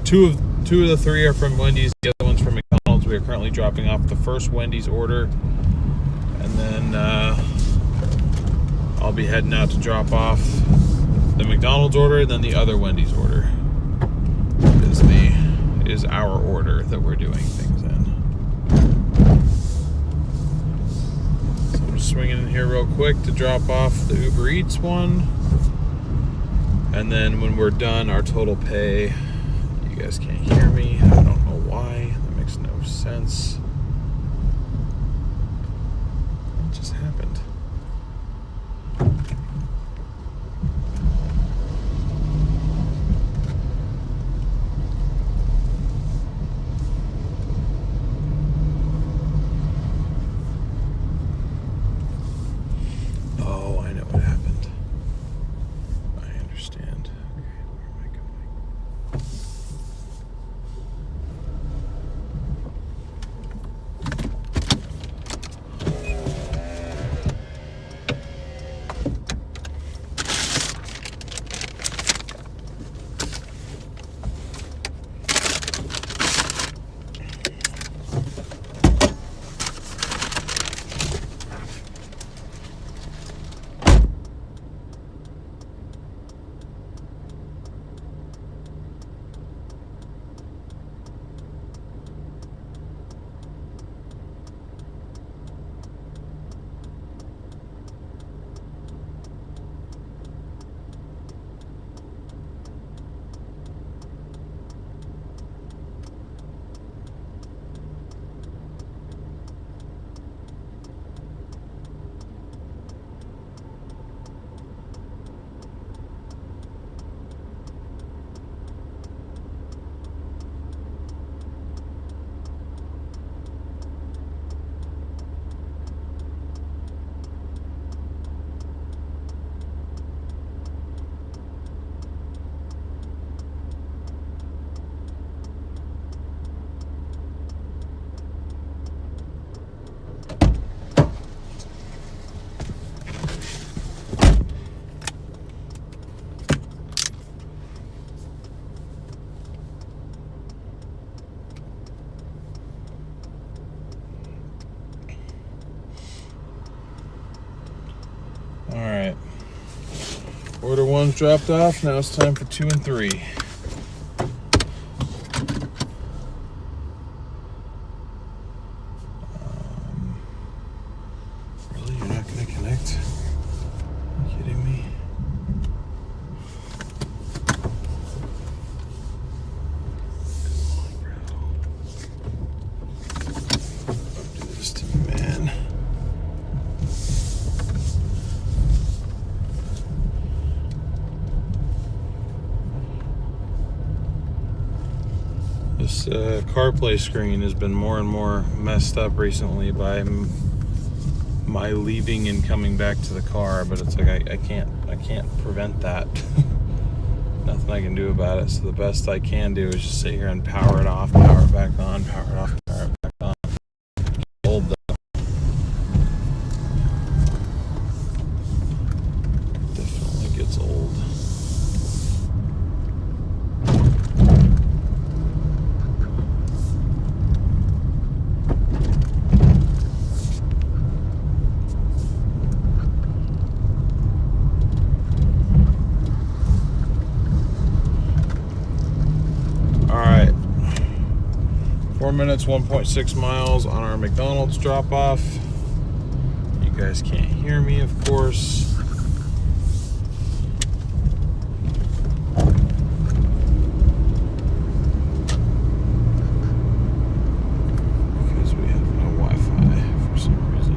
S1: Two of the three are from Wendy's. The other one's from McDonald's. We are currently dropping off the first Wendy's order, and then I'll be heading out to drop off the McDonald's order, and then the other Wendy's order is our order that we're doing things in. So I'm just swinging in here real quick to drop off the Uber Eats one, and then when we're done, our total pay. You guys can't hear me. I don't know why. That makes no sense. What just happened? Order 1's dropped off. Now it's time for 2 and 3. Really? You're not going to connect? Are you kidding me? Do this to me, man. This CarPlay screen has been more and more messed up recently by my leaving and coming back to the car, but it's like I can't prevent that. Nothing I can do about it. So the best I can do is just sit here and power it off, power it back on, power it off, power it back on. Old though. Definitely gets old. All right, 4 minutes, 1.6 miles on our McDonald's drop off. You guys can't hear me, of course. Because we have no Wi-Fi for some reason.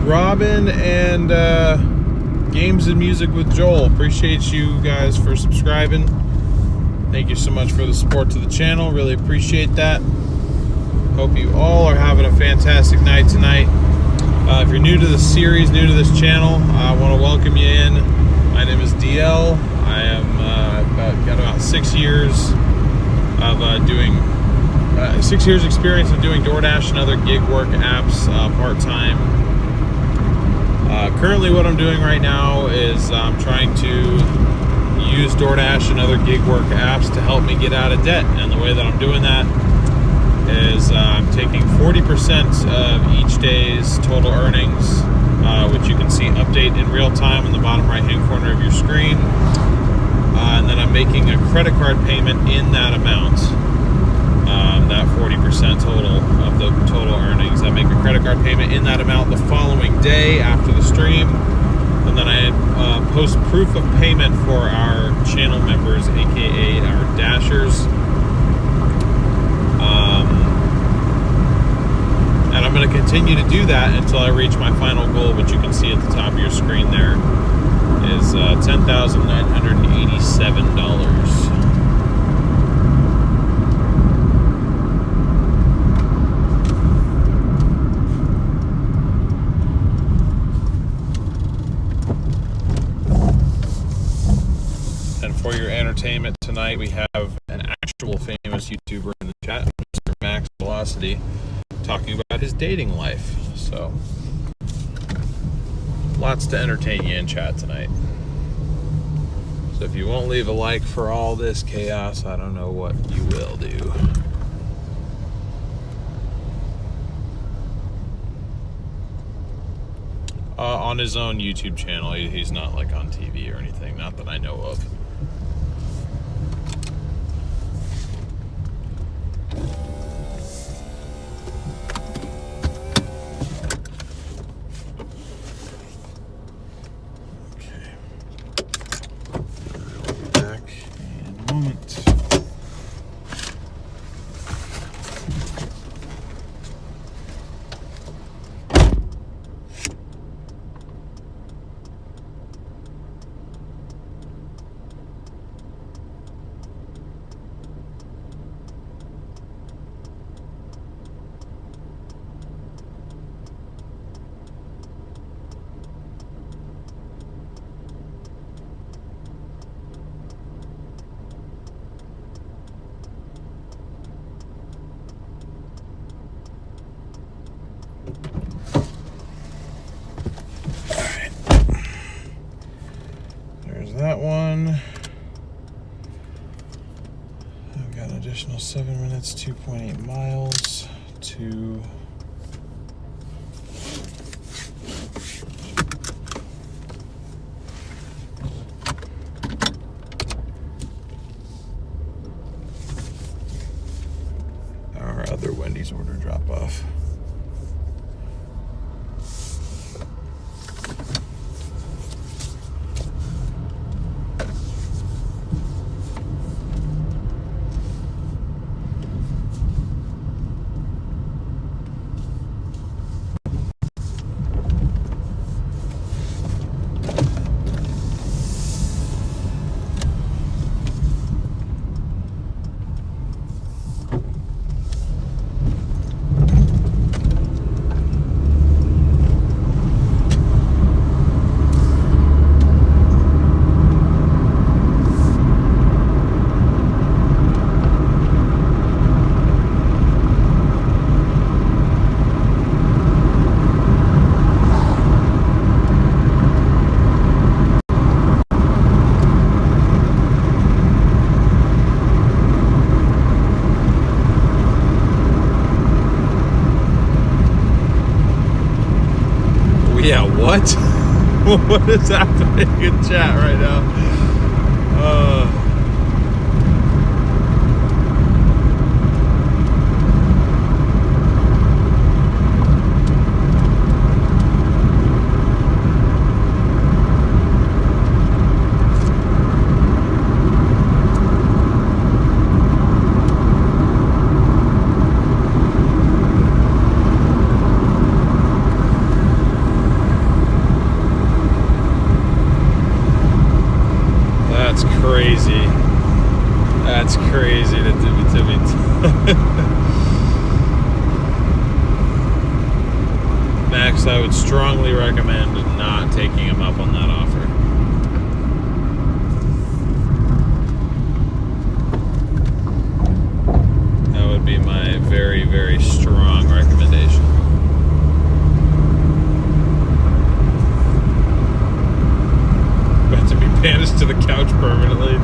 S1: Robin and Games and Music with Joel. Appreciate you guys for subscribing. Thank you so much for the support to the channel. Really appreciate that. Hope you all are having a fantastic night tonight. If you're new to this series, new to this channel, I want to welcome you in. My name is DL. I am got about 6 years of doing 6 years experience of doing Doordash and other gig work apps part-time. Currently what I'm doing right now is I'm trying to use Doordash and other gig work apps to help me get out of debt. And the way that I'm doing that is I'm taking 40% of each day's total earnings, which you can see update in real time in the bottom right hand corner of your screen. And then I'm making a credit card payment in that amount. That 40% total of the total earnings. I make a credit card payment in that amount the following day after the stream, and then I post proof of payment for our channel members, aka our Dashers. And I'm going to continue to do that until I reach my final goal, which you can see at the top of your screen there, is $10,987. For your entertainment tonight, we have an actual famous YouTuber in the chat, Mr. Max Velocity, talking about his dating life. So, lots to entertain you in chat tonight. So if you won't leave a like for all this chaos, I don't know what you will do. On his own YouTube channel. He's not like on TV or anything, not that I know of. Okay. Back in a moment. that one. I've got an additional 7 minutes, 2.8 miles to our other Wendy's order drop off. Yeah, what? What is happening in chat right now? Crazy. That's crazy to be. Max, I would strongly recommend not taking him up on that offer. That would be my very, very strong recommendation. About to be banished to the couch permanently.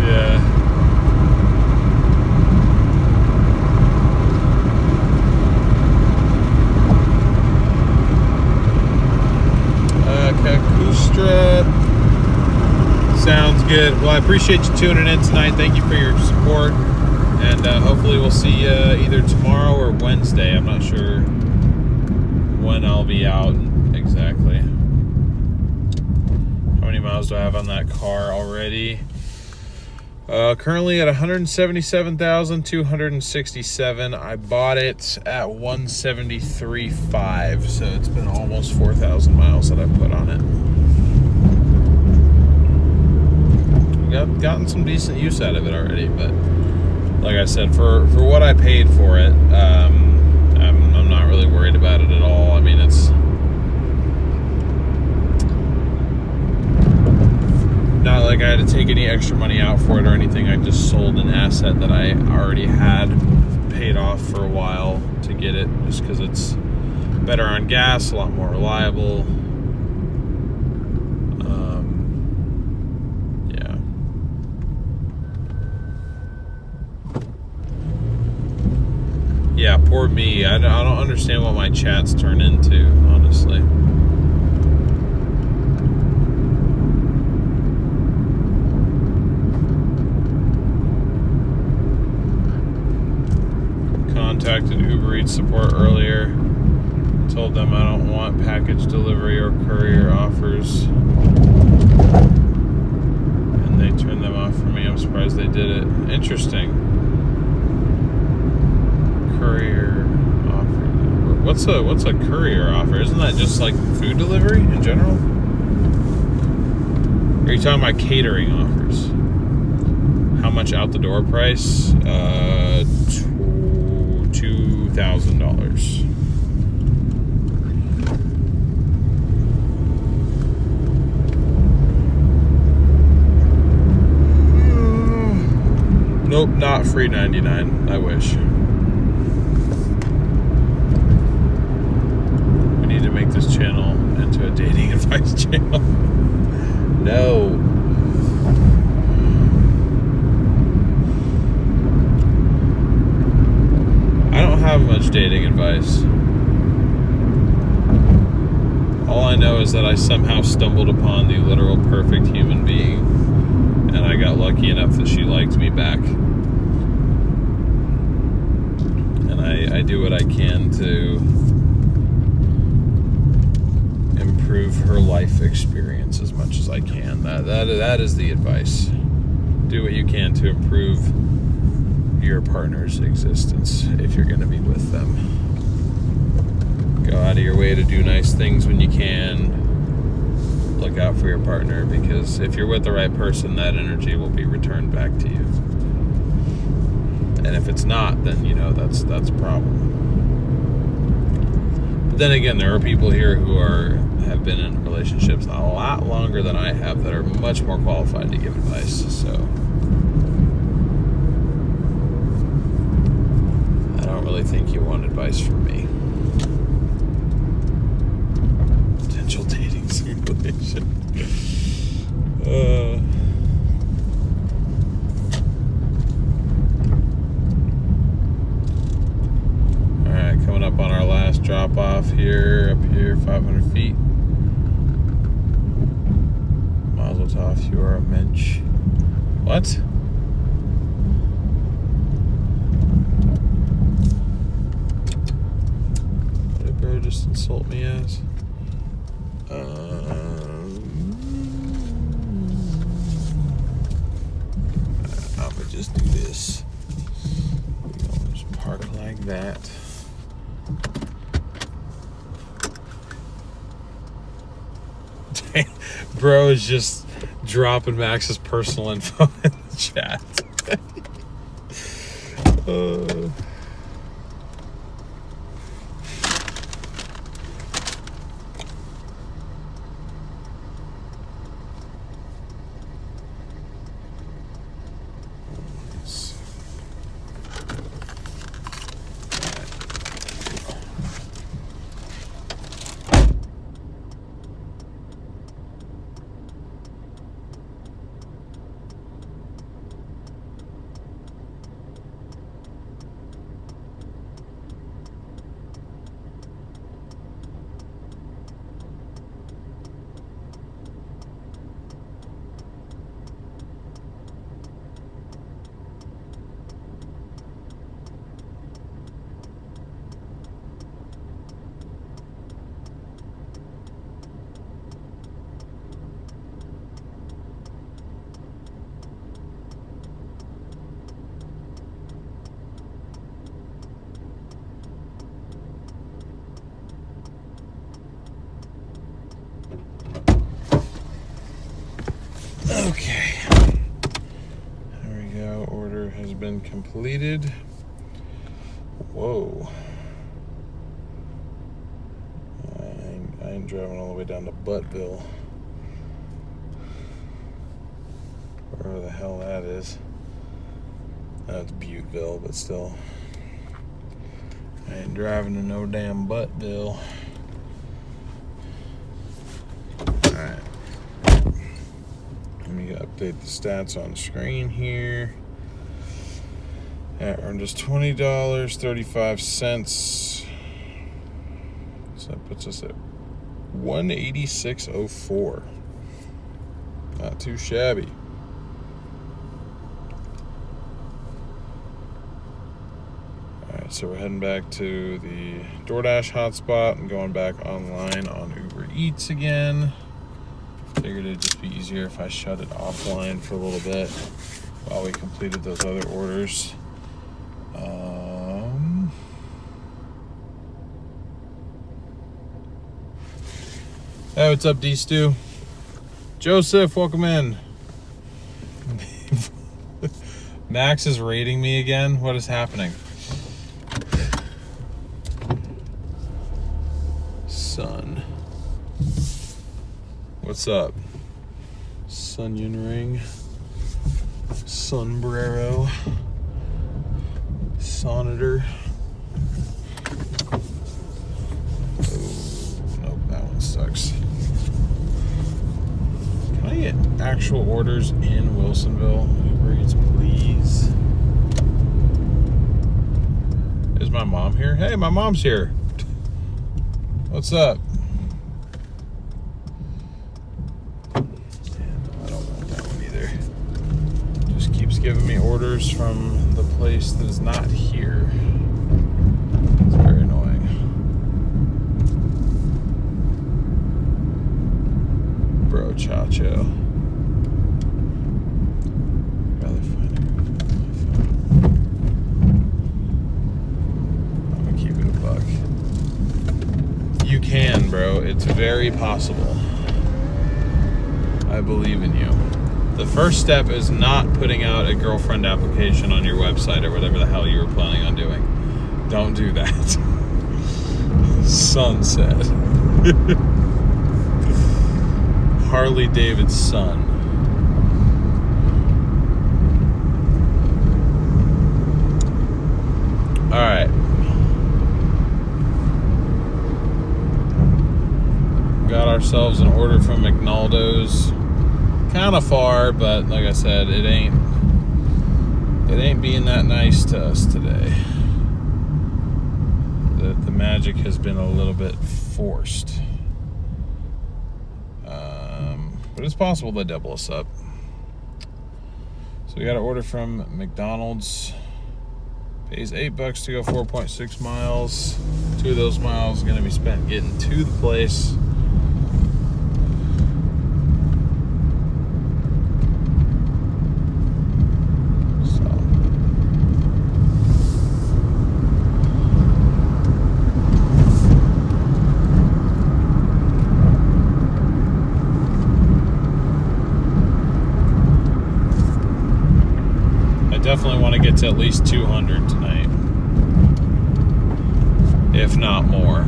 S1: Yeah. Kakustra. Sounds good. Well, I appreciate you tuning in tonight. Thank you for your support. And hopefully we'll see you either tomorrow or Wednesday. I'm not sure when I'll be out exactly. How many miles do I have on that car already? Currently at 177,267. I bought it at 173.5, so it's been almost 4,000 miles that I put on it. I've gotten some decent use out of it already, but like I said, for what I paid for it, I'm not really worried about it at all. I mean, it's not like I had to take any extra money out for it or anything. I just sold an asset that I already had paid off for a while to get it, just because it's better on gas, a lot more reliable. Yeah. Yeah, poor me. I don't understand what my chats turn into, honestly. Contacted Uber Eats support earlier. Told them I don't want package delivery or courier offers, and they turned them off for me. I'm surprised they did it. Interesting. Courier offer. What's a courier offer? Isn't that just like food delivery in general? Or are you talking about catering offers? How much out the door price? $2,000. Nope, not free 99. I wish. We need to make this channel into a dating advice channel. No. dating advice. All I know is that I somehow stumbled upon the literal perfect human being, and I got lucky enough that she liked me back. And I do what I can to improve her life experience as much as I can. That is the advice. Do what you can to improve your partner's existence if you're going to be with them. Go out of your way to do nice things when you can. Look out for your partner, because if you're with the right person, that energy will be returned back to you. And if it's not, then that's a problem. But then again, there are people here who have been in relationships a lot longer than I have that are much more qualified to give advice. So I don't really think you want advice from me. Potential dating simulation. Alright, coming up on our last drop off here, up here, 500 feet. Mazel tov, you are a mensch. What? What did bro just insult me as? I'ma just do this. We'll just park like that. Bro is just dropping Max's personal info in the chat. Okay. There we go. Order has been completed. Whoa. I ain't driving all the way down to Buttville. Wherever the hell that is. It's Butteville, but still. I ain't driving to no damn Buttville. Alright. Let me update the stats on screen here. That earned us $20.35. So that puts us at $186.04. Not too shabby. Alright, so we're heading back to the Doordash hotspot and going back online on Uber Eats again. Figured it'd just be easier if I shut it offline for a little bit while we completed those other orders. Hey, what's up, D-Stew? Joseph, welcome in. Max is raiding me again. What is happening? Son. What's up? Sunion ring. Sombrero. Sonitor. Oh, nope, that one sucks. Can I get actual orders in Wilsonville? Uber Eats, please. Is my mom here? Hey, my mom's here. What's up? I don't want that one either. Just keeps giving me orders from the place that is not here. It's very annoying. Bro, Chacho. Rather find it. I'm gonna keep it a buck. You can, bro. It's very possible. I believe in you. The first step is not putting out a girlfriend application on your website or whatever the hell you were planning on doing. Don't do that. Sunset. Harley David's son. All right. Got ourselves an order from McNaldo's. Kind of far, but like I said, it ain't being that nice to us today. The magic has been a little bit forced. But it's possible they double us up. So we got an order from McDonald's. Pays $8 to go 4.6 miles. 2 of those miles are going to be spent getting to the place. Definitely want to get to at least 200 tonight, if not more.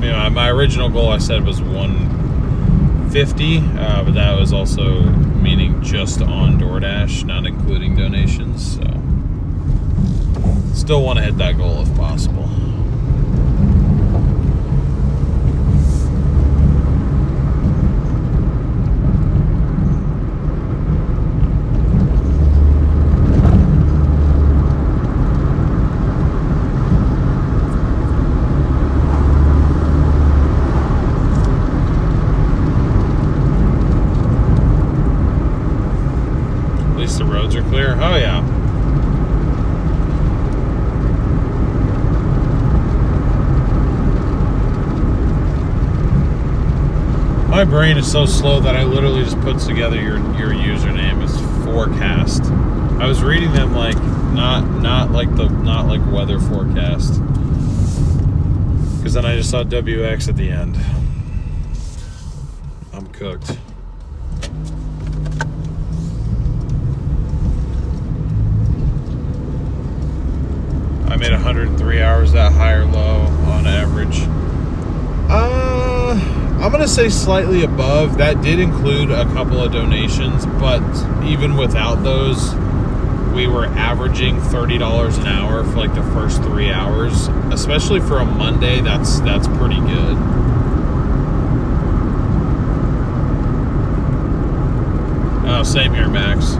S1: You know, my original goal I said was 150, but that was also meaning just on Doordash, not including donations. So, still want to hit that goal if possible. The roads are clear. Oh yeah. My brain is so slow that I literally just puts together your username as forecast. I was reading them like not like weather forecast, because then I just saw WX at the end. I'm cooked. I made 103 hours, that high or low on average. I'm gonna say slightly above. That did include a couple of donations, but even without those, we were averaging $30 an hour for like the first 3 hours. Especially for a Monday, that's pretty good. Oh, same here, Max.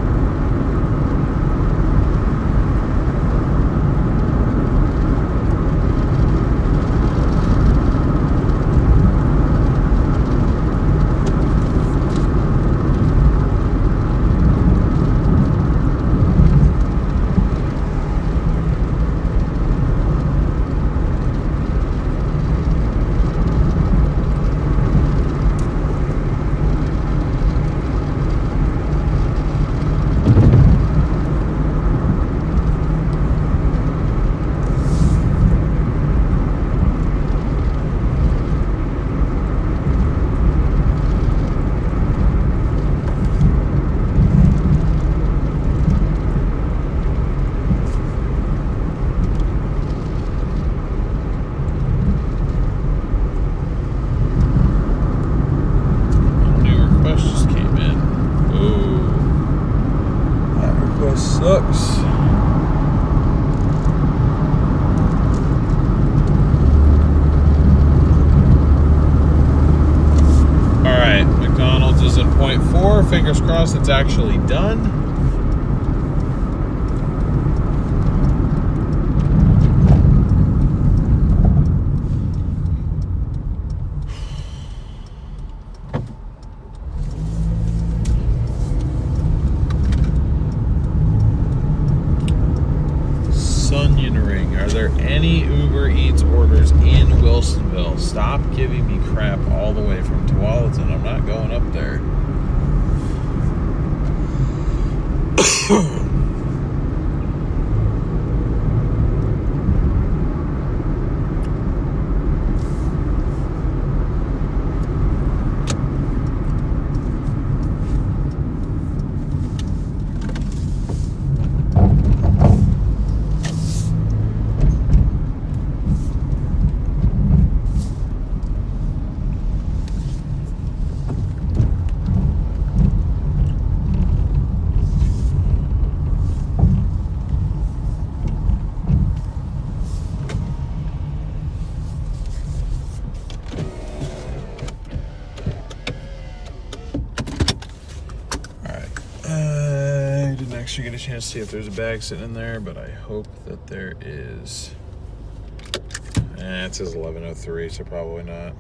S1: Sucks. Alright, McDonald's is in point 4. Fingers crossed it's actually done. Wilsonville. Stop giving me crap all the way from Tualatin. I'm not going up there. Actually get a chance to see if there's a bag sitting in there, but I hope that there is. It says 11:03, so probably not.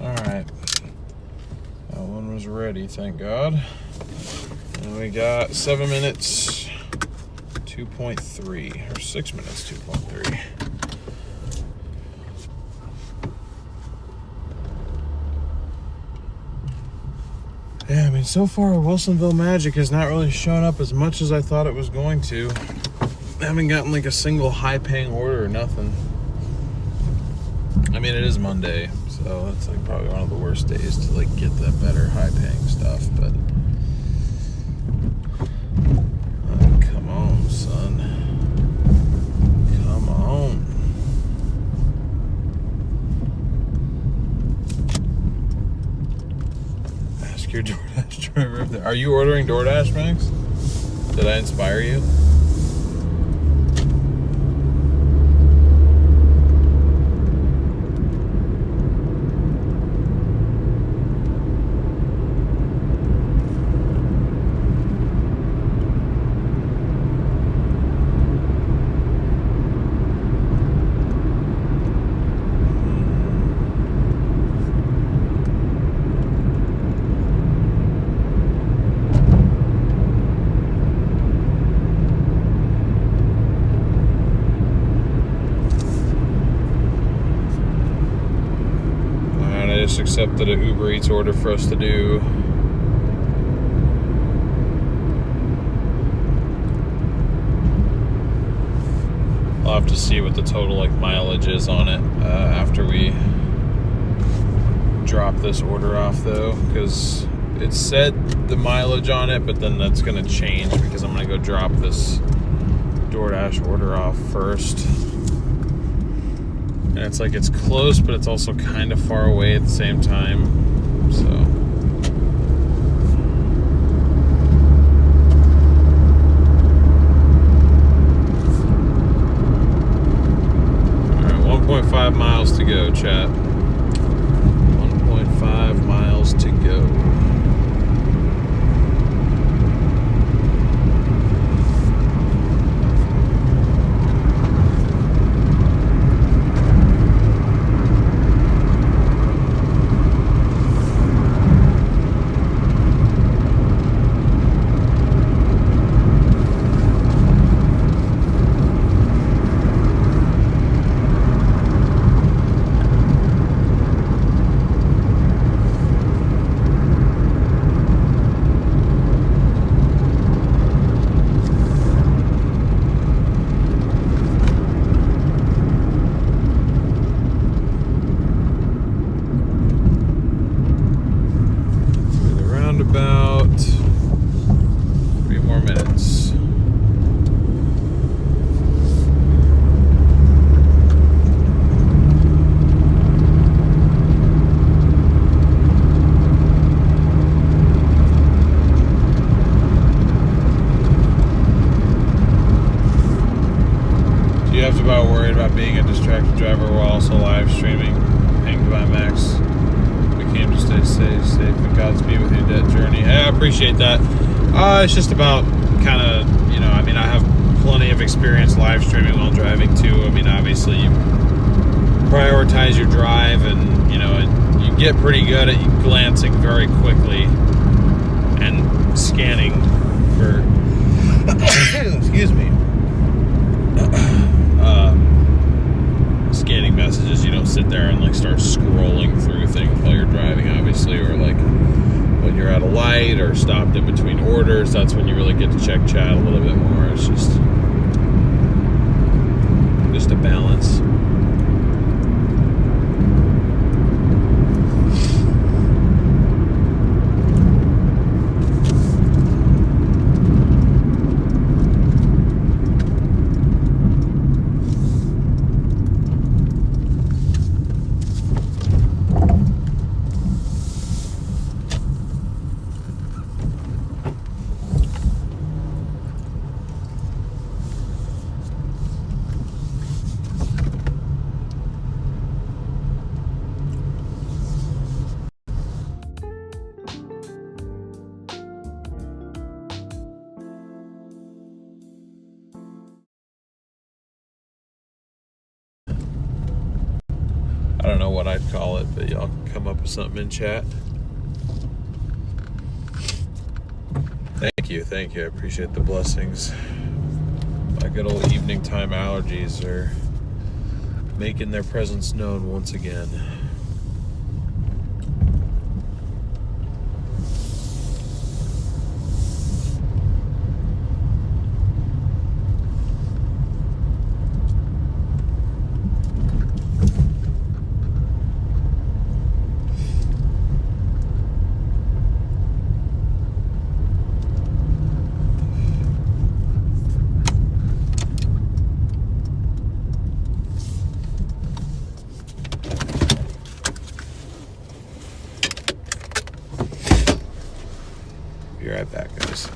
S1: Alright, that one was ready, thank God. And we got 7 minutes, 2.3, or 6 minutes, 2.3. Yeah, I mean, so far Wilsonville Magic has not really shown up as much as I thought it was going to. I haven't gotten like a single high-paying order or nothing. I mean, it is Monday, so it's like probably one of the worst days to like get that better high-paying stuff, but come on, son. Come on. Ask your Doordash driver if are you ordering Doordash, Max? Did I inspire you? Accepted an Uber Eats order for us to do. I'll have to see what the total like mileage is on it after we drop this order off, though, because it said the mileage on it, but then that's going to change because I'm going to go drop this Doordash order off first. And it's like it's close, but it's also kind of far away at the same time. So all right, 1.5 miles to go, chat. 1.5 miles to go. being a distracted driver while also live streaming. Hanged by Max. We came to stay safe and Godspeed with your debt journey. Hey, I appreciate that. It's just about kind of, I have plenty of experience live streaming while driving too. Obviously you prioritize your drive and, you get pretty good at glancing very quickly and scanning for, excuse me, scanning messages. You don't sit there and start scrolling through things while you're driving, obviously, or when you're at a light or stopped in between orders. That's when you really get to check chat a little bit more. It's just a balance. I don't know what I'd call it, but y'all come up with something in chat. Thank you. I appreciate the blessings. My good old evening time allergies are making their presence known once again. Be right back, guys.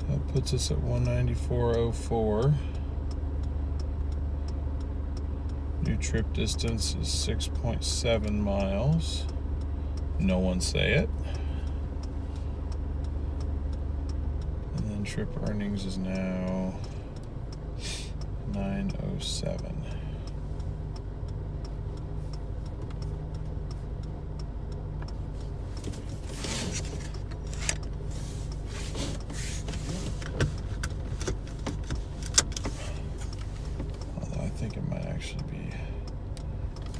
S1: That puts us at 194.04. New trip distance is 6.7 miles. No one say it. And then trip earnings is now 907. actually be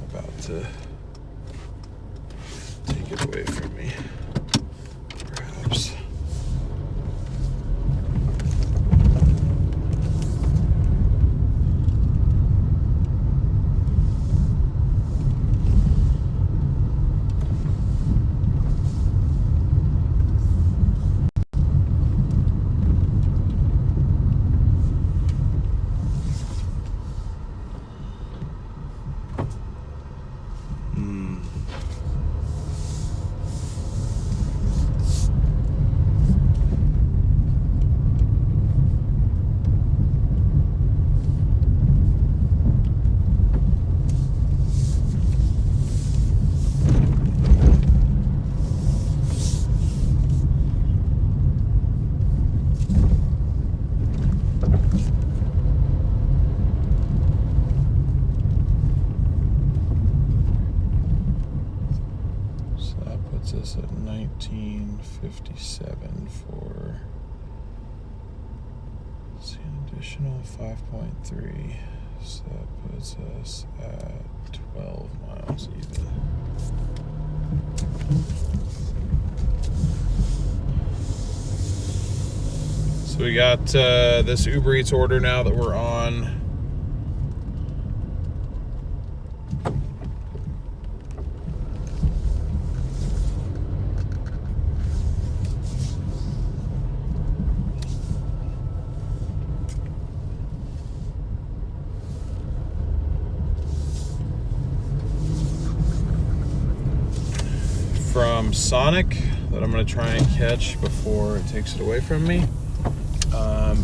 S1: about to take it away from me, perhaps. Us at 1957 for an additional 5.3, so that puts us at 12 miles even. So we got this Uber Eats order now that we're on. From Sonic that I'm going to try and catch before it takes it away from me.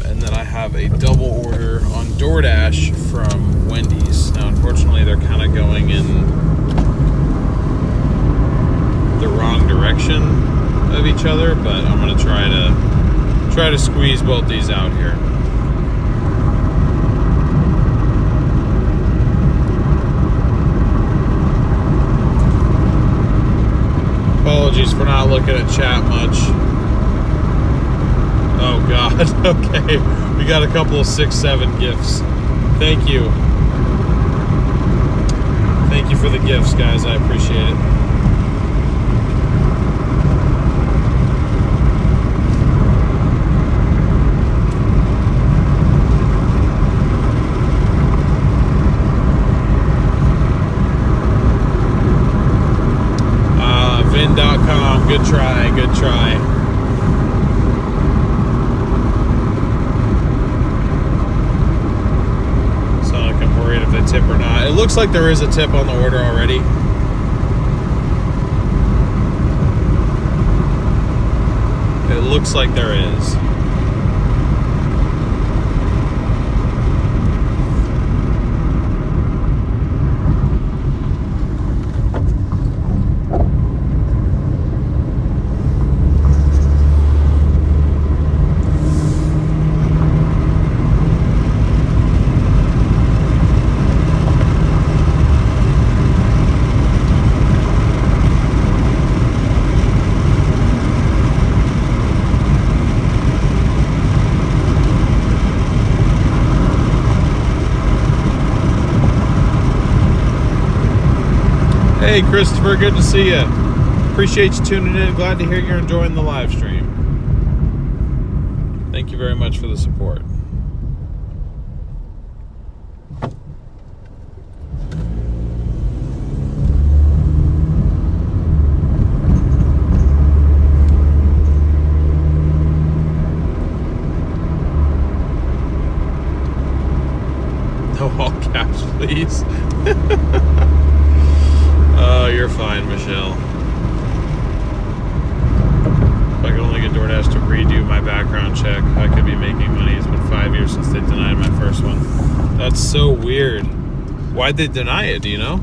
S1: And then I have a double order on Doordash from Wendy's. Now, unfortunately, they're kind of going in the wrong direction of each other, but I'm going to try to squeeze both these out here. Apologies for not looking at chat much. Oh God, okay. We got a couple of 6-7 gifts. Thank you. Thank you for the gifts, guys. I appreciate it. Vin.com, good try, good try. Sonic, I'm worried if they tip or not. It looks like there is a tip on the order already. It looks like there is. Hey Christopher, good to see you. Appreciate you tuning in. Glad to hear you're enjoying the live stream. Thank you very much for the support. No all caps, please. Oh, you're fine, Michelle. If I could only get Doordash to redo my background check, I could be making money. It's been 5 years since they denied my first one. That's so weird. Why'd they deny it, do you know?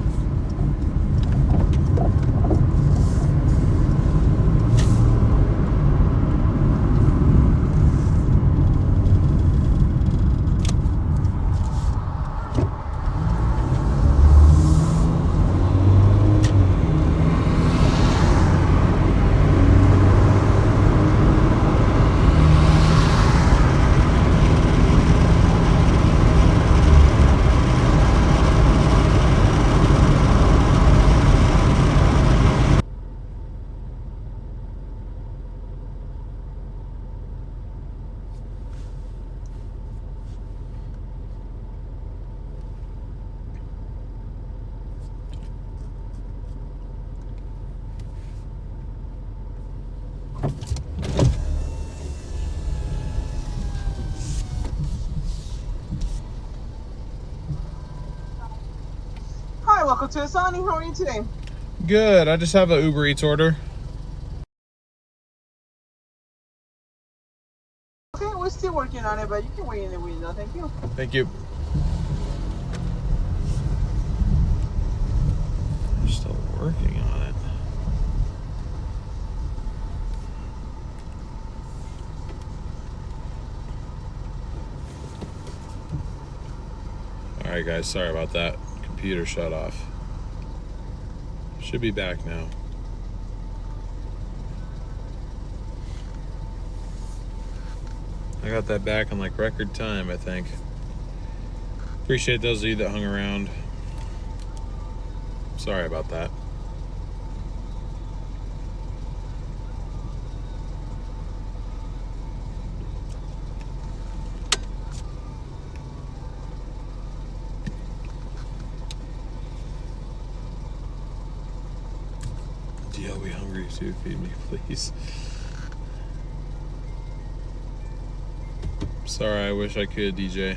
S5: welcome to Asani. How are you today?
S1: Good. I just have an Uber Eats order.
S5: Okay, we're still working on it, but you can wait in the window. Thank you.
S1: Thank you. We're still working on it. Alright guys, sorry about that. Computer shut off. Should be back now. I got that back in like record time, I think. Appreciate those of you that hung around. Sorry about that. DL, we hungry too? Feed me, please. Sorry, I wish I could, DJ.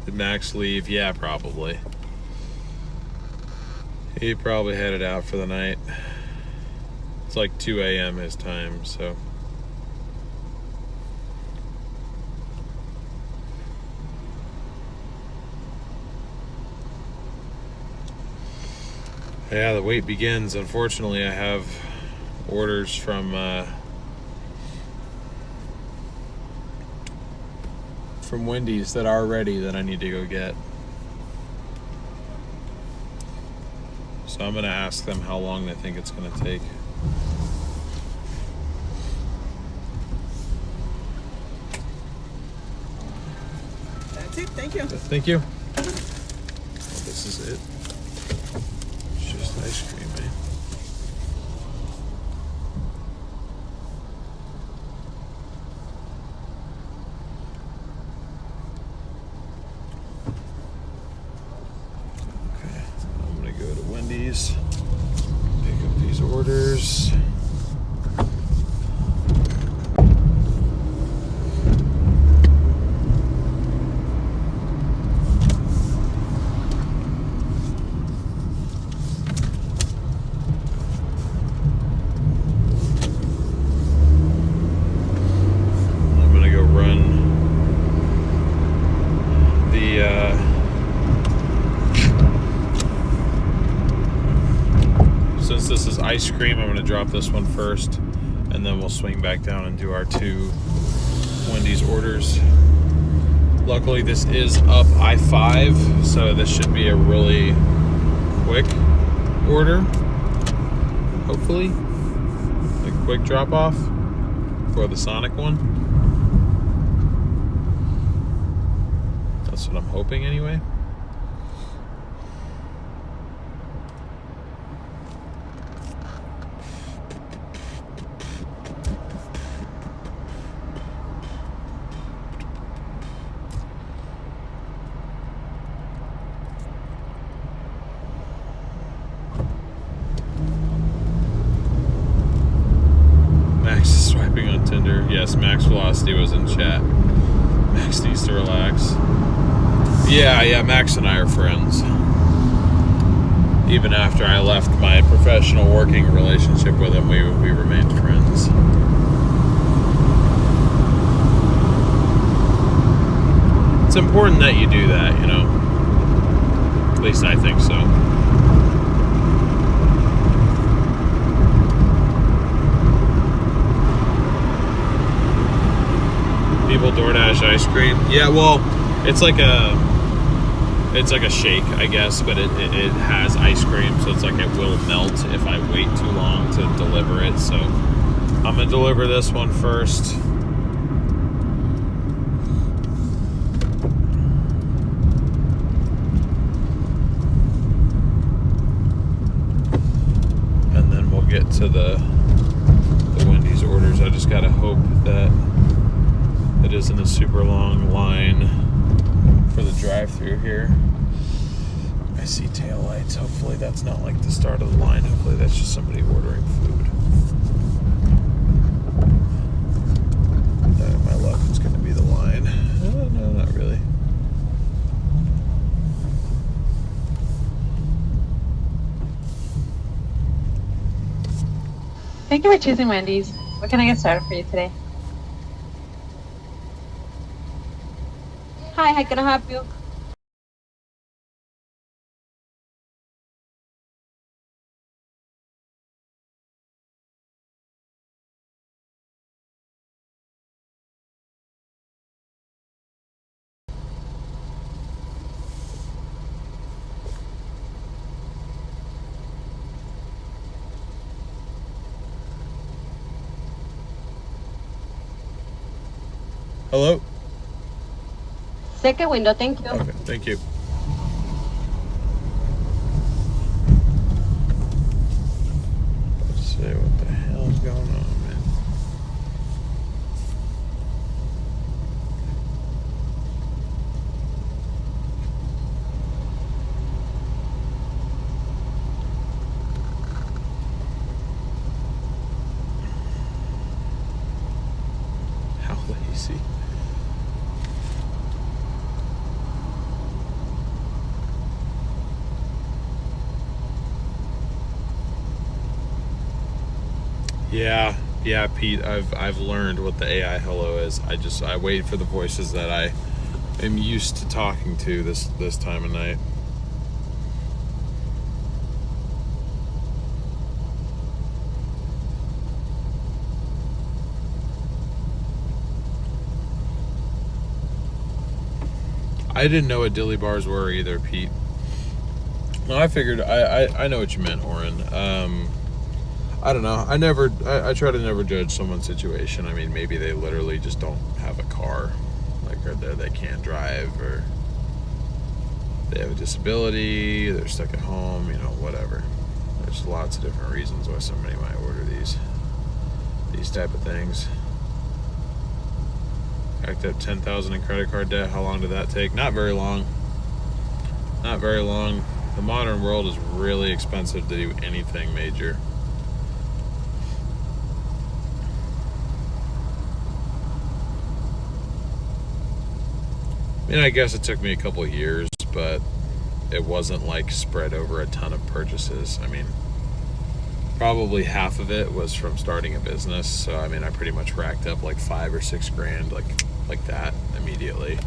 S1: Did Max leave? Yeah, probably. He probably headed out for the night. It's like 2 a.m. his time, so. Yeah, the wait begins. Unfortunately, I have orders from Wendy's that are ready that I need to go get. So I'm gonna ask them how long they think it's gonna take.
S5: That's it. Thank you.
S1: Thank you. Well, this is it. It's just ice cream, man. Go to Wendy's, pick up these orders. I'm gonna go run the since this is ice cream, I'm going to drop this one first, and then we'll swing back down and do our 2 Wendy's orders. Luckily, this is up I-5, so this should be a really quick order, hopefully. A quick drop-off for the Sonic one. That's what I'm hoping anyway. Swiping on Tinder. Yes, Max Velocity was in chat. Max needs to relax. Yeah, Max and I are friends. Even after I left my professional working relationship with him, we remained friends. It's important that you do that, you know? At least I think so. People DoorDash ice cream. Yeah, well, it's like a shake, I guess, but it has ice cream, so it's like it will melt if I wait too long to deliver it. So I'm gonna deliver this one first. And then we'll get to the Wendy's orders. I just gotta hope that it isn't a super long line for the drive-thru here. I see taillights. Hopefully that's not like the start of the line. Hopefully that's just somebody ordering food. My luck, it's going to be the line.
S3: Thank you for choosing Wendy's. What can I get started for you today?
S6: Hi, how can I help you?
S1: Hello?
S6: Second window, thank you.
S1: Okay, thank you. Let's see what the hell's going on, man. How lazy. Yeah, Pete. I've learned what the AI hello is. I wait for the voices that I am used to talking to this time of night. I didn't know what dilly bars were either, Pete. No, I figured I know what you meant, Oren. I don't know. I try to never judge someone's situation. I mean, maybe they literally just don't have a car, like, or they can't drive, or they have a disability, they're stuck at home, you know, whatever. There's lots of different reasons why somebody might order these type of things. Racked up $10,000 in credit card debt. How long did that take? Not very long. Not very long. The modern world is really expensive to do anything major. I mean, I guess it took me a couple of years, but it wasn't like spread over a ton of purchases. I mean, probably half of it was from starting a business. So, I mean, I pretty much racked up like $5 or $6 grand, like that immediately.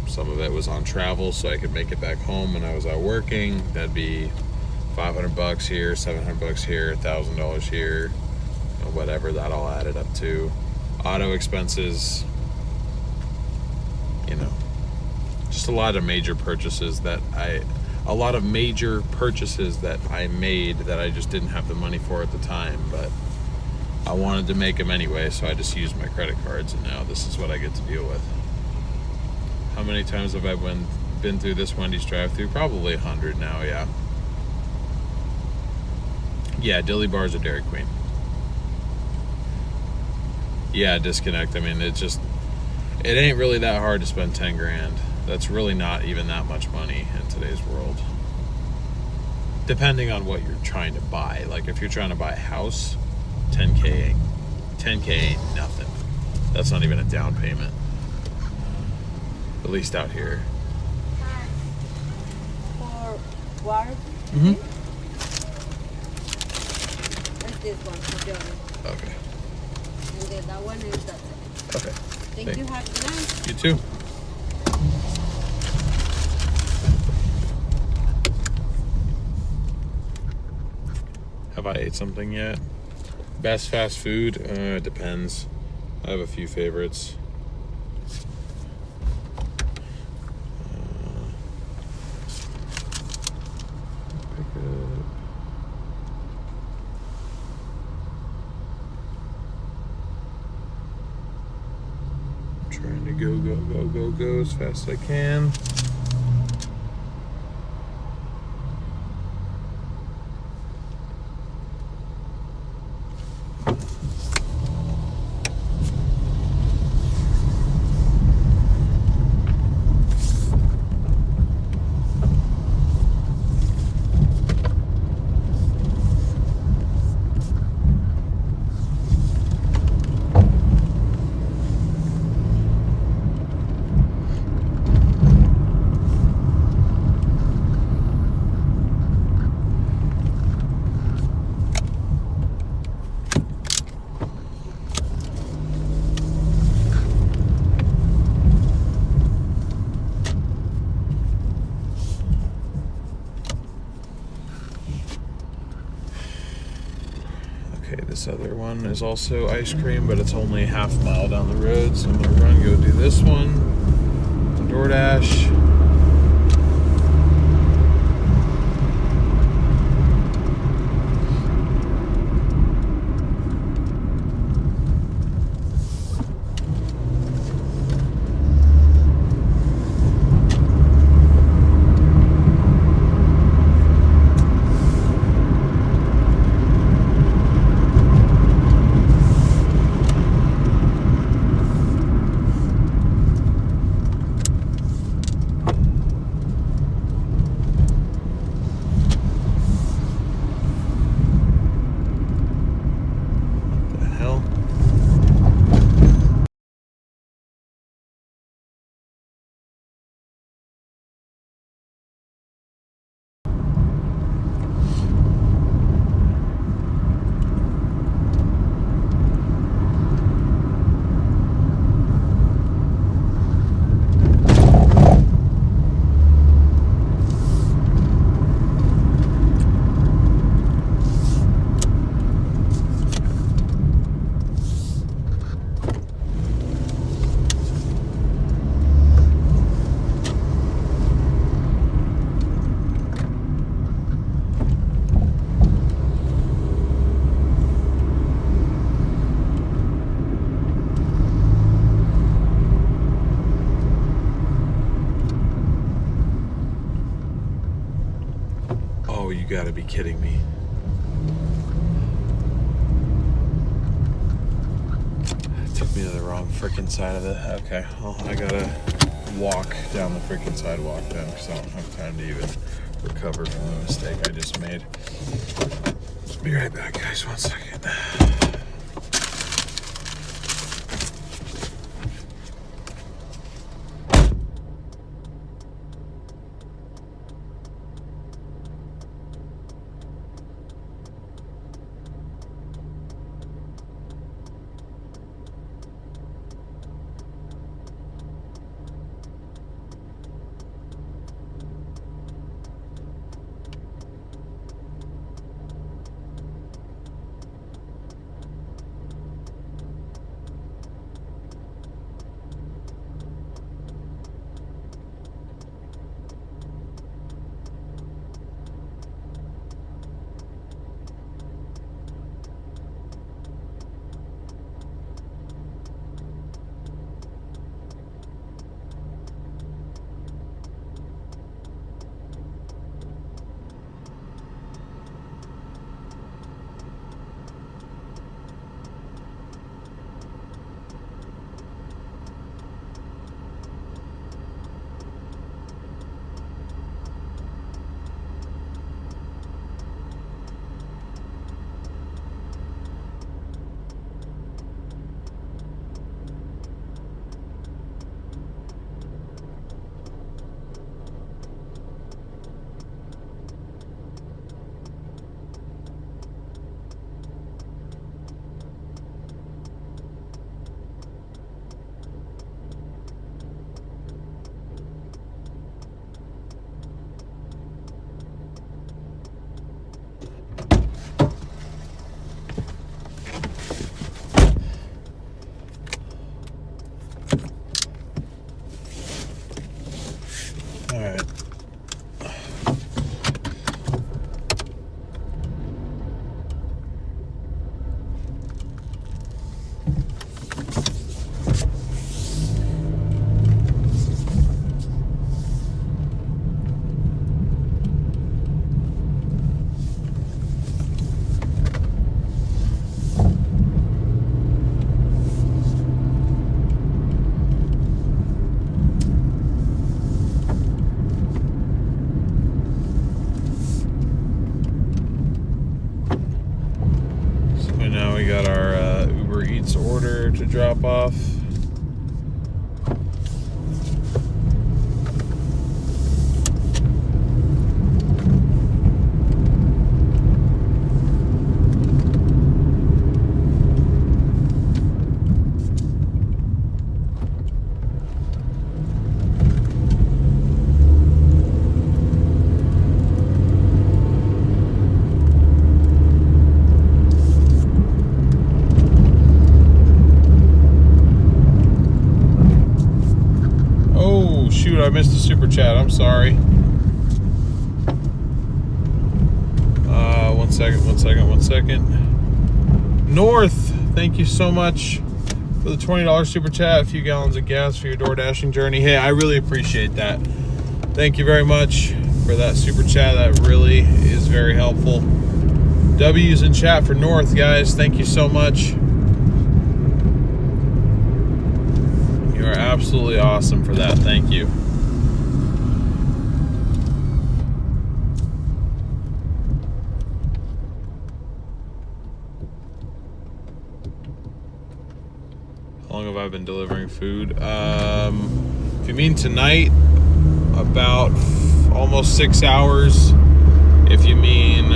S1: Some of it was on travel, so I could make it back home when I was out working. That'd be $500 here, $700 here, $1,000 here, you know, whatever that all added up to. Auto expenses, you know, just a lot of major purchases that I made that I just didn't have the money for at the time, but I wanted to make them anyway, so I just used my credit cards, and now this is what I get to deal with. How many times have I been through this Wendy's drive-thru? Probably 100 now, yeah. Yeah, dilly bars or Dairy Queen. Yeah, disconnect. I mean, it ain't really that hard to spend 10 grand. That's really not even that much money in today's world. Depending on what you're trying to buy. Like, if you're trying to buy a house, 10K ain't nothing. That's not even a down payment. At least out here.
S6: For water?
S1: Mm-hmm.
S6: Where's this one? For Jordan.
S1: Okay.
S6: And then that one is that.
S1: Okay.
S6: Thank you. Have a good night.
S1: You too. Have I ate something yet? Best fast food? It depends. I have a few favorites. Pick up. I'm trying to go as fast as I can. This other one is also ice cream, but it's only a half mile down the road, so I'm gonna run go do this one. Doordash. Oh, you gotta be kidding me. Took me to the wrong freaking side of it. Okay, well, I gotta walk down the freaking sidewalk then, because I don't have time to even recover from the mistake I just made. Be right back, guys. 1 second. All right. Now we got our Uber Eats order to drop off. missed a super chat. I'm sorry. One second. North, thank you so much for the $20 super chat. A few gallons of gas for your Doordashing journey. Hey, I really appreciate that. Thank you very much for that super chat. That really is very helpful. W's in chat for North, guys. Thank you so much. You are absolutely awesome for that. Thank you. How long have I been delivering food? If you mean tonight, about almost 6 hours. If you mean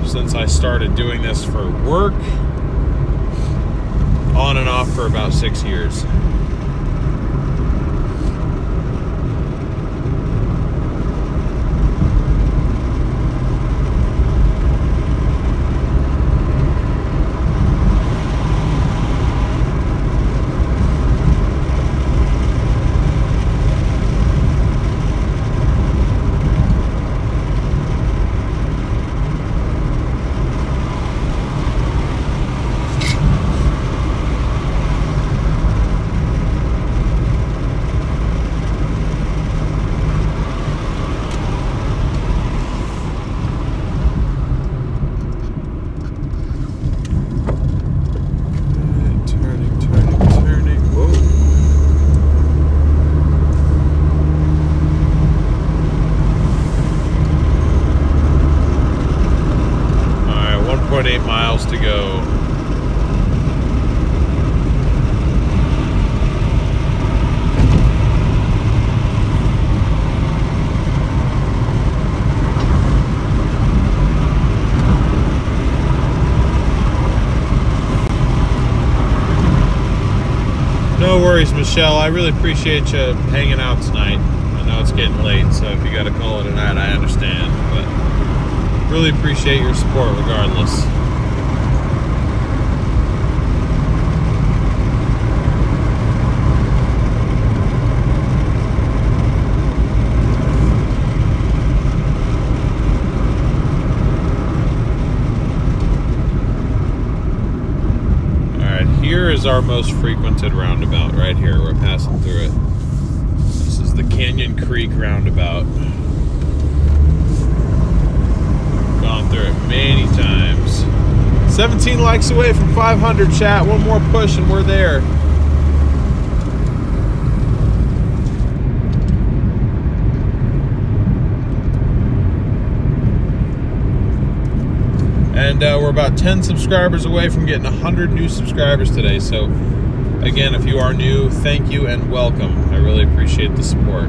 S1: since I started doing this for work, on and off for about 6 years. To go. No worries, Michelle. I really appreciate you hanging out tonight. I know it's getting late, so if you got to call it a night, I understand. But really appreciate your support regardless. Here is our most frequented roundabout right here. We're passing through it. This is the Canyon Creek roundabout. Gone through it many times. 17 likes away from 500, chat. One more push and we're there. And we're about 10 subscribers away from getting 100 new subscribers today. So, again, if you are new, thank you and welcome. I really appreciate the support.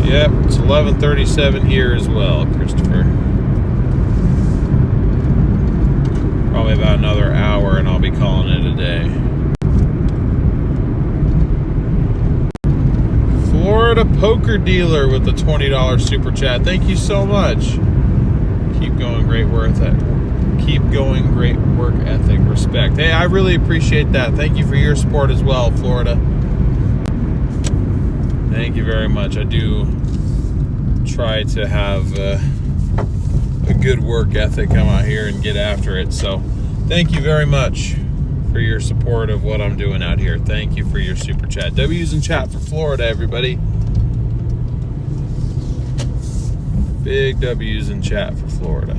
S1: Yep, it's 11:37 here as well, Christopher. Probably about another hour and I'll be calling it a day. Florida Poker Dealer with the $20 super chat. Thank you so much. Keep going, great work ethic. Keep going, great work ethic. Respect. Hey, I really appreciate that. Thank you for your support as well, Florida. Thank you very much. I do try to have a good work ethic, come out here and get after it. So thank you very much for your support of what I'm doing out here. Thank you for your super chat. W's in chat for Florida, everybody. Big W's in chat for Florida.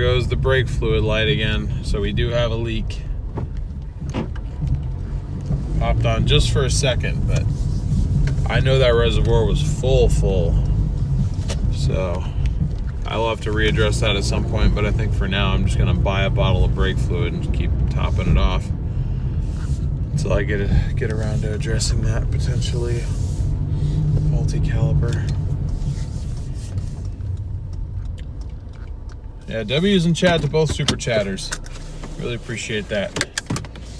S1: goes the brake fluid light again. So we do have a leak. Popped on just for a second, but I know that reservoir was full. So I'll have to readdress that at some point, but I think for now I'm just gonna buy a bottle of brake fluid and keep topping it off until I get around to addressing that potentially faulty caliper. Yeah, W's in chat to both super chatters. Really appreciate that.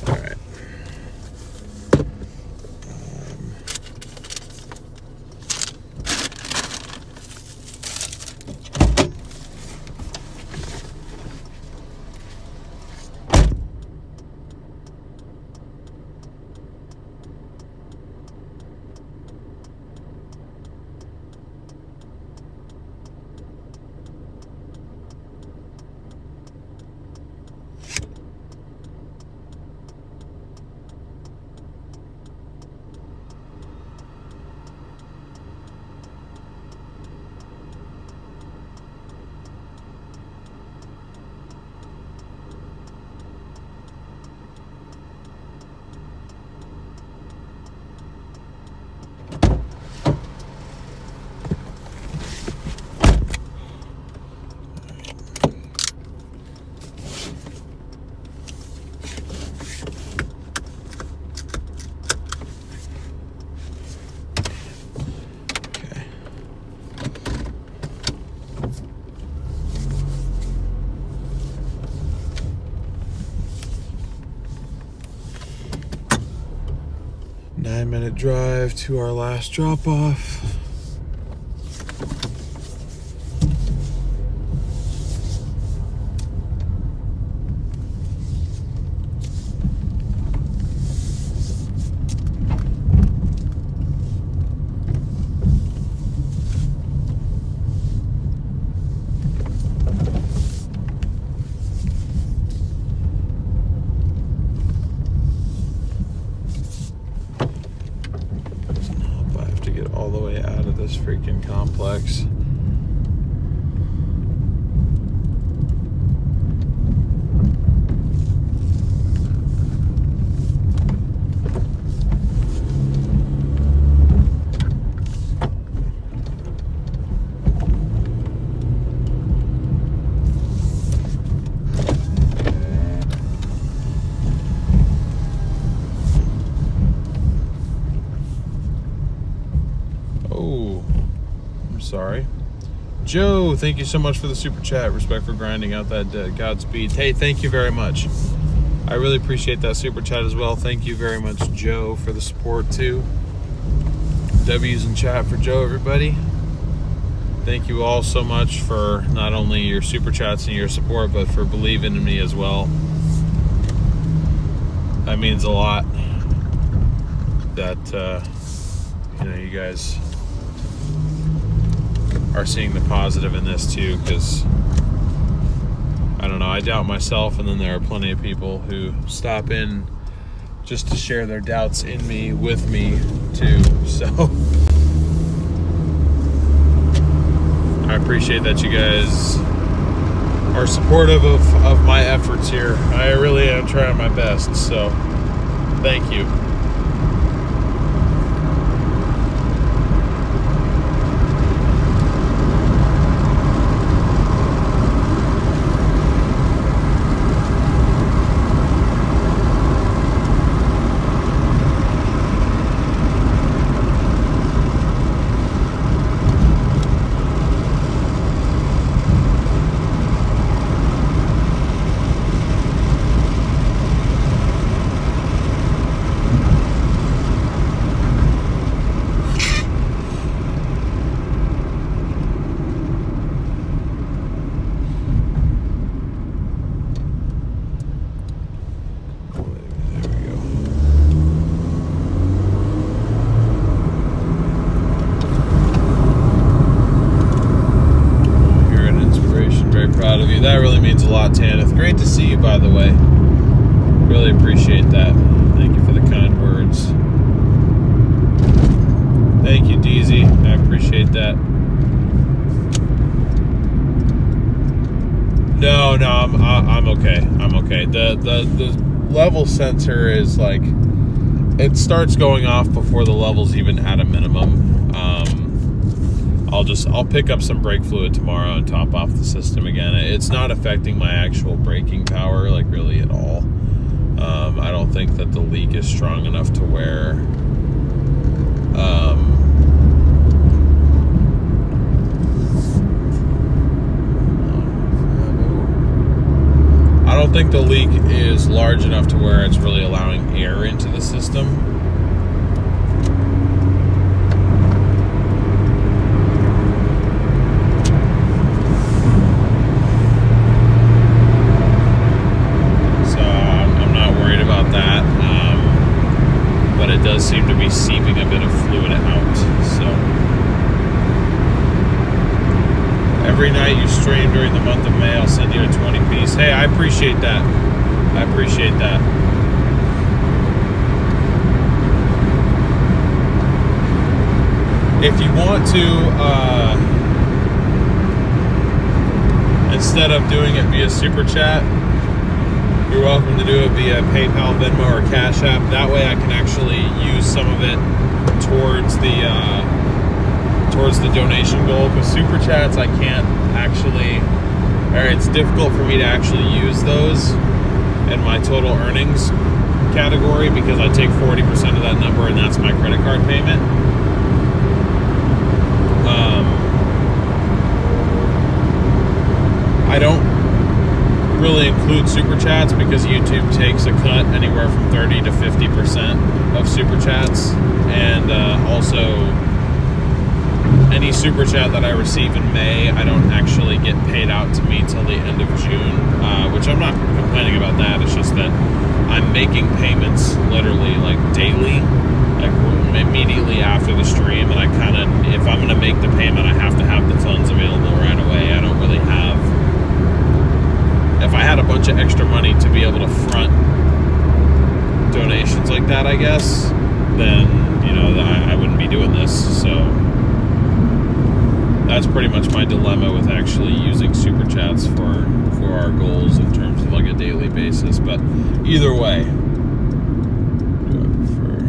S1: All right. 9-minute drive to our last drop off. All the way out of this freaking complex. Sorry. Joe, thank you so much for the super chat. Respect for grinding out that Godspeed. Hey, thank you very much. I really appreciate that super chat as well. Thank you very much, Joe, for the support too. W's in chat for Joe, everybody. Thank you all so much for not only your super chats and your support, but for believing in me as well. That means a lot that, you guys are seeing the positive in this too, because I don't know, I doubt myself, and then there are plenty of people who stop in just to share their doubts in me with me too. So I appreciate that you guys are supportive of my efforts here. I really am trying my best, so thank you. That really means a lot, Tanith. Great to see you, by the way. Really appreciate that. Thank you for the kind words. Thank you, DZ. I appreciate that. No, I'm okay. I'm okay. The level sensor is like, it starts going off before the level's even at a minimum. I'll pick up some brake fluid tomorrow and top off the system again. It's not affecting my actual braking power, like, really at all. I don't think that the leak is strong enough to where I don't think the leak is large enough to where it's really allowing air into the system. It does seem to be seeping a bit of fluid out. So every night you stream during the month of May, I'll send you a 20 piece. Hey, I appreciate that. I appreciate that. If you want to, instead of doing it via Super Chat, you're welcome to do it via PayPal, Venmo, or Cash App. That way I can actually use some of it towards the donation goal. Because Super Chats, I can't actually, or it's difficult for me to actually use those in my total earnings category, because I take 40% of that number and that's my credit card payment. I don't really include Super Chats because YouTube takes a cut anywhere from 30 to 50% of Super Chats, and also any Super Chat that I receive in May, I don't actually get paid out to me till the end of June, which I'm not complaining about that. It's just that I'm making payments literally like daily, like immediately after the stream, and I kind of, if I'm going to make the payment, I have to have the funds available right away. I don't really have, if I had a bunch of extra money to be able to front donations like that, I guess, then, you know, I wouldn't be doing this. So that's pretty much my dilemma with actually using Super Chats for our goals in terms of like a daily basis. But either way, do I prefer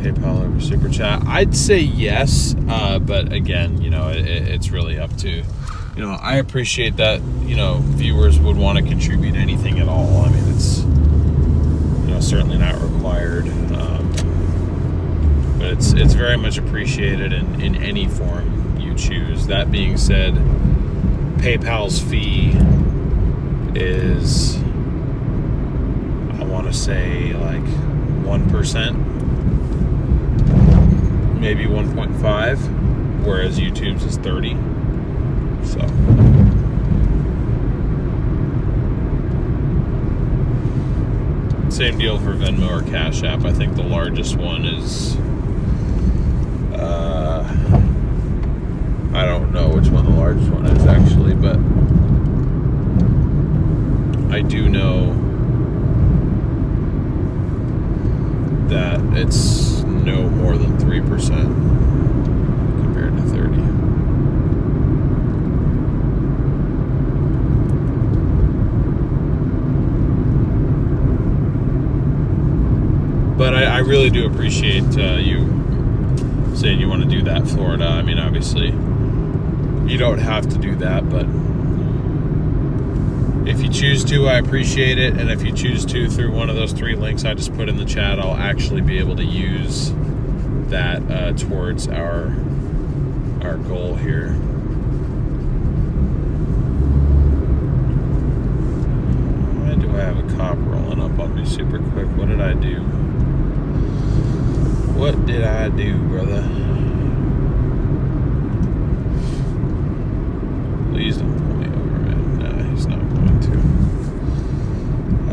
S1: PayPal over Super Chat? I'd say yes, but again, you know, it's really up to, you know, I appreciate that, you know, viewers would want to contribute anything at all. I mean, it's, you know, certainly not required, but it's very much appreciated in any form you choose. That being said, PayPal's fee is, I want to say, like 1%, maybe 1.5, whereas YouTube's is 30. So same deal for Venmo or Cash App. I think the largest one is I don't know which one the largest one is actually, but I do know that it's no more than 3% compared to 30. But I really do appreciate you saying you want to do that, Florida. I mean, obviously, you don't have to do that, but if you choose to, I appreciate it. And if you choose to, through one of those 3 links I just put in the chat, I'll actually be able to use that towards our goal here. Why do I have a cop rolling up on me super quick? What did I do? What did I do, brother? Please don't pull me over, man. Nah, he's not going to.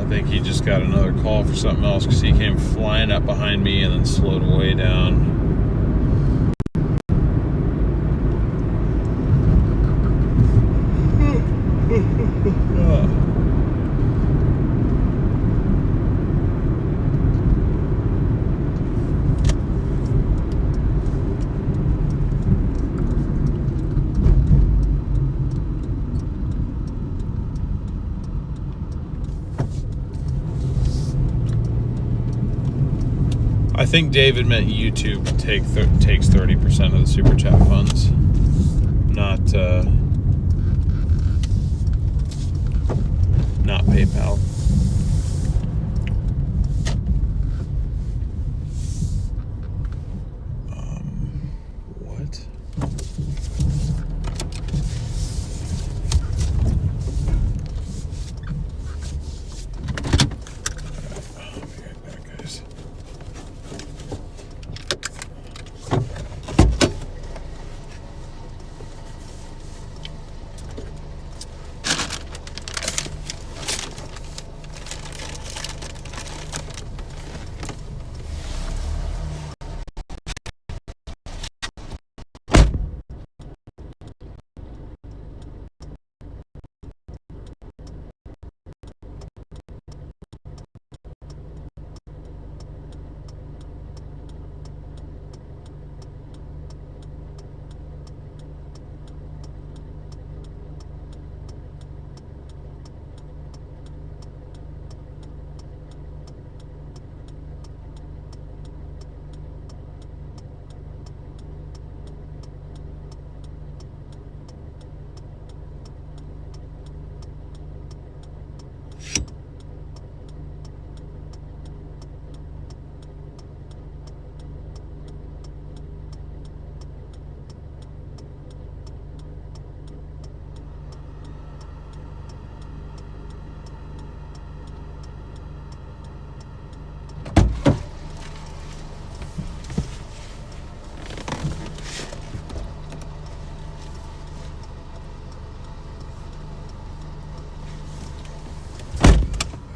S1: I think he just got another call for something else because he came flying up behind me and then slowed way down. I think David meant YouTube takes 30% of the super chat funds, not PayPal. What? I'll be right back, guys.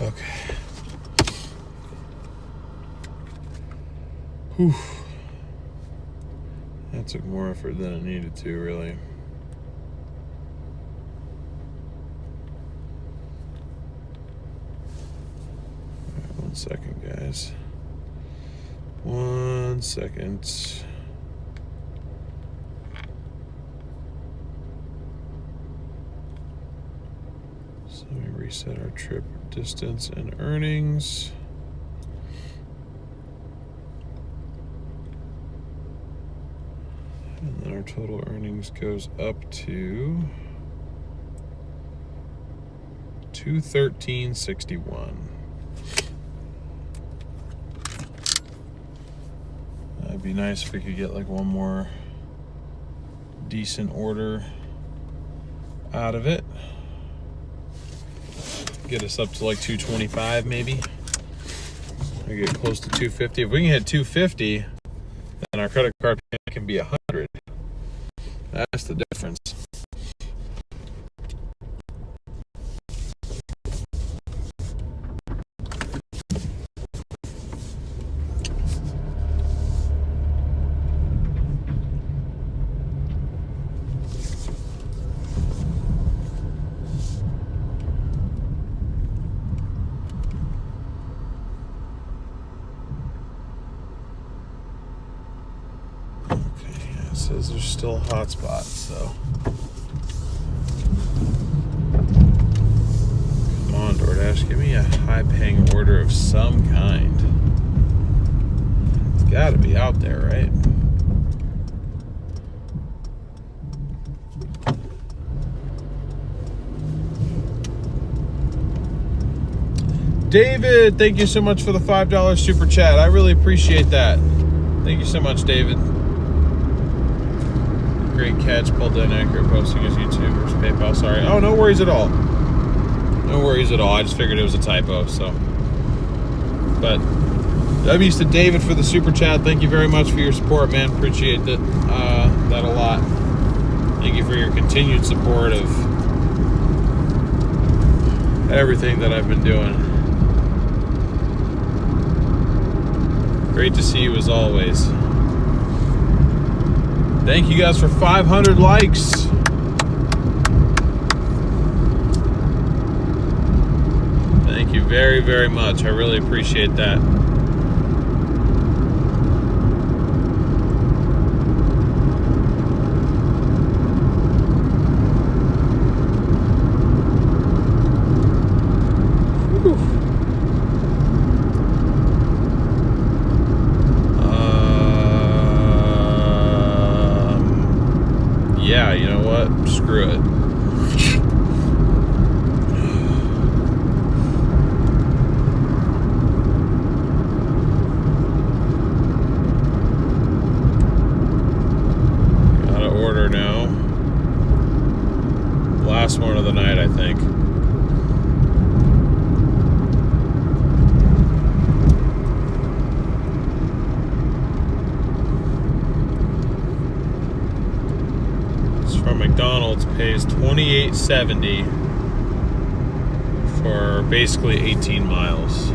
S1: Okay. Whew. That took more effort than it needed to, really. All right, 1 second, guys. 1 second. So let me reset our trip distance and earnings. And then our total earnings goes up to 213.61. That'd be nice if we could get like one more decent order out of it. Get us up to like 225 maybe. We get close to 250. If we can hit 250, then our credit card payment can be 100. That's the difference. Says there's still a hot spot, so come on, Doordash, give me a high-paying order of some kind. It's got to be out there, right? David, thank you so much for the $5 super chat. I really appreciate that. Thank you so much, David. Great catch, pulled in accurate posting as YouTube versus PayPal. Sorry. Oh, no worries at all. No worries at all. I just figured it was a typo, so. But W's to David for the super chat. Thank you very much for your support, man. Appreciate that, that a lot. Thank you for your continued support of everything that I've been doing. Great to see you as always. Thank you guys for 500 likes. Thank you very, very much. I really appreciate that. Whew. yeah, you know what? Screw it. Gotta order now. Last one of the night, I think. From McDonald's, pays $28.70 for basically 18 miles.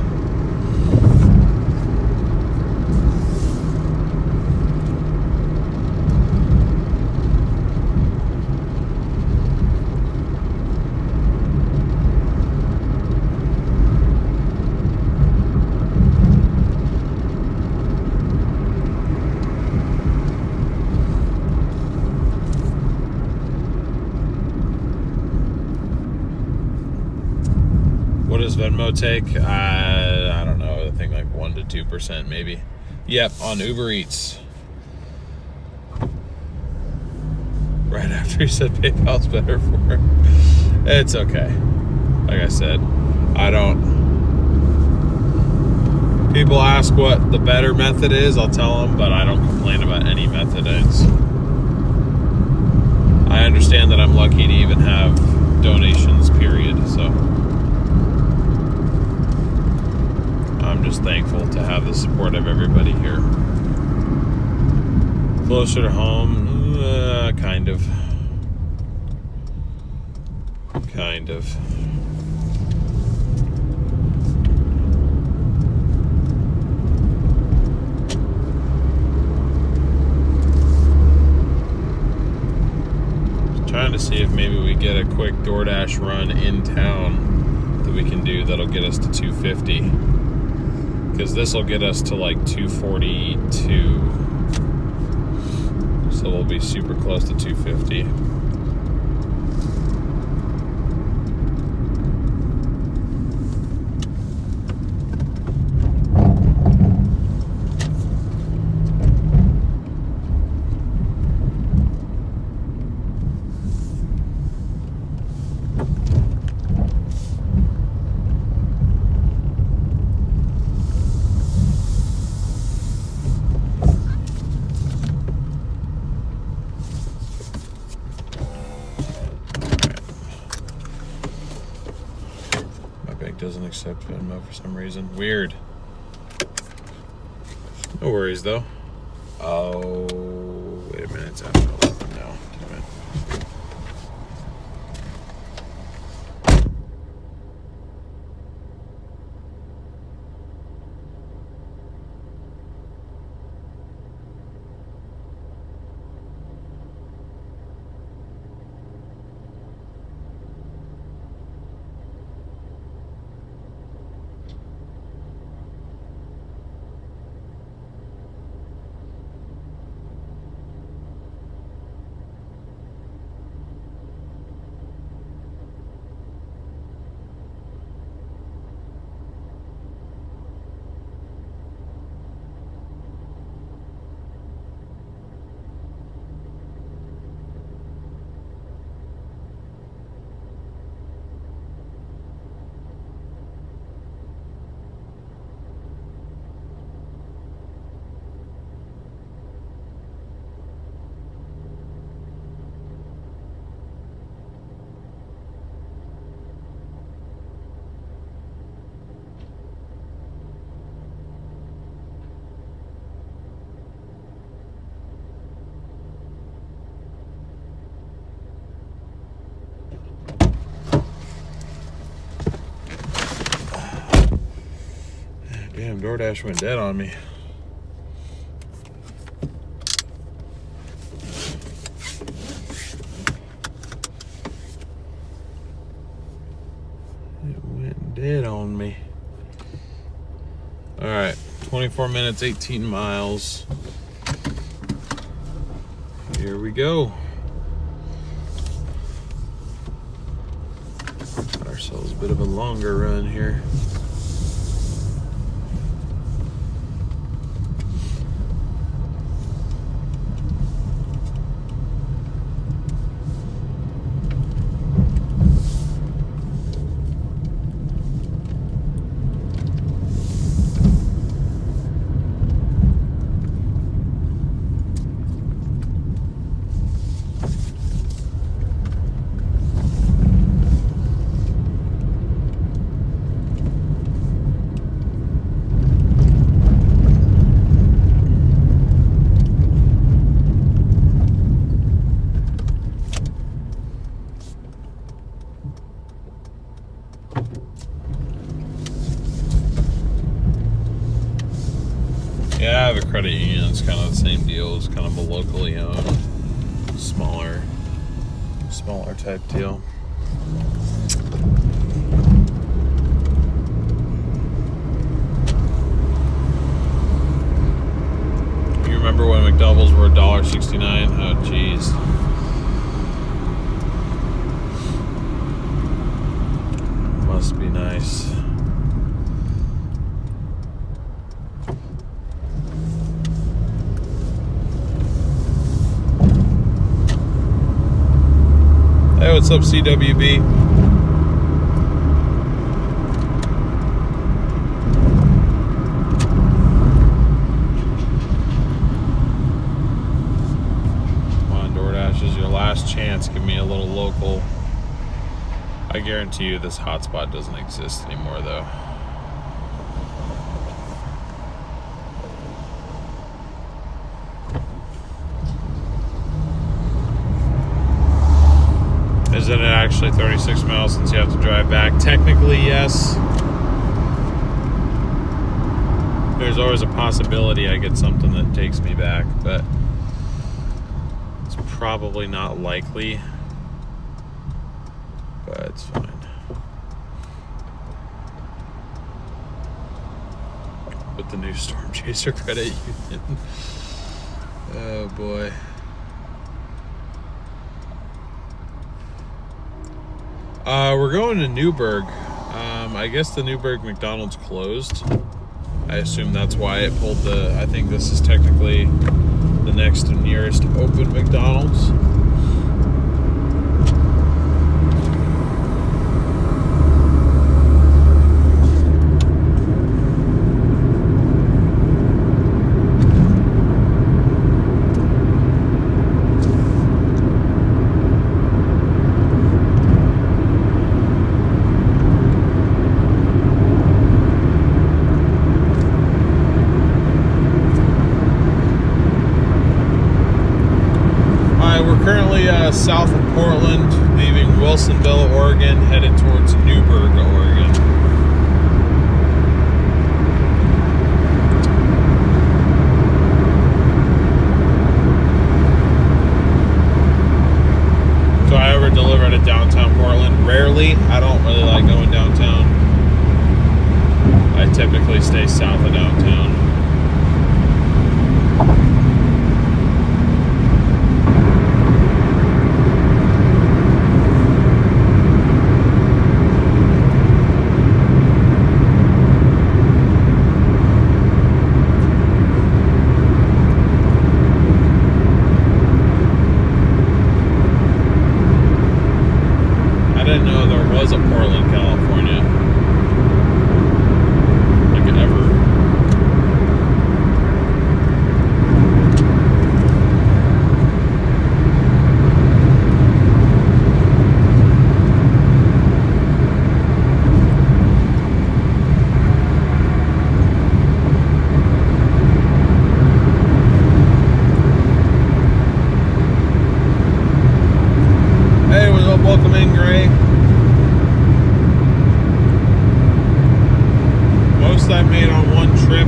S1: What does Venmo take? I don't know. I think like 1 to 2% maybe. Yep, on Uber Eats. Right after he said PayPal's better for him. It's okay. Like I said, I don't. People ask what the better method is, I'll tell them, but I don't complain about any method. I understand that I'm lucky to even have donations, period, so. I'm just thankful to have the support of everybody here. Closer to home, kind of. Kind of. Just trying to see if maybe we get a quick DoorDash run in town that we can do that'll get us to 250. Because this will get us to like 242. So we'll be super close to 250. Doesn't accept Venmo for some reason. Weird. No worries though. Oh, wait a minute. It's after 11 now. Damn it. Damn, DoorDash went dead on me. It went dead on me. All right, 24 minutes, 18 miles. Here we go. Got ourselves a bit of a longer run here. it's kind of the same deal. It's kind of a locally owned, smaller type deal. You remember when McDoubles were $1.69? Oh, jeez. Must be nice. Hey, what's up, CWB? Come on, Doordash is your last chance. Give me a little local. I guarantee you this hotspot doesn't exist anymore, though. Isn't it actually 36 miles since you have to drive back? Technically, yes. There's always a possibility I get something that takes me back, but it's probably not likely. But it's fine. With the new Storm Chaser credit union. Oh boy. We're going to Newburgh. I guess the Newburgh McDonald's closed. I assume that's why it pulled the... I think this is technically the next nearest open McDonald's. South of Portland, leaving Wilsonville, Oregon, headed towards Newburgh, Oregon. So I ever deliver to downtown Portland? Rarely. I don't really like going downtown. I typically stay south of downtown. Welcome in, Gray. Most I made on one trip,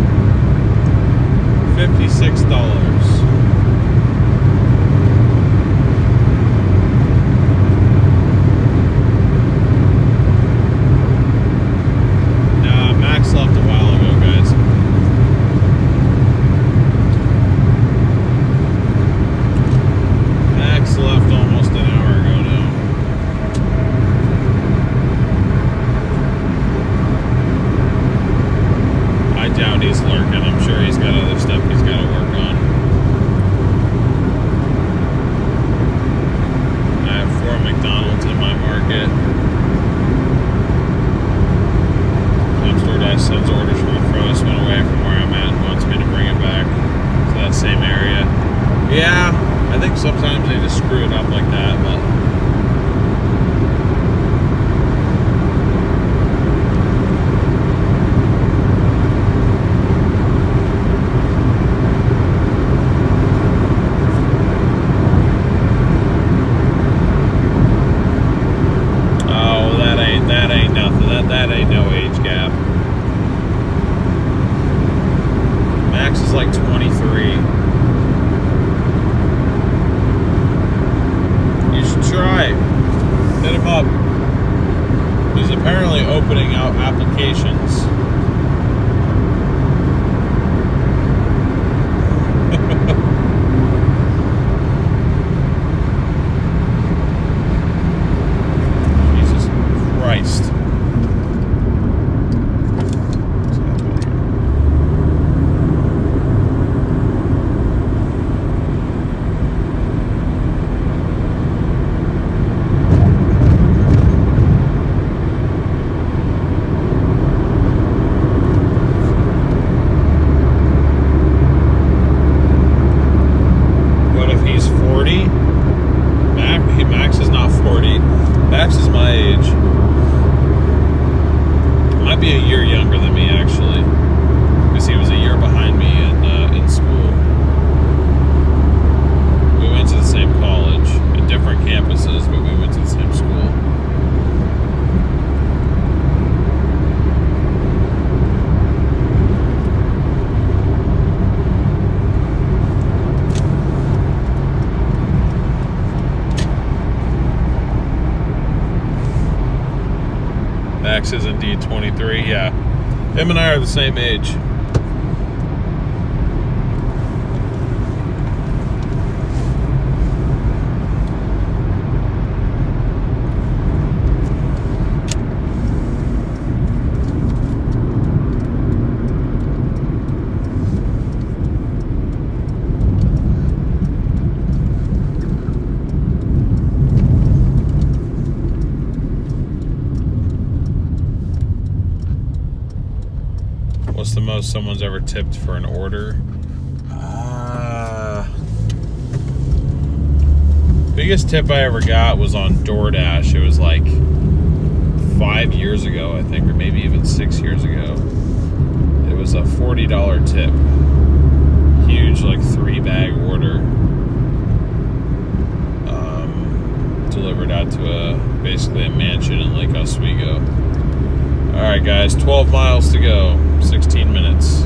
S1: $56. Max left a while ago, guys. Max left almost an hour ago now. I doubt he's lurking. I'm sure he's got other stuff he's got to work on. I have 4 McDonald's in my market. Doordash sends orders from the furthest one away from where I'm at and wants me to bring it back to that same area. Yeah, I think sometimes they just screw it up like that, but oh, that ain't nothing. That ain't no age gap. Max is like 23. applications. Jesus Christ. What's happening here? What if he's 40? Max is not 40. Max is my age. Might be a year younger than me, actually, because he was a year behind me in school. We went to the same college at different campuses, but we went to the same school. Max is indeed 23, yeah. Him and I are the same age. What's the most someone's ever tipped for an order? Biggest tip I ever got was on Doordash. It was like 5 years ago, I think, or maybe even 6 years ago. It was a $40 tip. Huge, like 3-bag order. Delivered out to basically a mansion in Lake Oswego. Alright guys, 12 miles to go, 16 minutes.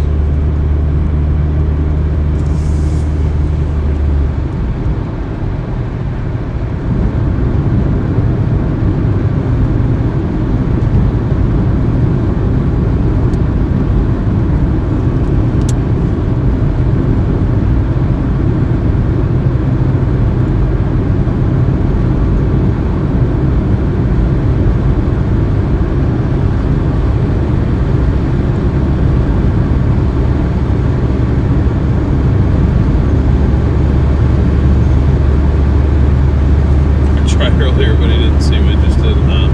S1: Earlier, but he didn't seem interested, huh?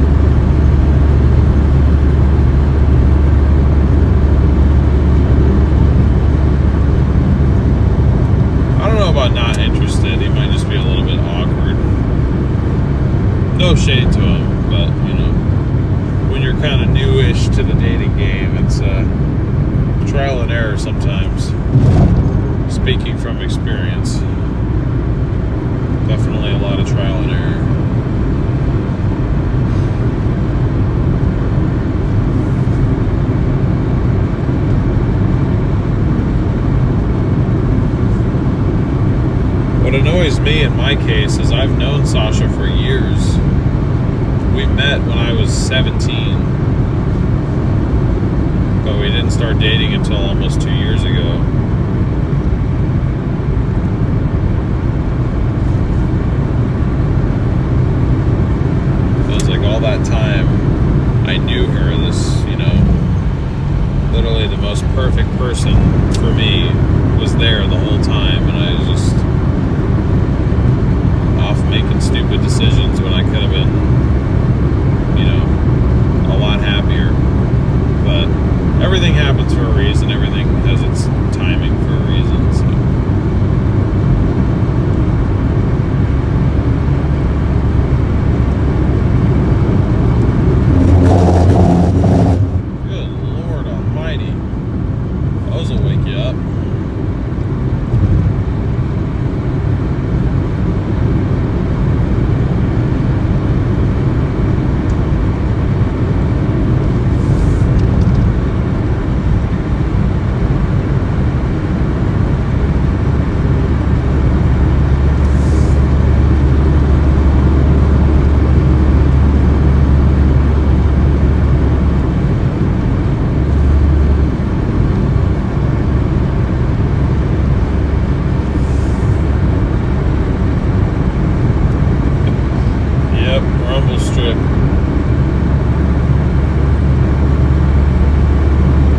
S1: I don't know about not interested. He might just be a little bit awkward. No shade to him, but you know, when you're kind of newish to the dating game, it's trial and error sometimes. Speaking from experience, definitely a lot of trial and error. What annoys me in my case is I've known Sasha for years. We met when I was 17, but we didn't start dating until almost 2 years ago. It was like all that time I knew her, this, you know, literally the most perfect person for me was there the whole time, and I was just off making stupid decisions when I could have been, you know, a lot happier. But everything happens for a reason. Everything has its timing for a reason. So. Good Lord Almighty. Those will wake you up. strip.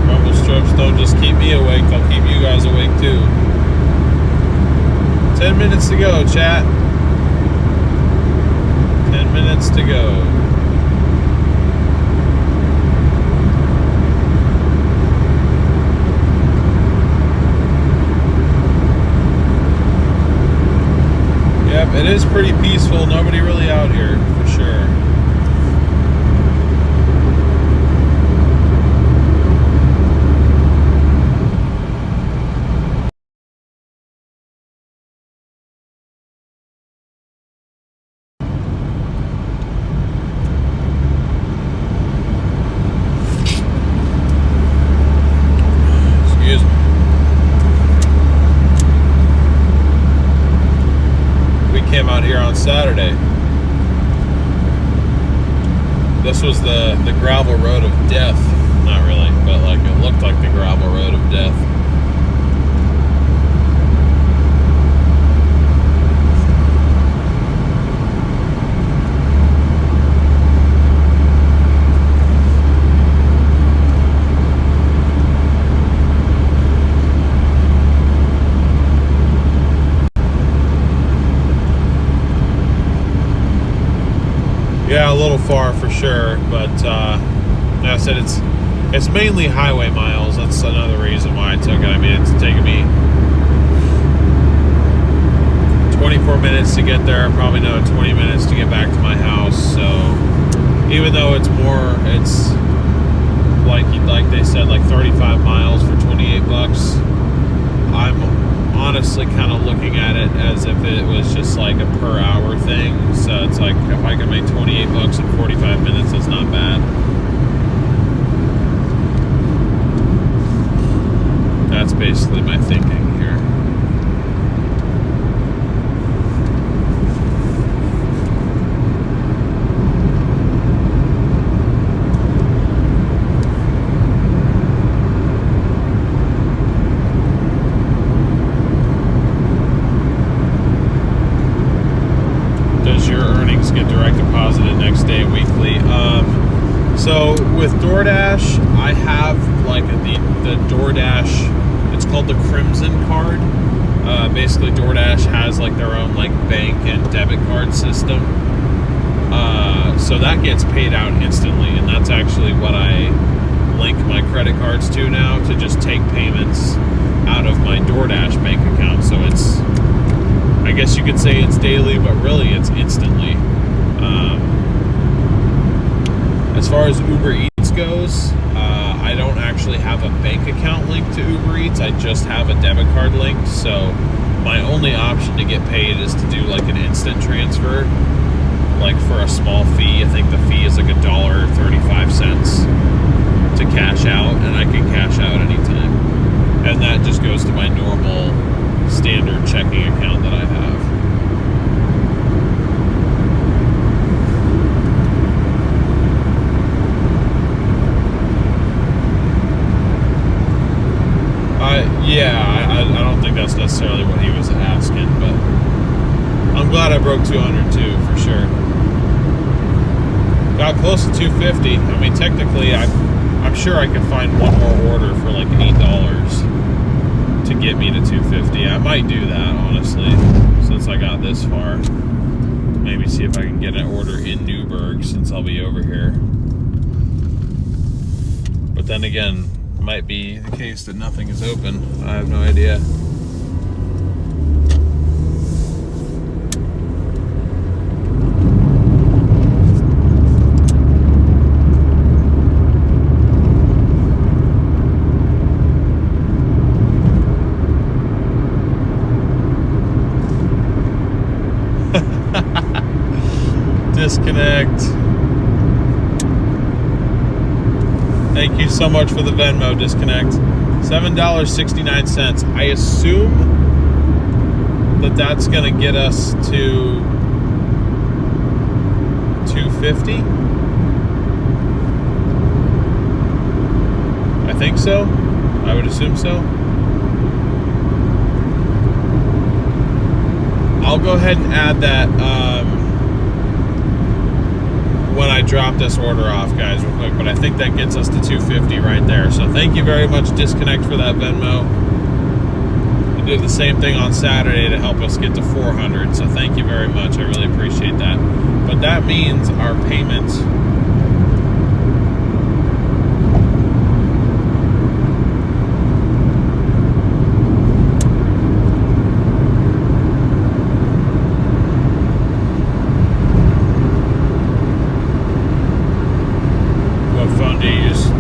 S1: Rumble strips don't just keep me awake, they'll keep you guys awake too. 10 minutes to go, chat. 10 minutes to go. Yep, it is pretty peaceful. Nobody really out here, for sure. Excuse me. Came out here on Saturday. This was the gravel road of death. Not really, but like it looked like the gravel road of death. Yeah, a little far for sure, but like I said, it's mainly highway miles. That's another reason why I took it. I mean, it's taken me 24 minutes to get there, probably another 20 minutes to get back to my house. So even though it's like they said, like 35 miles for 28 bucks, I'm honestly kind of looking at it as if it was just like a per hour thing. So it's like if I can make 28 bucks in 45 minutes, that's not bad. That's basically my thinking here. Get direct deposited next day weekly. So with Doordash, I have like the Doordash, it's called the Crimson card. Basically Doordash has like their own like bank and debit card system. So that gets paid out instantly, and that's actually what I link my credit cards to now, to just take payments out of my Doordash bank account. So it's, I guess you could say it's daily, but really it's instantly. As far as Uber Eats goes, I don't actually have a bank account linked to Uber Eats. I just have a debit card linked. So my only option to get paid is to do like an instant transfer, like for a small fee. I think the fee is like $1.35 to cash out, and I can cash out anytime. And that just goes to my normal standard checking account that I have. I don't think that's necessarily what he was asking, but I'm glad I broke 200 too, for sure. Got close to 250. I mean, technically, I'm sure I could find one more order for like $8 to get me to 250. I might do that, honestly, since I got this far. Maybe see if I can get an order in Newburgh, since I'll be over here. But then again, might be the case that nothing is open. I have no idea. Disconnect. Thank you so much for the Venmo. Disconnect. $7.69. I assume that that's going to get us to 250. I think so. I would assume so. I'll go ahead and add that drop this order off, guys, real quick, but I think that gets us to 250 right there. So thank you very much, Disconnect, for that Venmo. You did the same thing on Saturday to help us get to 400, so thank you very much. I really appreciate that. But that means our payment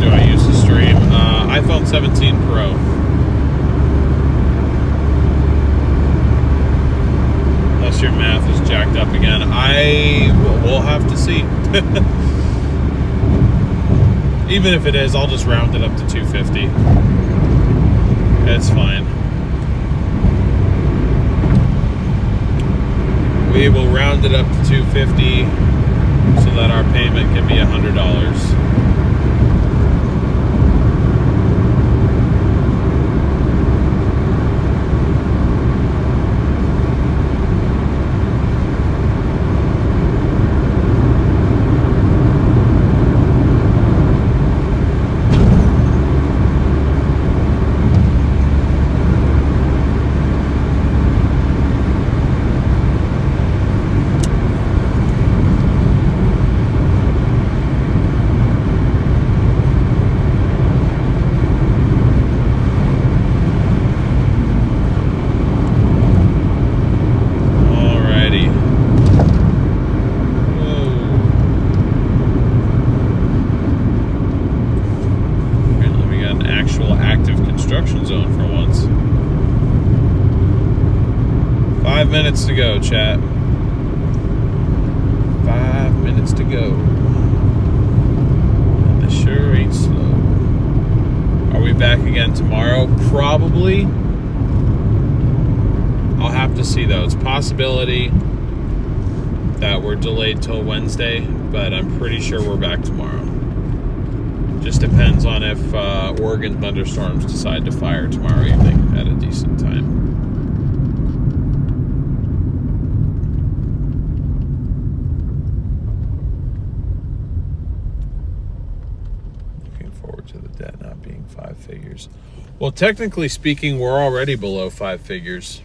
S1: do I use to stream? iPhone 17 Pro. Unless your math is jacked up again. We'll have to see. Even if it is, I'll just round it up to 250. It's fine. We will round it up to 250 so that our payment can be $100. Zone for once. 5 minutes to go, chat. 5 minutes to go. And this sure ain't slow. Are we back again tomorrow? Probably. I'll have to see though. It's a possibility that we're delayed till Wednesday, but I'm pretty sure we're back tomorrow. Just depends on if Oregon thunderstorms decide to fire tomorrow evening at a decent time. Looking forward to the debt not being 5 figures. Well, technically speaking, we're already below 5 figures.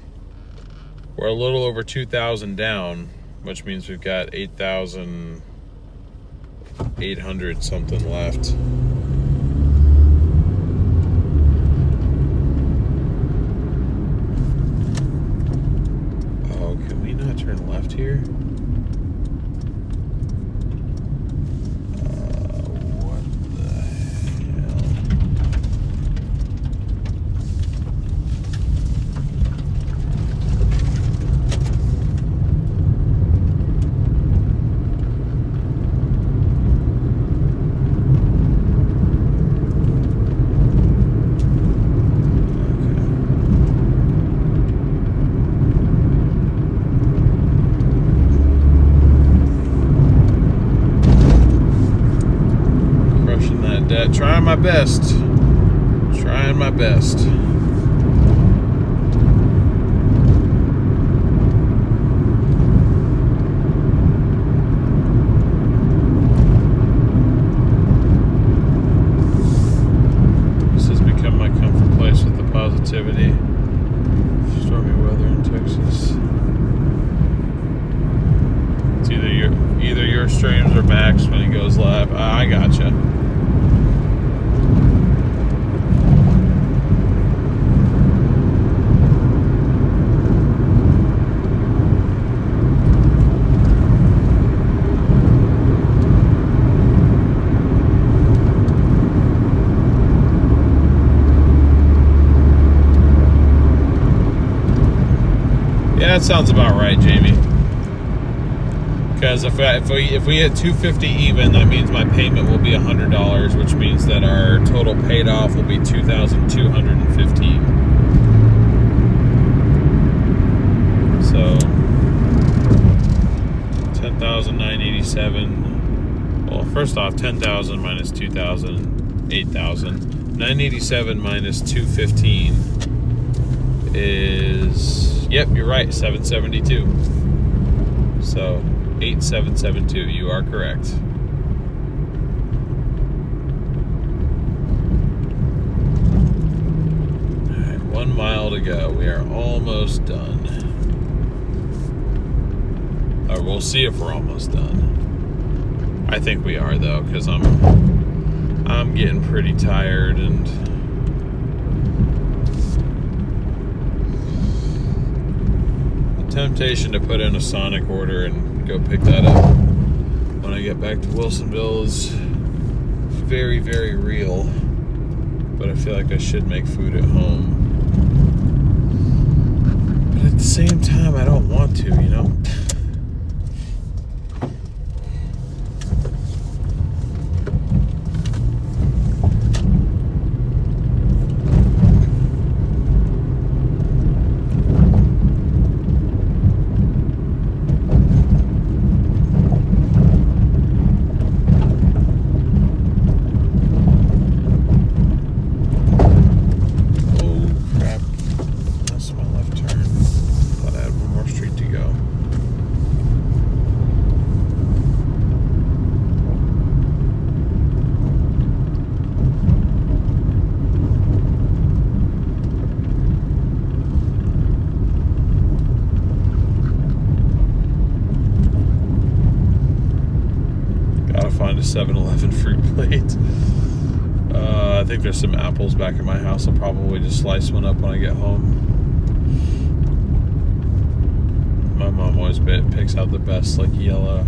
S1: We're a little over 2,000 down, which means we've got 8,800 something left. Turn left here. What the hell? Trying my best. Trying my best. This has become my comfort place with the positivity. Stormy weather in Texas. It's either your streams or Max when he goes live. I gotcha. That sounds about right, Jamie. Because if we hit 250 even, that means my payment will be $100, which means that our total paid off will be 2,215. So 10,987. Well, first off, 10,000 minus 2,000, 8,000. 987 minus 215 is. Yep, you're right, 772. So 8772, you are correct. to go. We are almost done. Or we'll see if we're almost done. I think we are though, because I'm getting pretty tired and the temptation to put in a Sonic order and go pick that up when I get back to Wilsonville is very, very real. But I feel like I should make food at home. But at the same time, I don't want to, you know? Find a 7-Eleven fruit plate. I think there's some apples back in my house. I'll probably just slice one up when I get home. My mom always picks out the best, like yellow,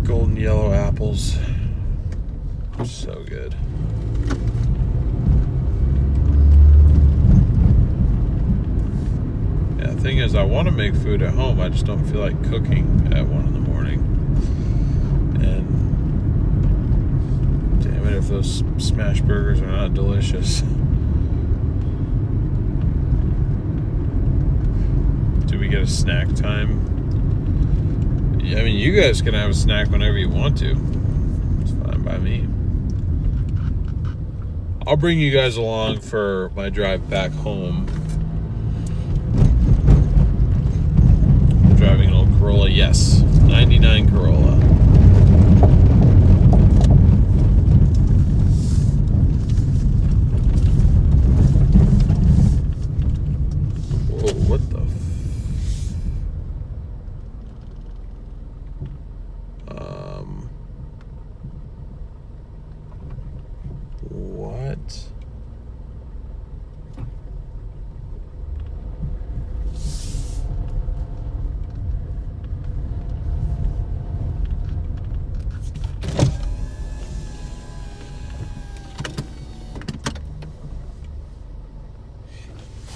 S1: golden yellow apples. So good. Yeah, the thing is, I want to make food at home. I just don't feel like cooking at 1 in the morning. And damn it, if those smash burgers are not delicious. Do we get a snack time? Yeah, I mean, you guys can have a snack whenever you want to. It's fine by me. I'll bring you guys along for my drive back home. I'm driving an old Corolla, yes, 99 Corolla. What the what?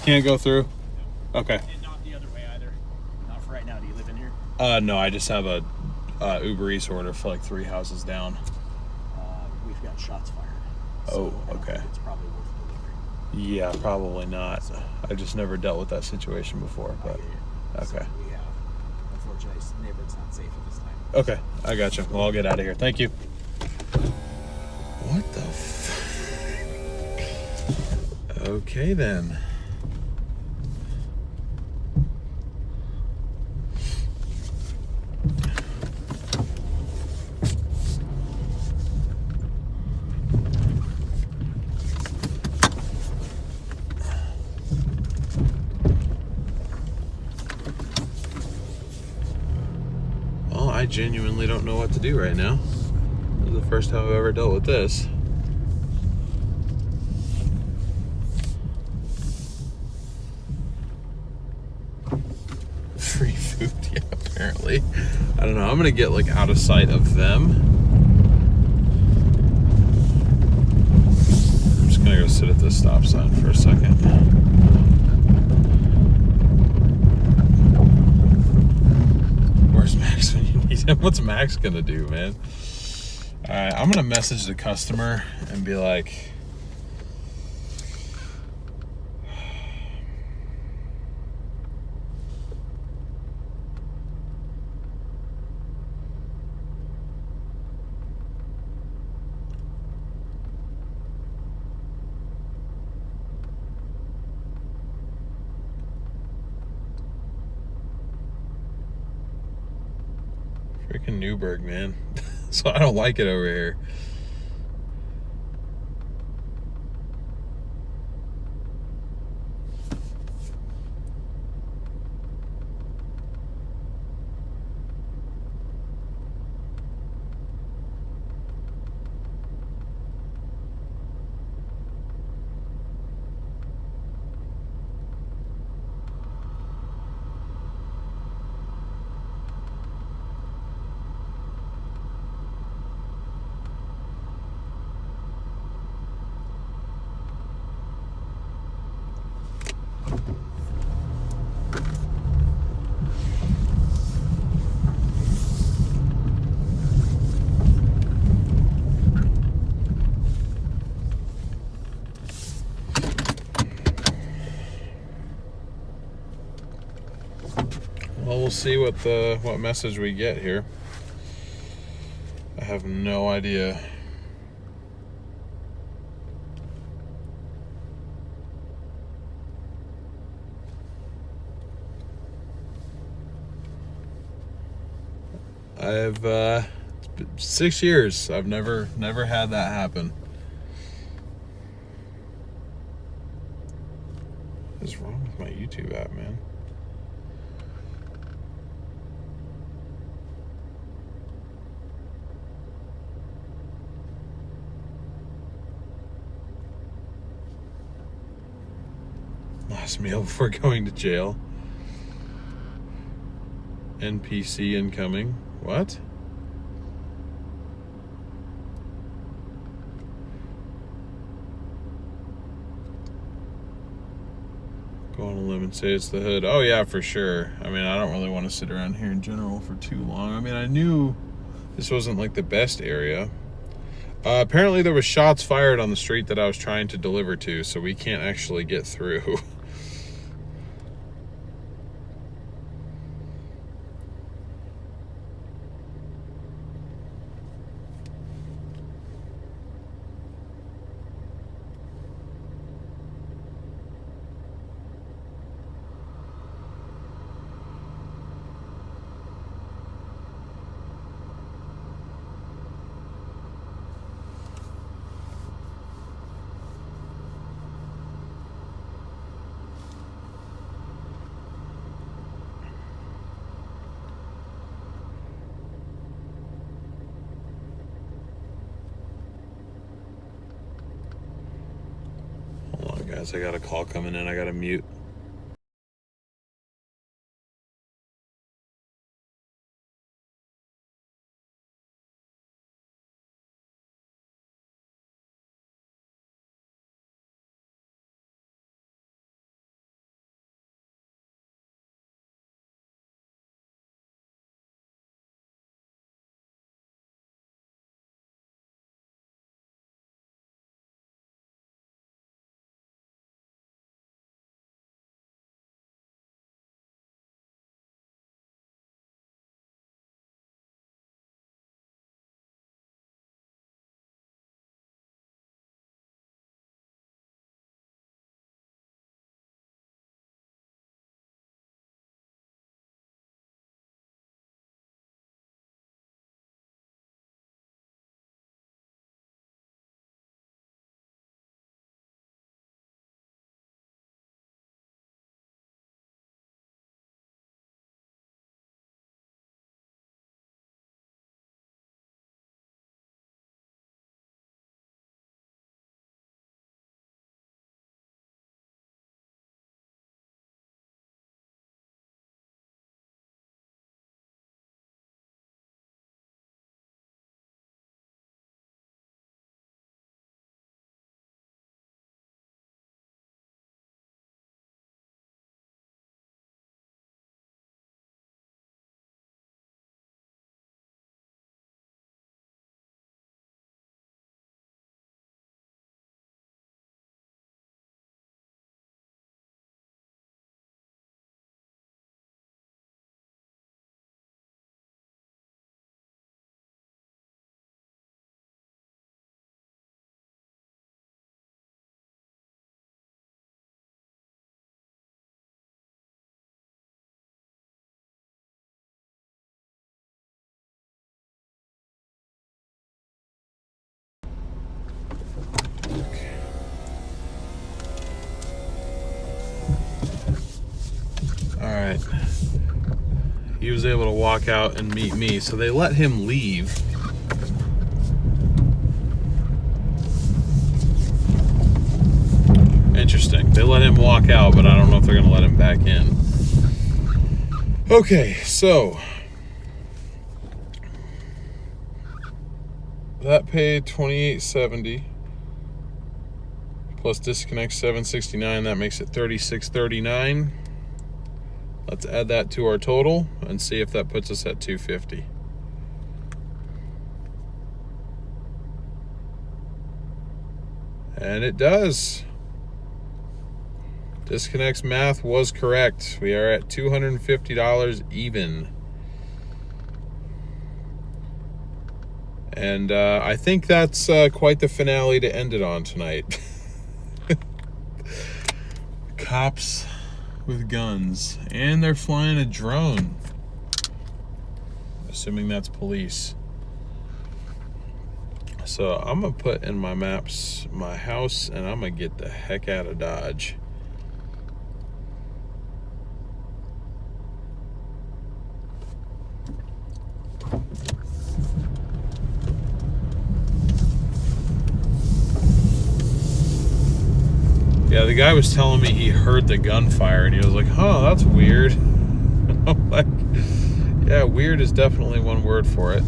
S1: Can't go through? Okay.
S7: And not the other way either. Not for right now. Do you live in here?
S1: No, I just have a Uber Eats order for like 3 houses down.
S7: We've got shots fired.
S1: Oh,
S7: I don't
S1: okay.
S7: think it's probably worth delivering.
S1: Yeah, probably not. I just never dealt with that situation before, but okay.
S7: So we have, unfortunately, this neighborhood's not safe at this time.
S1: Okay, I gotcha. Well, I'll get out of here. Thank you. What the Okay then. Well, I genuinely don't know what to do right now. This is the first time I've ever dealt with this. Free food, yeah, apparently. I don't know, I'm gonna get like out of sight of them. I'm just gonna go sit at this stop sign for a second. Where's Max when you need him? What's Max gonna do, man? Alright, I'm gonna message the customer and be like, freaking Newburgh, man. So I don't like it over here. see what message we get here. I have no idea. It's been 6 years. I've never had that happen. What is wrong with my YouTube app, man? Last meal before going to jail. NPC incoming. What? Go on a limb and say it's the hood. Oh yeah, for sure. I mean, I don't really want to sit around here in general for too long. I mean, I knew this wasn't like the best area. Apparently there was shots fired on the street that I was trying to deliver to, so we can't actually get through. Hold on, guys. I got a call coming in. I got to mute. Alright. He was able to walk out and meet me, so they let him leave. Interesting. They let him walk out, but I don't know if they're going to let him back in. Okay, so that paid $28.70 plus disconnect $7.69. That makes it $36.39. Let's add that to our total and see if that puts us at $250. And it does. Disconnect's math was correct. We are at $250 even. And I think that's quite the finale to end it on tonight. Cops with guns. And they're flying a drone. Assuming that's police. So I'm going to put in my maps my house, and I'm going to get the heck out of Dodge. Yeah, the guy was telling me he heard the gunfire, and he was like, "Oh, that's weird." I'm like, yeah, weird is definitely one word for it.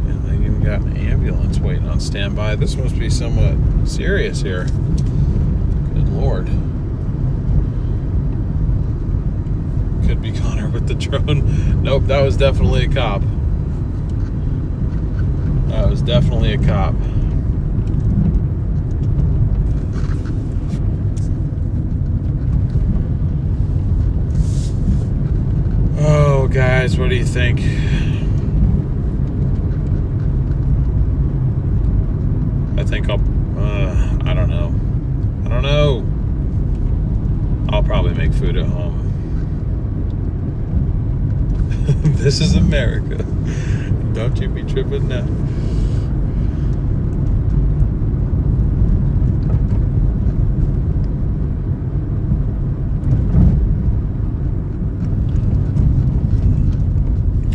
S1: And they even got an ambulance waiting on standby. This must be somewhat serious here. Good Lord. Could be Connor with the drone. Nope, that was definitely a cop. That was definitely a cop. Oh, guys, what do you think? I think I don't know. I don't know. I'll probably make food at home. This is America. Don't you be tripping now.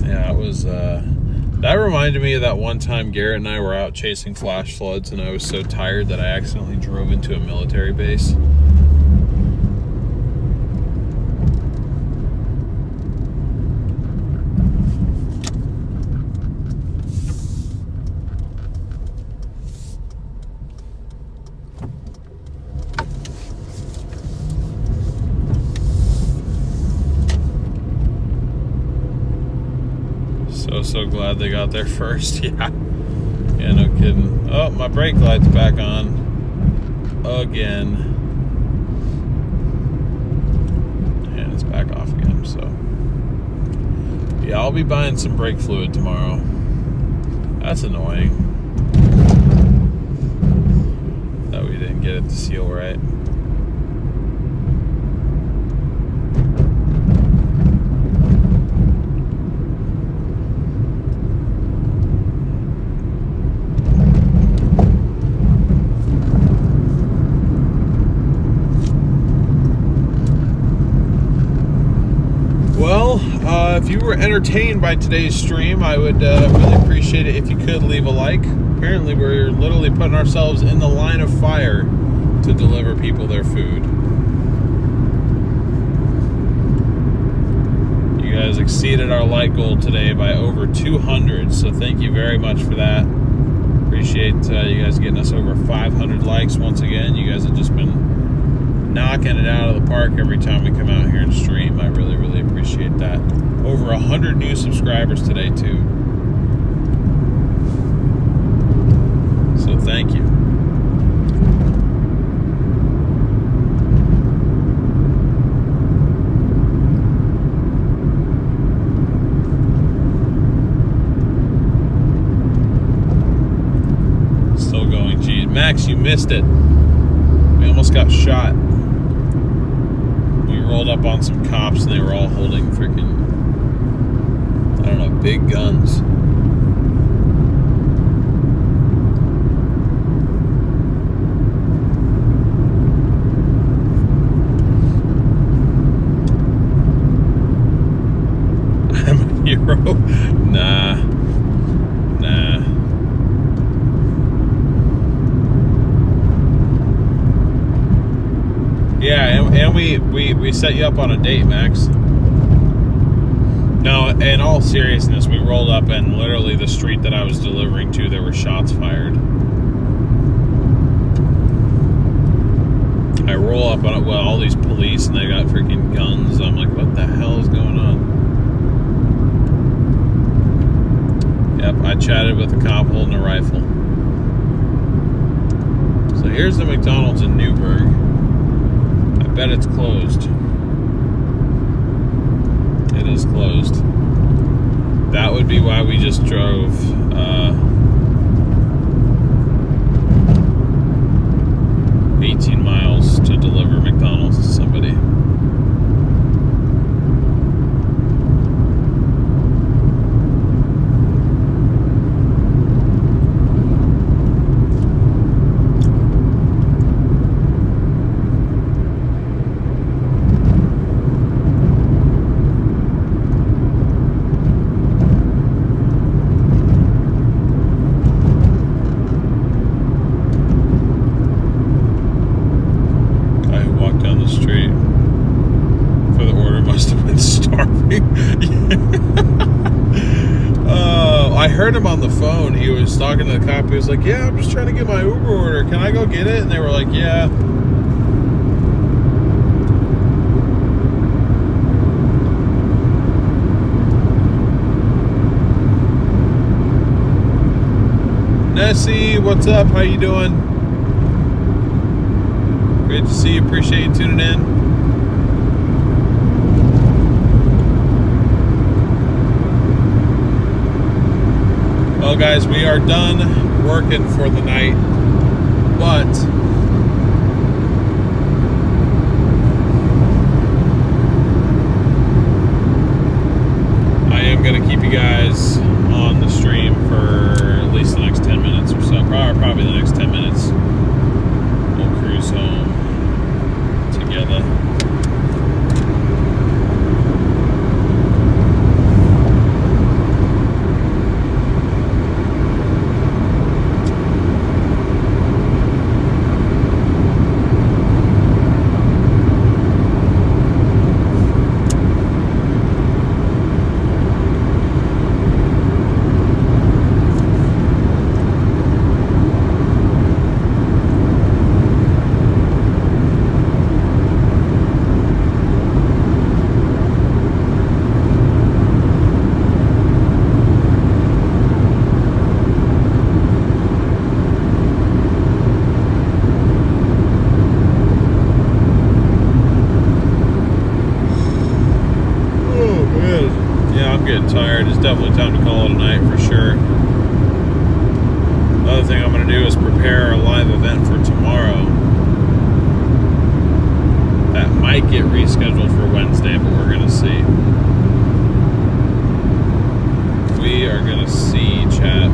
S1: Yeah, it was, that reminded me of that one time Garrett and I were out chasing flash floods, and I was so tired that I accidentally drove into a military base. So glad they got there first. Yeah, no kidding. Oh, my brake light's back on again, and it's back off again. So yeah, I'll be buying some brake fluid tomorrow. That's annoying that we didn't get it to seal right. If you were entertained by today's stream, I would really appreciate it if you could leave a like. Apparently, we're literally putting ourselves in the line of fire to deliver people their food. You guys exceeded our like goal today by over 200, so thank you very much for that. Appreciate you guys getting us over 500 likes once again. You guys have just been knocking it out of the park every time we come out here and stream. I really, really appreciate that. Over 100 new subscribers today, too. So thank you. Still going. Geez, Max, you missed it. We almost got shot. We rolled up on some cops and they were all holding freaking, I don't know, big guns. I'm a hero? Nah. Yeah, and we set you up on a date, Max. No, in all seriousness, we rolled up and literally the street that I was delivering to, there were shots fired. I roll up on it, well, all these police and they got freaking guns. I'm like, what the hell is going on? Yep, I chatted with a cop holding a rifle. So here's the McDonald's in Newburgh. I bet it's closed. It is closed. That would be why we just drove 18 miles to deliver McDonald's to somebody. I heard him on the phone. He was talking to the cop. He was like, yeah, I'm just trying to get my Uber order. Can I go get it? And they were like, yeah. Nessie, what's up? How you doing? Great to see you. Appreciate you tuning in. Well, guys, we are done working for the night, but I am going to keep you guys on the stream for at least the next 10 minutes or so. Probably the next 10 minutes. We'll cruise home together. Tired. It's definitely time to call it a night for sure. The other thing I'm going to do is prepare a live event for tomorrow. That might get rescheduled for Wednesday, but we're going to see. We are going to see, chat.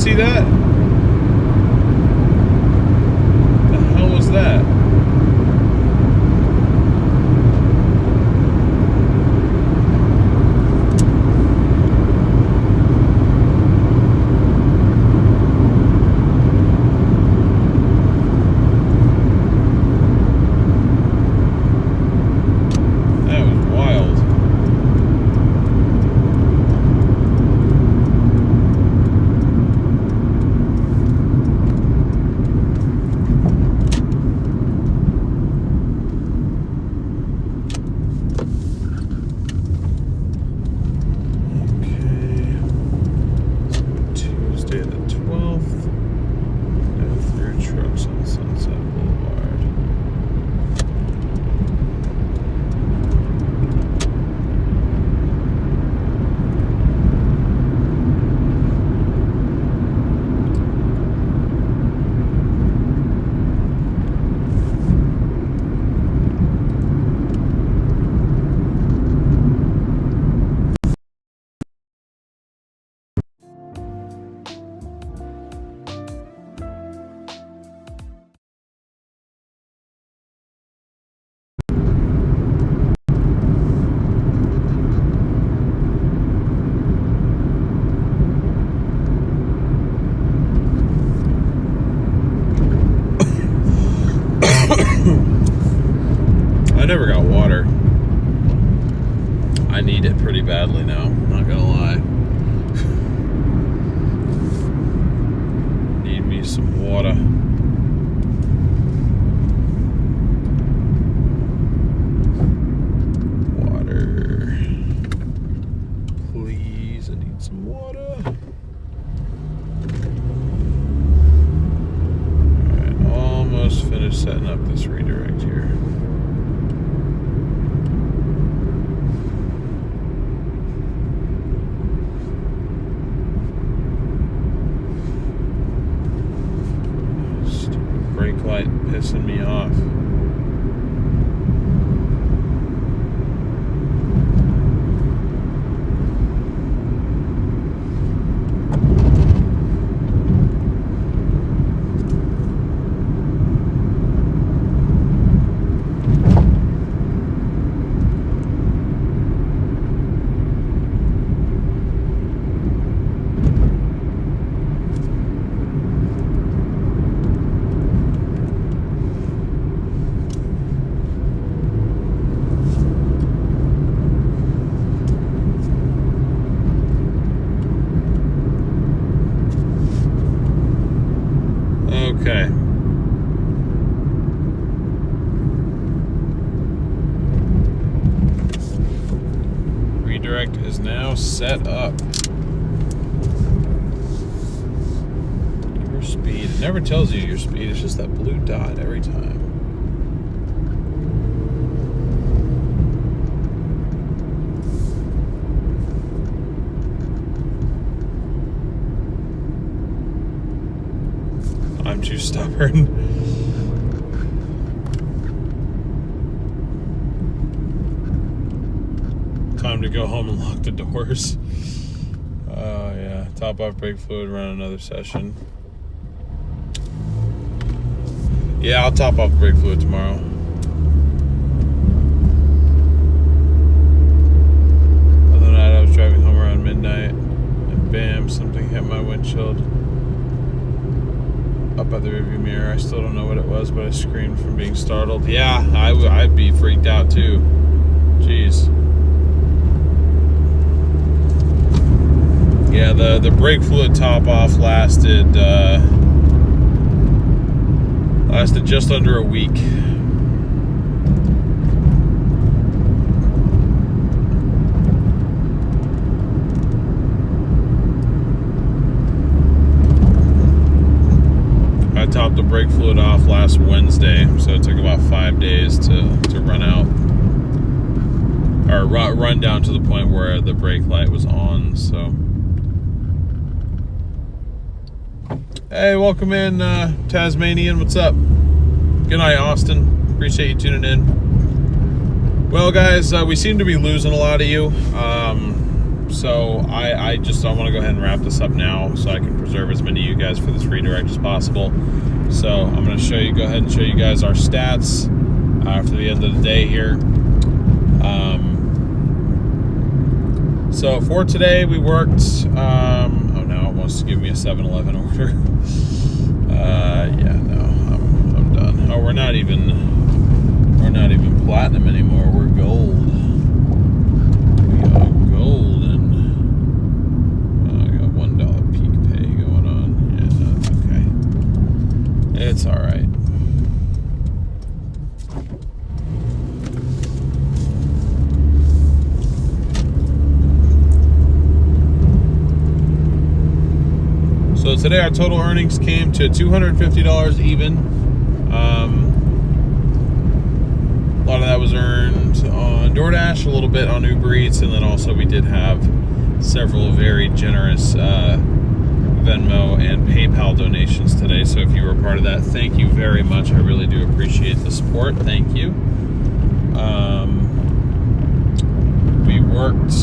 S1: see that? The hell was that? That was wild. Tuesday the 12th. Now through trucks on Sunset Boulevard. I never got water. I need it pretty badly now, not gonna lie. Need me some water. Water. Please, I need some water. Alright, almost finished setting up this redirect here. Brake light pissing me off. Okay. Redirect is now set up. Your speed. It never tells you your speed, it's just that blue dot every time. I'm too stubborn. Time to go home and lock the doors. Oh yeah, top off brake fluid, run another session. Yeah, I'll top off the brake fluid tomorrow. Other night I was driving home around midnight and bam, something hit my windshield. Up by the rearview mirror. I still don't know what it was, but I screamed from being startled. Yeah, I'd be freaked out too. Jeez. Yeah, the brake fluid top off lasted just under a week. I topped the brake fluid off last Wednesday, so it took about 5 days to run out, or run down to the point where the brake light was on. So, hey, welcome in, Tasmanian. What's up? Good night, Austin. Appreciate you tuning in. Well, guys, we seem to be losing a lot of you. So I want to go ahead and wrap this up now so I can preserve as many of you guys for this redirect as possible. So I'm going to go ahead and show you guys our stats for the end of the day here. So for today we worked, oh no, it wants to give me a 7-Eleven order. Yeah, no, I'm done. Oh, we're not even platinum anymore, we're gold. We got gold and I got $1 peak pay going on. Yeah, no, it's okay. It's all right. So today our total earnings came to $250 even. A lot of that was earned on Doordash, a little bit on Uber Eats, and then also we did have several very generous Venmo and PayPal donations today. So if you were a part of that, thank you very much. I really do appreciate the support. Thank you. We worked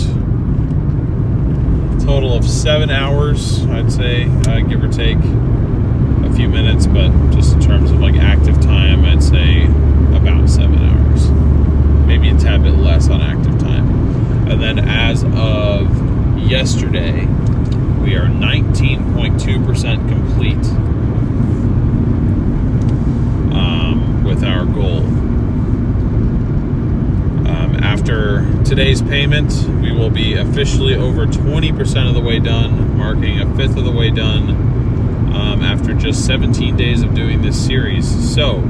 S1: a total of 7 hours, I'd say, give or take a few minutes, but just in terms of like active time, I'd say about 7 hours. Maybe a tad bit less on active time. And then as of yesterday, we are 19.2% complete with our goal. After today's payment, we will be officially over 20% of the way done, marking a fifth of the way done after just 17 days of doing this series. So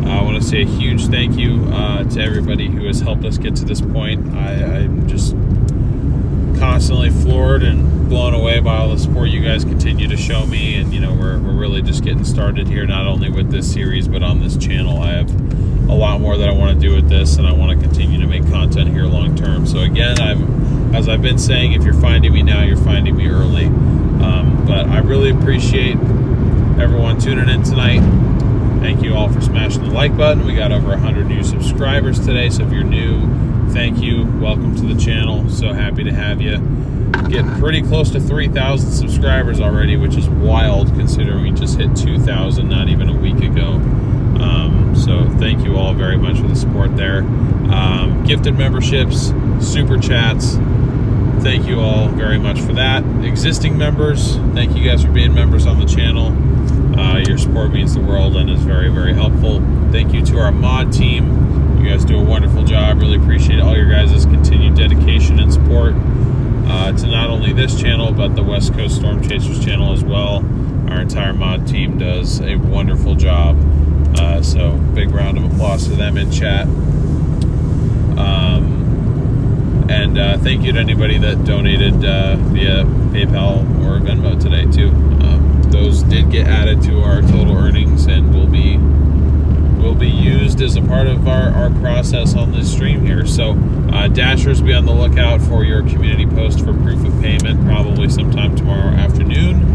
S1: I want to say a huge thank you to everybody who has helped us get to this point. I'm just constantly floored and blown away by all the support you guys continue to show me, and you know, we're really just getting started here, not only with this series but on this channel. I have a lot more that I want to do with this, and I want to continue to make content here long term. So again, as I've been saying, if you're finding me now, you're finding me early. But I really appreciate everyone tuning in tonight. Thank you all for smashing the like button. We got over 100 new subscribers today, so if you're new, thank you. Welcome to the channel. So happy to have you. Getting pretty close to 3,000 subscribers already, which is wild considering we just hit 2,000 not even a week ago. So thank you all very much for the support there. Gifted memberships, super chats, thank you all very much for that. Existing members, thank you guys for being members on the channel. Your support means the world and is very, very helpful. Thank you to our mod team. You guys do a wonderful job. Really appreciate all your guys' continued dedication and support to not only this channel, but the West Coast Storm Chasers channel as well. Our entire mod team does a wonderful job. So big round of applause to them in chat. And thank you to anybody that donated via PayPal or Venmo today too. Those did get added to our total earnings and will be used as a part of our process on this stream here. So Dashers, be on the lookout for your community post for proof of payment, probably sometime tomorrow afternoon.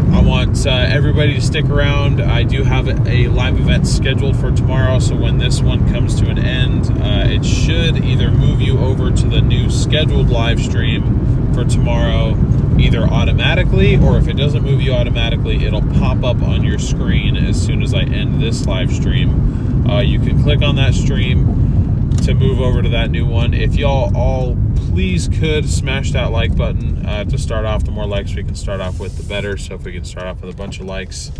S1: I want everybody to stick around. I do have a live event scheduled for tomorrow, so when this one comes to an end, it should either move you over to the new scheduled live stream for tomorrow, either automatically, or if it doesn't move you automatically, it'll pop up on your screen as soon as I end this live stream. You can click on that stream to move over to that new one. If y'all all please could smash that like button to start off. The more likes we can start off with, the better. So if we can start off with a bunch of likes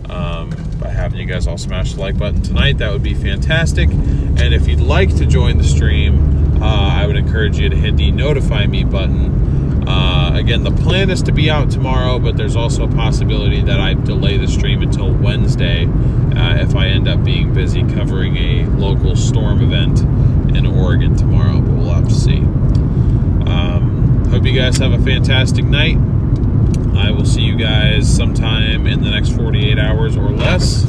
S1: by having you guys all smash the like button tonight, that would be fantastic. And if you'd like to join the stream, I would encourage you to hit the notify me button. Again, the plan is to be out tomorrow, but there's also a possibility that I delay the stream until Wednesday if I end up being busy covering a local storm event in Oregon tomorrow, but we'll have to see. Hope you guys have a fantastic night. I will see you guys sometime in the next 48 hours or less.